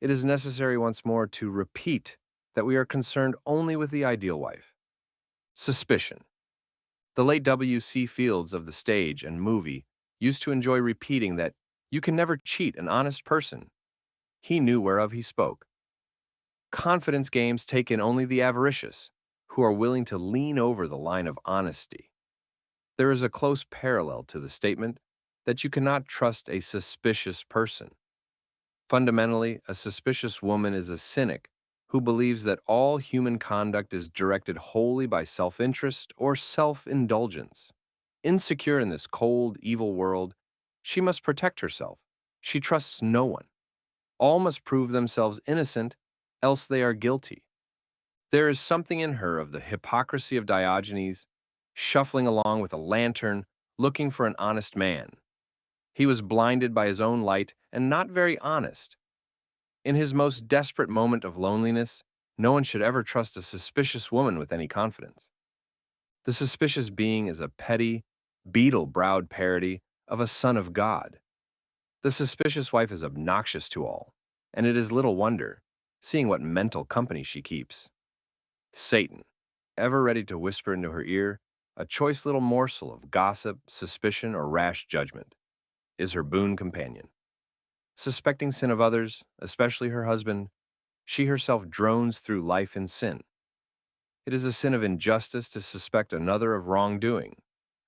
it is necessary once more to repeat that we are concerned only with the ideal wife. Suspicion. The late W.C. Fields of the stage and movie used to enjoy repeating that you can never cheat an honest person. He knew whereof he spoke. Confidence games take in only the avaricious, who are willing to lean over the line of honesty. There is a close parallel to the statement that you cannot trust a suspicious person. Fundamentally, a suspicious woman is a cynic who believes that all human conduct is directed wholly by self-interest or self-indulgence. Insecure in this cold, evil world, she must protect herself. She trusts no one. All must prove themselves innocent, else they are guilty. There is something in her of the hypocrisy of Diogenes, shuffling along with a lantern, looking for an honest man. He was blinded by his own light and not very honest. In his most desperate moment of loneliness, no one should ever trust a suspicious woman with any confidence. The suspicious being is a petty, beetle-browed parody of a son of God. The suspicious wife is obnoxious to all, and it is little wonder, seeing what mental company she keeps. Satan, ever ready to whisper into her ear a choice little morsel of gossip, suspicion, or rash judgment, is her boon companion. Suspecting sin of others, especially her husband, she herself drones through life in sin. It is a sin of injustice to suspect another of wrongdoing,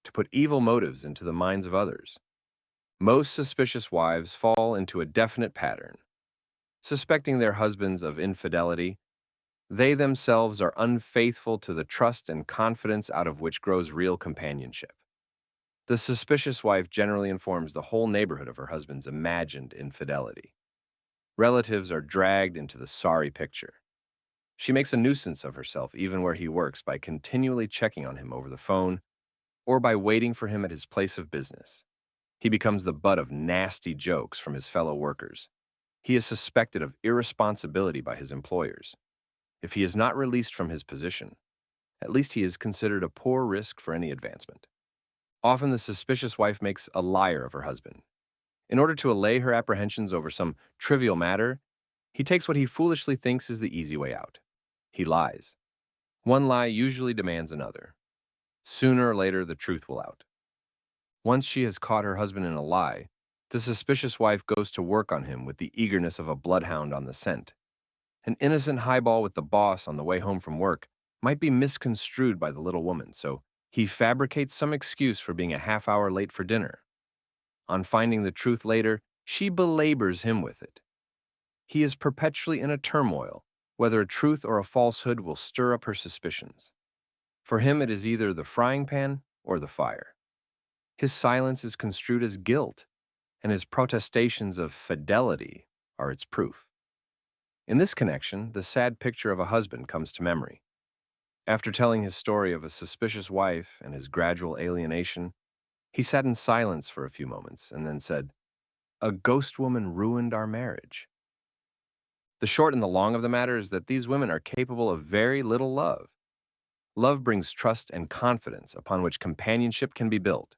to put evil motives into the minds of others. Most suspicious wives fall into a definite pattern. Suspecting their husbands of infidelity, they themselves are unfaithful to the trust and confidence out of which grows real companionship. The suspicious wife generally informs the whole neighborhood of her husband's imagined infidelity. Relatives are dragged into the sorry picture. She makes a nuisance of herself even where he works by continually checking on him over the phone or by waiting for him at his place of business. He becomes the butt of nasty jokes from his fellow workers. He is suspected of irresponsibility by his employers. If he is not released from his position, at least he is considered a poor risk for any advancement. Often the suspicious wife makes a liar of her husband. In order to allay her apprehensions over some trivial matter, he takes what he foolishly thinks is the easy way out. He lies. One lie usually demands another. Sooner or later, the truth will out. Once she has caught her husband in a lie, the suspicious wife goes to work on him with the eagerness of a bloodhound on the scent. An innocent highball with the boss on the way home from work might be misconstrued by the little woman, so he fabricates some excuse for being a half hour late for dinner. On finding the truth later, she belabors him with it. He is perpetually in a turmoil, whether a truth or a falsehood will stir up her suspicions. For him, it is either the frying pan or the fire. His silence is construed as guilt, and his protestations of fidelity are its proof. In this connection, the sad picture of a husband comes to memory. After telling his story of a suspicious wife and his gradual alienation, he sat in silence for a few moments and then said, "A ghost woman ruined our marriage." The short and the long of the matter is that these women are capable of very little love. Love brings trust and confidence upon which companionship can be built.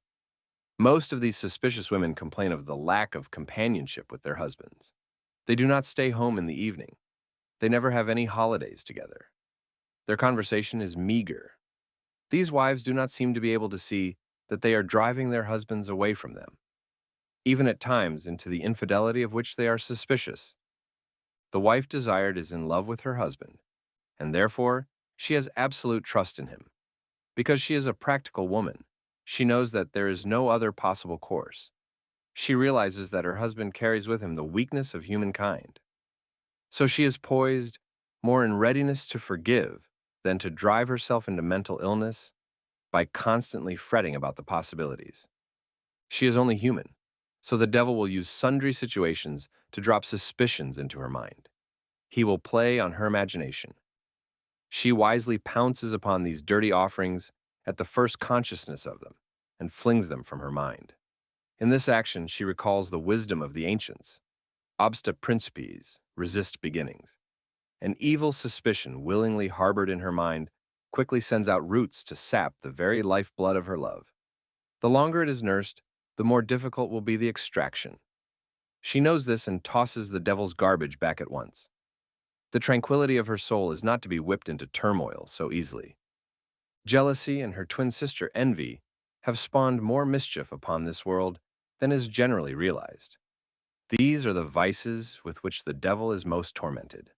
Most of these suspicious women complain of the lack of companionship with their husbands. They do not stay home in the evening. They never have any holidays together. Their conversation is meager. These wives do not seem to be able to see that they are driving their husbands away from them, even at times into the infidelity of which they are suspicious. The wife desired is in love with her husband, and therefore she has absolute trust in him. Because she is a practical woman, she knows that there is no other possible course. She realizes that her husband carries with him the weakness of humankind. So she is poised, more in readiness to forgive than to drive herself into mental illness by constantly fretting about the possibilities. She is only human, so the devil will use sundry situations to drop suspicions into her mind. He will play on her imagination. She wisely pounces upon these dirty offerings at the first consciousness of them and flings them from her mind. In this action, she recalls the wisdom of the ancients. Obsta principiis, resist beginnings. An evil suspicion willingly harbored in her mind quickly sends out roots to sap the very lifeblood of her love. The longer it is nursed, the more difficult will be the extraction. She knows this and tosses the devil's garbage back at once. The tranquility of her soul is not to be whipped into turmoil so easily. Jealousy and her twin sister envy have spawned more mischief upon this world than is generally realized. These are the vices with which the devil is most tormented.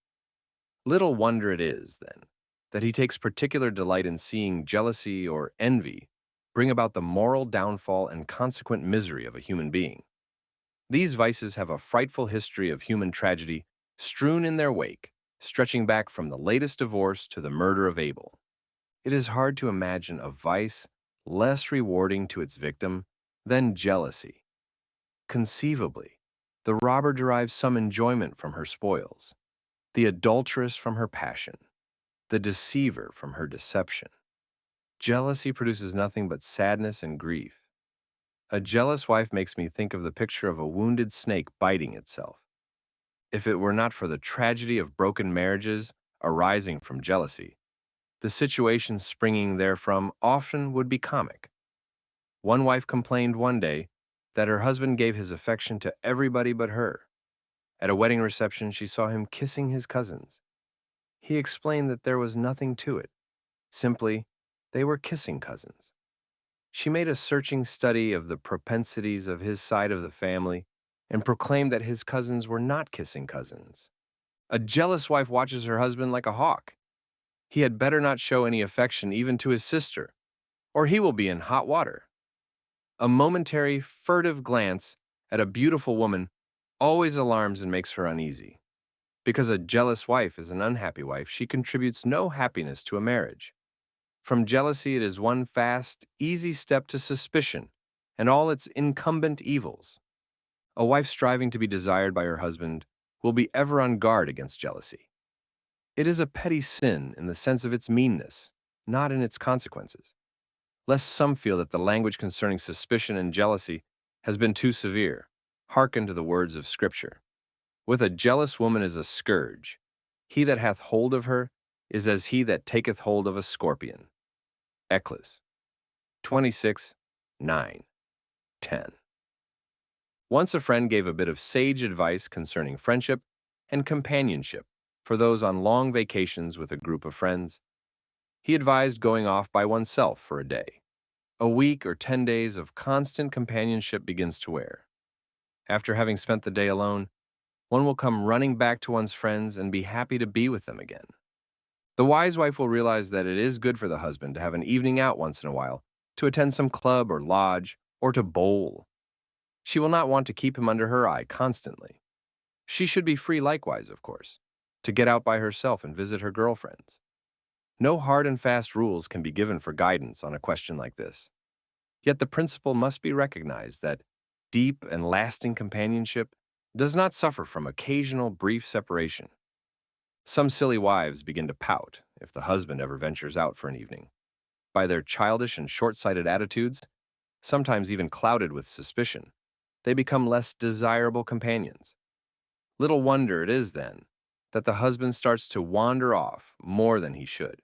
Little wonder it is, then, that he takes particular delight in seeing jealousy or envy bring about the moral downfall and consequent misery of a human being. These vices have a frightful history of human tragedy strewn in their wake, stretching back from the latest divorce to the murder of Abel. It is hard to imagine a vice less rewarding to its victim than jealousy. Conceivably, the robber derives some enjoyment from her spoils, the adulteress from her passion, the deceiver from her deception. Jealousy produces nothing but sadness and grief. A jealous wife makes me think of the picture of a wounded snake biting itself. If it were not for the tragedy of broken marriages arising from jealousy, the situations springing therefrom often would be comic. One wife complained one day that her husband gave his affection to everybody but her. At a wedding reception, she saw him kissing his cousins. He explained that there was nothing to it. Simply, they were kissing cousins. She made a searching study of the propensities of his side of the family and proclaimed that his cousins were not kissing cousins. A jealous wife watches her husband like a hawk. He had better not show any affection even to his sister, or he will be in hot water. A momentary, furtive glance at a beautiful woman always alarms and makes her uneasy. Because a jealous wife is an unhappy wife, she contributes no happiness to a marriage. From jealousy, it is one fast, easy step to suspicion and all its incumbent evils. A wife striving to be desired by her husband will be ever on guard against jealousy. It is a petty sin in the sense of its meanness, not in its consequences. Lest some feel that the language concerning suspicion and jealousy has been too severe, hearken to the words of Scripture. With a jealous woman is a scourge. He that hath hold of her is as he that taketh hold of a scorpion. Eccles. 26, 9, 10. Once a friend gave a bit of sage advice concerning friendship and companionship for those on long vacations with a group of friends. He advised going off by oneself for a day. A week or 10 days of constant companionship begins to wear. After having spent the day alone, One will come running back to one's friends and be happy to be with them again. The wise wife will realize that it is good for the husband to have an evening out once in a while, to attend some club or lodge, or to bowl. She will not want to keep him under her eye constantly. She should be free likewise, of course, to get out by herself and visit her girlfriends. No hard and fast rules can be given for guidance on a question like this. Yet the principle must be recognized that deep and lasting companionship does not suffer from occasional brief separation. Some silly wives begin to pout if the husband ever ventures out for an evening. By their childish and short-sighted attitudes, sometimes even clouded with suspicion, they become less desirable companions. Little wonder it is, then, that the husband starts to wander off more than he should.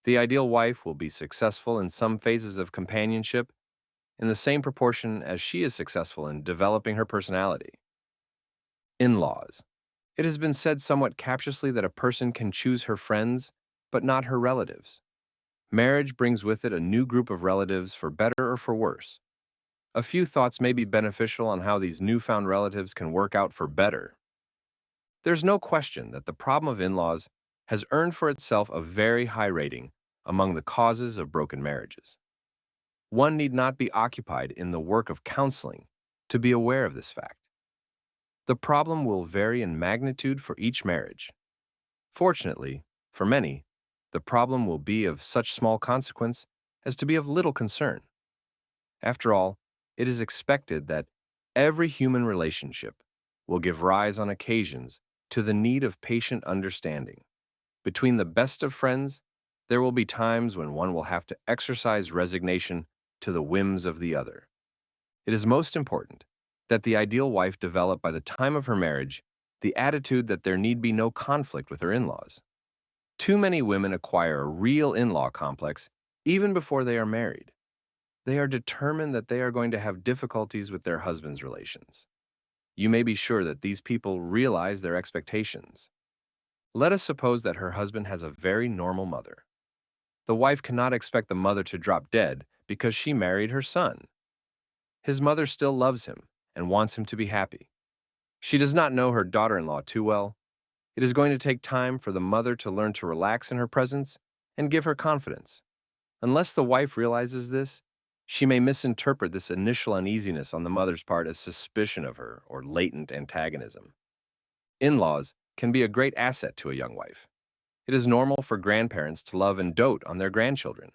The ideal wife will be successful in some phases of companionship in the same proportion as she is successful in developing her personality. In-laws. It has been said somewhat captiously that a person can choose her friends, but not her relatives. Marriage brings with it a new group of relatives for better or for worse. A few thoughts may be beneficial on how these newfound relatives can work out for better. There's no question that the problem of in-laws has earned for itself a very high rating among the causes of broken marriages. One need not be occupied in the work of counseling to be aware of this fact. The problem will vary in magnitude for each marriage. Fortunately, for many, the problem will be of such small consequence as to be of little concern. After all, it is expected that every human relationship will give rise on occasions to the need of patient understanding. Between the best of friends, there will be times when one will have to exercise resignation to the whims of the other. It is most important that the ideal wife develop by the time of her marriage the attitude that there need be no conflict with her in-laws. Too many women acquire a real in-law complex even before they are married. They are determined that they are going to have difficulties with their husband's relations. You may be sure that these people realize their expectations. Let us suppose that her husband has a very normal mother. The wife cannot expect the mother to drop dead because she married her son. His mother still loves him and wants him to be happy. She does not know her daughter-in-law too well. It is going to take time for the mother to learn to relax in her presence and give her confidence. Unless the wife realizes this, she may misinterpret this initial uneasiness on the mother's part as suspicion of her or latent antagonism. In-laws can be a great asset to a young wife. It is normal for grandparents to love and dote on their grandchildren.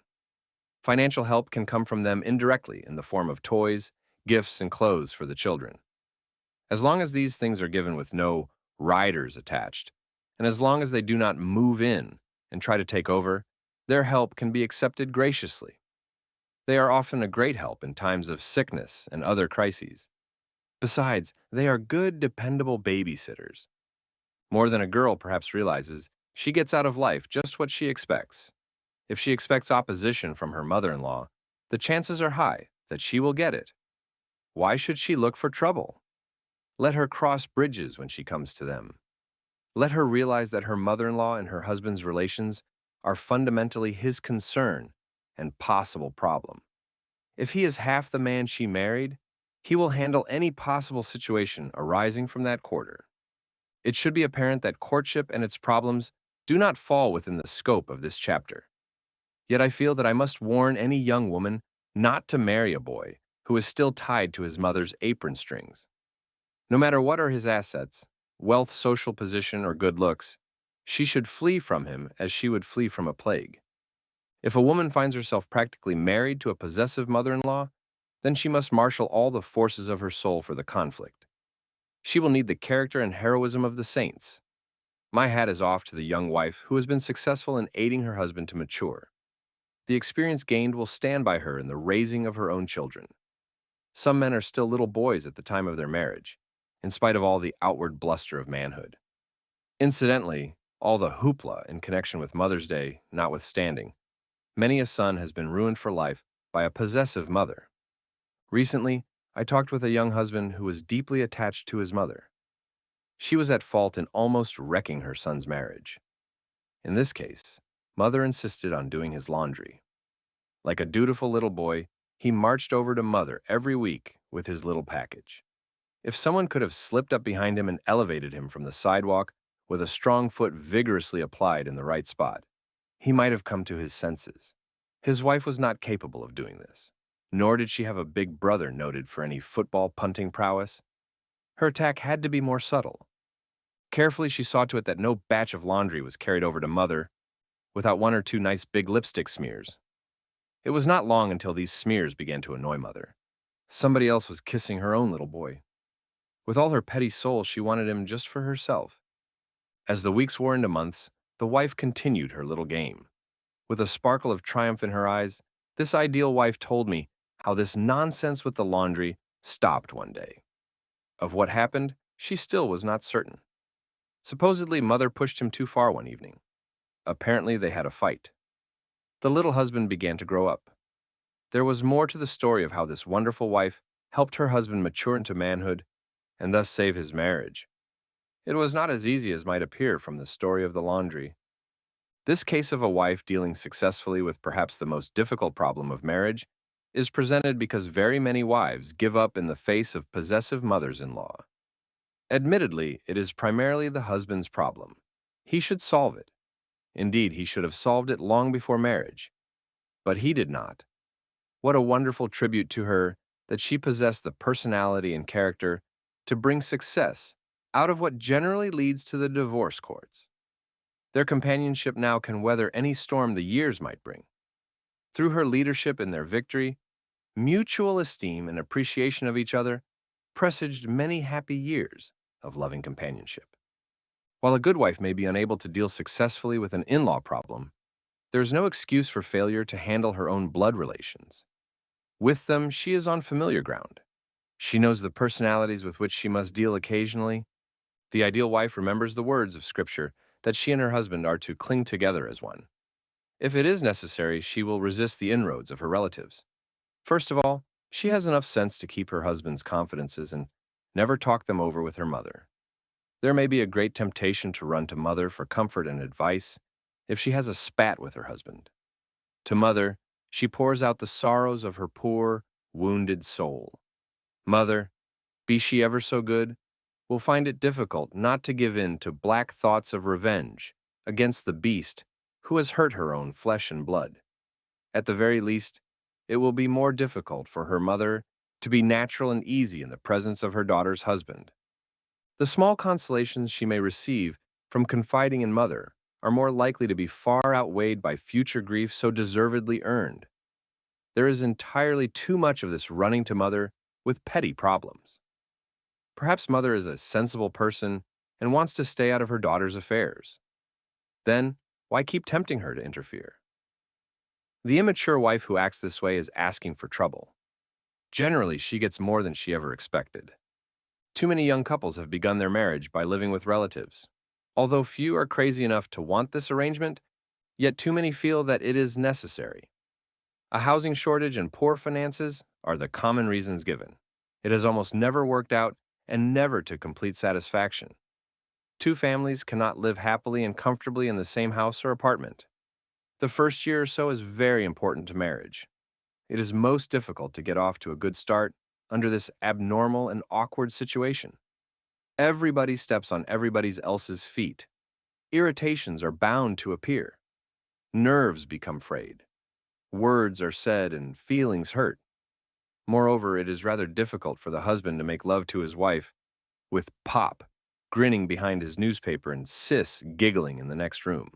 Financial help can come from them indirectly in the form of toys, gifts, and clothes for the children. As long as these things are given with no riders attached, and as long as they do not move in and try to take over, their help can be accepted graciously. They are often a great help in times of sickness and other crises. Besides, they are good, dependable babysitters. More than a girl perhaps realizes, she gets out of life just what she expects. If she expects opposition from her mother-in-law, the chances are high that she will get it. Why should she look for trouble? Let her cross bridges when she comes to them. Let her realize that her mother-in-law and her husband's relations are fundamentally his concern and possible problem. If he is half the man she married, he will handle any possible situation arising from that quarter. It should be apparent that courtship and its problems do not fall within the scope of this chapter. Yet I feel that I must warn any young woman not to marry a boy who is still tied to his mother's apron strings. No matter what are his assets, wealth, social position, or good looks, she should flee from him as she would flee from a plague. If a woman finds herself practically married to a possessive mother-in-law, then she must marshal all the forces of her soul for the conflict. She will need the character and heroism of the saints. My hat is off to the young wife who has been successful in aiding her husband to mature. The experience gained will stand by her in the raising of her own children. Some men are still little boys at the time of their marriage, in spite of all the outward bluster of manhood. Incidentally, all the hoopla in connection with Mother's Day notwithstanding, many a son has been ruined for life by a possessive mother. Recently, I talked with a young husband who was deeply attached to his mother. She was at fault in almost wrecking her son's marriage. In this case, Mother insisted on doing his laundry. Like a dutiful little boy, he marched over to Mother every week with his little package. If someone could have slipped up behind him and elevated him from the sidewalk with a strong foot vigorously applied in the right spot, he might have come to his senses. His wife was not capable of doing this, nor did she have a big brother noted for any football punting prowess. Her attack had to be more subtle. Carefully, she saw to it that no batch of laundry was carried over to Mother without one or two nice big lipstick smears. It was not long until these smears began to annoy Mother. Somebody else was kissing her own little boy. With all her petty soul, she wanted him just for herself. As the weeks wore into months, the wife continued her little game. With a sparkle of triumph in her eyes, this ideal wife told me how this nonsense with the laundry stopped one day. Of what happened, she still was not certain. Supposedly, Mother pushed him too far one evening. Apparently, they had a fight. The little husband began to grow up. There was more to the story of how this wonderful wife helped her husband mature into manhood and thus save his marriage. It was not as easy as might appear from the story of the laundry. This case of a wife dealing successfully with perhaps the most difficult problem of marriage is presented because very many wives give up in the face of possessive mothers-in-law. Admittedly, it is primarily the husband's problem. He should solve it. Indeed, he should have solved it long before marriage. But he did not. What a wonderful tribute to her that she possessed the personality and character to bring success out of what generally leads to the divorce courts. Their companionship now can weather any storm the years might bring. Through her leadership in their victory, mutual esteem and appreciation of each other presaged many happy years of loving companionship. While a good wife may be unable to deal successfully with an in-law problem, there is no excuse for failure to handle her own blood relations. With them, she is on familiar ground. She knows the personalities with which she must deal occasionally. The ideal wife remembers the words of Scripture that she and her husband are to cling together as one. If it is necessary, she will resist the inroads of her relatives. First of all, she has enough sense to keep her husband's confidences and never talk them over with her mother. There may be a great temptation to run to Mother for comfort and advice if she has a spat with her husband. To Mother, she pours out the sorrows of her poor, wounded soul. Mother, be she ever so good, will find it difficult not to give in to black thoughts of revenge against the beast who has hurt her own flesh and blood. At the very least, it will be more difficult for her mother to be natural and easy in the presence of her daughter's husband. The small consolations she may receive from confiding in Mother are more likely to be far outweighed by future grief so deservedly earned. There is entirely too much of this running to Mother with petty problems. Perhaps Mother is a sensible person and wants to stay out of her daughter's affairs. Then, why keep tempting her to interfere? The immature wife who acts this way is asking for trouble. Generally, she gets more than she ever expected. Too many young couples have begun their marriage by living with relatives. Although few are crazy enough to want this arrangement, yet too many feel that it is necessary. A housing shortage and poor finances are the common reasons given. It has almost never worked out and never to complete satisfaction. Two families cannot live happily and comfortably in the same house or apartment. The first year or so is very important to marriage. It is most difficult to get off to a good start under this abnormal and awkward situation. Everybody steps on everybody else's feet. Irritations are bound to appear. Nerves become frayed. Words are said and feelings hurt. Moreover, it is rather difficult for the husband to make love to his wife with Pop grinning behind his newspaper and Sis giggling in the next room.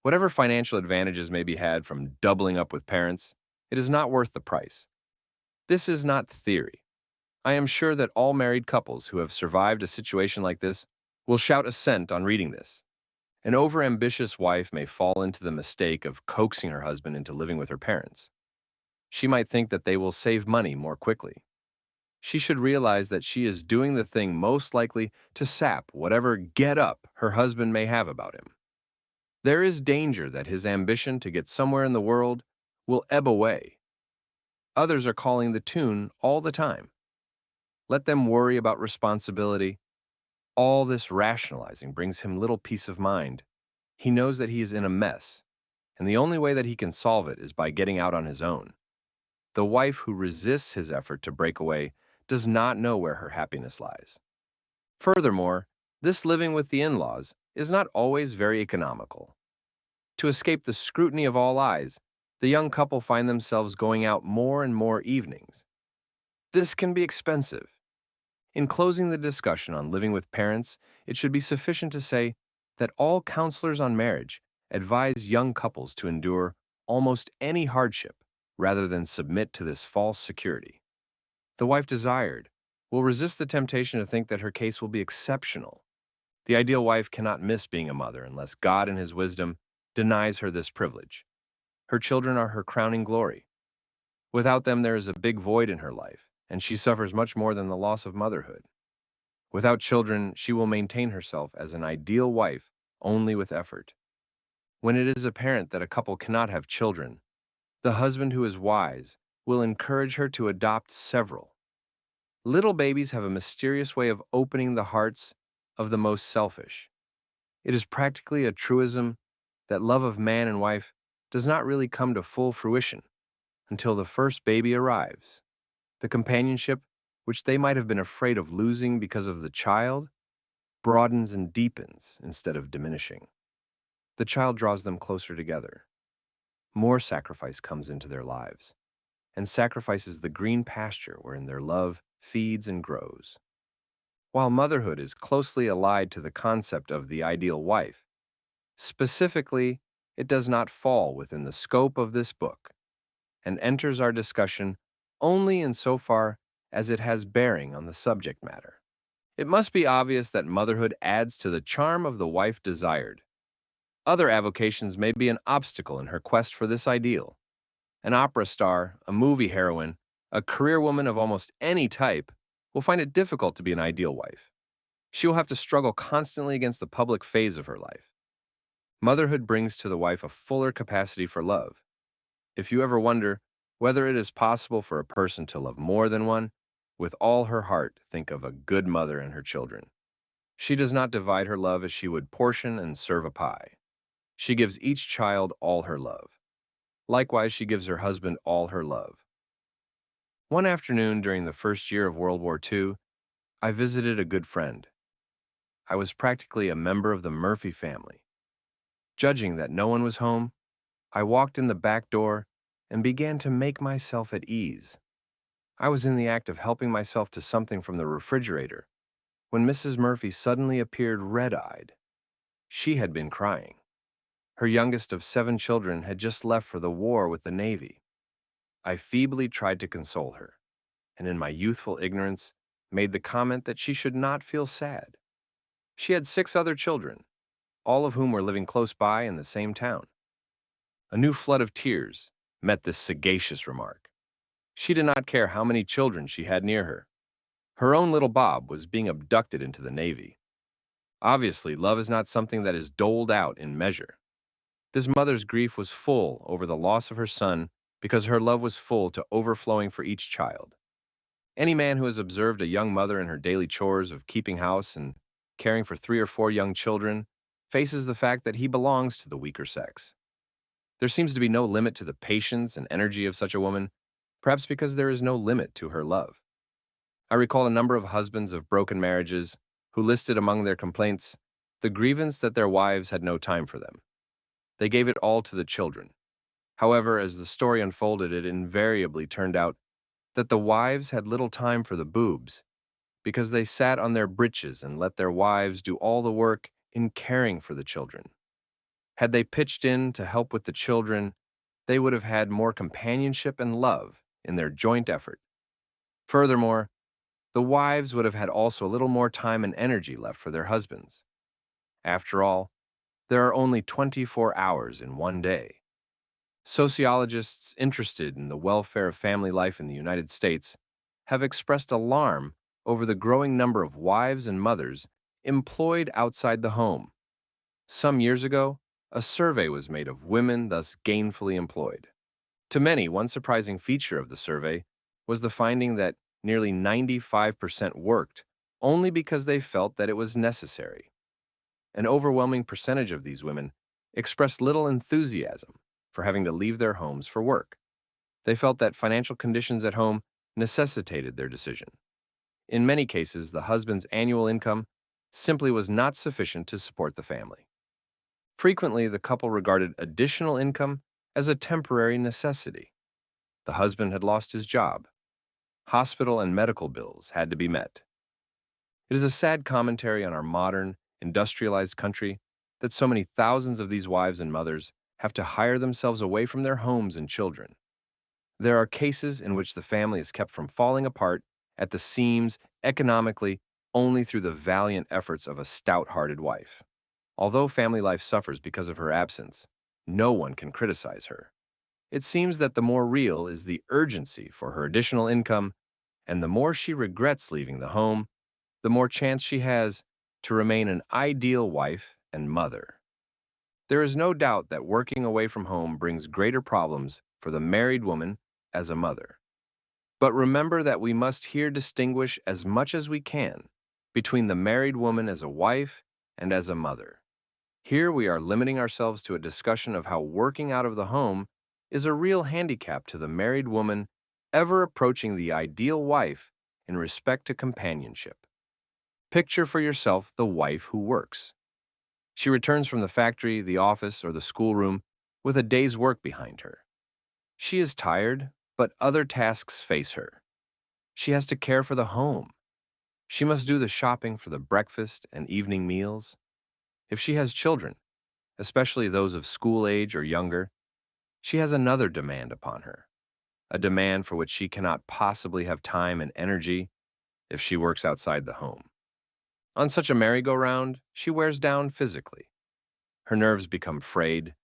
Whatever financial advantages may be had from doubling up with parents, it is not worth the price. This is not theory. I am sure that all married couples who have survived a situation like this will shout assent on reading this. An overambitious wife may fall into the mistake of coaxing her husband into living with her parents. She might think that they will save money more quickly. She should realize that she is doing the thing most likely to sap whatever get-up her husband may have about him. There is danger that his ambition to get somewhere in the world will ebb away. Others are calling the tune all the time. Let them worry about responsibility. All this rationalizing brings him little peace of mind. He knows that he is in a mess, and the only way that he can solve it is by getting out on his own. The wife who resists his effort to break away does not know where her happiness lies. Furthermore, this living with the in-laws is not always very economical. To escape the scrutiny of all eyes, the young couple find themselves going out more and more evenings. This can be expensive. In closing the discussion on living with parents, it should be sufficient to say that all counselors on marriage advise young couples to endure almost any hardship rather than submit to this false security. The wife desired will resist the temptation to think that her case will be exceptional. The ideal wife cannot miss being a mother unless God in His wisdom denies her this privilege. Her children are her crowning glory. Without them, there is a big void in her life, and she suffers much more than the loss of motherhood. Without children, she will maintain herself as an ideal wife only with effort. When it is apparent that a couple cannot have children, the husband who is wise will encourage her to adopt several. Little babies have a mysterious way of opening the hearts of the most selfish. It is practically a truism that love of man and wife does not really come to full fruition until the first baby arrives. The companionship, which they might have been afraid of losing because of the child, broadens and deepens instead of diminishing. The child draws them closer together. More sacrifice comes into their lives, and sacrifices the green pasture wherein their love feeds and grows. While motherhood is closely allied to the concept of the ideal wife, specifically, it does not fall within the scope of this book and enters our discussion only insofar as it has bearing on the subject matter. It must be obvious that motherhood adds to the charm of the wife desired. Other avocations may be an obstacle in her quest for this ideal. An opera star, a movie heroine, a career woman of almost any type will find it difficult to be an ideal wife. She will have to struggle constantly against the public phase of her life. Motherhood brings to the wife a fuller capacity for love. If you ever wonder whether it is possible for a person to love more than one, with all her heart think of a good mother and her children. She does not divide her love as she would portion and serve a pie. She gives each child all her love. Likewise, she gives her husband all her love. One afternoon during the first year of World War II, I visited a good friend. I was practically a member of the Murphy family. Judging that no one was home, I walked in the back door and began to make myself at ease. I was in the act of helping myself to something from the refrigerator when Mrs. Murphy suddenly appeared red-eyed. She had been crying. Her youngest of 7 children had just left for the war with the Navy. I feebly tried to console her, and in my youthful ignorance made the comment that she should not feel sad. She had 6 other children, all of whom were living close by in the same town. A new flood of tears met this sagacious remark. She did not care how many children she had near her. Her own little Bob was being abducted into the Navy. Obviously, love is not something that is doled out in measure. This mother's grief was full over the loss of her son because her love was full to overflowing for each child. Any man who has observed a young mother in her daily chores of keeping house and caring for 3 or 4 young children faces the fact that he belongs to the weaker sex. There seems to be no limit to the patience and energy of such a woman, perhaps because there is no limit to her love. I recall a number of husbands of broken marriages who listed among their complaints the grievance that their wives had no time for them. They gave it all to the children. However, as the story unfolded, it invariably turned out that the wives had little time for the boobs because they sat on their britches and let their wives do all the work in caring for the children. Had they pitched in to help with the children, they would have had more companionship and love in their joint effort. Furthermore, the wives would have had also a little more time and energy left for their husbands. After all, there are only 24 hours in one day. Sociologists interested in the welfare of family life in the United States have expressed alarm over the growing number of wives and mothers employed outside the home. Some years ago, a survey was made of women thus gainfully employed. To many, one surprising feature of the survey was the finding that nearly 95% worked only because they felt that it was necessary. An overwhelming percentage of these women expressed little enthusiasm for having to leave their homes for work. They felt that financial conditions at home necessitated their decision. In many cases, the husband's annual income simply was not sufficient to support the family. Frequently, the couple regarded additional income as a temporary necessity. The husband had lost his job. Hospital and medical bills had to be met. It is a sad commentary on our modern, industrialized country that so many thousands of these wives and mothers have to hire themselves away from their homes and children. There are cases in which the family is kept from falling apart at the seams economically only through the valiant efforts of a stout-hearted wife. Although family life suffers because of her absence, no one can criticize her. It seems that the more real is the urgency for her additional income, and the more she regrets leaving the home, the more chance she has to remain an ideal wife and mother. There is no doubt that working away from home brings greater problems for the married woman as a mother. But remember that we must here distinguish as much as we can between the married woman as a wife and as a mother. Here we are limiting ourselves to a discussion of how working out of the home is a real handicap to the married woman ever approaching the ideal wife in respect to companionship. Picture for yourself the wife who works. She returns from the factory, the office, or the schoolroom with a day's work behind her. She is tired, but other tasks face her. She has to care for the home. She must do the shopping for the breakfast and evening meals. If she has children, especially those of school age or younger, she has another demand upon her, a demand for which she cannot possibly have time and energy if she works outside the home. On such a merry-go-round, she wears down physically. Her nerves become frayed.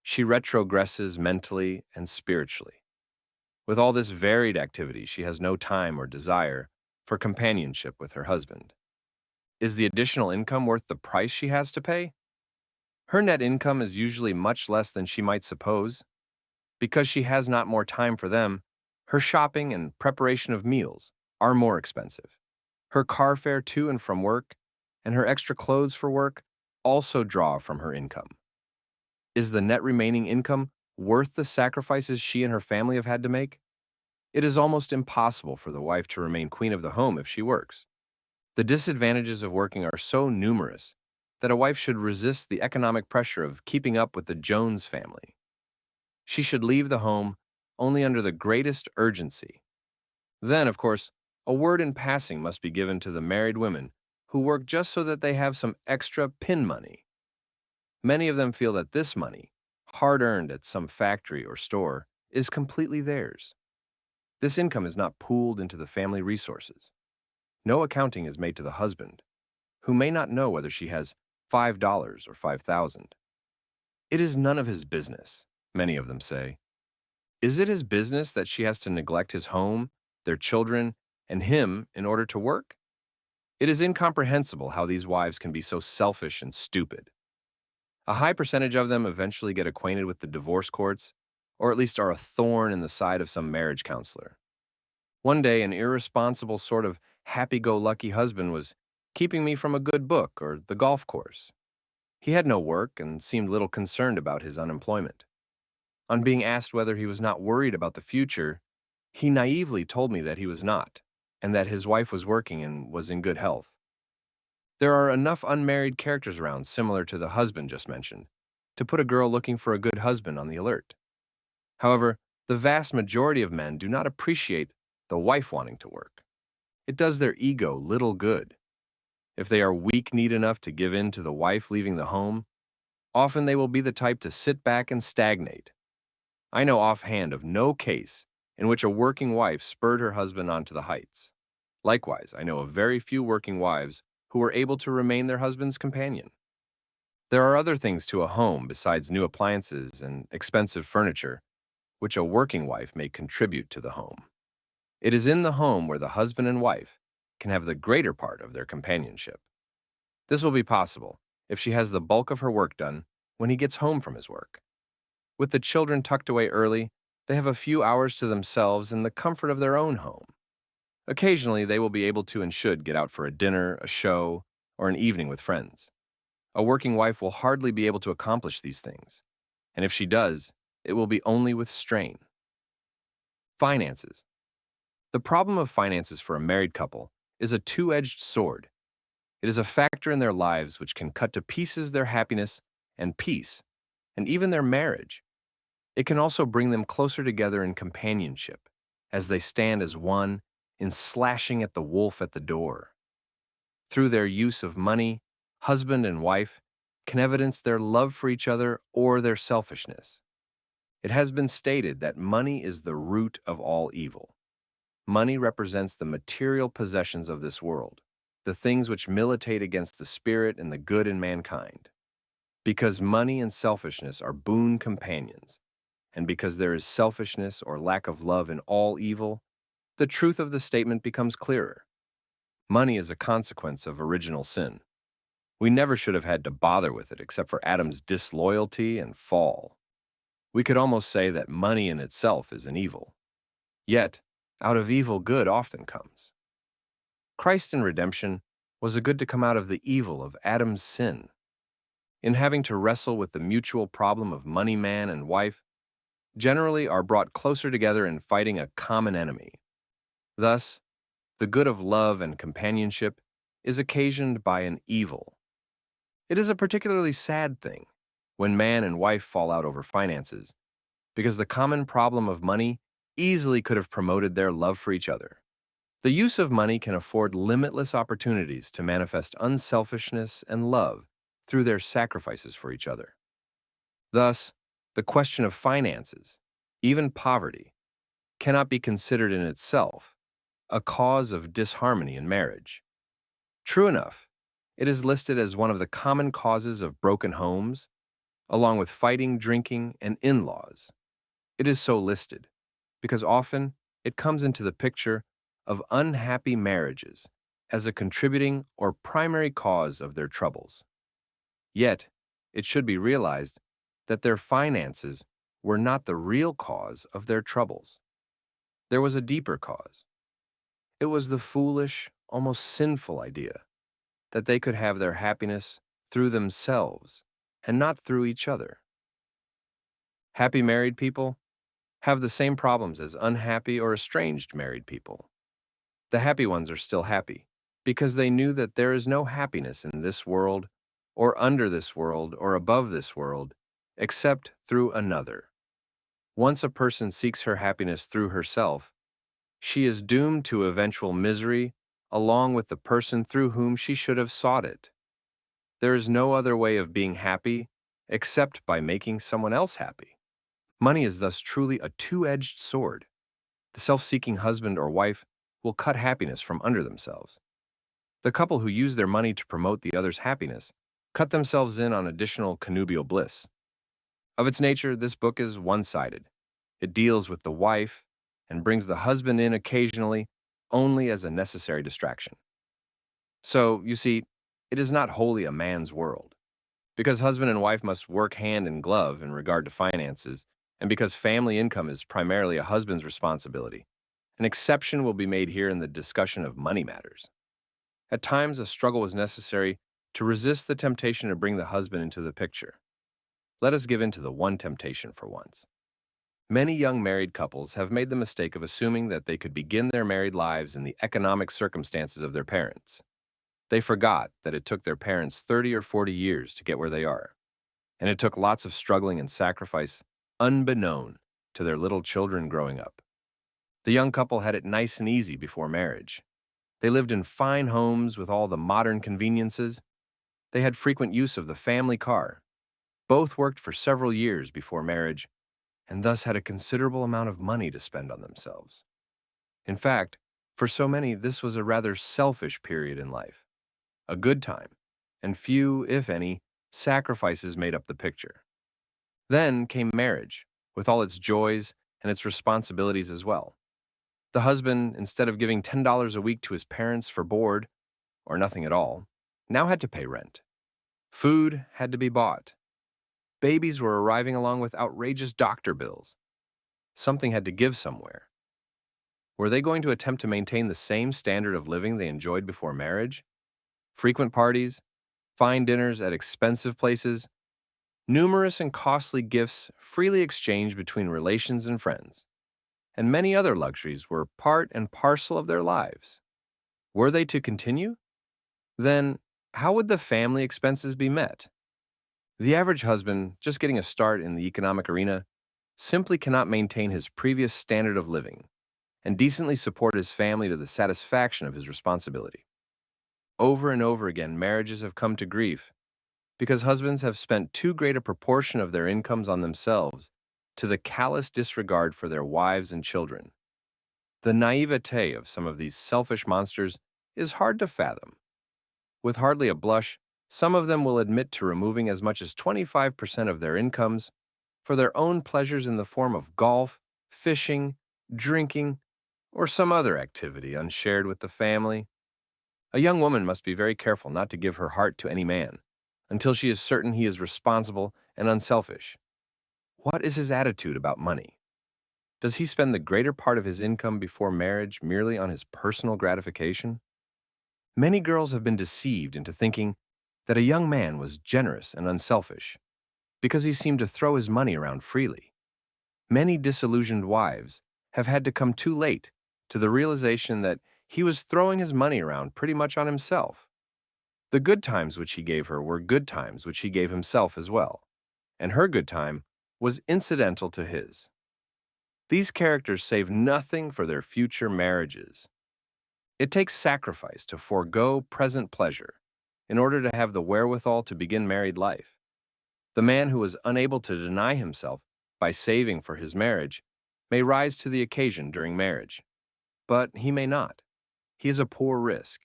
She retrogresses mentally and spiritually. With all this varied activity, she has no time or desire for companionship with her husband. Is the additional income worth the price she has to pay? Her net income is usually much less than she might suppose. Because she has not more time for them, her shopping and preparation of meals are more expensive. Her car fare to and from work and her extra clothes for work also draw from her income. Is the net remaining income worth the sacrifices she and her family have had to make? It is almost impossible for the wife to remain queen of the home if she works. The disadvantages of working are so numerous that a wife should resist the economic pressure of keeping up with the Jones family. She should leave the home only under the greatest urgency. Then, of course, a word in passing must be given to the married women who work just so that they have some extra pin money. Many of them feel that this money, hard-earned at some factory or store, is completely theirs. This income is not pooled into the family resources. No accounting is made to the husband, who may not know whether she has $5 or $5,000. It is none of his business, many of them say. Is it his business that she has to neglect his home, their children, and him in order to work? It is incomprehensible how these wives can be so selfish and stupid. A high percentage of them eventually get acquainted with the divorce courts, or at least are a thorn in the side of some marriage counselor. One day, an irresponsible sort of happy-go-lucky husband was keeping me from a good book or the golf course. He had no work and seemed little concerned about his unemployment. On being asked whether he was not worried about the future, he naively told me that he was not, and that his wife was working and was in good health. There are enough unmarried characters around similar to the husband just mentioned to put a girl looking for a good husband on the alert. However, the vast majority of men do not appreciate the wife wanting to work. It does their ego little good. If they are weak-kneed enough to give in to the wife leaving the home, often they will be the type to sit back and stagnate. I know offhand of no case in which a working wife spurred her husband onto the heights. Likewise, I know of very few working wives who were able to remain their husband's companion. There are other things to a home besides new appliances and expensive furniture, which a working wife may contribute to the home. It is in the home where the husband and wife can have the greater part of their companionship. This will be possible if she has the bulk of her work done when he gets home from his work. With the children tucked away early, they have a few hours to themselves in the comfort of their own home. Occasionally, they will be able to and should get out for a dinner, a show, or an evening with friends. A working wife will hardly be able to accomplish these things, and if she does, it will be only with strain. Finances. The problem of finances for a married couple is a two-edged sword. It is a factor in their lives which can cut to pieces their happiness and peace, and even their marriage. It can also bring them closer together in companionship, as they stand as one in slashing at the wolf at the door. Through their use of money, husband and wife can evidence their love for each other or their selfishness. It has been stated that money is the root of all evil. Money represents the material possessions of this world, the things which militate against the spirit and the good in mankind. Because money and selfishness are boon companions, and because there is selfishness or lack of love in all evil, the truth of the statement becomes clearer. Money is a consequence of original sin. We never should have had to bother with it except for Adam's disloyalty and fall. We could almost say that money in itself is an evil. Yet, out of evil good often comes. Christ in redemption was a good to come out of the evil of Adam's sin. In having to wrestle with the mutual problem of money man and wife, generally are brought closer together in fighting a common enemy. Thus, the good of love and companionship is occasioned by an evil. It is a particularly sad thing when man and wife fall out over finances, because the common problem of money easily could have promoted their love for each other. The use of money can afford limitless opportunities to manifest unselfishness and love through their sacrifices for each other. Thus, the question of finances, even poverty, cannot be considered in itself a cause of disharmony in marriage. True enough, it is listed as one of the common causes of broken homes, along with fighting, drinking, and in-laws. It is so listed because often it comes into the picture of unhappy marriages as a contributing or primary cause of their troubles. Yet, it should be realized that their finances were not the real cause of their troubles. There was a deeper cause. It was the foolish, almost sinful idea that they could have their happiness through themselves and not through each other. Happy married people have the same problems as unhappy or estranged married people. The happy ones are still happy because they knew that there is no happiness in this world or under this world or above this world except through another. Once a person seeks her happiness through herself, she is doomed to eventual misery along with the person through whom she should have sought it. There is no other way of being happy except by making someone else happy. Money is thus truly a two-edged sword. The self-seeking husband or wife will cut happiness from under themselves. The couple who use their money to promote the other's happiness cut themselves in on additional connubial bliss. Of its nature, this book is one-sided. It deals with the wife and brings the husband in occasionally only as a necessary distraction. So, you see, it is not wholly a man's world. Because husband and wife must work hand in glove in regard to finances, and because family income is primarily a husband's responsibility, an exception will be made here in the discussion of money matters. At times, a struggle was necessary to resist the temptation to bring the husband into the picture. Let us give in to the one temptation for once. Many young married couples have made the mistake of assuming that they could begin their married lives in the economic circumstances of their parents. They forgot that it took their parents 30 or 40 years to get where they are, and it took lots of struggling and sacrifice unbeknown to their little children growing up. The young couple had it nice and easy before marriage. They lived in fine homes with all the modern conveniences. They had frequent use of the family car. Both worked for several years before marriage, and thus had a considerable amount of money to spend on themselves. In fact, for so many, this was a rather selfish period in life, a good time, and few, if any, sacrifices made up the picture. Then came marriage, with all its joys and its responsibilities as well. The husband, instead of giving $10 a week to his parents for board, or nothing at all, now had to pay rent. Food had to be bought. Babies were arriving along with outrageous doctor bills. Something had to give somewhere. Were they going to attempt to maintain the same standard of living they enjoyed before marriage? Frequent parties, fine dinners at expensive places, numerous and costly gifts freely exchanged between relations and friends, and many other luxuries were part and parcel of their lives. Were they to continue? Then, how would the family expenses be met? The average husband, just getting a start in the economic arena, simply cannot maintain his previous standard of living and decently support his family to the satisfaction of his responsibility. Over and over again, marriages have come to grief because husbands have spent too great a proportion of their incomes on themselves to the callous disregard for their wives and children. The naivete of some of these selfish monsters is hard to fathom. With hardly a blush, some of them will admit to removing as much as 25% of their incomes for their own pleasures in the form of golf, fishing, drinking, or some other activity unshared with the family. A young woman must be very careful not to give her heart to any man until she is certain he is responsible and unselfish. What is his attitude about money? Does he spend the greater part of his income before marriage merely on his personal gratification? Many girls have been deceived into thinking that a young man was generous and unselfish because he seemed to throw his money around freely. Many disillusioned wives have had to come too late to the realization that he was throwing his money around pretty much on himself. The good times which he gave her were good times which he gave himself as well, and her good time was incidental to his. These characters save nothing for their future marriages. It takes sacrifice to forego present pleasure in order to have the wherewithal to begin married life. The man who is unable to deny himself by saving for his marriage may rise to the occasion during marriage, but he may not. He is a poor risk.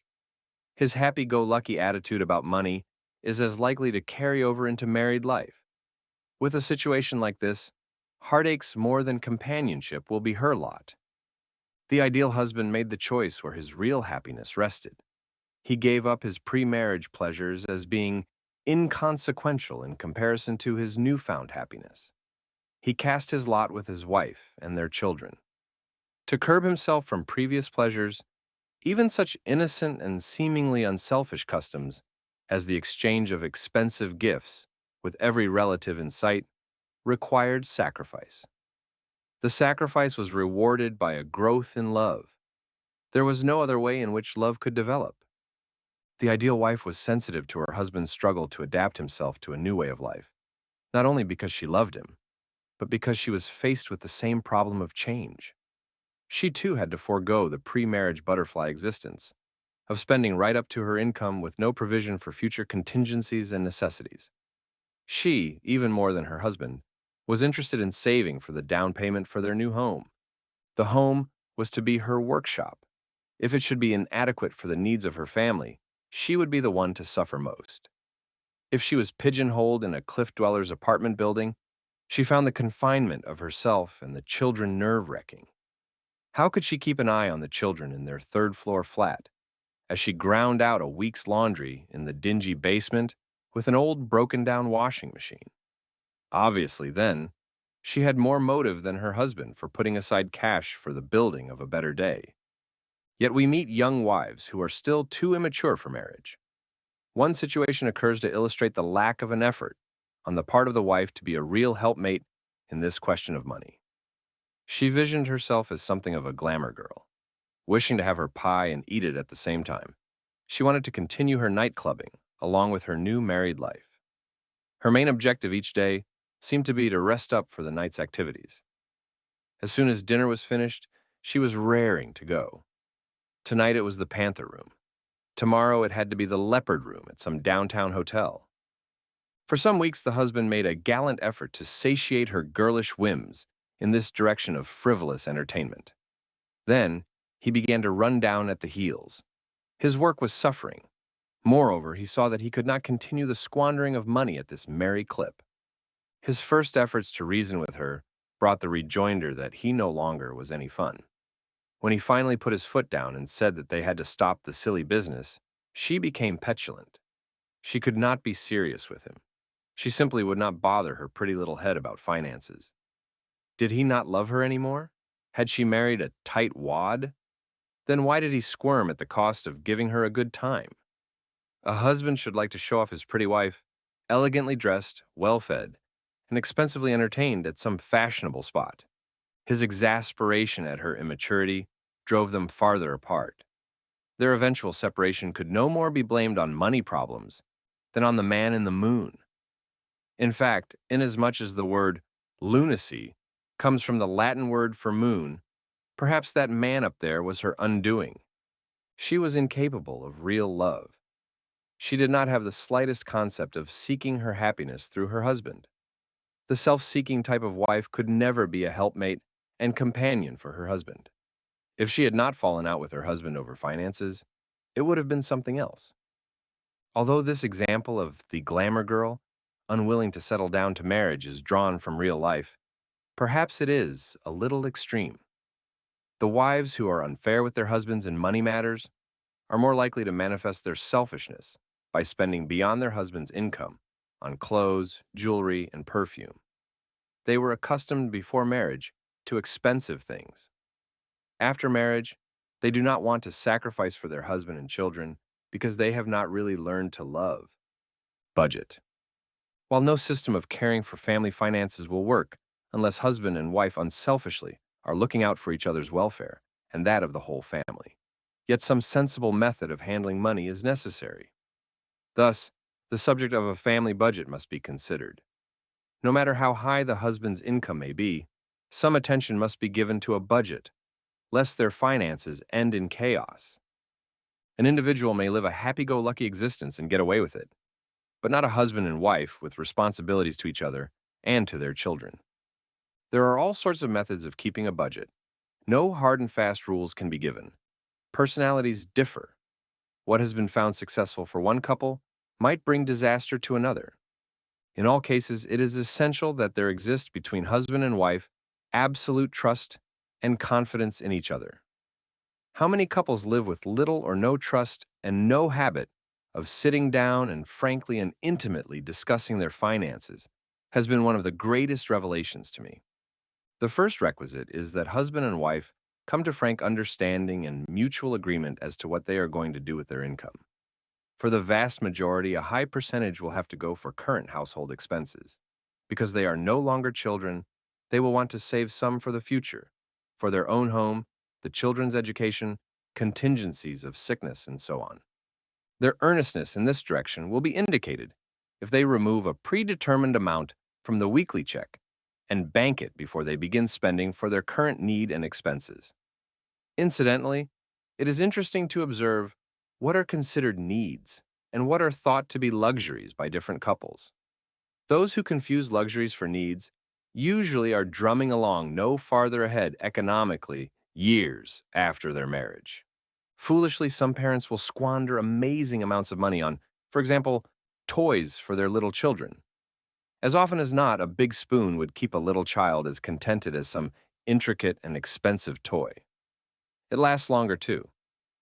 His happy-go-lucky attitude about money is as likely to carry over into married life. With a situation like this, heartaches more than companionship will be her lot. The ideal husband made the choice where his real happiness rested. He gave up his pre-marriage pleasures as being inconsequential in comparison to his newfound happiness. He cast his lot with his wife and their children. To curb himself from previous pleasures, even such innocent and seemingly unselfish customs as the exchange of expensive gifts with every relative in sight required sacrifice. The sacrifice was rewarded by a growth in love. There was no other way in which love could develop. The ideal wife was sensitive to her husband's struggle to adapt himself to a new way of life, not only because she loved him, but because she was faced with the same problem of change. She too had to forego the pre-marriage butterfly existence of spending right up to her income with no provision for future contingencies and necessities. She, even more than her husband, was interested in saving for the down payment for their new home. The home was to be her workshop. If it should be inadequate for the needs of her family, she would be the one to suffer most. If she was pigeonholed in a cliff dweller's apartment building, she found the confinement of herself and the children nerve-wracking. How could she keep an eye on the children in their third-floor flat as she ground out a week's laundry in the dingy basement with an old broken-down washing machine? Obviously, then, she had more motive than her husband for putting aside cash for the building of a better day. Yet we meet young wives who are still too immature for marriage. One situation occurs to illustrate the lack of an effort on the part of the wife to be a real helpmate in this question of money. She visioned herself as something of a glamour girl, wishing to have her pie and eat it at the same time. She wanted to continue her night clubbing along with her new married life. Her main objective each day seemed to be to rest up for the night's activities. As soon as dinner was finished, she was raring to go. Tonight it was the Panther Room. Tomorrow it had to be the Leopard Room at some downtown hotel. For some weeks, the husband made a gallant effort to satiate her girlish whims in this direction of frivolous entertainment. Then, he began to run down at the heels. His work was suffering. Moreover, he saw that he could not continue the squandering of money at this merry clip. His first efforts to reason with her brought the rejoinder that he no longer was any fun. When he finally put his foot down and said that they had to stop the silly business, she became petulant. She could not be serious with him. She simply would not bother her pretty little head about finances. Did he not love her anymore? Had she married a tight wad? Then why did he squirm at the cost of giving her a good time? A husband should like to show off his pretty wife, elegantly dressed, well-fed, and expensively entertained at some fashionable spot. His exasperation at her immaturity drove them farther apart. Their eventual separation could no more be blamed on money problems than on the man in the moon. In fact, inasmuch as the word lunacy comes from the Latin word for moon, perhaps that man up there was her undoing. She was incapable of real love. She did not have the slightest concept of seeking her happiness through her husband. The self-seeking type of wife could never be a helpmate and companion for her husband. If she had not fallen out with her husband over finances, it would have been something else. Although this example of the glamour girl, unwilling to settle down to marriage, is drawn from real life, perhaps it is a little extreme. The wives who are unfair with their husbands in money matters are more likely to manifest their selfishness by spending beyond their husband's income on clothes, jewelry, and perfume. They were accustomed before marriage to expensive things. After marriage, they do not want to sacrifice for their husband and children because they have not really learned to love. Budget. While no system of caring for family finances will work unless husband and wife unselfishly are looking out for each other's welfare and that of the whole family, yet some sensible method of handling money is necessary. Thus, the subject of a family budget must be considered. No matter how high the husband's income may be, some attention must be given to a budget, lest their finances end in chaos. An individual may live a happy-go-lucky existence and get away with it, but not a husband and wife with responsibilities to each other and to their children. There are all sorts of methods of keeping a budget. No hard and fast rules can be given. Personalities differ. What has been found successful for one couple might bring disaster to another. In all cases, it is essential that there exist between husband and wife absolute trust and confidence in each other. How many couples live with little or no trust and no habit of sitting down and frankly and intimately discussing their finances has been one of the greatest revelations to me. The first requisite is that husband and wife come to frank understanding and mutual agreement as to what they are going to do with their income. For the vast majority, a high percentage will have to go for current household expenses. Because they are no longer children, they will want to save some for the future, for their own home, the children's education, contingencies of sickness, and so on. Their earnestness in this direction will be indicated if they remove a predetermined amount from the weekly check and bank it before they begin spending for their current need and expenses. Incidentally, it is interesting to observe what are considered needs and what are thought to be luxuries by different couples. Those who confuse luxuries for needs usually are drumming along no farther ahead economically years after their marriage. Foolishly, some parents will squander amazing amounts of money on, for example, toys for their little children. As often as not, a big spoon would keep a little child as contented as some intricate and expensive toy. It lasts longer, too.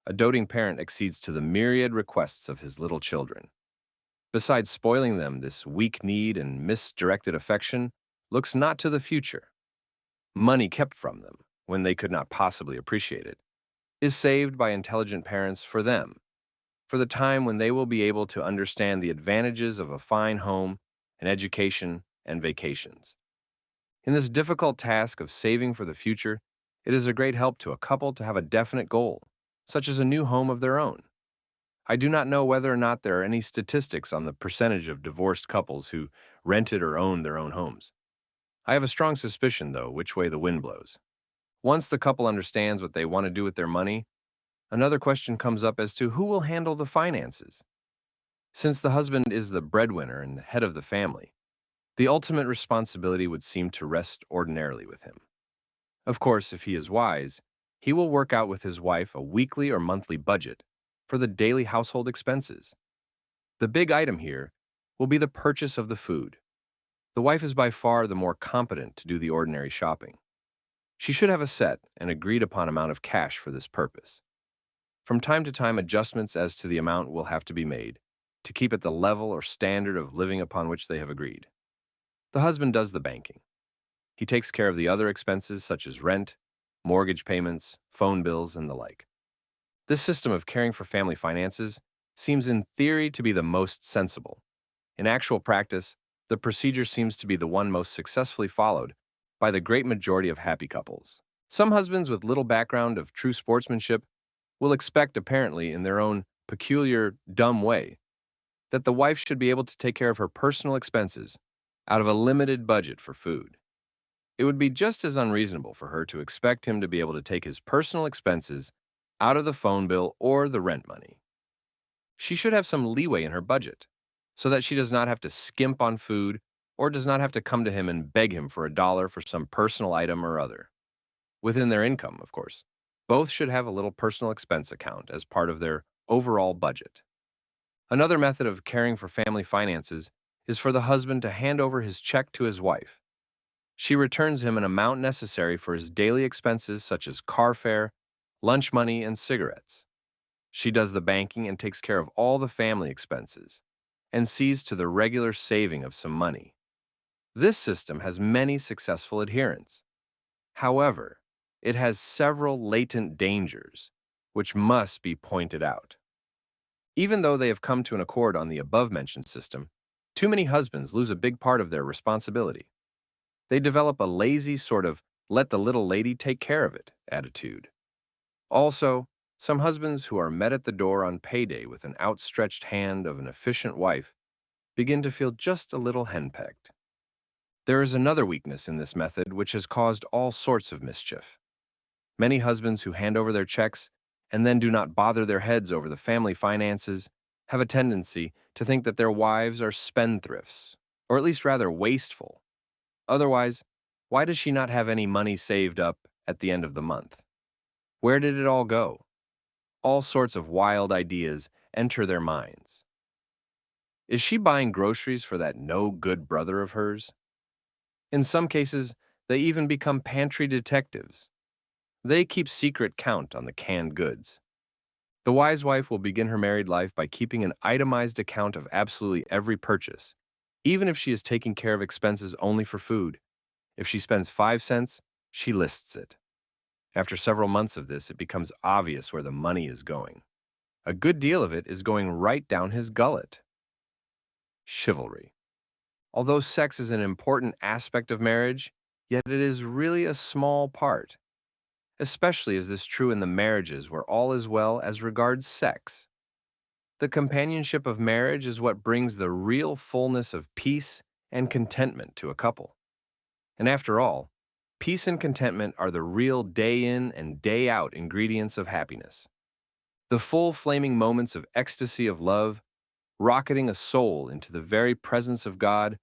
A doting parent accedes to the myriad requests of his little children. Besides spoiling them, this weak need and misdirected affection looks not to the future. Money kept from them, when they could not possibly appreciate it, is saved by intelligent parents for them, for the time when they will be able to understand the advantages of a fine home, an education, and vacations. In this difficult task of saving for the future, it is a great help to a couple to have a definite goal, such as a new home of their own. I do not know whether or not there are any statistics on the percentage of divorced couples who rented or owned their own homes. I have a strong suspicion, though, which way the wind blows. Once the couple understands what they want to do with their money, another question comes up as to who will handle the finances. Since the husband is the breadwinner and the head of the family, the ultimate responsibility would seem to rest ordinarily with him. Of course, if he is wise, he will work out with his wife a weekly or monthly budget for the daily household expenses. The big item here will be the purchase of the food. The wife is by far the more competent to do the ordinary shopping. She should have a set and agreed upon amount of cash for this purpose. From time to time, adjustments as to the amount will have to be made to keep at the level or standard of living upon which they have agreed. The husband does the banking. He takes care of the other expenses such as rent, mortgage payments, phone bills, and the like. This system of caring for family finances seems in theory to be the most sensible. In actual practice, the procedure seems to be the one most successfully followed by the great majority of happy couples. Some husbands with little background of true sportsmanship will expect, apparently in their own peculiar, dumb way, that the wife should be able to take care of her personal expenses out of a limited budget for food. It would be just as unreasonable for her to expect him to be able to take his personal expenses out of the phone bill or the rent money. She should have some leeway in her budget, so that she does not have to skimp on food or does not have to come to him and beg him for $1 for some personal item or other. Within their income, of course. Both should have a little personal expense account as part of their overall budget. Another method of caring for family finances is for the husband to hand over his check to his wife. She returns him an amount necessary for his daily expenses such as car fare, lunch money, and cigarettes. She does the banking and takes care of all the family expenses, and sees to the regular saving of some money. This system has many successful adherents. However, it has several latent dangers, which must be pointed out. Even though they have come to an accord on the above-mentioned system, too many husbands lose a big part of their responsibility. They develop a lazy sort of let the little lady take care of it attitude. Also, some husbands who are met at the door on payday with an outstretched hand of an efficient wife begin to feel just a little henpecked. There is another weakness in this method which has caused all sorts of mischief. Many husbands who hand over their checks and then do not bother their heads over the family finances have a tendency to think that their wives are spendthrifts, or at least rather wasteful. Otherwise, why does she not have any money saved up at the end of the month? Where did it all go? All sorts of wild ideas enter their minds. Is she buying groceries for that no-good brother of hers? In some cases, they even become pantry detectives. They keep secret count on the canned goods. The wise wife will begin her married life by keeping an itemized account of absolutely every purchase, even if she is taking care of expenses only for food. If she spends 5 cents, she lists it. After several months of this, it becomes obvious where the money is going. A good deal of it is going right down his gullet. Chivalry. Although sex is an important aspect of marriage, yet it is really a small part. Especially is this true in the marriages where all is well as regards sex. The companionship of marriage is what brings the real fullness of peace and contentment to a couple. And after all, peace and contentment are the real day-in and day-out ingredients of happiness. The full flaming moments of ecstasy of love, rocketing a soul into the very presence of God,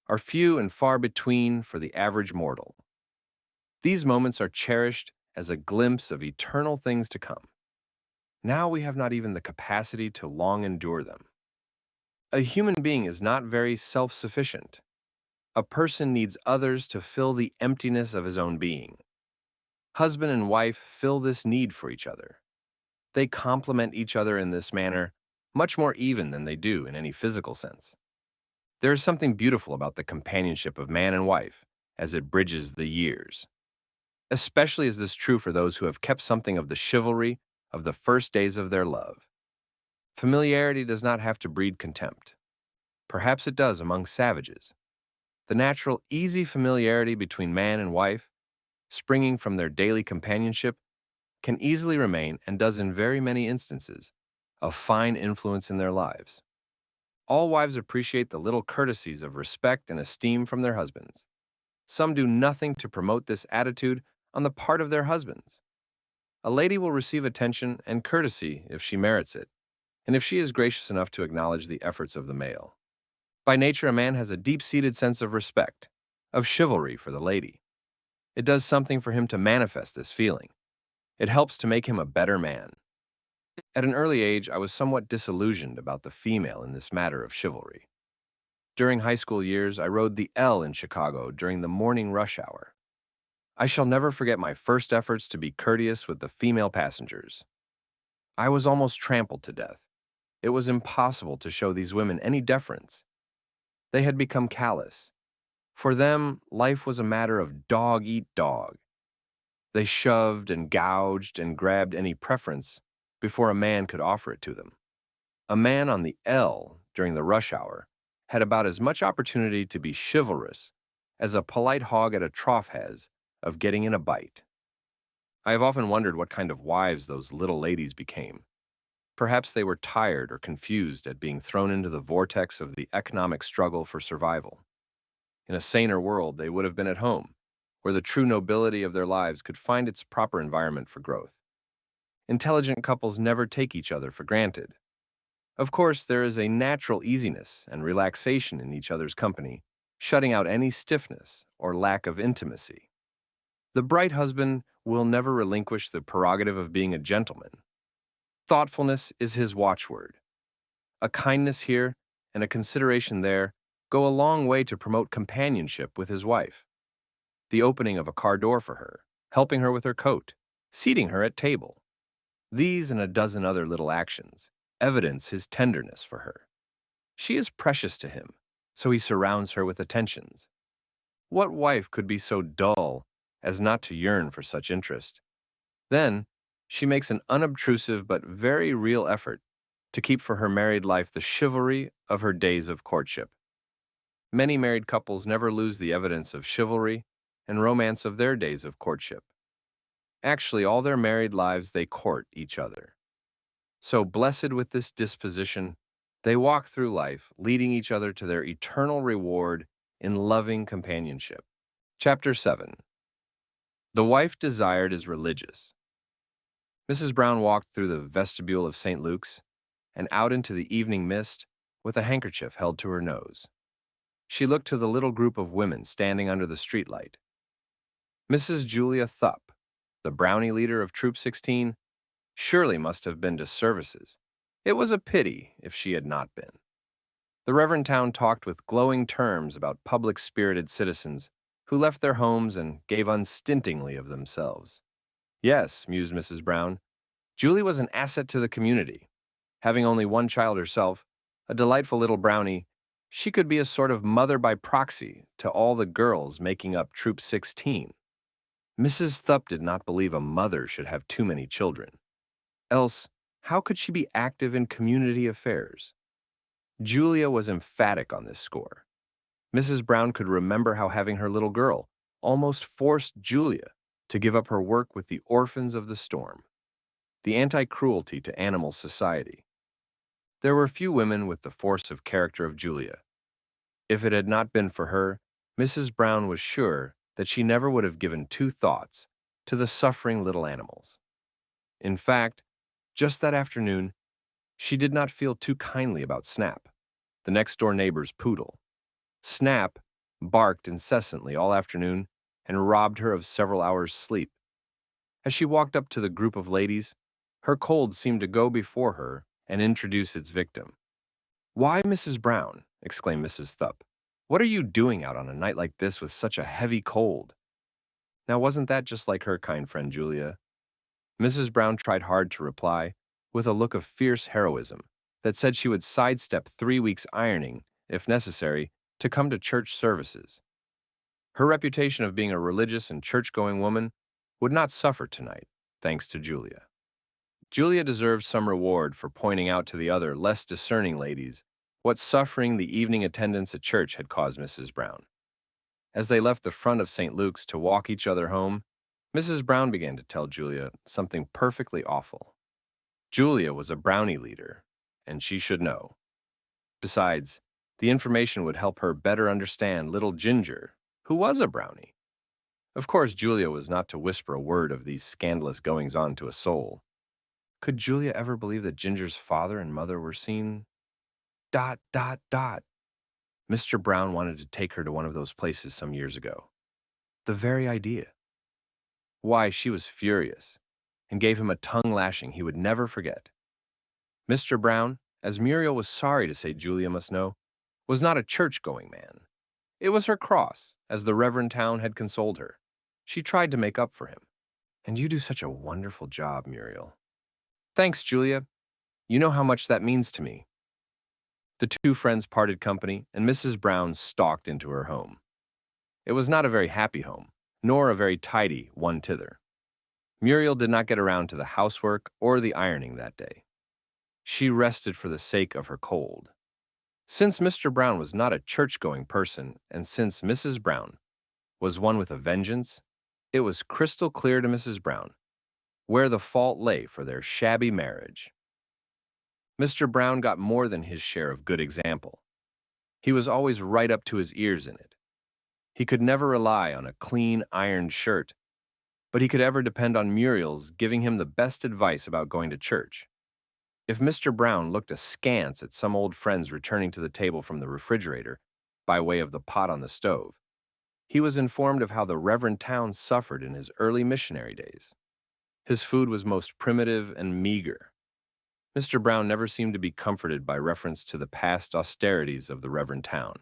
are few and far between for the average mortal. These moments are cherished as a glimpse of eternal things to come. Now we have not even the capacity to long endure them. A human being is not very self-sufficient. A person needs others to fill the emptiness of his own being. Husband and wife fill this need for each other. They complement each other in this manner much more even than they do in any physical sense. There is something beautiful about the companionship of man and wife as it bridges the years. Especially is this true for those who have kept something of the chivalry of the first days of their love. Familiarity does not have to breed contempt. Perhaps it does among savages. The natural, easy familiarity between man and wife, springing from their daily companionship, can easily remain, and does in very many instances, a fine influence in their lives. All wives appreciate the little courtesies of respect and esteem from their husbands. Some do nothing to promote this attitude on the part of their husbands. A lady will receive attention and courtesy if she merits it, and if she is gracious enough to acknowledge the efforts of the male. By nature, a man has a deep-seated sense of respect, of chivalry for the lady. It does something for him to manifest this feeling. It helps to make him a better man. At an early age, I was somewhat disillusioned about the female in this matter of chivalry. During high school years, I rode the L in Chicago during the morning rush hour. I shall never forget my first efforts to be courteous with the female passengers. I was almost trampled to death. It was impossible to show these women any deference. They had become callous. For them, life was a matter of dog-eat-dog. They shoved and gouged and grabbed any preference before a man could offer it to them. A man on the L during the rush hour had about as much opportunity to be chivalrous as a polite hog at a trough has of getting in a bite. I have often wondered what kind of wives those little ladies became. Perhaps they were tired or confused at being thrown into the vortex of the economic struggle for survival. In a saner world, they would have been at home, where the true nobility of their lives could find its proper environment for growth. Intelligent couples never take each other for granted. Of course, there is a natural easiness and relaxation in each other's company, shutting out any stiffness or lack of intimacy. The bright husband will never relinquish the prerogative of being a gentleman. Thoughtfulness is his watchword. A kindness here and a consideration there go a long way to promote companionship with his wife. The opening of a car door for her, helping her with her coat, seating her at table. These and a dozen other little actions evidence his tenderness for her. She is precious to him, so he surrounds her with attentions. What wife could be so dull as not to yearn for such interest? Then, she makes an unobtrusive but very real effort to keep for her married life the chivalry of her days of courtship. Many married couples never lose the evidence of chivalry and romance of their days of courtship. Actually, all their married lives they court each other. So, blessed with this disposition, they walk through life, leading each other to their eternal reward in loving companionship. Chapter 7. The wife desired is religious. Mrs. Brown walked through the vestibule of St. Luke's and out into the evening mist with a handkerchief held to her nose. She looked to the little group of women standing under the streetlight. Mrs. Julia Thupp, the Brownie leader of Troop 16, surely must have been to services. It was a pity if she had not been. The Reverend Town talked with glowing terms about public-spirited citizens who left their homes and gave unstintingly of themselves. Yes, mused Mrs. Brown, Julie was an asset to the community. Having only one child herself, a delightful little brownie, she could be a sort of mother by proxy to all the girls making up Troop 16. Mrs. Thupp did not believe a mother should have too many children. Else, how could she be active in community affairs? Julia was emphatic on this score. Mrs. Brown could remember how having her little girl almost forced Julia to give up her work with the orphans of the storm, the anti-cruelty to animal society. There were few women with the force of character of Julia. If it had not been for her, Mrs. Brown was sure that she never would have given two thoughts to the suffering little animals. In fact, just that afternoon, she did not feel too kindly about Snap, the next-door neighbor's poodle. Snap barked incessantly all afternoon and robbed her of several hours' sleep. As she walked up to the group of ladies, her cold seemed to go before her and introduce its victim. "Why, Mrs. Brown," exclaimed Mrs. Thupp, "what are you doing out on a night like this with such a heavy cold?" Now, wasn't that just like her kind friend Julia? Mrs. Brown tried hard to reply, with a look of fierce heroism that said she would sidestep 3 weeks' ironing, if necessary, to come to church services. Her reputation of being a religious and church-going woman would not suffer tonight, thanks to Julia. Julia deserved some reward for pointing out to the other, less discerning ladies what suffering the evening attendance at church had caused Mrs. Brown. As they left the front of St. Luke's to walk each other home, Mrs. Brown began to tell Julia something perfectly awful. Julia was a brownie leader, and she should know. Besides, the information would help her better understand little Ginger, who was a brownie. Of course, Julia was not to whisper a word of these scandalous goings-on to a soul. Could Julia ever believe that Ginger's father and mother were seen? ... Mr. Brown wanted to take her to one of those places some years ago. The very idea. Why, she was furious, and gave him a tongue-lashing he would never forget. Mr. Brown, as Muriel was sorry to say Julia must know, was not a church-going man. It was her cross, as the Reverend Town had consoled her. She tried to make up for him. "And you do such a wonderful job, Muriel." "Thanks, Julia. You know how much that means to me." The two friends parted company, and Mrs. Brown stalked into her home. It was not a very happy home, nor a very tidy one thither. Muriel did not get around to the housework or the ironing that day. She rested for the sake of her cold. Since Mr. Brown was not a church-going person, and since Mrs. Brown was one with a vengeance, it was crystal clear to Mrs. Brown where the fault lay for their shabby marriage. Mr. Brown got more than his share of good example. He was always right up to his ears in it. He could never rely on a clean, ironed shirt, but he could ever depend on Muriel's giving him the best advice about going to church. If Mr. Brown looked askance at some old friends returning to the table from the refrigerator by way of the pot on the stove, he was informed of how the Reverend Towns suffered in his early missionary days. His food was most primitive and meager. Mr. Brown never seemed to be comforted by reference to the past austerities of the Reverend Town.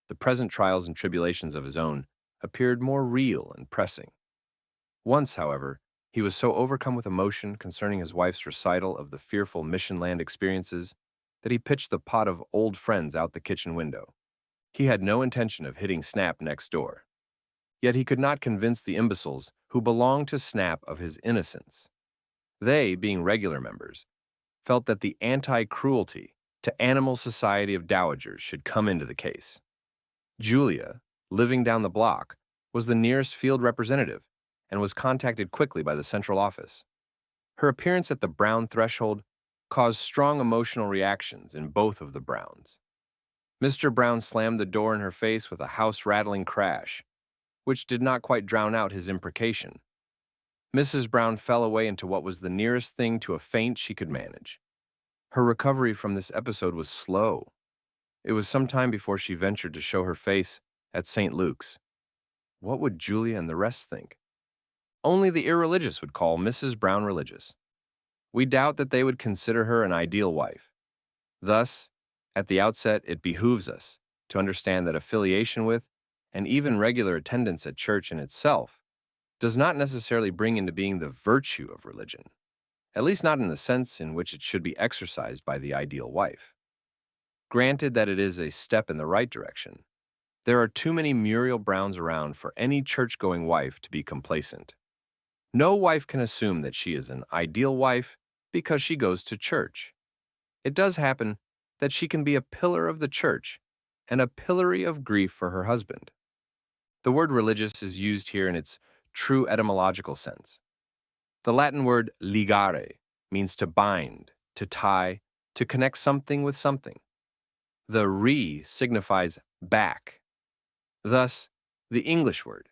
The present trials and tribulations of his own appeared more real and pressing. Once, however, he was so overcome with emotion concerning his wife's recital of the fearful mission land experiences that he pitched the pot of old friends out the kitchen window. He had no intention of hitting Snap next door. Yet he could not convince the imbeciles who belonged to Snap of his innocence. They, being regular members, felt that the anti-cruelty to animal society of dowagers should come into the case. Julia, living down the block, was the nearest field representative and was contacted quickly by the central office. Her appearance at the Brown threshold caused strong emotional reactions in both of the Browns. Mr. Brown slammed the door in her face with a house-rattling crash, which did not quite drown out his imprecation. Mrs. Brown fell away into what was the nearest thing to a faint she could manage. Her recovery from this episode was slow. It was some time before she ventured to show her face at St. Luke's. What would Julia and the rest think? Only the irreligious would call Mrs. Brown religious. We doubt that they would consider her an ideal wife. Thus, at the outset, it behooves us to understand that affiliation with, and even regular attendance at church in itself, does not necessarily bring into being the virtue of religion, at least not in the sense in which it should be exercised by the ideal wife. Granted that it is a step in the right direction, there are too many Muriel Browns around for any church-going wife to be complacent. No wife can assume that she is an ideal wife because she goes to church. It does happen that she can be a pillar of the church and a pillory of grief for her husband. The word religious is used here in its true etymological sense. The Latin word ligare means to bind, to tie, to connect something with something. The re signifies back. Thus, the English word,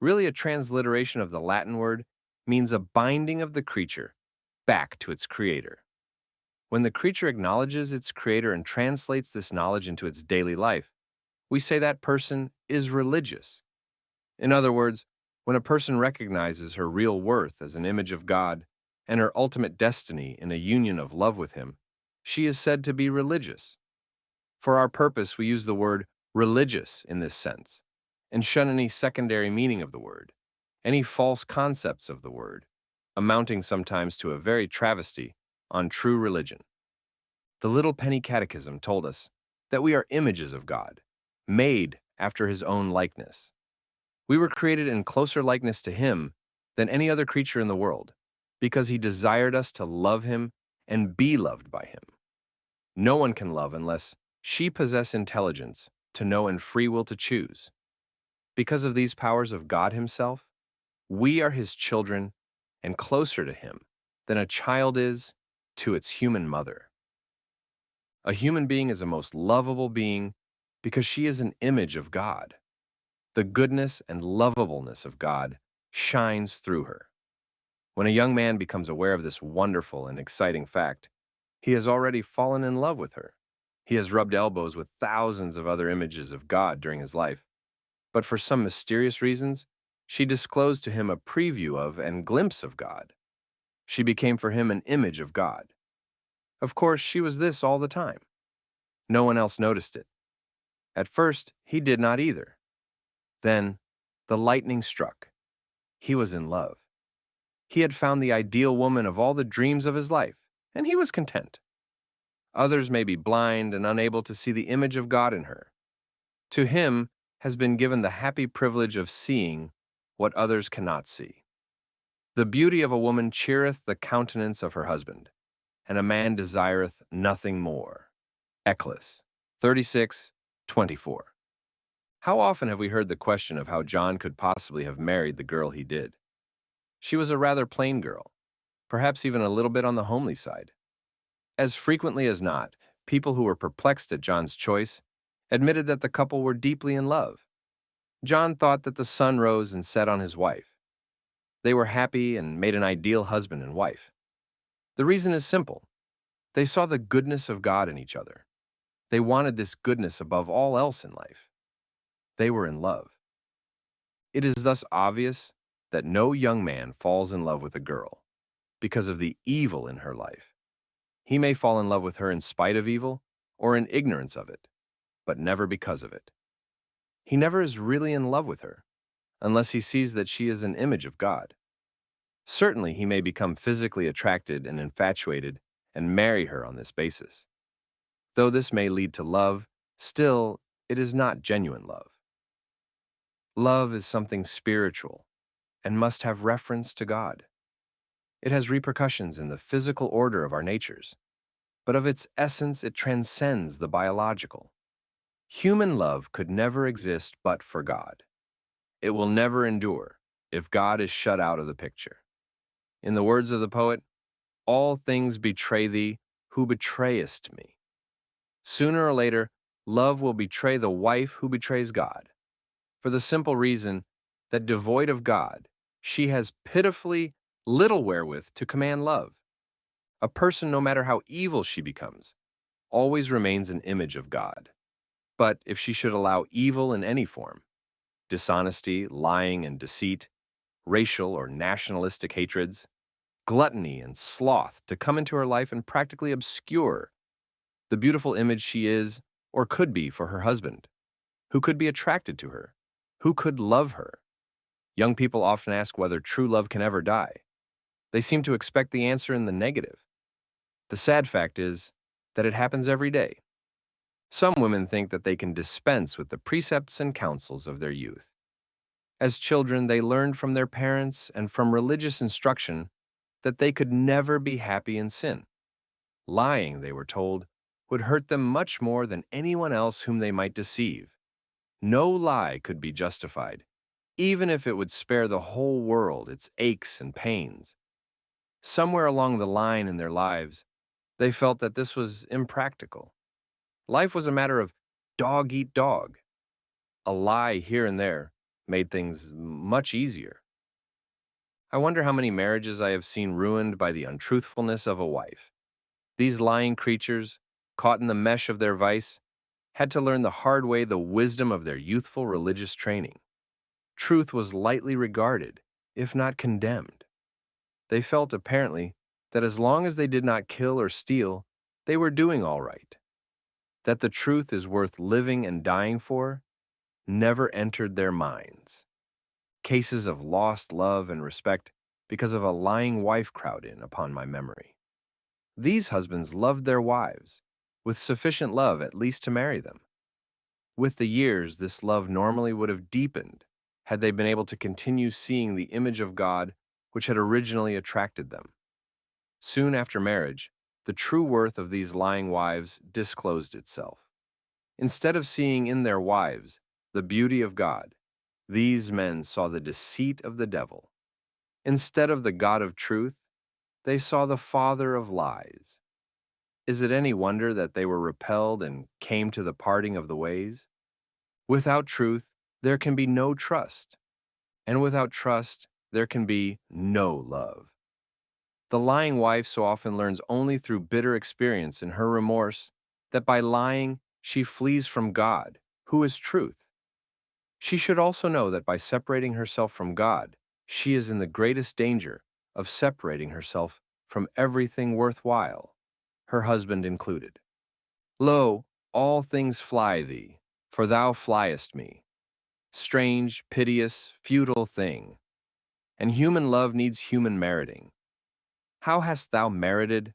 really a transliteration of the Latin word, means a binding of the creature back to its creator. When the creature acknowledges its creator and translates this knowledge into its daily life, we say that person is religious. In other words, when a person recognizes her real worth as an image of God and her ultimate destiny in a union of love with Him, she is said to be religious. For our purpose, we use the word religious in this sense, and shun any secondary meaning of the word, any false concepts of the word, amounting sometimes to a very travesty on true religion. The Little Penny Catechism told us that we are images of God, made after His own likeness. We were created in closer likeness to Him than any other creature in the world, because He desired us to love Him and be loved by Him. No one can love unless she possess intelligence to know and free will to choose. Because of these powers of God Himself, we are His children and closer to Him than a child is to its human mother. A human being is a most lovable being because she is an image of God. The goodness and lovableness of God shines through her. When a young man becomes aware of this wonderful and exciting fact, he has already fallen in love with her. He has rubbed elbows with thousands of other images of God during his life, but for some mysterious reasons, she disclosed to him a preview of and glimpse of God. She became for him an image of God. Of course, she was this all the time. No one else noticed it. At first, he did not either. Then, the lightning struck. He was in love. He had found the ideal woman of all the dreams of his life, and he was content. Others may be blind and unable to see the image of God in her. To him has been given the happy privilege of seeing what others cannot see. The beauty of a woman cheereth the countenance of her husband, and a man desireth nothing more. Eccles 36:24. How often have we heard the question of how John could possibly have married the girl he did? She was a rather plain girl, perhaps even a little bit on the homely side. As frequently as not, people who were perplexed at John's choice admitted that the couple were deeply in love. John thought that the sun rose and set on his wife. They were happy and made an ideal husband and wife. The reason is simple. They saw the goodness of God in each other. They wanted this goodness above all else in life. They were in love. It is thus obvious that no young man falls in love with a girl because of the evil in her life. He may fall in love with her in spite of evil or in ignorance of it, but never because of it. He never is really in love with her unless he sees that she is an image of God. Certainly, he may become physically attracted and infatuated and marry her on this basis. Though this may lead to love, still, it is not genuine love. Love is something spiritual and must have reference to God. It has repercussions in the physical order of our natures, but of its essence it transcends the biological. Human love could never exist but for God. It will never endure if God is shut out of the picture. In the words of the poet, "All things betray thee, who betrayest me." Sooner or later, love will betray the wife who betrays God, for the simple reason that devoid of God, she has pitifully little wherewith to command love. A person, no matter how evil she becomes, always remains an image of God. But if she should allow evil in any form, dishonesty, lying and deceit, racial or nationalistic hatreds, gluttony and sloth to come into her life and practically obscure the beautiful image she is or could be for her husband, who could be attracted to her, who could love her. Young people often ask whether true love can ever die. They seem to expect the answer in the negative. The sad fact is that it happens every day. Some women think that they can dispense with the precepts and counsels of their youth. As children, they learned from their parents and from religious instruction that they could never be happy in sin. Lying, they were told, would hurt them much more than anyone else whom they might deceive. No lie could be justified, even if it would spare the whole world its aches and pains. Somewhere along the line in their lives, they felt that this was impractical. Life was a matter of dog eat dog. A lie here and there made things much easier. I wonder how many marriages I have seen ruined by the untruthfulness of a wife. These lying creatures, caught in the mesh of their vice, had to learn the hard way the wisdom of their youthful religious training. Truth was lightly regarded, if not condemned. They felt, apparently, that as long as they did not kill or steal, they were doing all right. That the truth is worth living and dying for never entered their minds. Cases of lost love and respect because of a lying wife crowd in upon my memory. These husbands loved their wives, with sufficient love at least to marry them. With the years, this love normally would have deepened had they been able to continue seeing the image of God which had originally attracted them. Soon after marriage, the true worth of these lying wives disclosed itself. Instead of seeing in their wives the beauty of God, these men saw the deceit of the devil. Instead of the God of truth, they saw the father of lies. Is it any wonder that they were repelled and came to the parting of the ways? Without truth, there can be no trust, and without trust, there can be no love. The lying wife so often learns only through bitter experience in her remorse that by lying, she flees from God, who is truth. She should also know that by separating herself from God, she is in the greatest danger of separating herself from everything worthwhile, her husband included. Lo, all things fly thee, for thou fliest me. Strange, piteous, futile thing. And human love needs human meriting. How hast thou merited?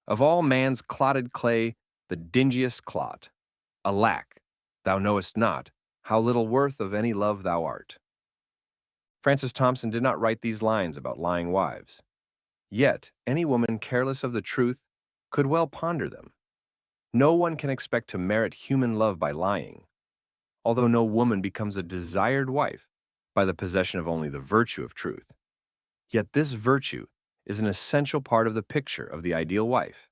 Of all man's clotted clay, the dingiest clot. Alack, thou knowest not how little worth of any love thou art. Francis Thompson did not write these lines about lying wives. Yet, any woman careless of the truth could well ponder them. No one can expect to merit human love by lying, although no woman becomes a desired wife by the possession of only the virtue of truth. Yet this virtue is an essential part of the picture of the ideal wife.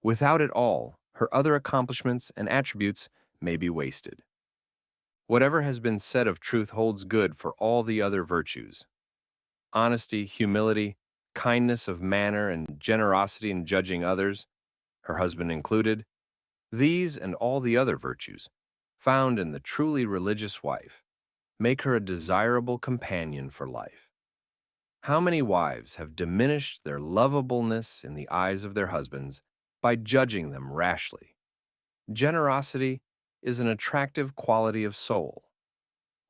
Without it all, her other accomplishments and attributes may be wasted. Whatever has been said of truth holds good for all the other virtues. Honesty, humility, kindness of manner, and generosity in judging others, her husband included, these and all the other virtues, found in the truly religious wife, make her a desirable companion for life. How many wives have diminished their lovableness in the eyes of their husbands by judging them rashly? Generosity is an attractive quality of soul.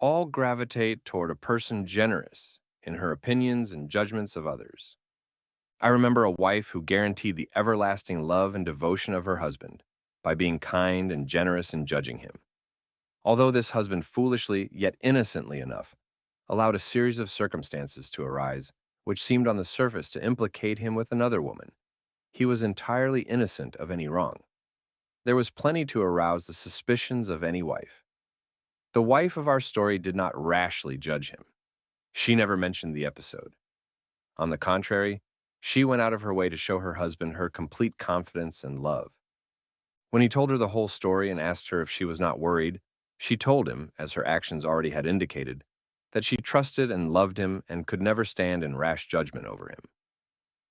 All gravitate toward a person generous in her opinions and judgments of others. I remember a wife who guaranteed the everlasting love and devotion of her husband by being kind and generous in judging him. Although this husband foolishly, yet innocently enough, allowed a series of circumstances to arise which seemed on the surface to implicate him with another woman, he was entirely innocent of any wrong. There was plenty to arouse the suspicions of any wife. The wife of our story did not rashly judge him. She never mentioned the episode. On the contrary, she went out of her way to show her husband her complete confidence and love. When he told her the whole story and asked her if she was not worried, she told him, as her actions already had indicated, that she trusted and loved him and could never stand in rash judgment over him.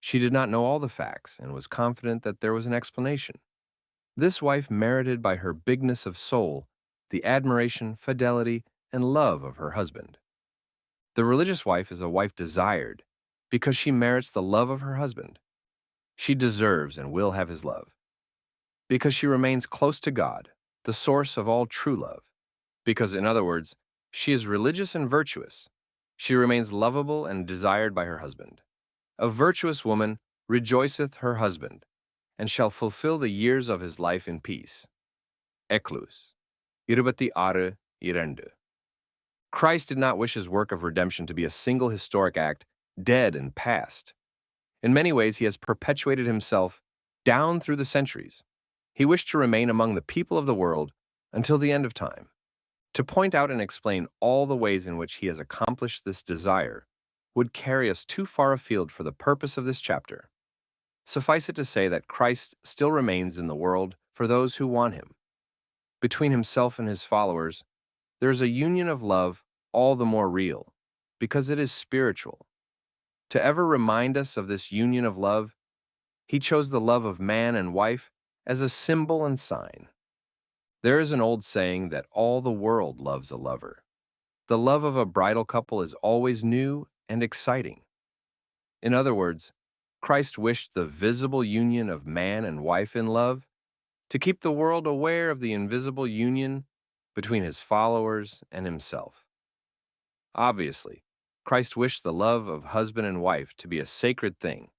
She did not know all the facts and was confident that there was an explanation. This wife merited by her bigness of soul the admiration, fidelity, and love of her husband. The religious wife is a wife desired because she merits the love of her husband. She deserves and will have his love. Because she remains close to God, the source of all true love. Because, in other words, she is religious and virtuous. She remains lovable and desired by her husband. A virtuous woman rejoiceth her husband, and shall fulfill the years of his life in peace. Eklus. 26 2. Christ did not wish his work of redemption to be a single historic act, dead and past. In many ways, he has perpetuated himself down through the centuries. He wished to remain among the people of the world until the end of time. To point out and explain all the ways in which he has accomplished this desire would carry us too far afield for the purpose of this chapter. Suffice it to say that Christ still remains in the world for those who want him. Between himself and his followers, there is a union of love all the more real, because it is spiritual. To ever remind us of this union of love, he chose the love of man and wife as a symbol and sign. There is an old saying that all the world loves a lover. The love of a bridal couple is always new and exciting. In other words, Christ wished the visible union of man and wife in love to keep the world aware of the invisible union between his followers and himself. Obviously, Christ wished the love of husband and wife to be a sacred thing.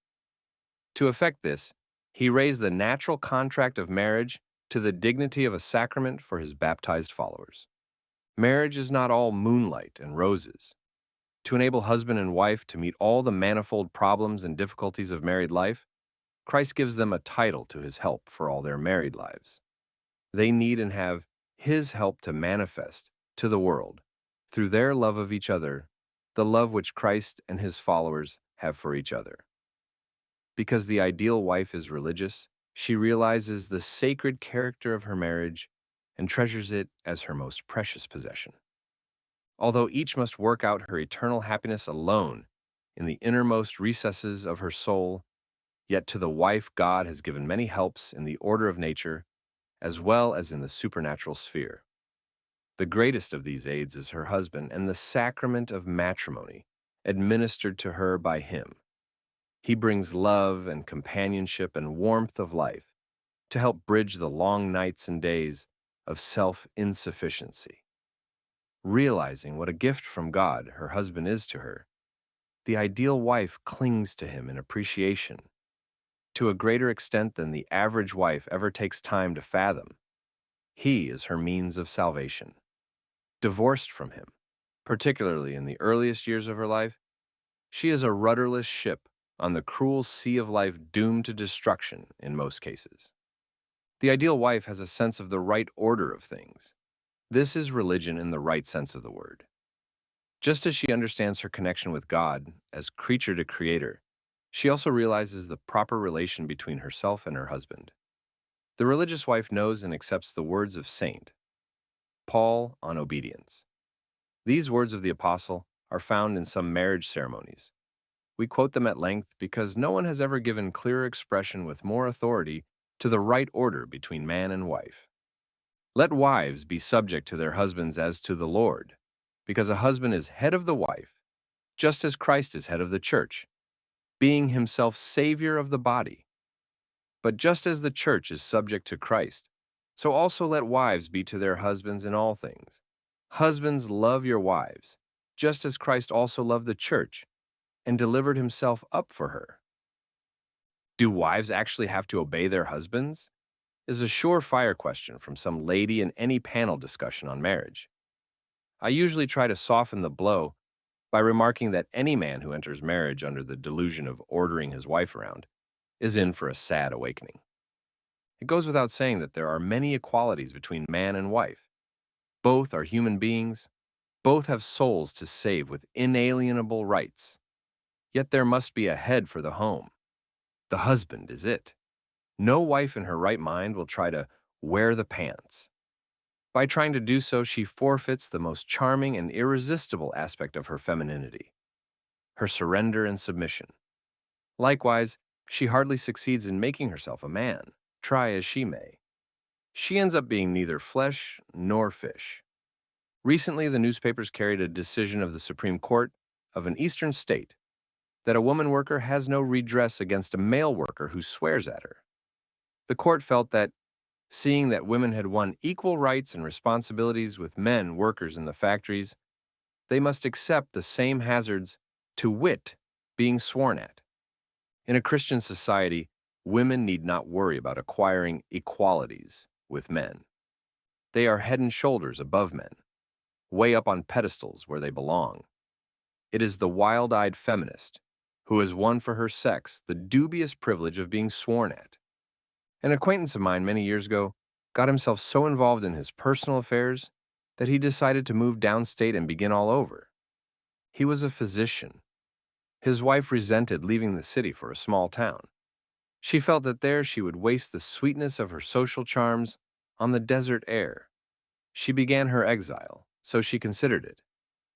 To effect this, he raised the natural contract of marriage to the dignity of a sacrament for his baptized followers. Marriage is not all moonlight and roses. To enable husband and wife to meet all the manifold problems and difficulties of married life, Christ gives them a title to his help for all their married lives. They need and have his help to manifest to the world, through their love of each other, the love which Christ and his followers have for each other. Because the ideal wife is religious, she realizes the sacred character of her marriage and treasures it as her most precious possession. Although each must work out her eternal happiness alone in the innermost recesses of her soul, yet to the wife God has given many helps in the order of nature, as well as in the supernatural sphere. The greatest of these aids is her husband and the sacrament of matrimony, administered to her by him. He brings love and companionship and warmth of life to help bridge the long nights and days of self-insufficiency. Realizing what a gift from God her husband is to her, the ideal wife clings to him in appreciation, to a greater extent than the average wife ever takes time to fathom. He is her means of salvation. Divorced from him, particularly in the earliest years of her life, she is a rudderless ship on the cruel sea of life doomed to destruction in most cases. The ideal wife has a sense of the right order of things. This is religion in the right sense of the word. Just as she understands her connection with God as creature to creator, She also realizes the proper relation between herself and her husband. The religious wife knows and accepts the words of Saint Paul on obedience. These words of the apostle are found in some marriage ceremonies. We quote them at length because no one has ever given clearer expression with more authority to the right order between man and wife. Let wives be subject to their husbands as to the Lord, because a husband is head of the wife, just as Christ is head of the church, being himself Savior of the body. But just as the church is subject to Christ, so also let wives be to their husbands in all things. Husbands, love your wives, just as Christ also loved the church and delivered himself up for her. Do wives actually have to obey their husbands? Is a surefire question from some lady in any panel discussion on marriage. I usually try to soften the blow by remarking that any man who enters marriage under the delusion of ordering his wife around is in for a sad awakening. It goes without saying that there are many equalities between man and wife. Both are human beings. Both have souls to save with inalienable rights. Yet there must be a head for the home. The husband is it. No wife in her right mind will try to wear the pants. By trying to do so, she forfeits the most charming and irresistible aspect of her femininity, her surrender and submission. Likewise, she hardly succeeds in making herself a man, try as she may. She ends up being neither flesh nor fish. Recently, the newspapers carried a decision of the Supreme Court of an eastern state that a woman worker has no redress against a male worker who swears at her. The court felt that, seeing that women had won equal rights and responsibilities with men workers in the factories, they must accept the same hazards, to wit, being sworn at. In a Christian society, women need not worry about acquiring equalities with men. They are head and shoulders above men, way up on pedestals where they belong. It is the wild-eyed feminist who has won for her sex the dubious privilege of being sworn at. An acquaintance of mine many years ago got himself so involved in his personal affairs that he decided to move downstate and begin all over. He was a physician. His wife resented leaving the city for a small town. She felt that there she would waste the sweetness of her social charms on the desert air. She began her exile, so she considered it,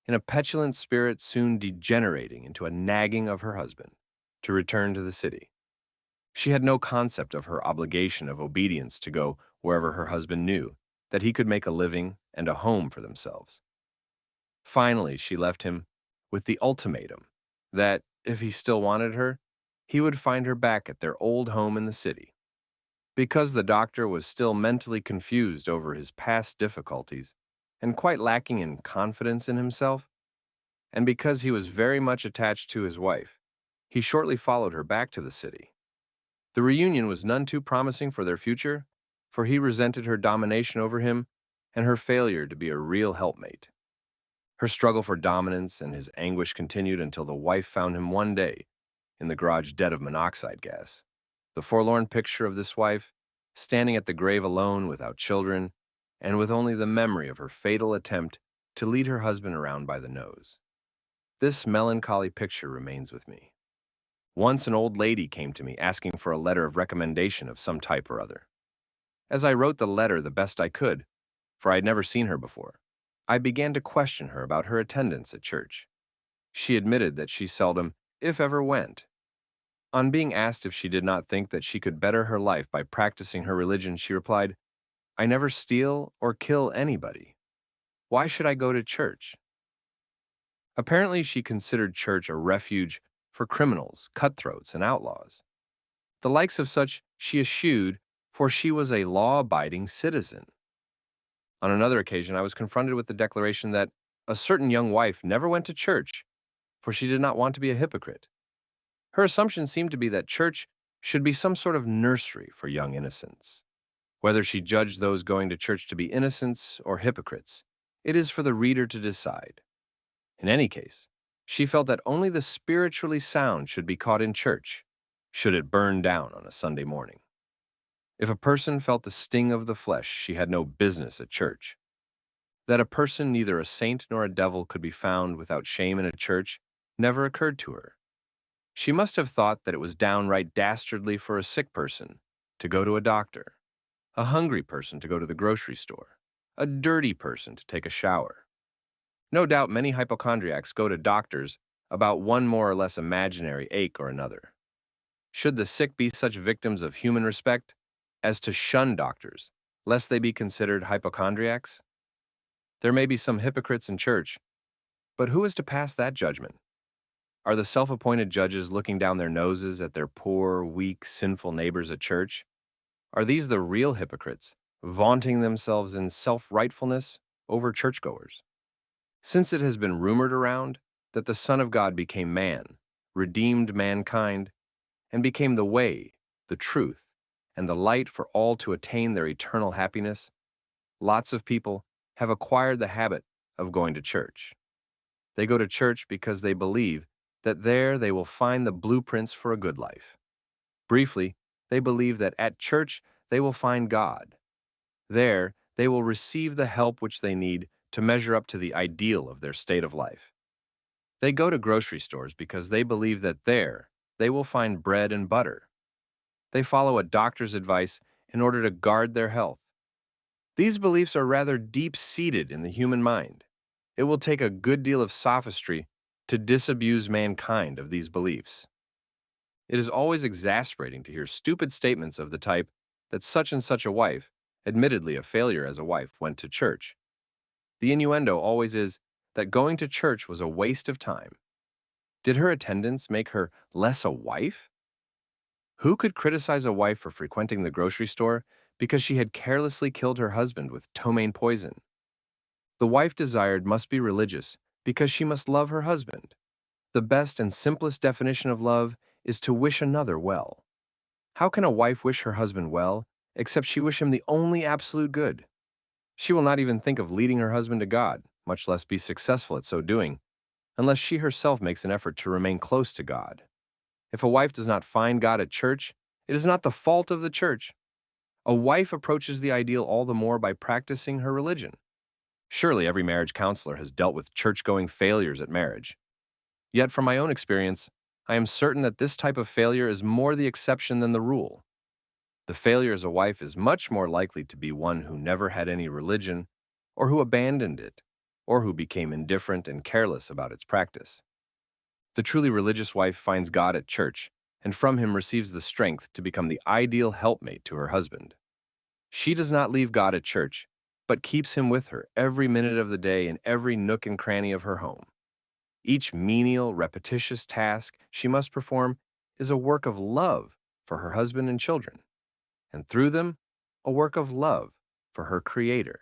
in a petulant spirit soon degenerating into a nagging of her husband, to return to the city. She had no concept of her obligation of obedience to go wherever her husband knew that he could make a living and a home for themselves. Finally, she left him with the ultimatum that, if he still wanted her, he would find her back at their old home in the city. Because the doctor was still mentally confused over his past difficulties and quite lacking in confidence in himself, and because he was very much attached to his wife, he shortly followed her back to the city. The reunion was none too promising for their future, for he resented her domination over him and her failure to be a real helpmate. Her struggle for dominance and his anguish continued until the wife found him one day in the garage dead of monoxide gas. The forlorn picture of this wife, standing at the grave alone without children, and with only the memory of her fatal attempt to lead her husband around by the nose. This melancholy picture remains with me. Once an old lady came to me asking for a letter of recommendation of some type or other. As I wrote the letter the best I could, for I had never seen her before, I began to question her about her attendance at church. She admitted that she seldom, if ever, went. On being asked if she did not think that she could better her life by practicing her religion, she replied, "I never steal or kill anybody. Why should I go to church?" Apparently, she considered church a refuge for criminals, cutthroats, and outlaws. The likes of such she eschewed, for she was a law-abiding citizen. On another occasion, I was confronted with the declaration that a certain young wife never went to church, for she did not want to be a hypocrite. Her assumption seemed to be that church should be some sort of nursery for young innocents. Whether she judged those going to church to be innocents or hypocrites, it is for the reader to decide. In any case, she felt that only the spiritually sound should be caught in church, should it burn down on a Sunday morning. If a person felt the sting of the flesh, she had no business at church. That a person, neither a saint nor a devil, could be found without shame in a church never occurred to her. She must have thought that it was downright dastardly for a sick person to go to a doctor, a hungry person to go to the grocery store, a dirty person to take a shower. No doubt many hypochondriacs go to doctors about one more or less imaginary ache or another. Should the sick be such victims of human respect as to shun doctors, lest they be considered hypochondriacs? There may be some hypocrites in church, but who is to pass that judgment? Are the self-appointed judges looking down their noses at their poor, weak, sinful neighbors at church? Are these the real hypocrites, vaunting themselves in self-rightfulness over churchgoers? Since it has been rumored around that the Son of God became man, redeemed mankind, and became the way, the truth, and the light for all to attain their eternal happiness, lots of people have acquired the habit of going to church. They go to church because they believe that there they will find the blueprints for a good life. Briefly, they believe that at church they will find God. There they will receive the help which they need to measure up to the ideal of their state of life. They go to grocery stores because they believe that there they will find bread and butter. They follow a doctor's advice in order to guard their health. These beliefs are rather deep-seated in the human mind. It will take a good deal of sophistry to disabuse mankind of these beliefs. It is always exasperating to hear stupid statements of the type that such and such a wife, admittedly a failure as a wife, went to church. The innuendo always is that going to church was a waste of time. Did her attendance make her less a wife? Who could criticize a wife for frequenting the grocery store because she had carelessly killed her husband with ptomaine poison? The wife desired must be religious because she must love her husband. The best and simplest definition of love is to wish another well. How can a wife wish her husband well except she wish him the only absolute good? She will not even think of leading her husband to God, much less be successful at so doing, unless she herself makes an effort to remain close to God. If a wife does not find God at church, it is not the fault of the church. A wife approaches the ideal all the more by practicing her religion. Surely every marriage counselor has dealt with church-going failures at marriage. Yet from my own experience, I am certain that this type of failure is more the exception than the rule. The failure as a wife is much more likely to be one who never had any religion, or who abandoned it, or who became indifferent and careless about its practice. The truly religious wife finds God at church, and from him receives the strength to become the ideal helpmate to her husband. She does not leave God at church, but keeps him with her every minute of the day in every nook and cranny of her home. Each menial, repetitious task she must perform is a work of love for her husband and children, and through them, a work of love for her Creator.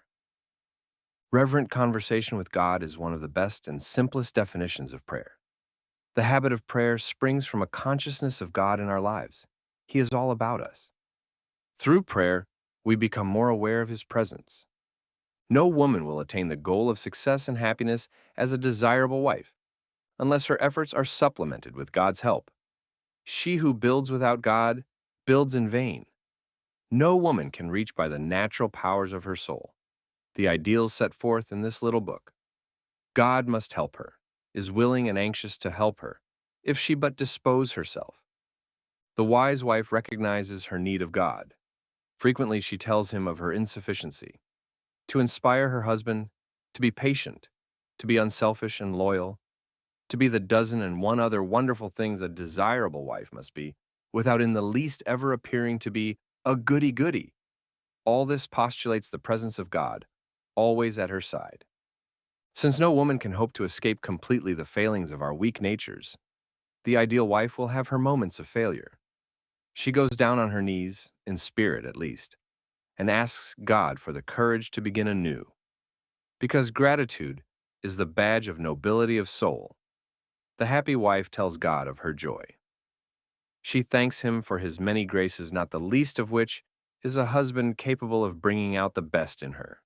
Reverent conversation with God is one of the best and simplest definitions of prayer. The habit of prayer springs from a consciousness of God in our lives. He is all about us. Through prayer, we become more aware of His presence. No woman will attain the goal of success and happiness as a desirable wife unless her efforts are supplemented with God's help. She who builds without God builds in vain. No woman can reach by the natural powers of her soul the ideals set forth in this little book. God must help her, is willing and anxious to help her, if she but dispose herself. The wise wife recognizes her need of God. Frequently she tells him of her insufficiency. To inspire her husband, to be patient, to be unselfish and loyal, to be the dozen and one other wonderful things a desirable wife must be, without in the least ever appearing to be a goody-goody. All this postulates the presence of God, always at her side. Since no woman can hope to escape completely the failings of our weak natures, the ideal wife will have her moments of failure. She goes down on her knees, in spirit at least, and asks God for the courage to begin anew. Because gratitude is the badge of nobility of soul, the happy wife tells God of her joy. She thanks Him for His many graces, not the least of which is a husband capable of bringing out the best in her.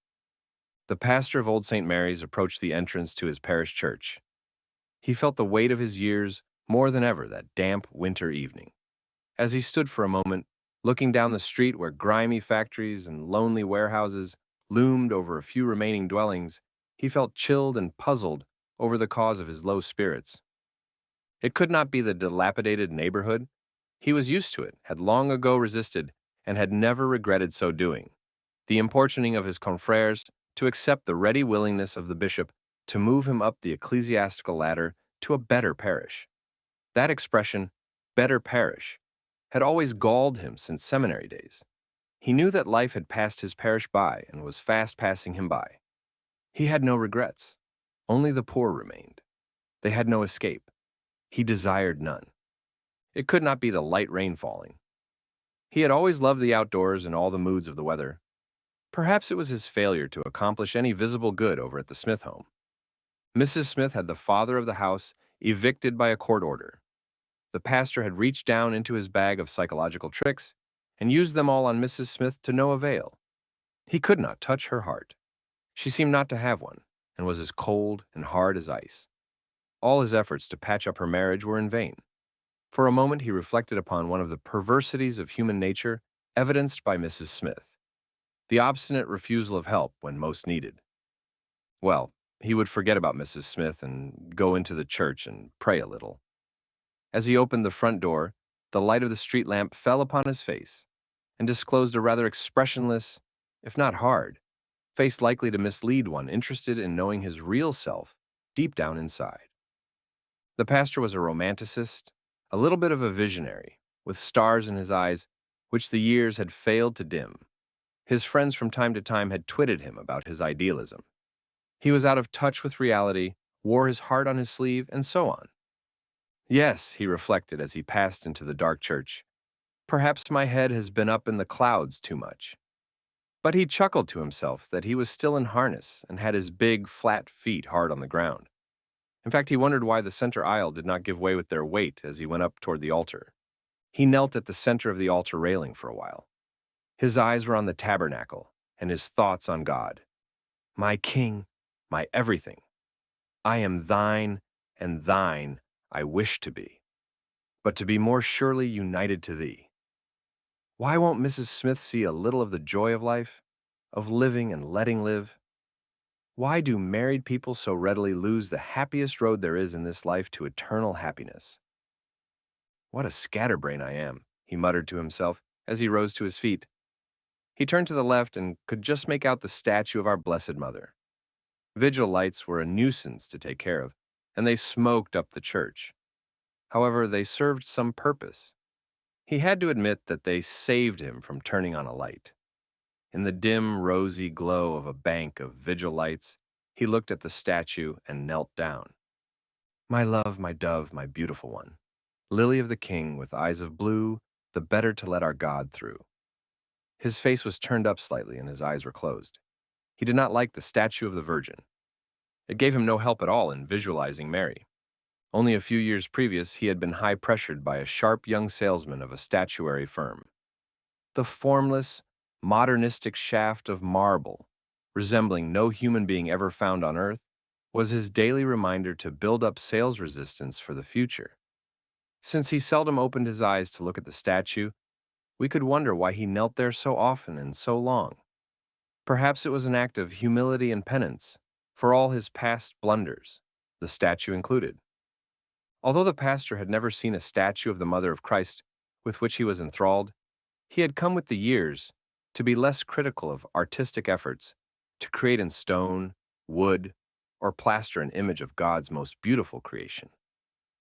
The pastor of Old St. Mary's approached the entrance to his parish church. He felt the weight of his years more than ever that damp winter evening. As he stood for a moment, looking down the street where grimy factories and lonely warehouses loomed over a few remaining dwellings, he felt chilled and puzzled over the cause of his low spirits. It could not be the dilapidated neighborhood. He was used to it, had long ago resisted, and had never regretted so doing. The importuning of his confreres to accept the ready willingness of the bishop to move him up the ecclesiastical ladder to a better parish. That expression, better parish, had always galled him since seminary days. He knew that life had passed his parish by and was fast passing him by. He had no regrets. Only the poor remained. They had no escape. He desired none. It could not be the light rain falling. He had always loved the outdoors and all the moods of the weather. Perhaps it was his failure to accomplish any visible good over at the Smith home. Mrs. Smith had the father of the house evicted by a court order. The pastor had reached down into his bag of psychological tricks and used them all on Mrs. Smith to no avail. He could not touch her heart. She seemed not to have one, and was as cold and hard as ice. All his efforts to patch up her marriage were in vain. For a moment he reflected upon one of the perversities of human nature evidenced by Mrs. Smith, the obstinate refusal of help when most needed. Well, he would forget about Mrs. Smith and go into the church and pray a little. As he opened the front door, the light of the street lamp fell upon his face and disclosed a rather expressionless, if not hard, face likely to mislead one interested in knowing his real self deep down inside. The pastor was a romanticist, a little bit of a visionary, with stars in his eyes which the years had failed to dim. His friends from time to time had twitted him about his idealism. He was out of touch with reality, wore his heart on his sleeve, and so on. Yes, he reflected as he passed into the dark church, perhaps my head has been up in the clouds too much. But he chuckled to himself that he was still in harness and had his big, flat feet hard on the ground. In fact, he wondered why the center aisle did not give way with their weight as he went up toward the altar. He knelt at the center of the altar railing for a while. His eyes were on the tabernacle and his thoughts on God. My King, my everything. I am thine, and thine I wish to be, but to be more surely united to thee. Why won't Mrs. Smith see a little of the joy of life, of living and letting live? Why do married people so readily lose the happiest road there is in this life to eternal happiness? What a scatterbrain I am, he muttered to himself as he rose to his feet. He turned to the left and could just make out the statue of our Blessed Mother. Vigil lights were a nuisance to take care of, and they smoked up the church. However, they served some purpose. He had to admit that they saved him from turning on a light. In the dim, rosy glow of a bank of vigil lights, he looked at the statue and knelt down. My love, my dove, my beautiful one, lily of the king with eyes of blue, the better to let our God through. His face was turned up slightly and his eyes were closed. He did not like the statue of the Virgin. It gave him no help at all in visualizing Mary. Only a few years previous, he had been high-pressured by a sharp young salesman of a statuary firm. The formless, modernistic shaft of marble, resembling no human being ever found on earth, was his daily reminder to build up sales resistance for the future. Since he seldom opened his eyes to look at the statue, we could wonder why he knelt there so often and so long. Perhaps it was an act of humility and penance for all his past blunders, the statue included. Although the pastor had never seen a statue of the Mother of Christ with which he was enthralled, he had come with the years to be less critical of artistic efforts to create in stone, wood, or plaster an image of God's most beautiful creation.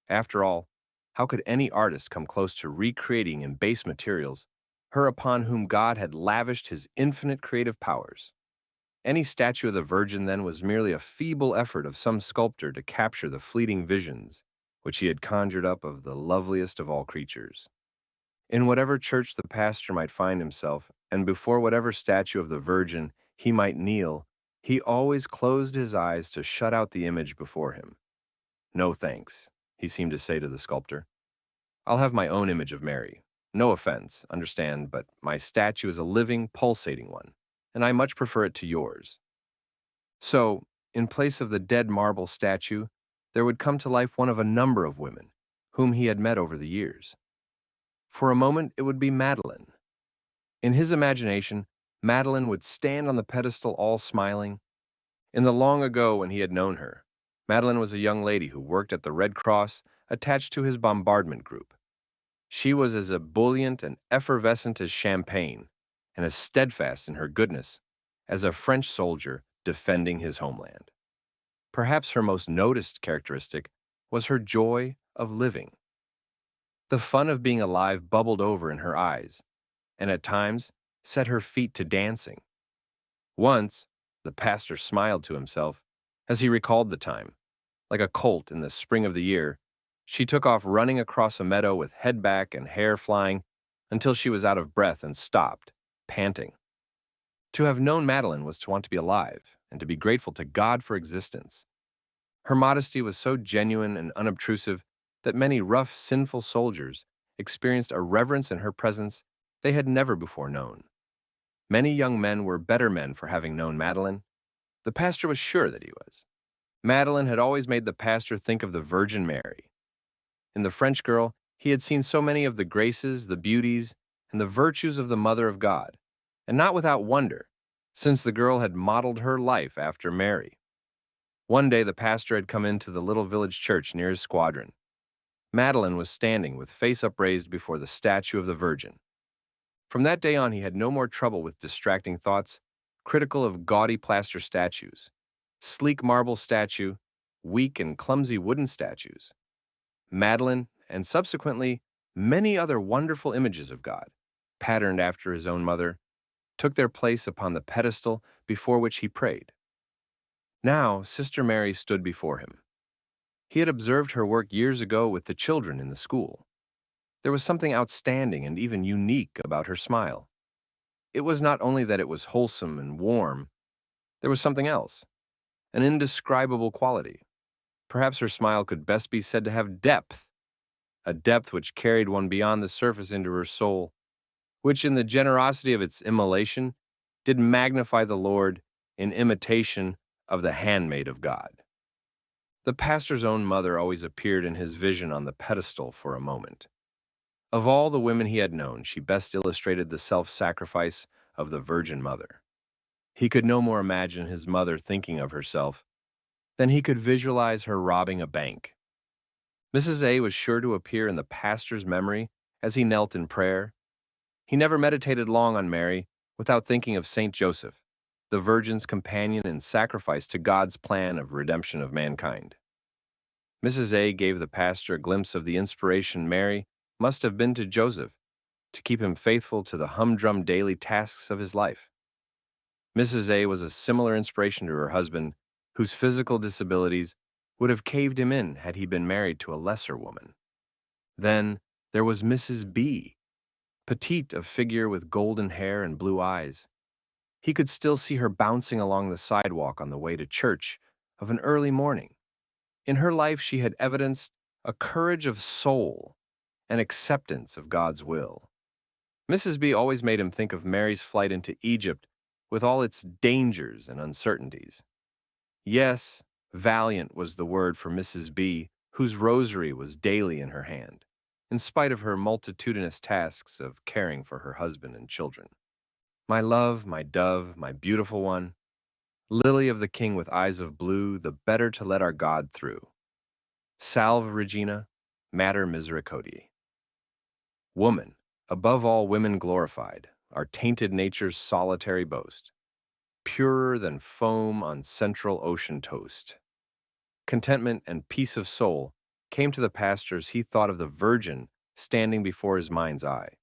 After all, how could any artist come close to recreating in base materials her upon whom God had lavished his infinite creative powers? Any statue of the Virgin, then, was merely a feeble effort of some sculptor to capture the fleeting visions which he had conjured up of the loveliest of all creatures. In whatever church the pastor might find himself, and before whatever statue of the Virgin he might kneel, he always closed his eyes to shut out the image before him. No thanks, he seemed to say to the sculptor. I'll have my own image of Mary. No offense, understand, but my statue is a living, pulsating one, and I much prefer it to yours. So, in place of the dead marble statue, there would come to life one of a number of women whom he had met over the years. For a moment, it would be Madeline. In his imagination, Madeline would stand on the pedestal all smiling. In the long ago when he had known her, Madeline was a young lady who worked at the Red Cross attached to his bombardment group. She was as ebullient and effervescent as champagne, and as steadfast in her goodness as a French soldier defending his homeland. Perhaps her most noticed characteristic was her joy of living. The fun of being alive bubbled over in her eyes, and at times set her feet to dancing. Once, the pastor smiled to himself as he recalled the time. Like a colt in the spring of the year, she took off running across a meadow with head back and hair flying until she was out of breath and stopped, panting. To have known Madeline was to want to be alive and to be grateful to God for existence. Her modesty was so genuine and unobtrusive that many rough, sinful soldiers experienced a reverence in her presence they had never before known. Many young men were better men for having known Madeline. The pastor was sure that he was. Madeline had always made the pastor think of the Virgin Mary. In the French girl, he had seen so many of the graces, the beauties, and the virtues of the Mother of God, and not without wonder, since the girl had modeled her life after Mary. One day the pastor had come into the little village church near his squadron. Madeline was standing with face upraised before the statue of the Virgin. From that day on, he had no more trouble with distracting thoughts, critical of gaudy plaster statues, sleek marble statue, weak and clumsy wooden statues. Madeline, and subsequently many other wonderful images of God, patterned after his own mother, took their place upon the pedestal before which he prayed. Now, Sister Mary stood before him. He had observed her work years ago with the children in the school. There was something outstanding and even unique about her smile. It was not only that it was wholesome and warm, there was something else, an indescribable quality. Perhaps her smile could best be said to have depth, a depth which carried one beyond the surface into her soul, which in the generosity of its immolation did magnify the Lord in imitation of the handmaid of God. The pastor's own mother always appeared in his vision on the pedestal for a moment. Of all the women he had known, she best illustrated the self-sacrifice of the Virgin Mother. He could no more imagine his mother thinking of herself than he could visualize her robbing a bank. Mrs. A was sure to appear in the pastor's memory as he knelt in prayer. He never meditated long on Mary without thinking of Saint Joseph, the Virgin's companion in sacrifice to God's plan of redemption of mankind. Mrs. A gave the pastor a glimpse of the inspiration Mary must have been to Joseph to keep him faithful to the humdrum daily tasks of his life. Mrs. A was a similar inspiration to her husband, whose physical disabilities would have caved him in had he been married to a lesser woman. Then there was Mrs. B, petite of figure with golden hair and blue eyes. He could still see her bouncing along the sidewalk on the way to church of an early morning. In her life, she had evidenced a courage of soul and acceptance of God's will. Mrs. B always made him think of Mary's flight into Egypt with all its dangers and uncertainties. Yes, valiant was the word for Mrs. B, whose rosary was daily in her hand, in spite of her multitudinous tasks of caring for her husband and children. My love, my dove, my beautiful one, lily of the king with eyes of blue, the better to let our God through. Salve Regina, Mater Misericordiae. Woman, above all women glorified, our tainted nature's solitary boast, purer than foam on central ocean toast. Contentment and peace of soul came to the pastor as he thought of the Virgin standing before his mind's eye.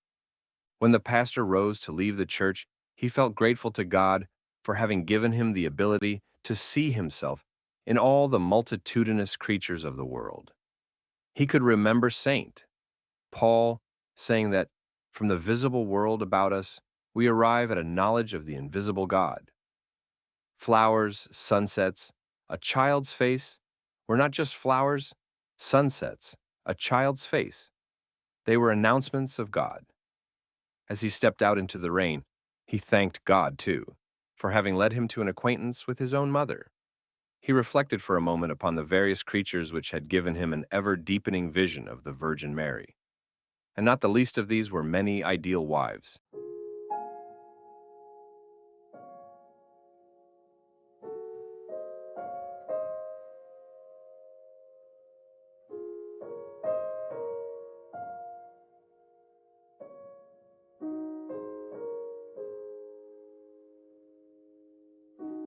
When the pastor rose to leave the church, he felt grateful to God for having given him the ability to see himself in all the multitudinous creatures of the world. He could remember Saint Paul saying that from the visible world about us, we arrive at a knowledge of the invisible God. Flowers, sunsets, a child's face were not just flowers, sunsets, a child's face. They were announcements of God. As he stepped out into the rain, he thanked God, too, for having led him to an acquaintance with his own mother. He reflected for a moment upon the various creatures which had given him an ever-deepening vision of the Virgin Mary. And not the least of these were many ideal wives.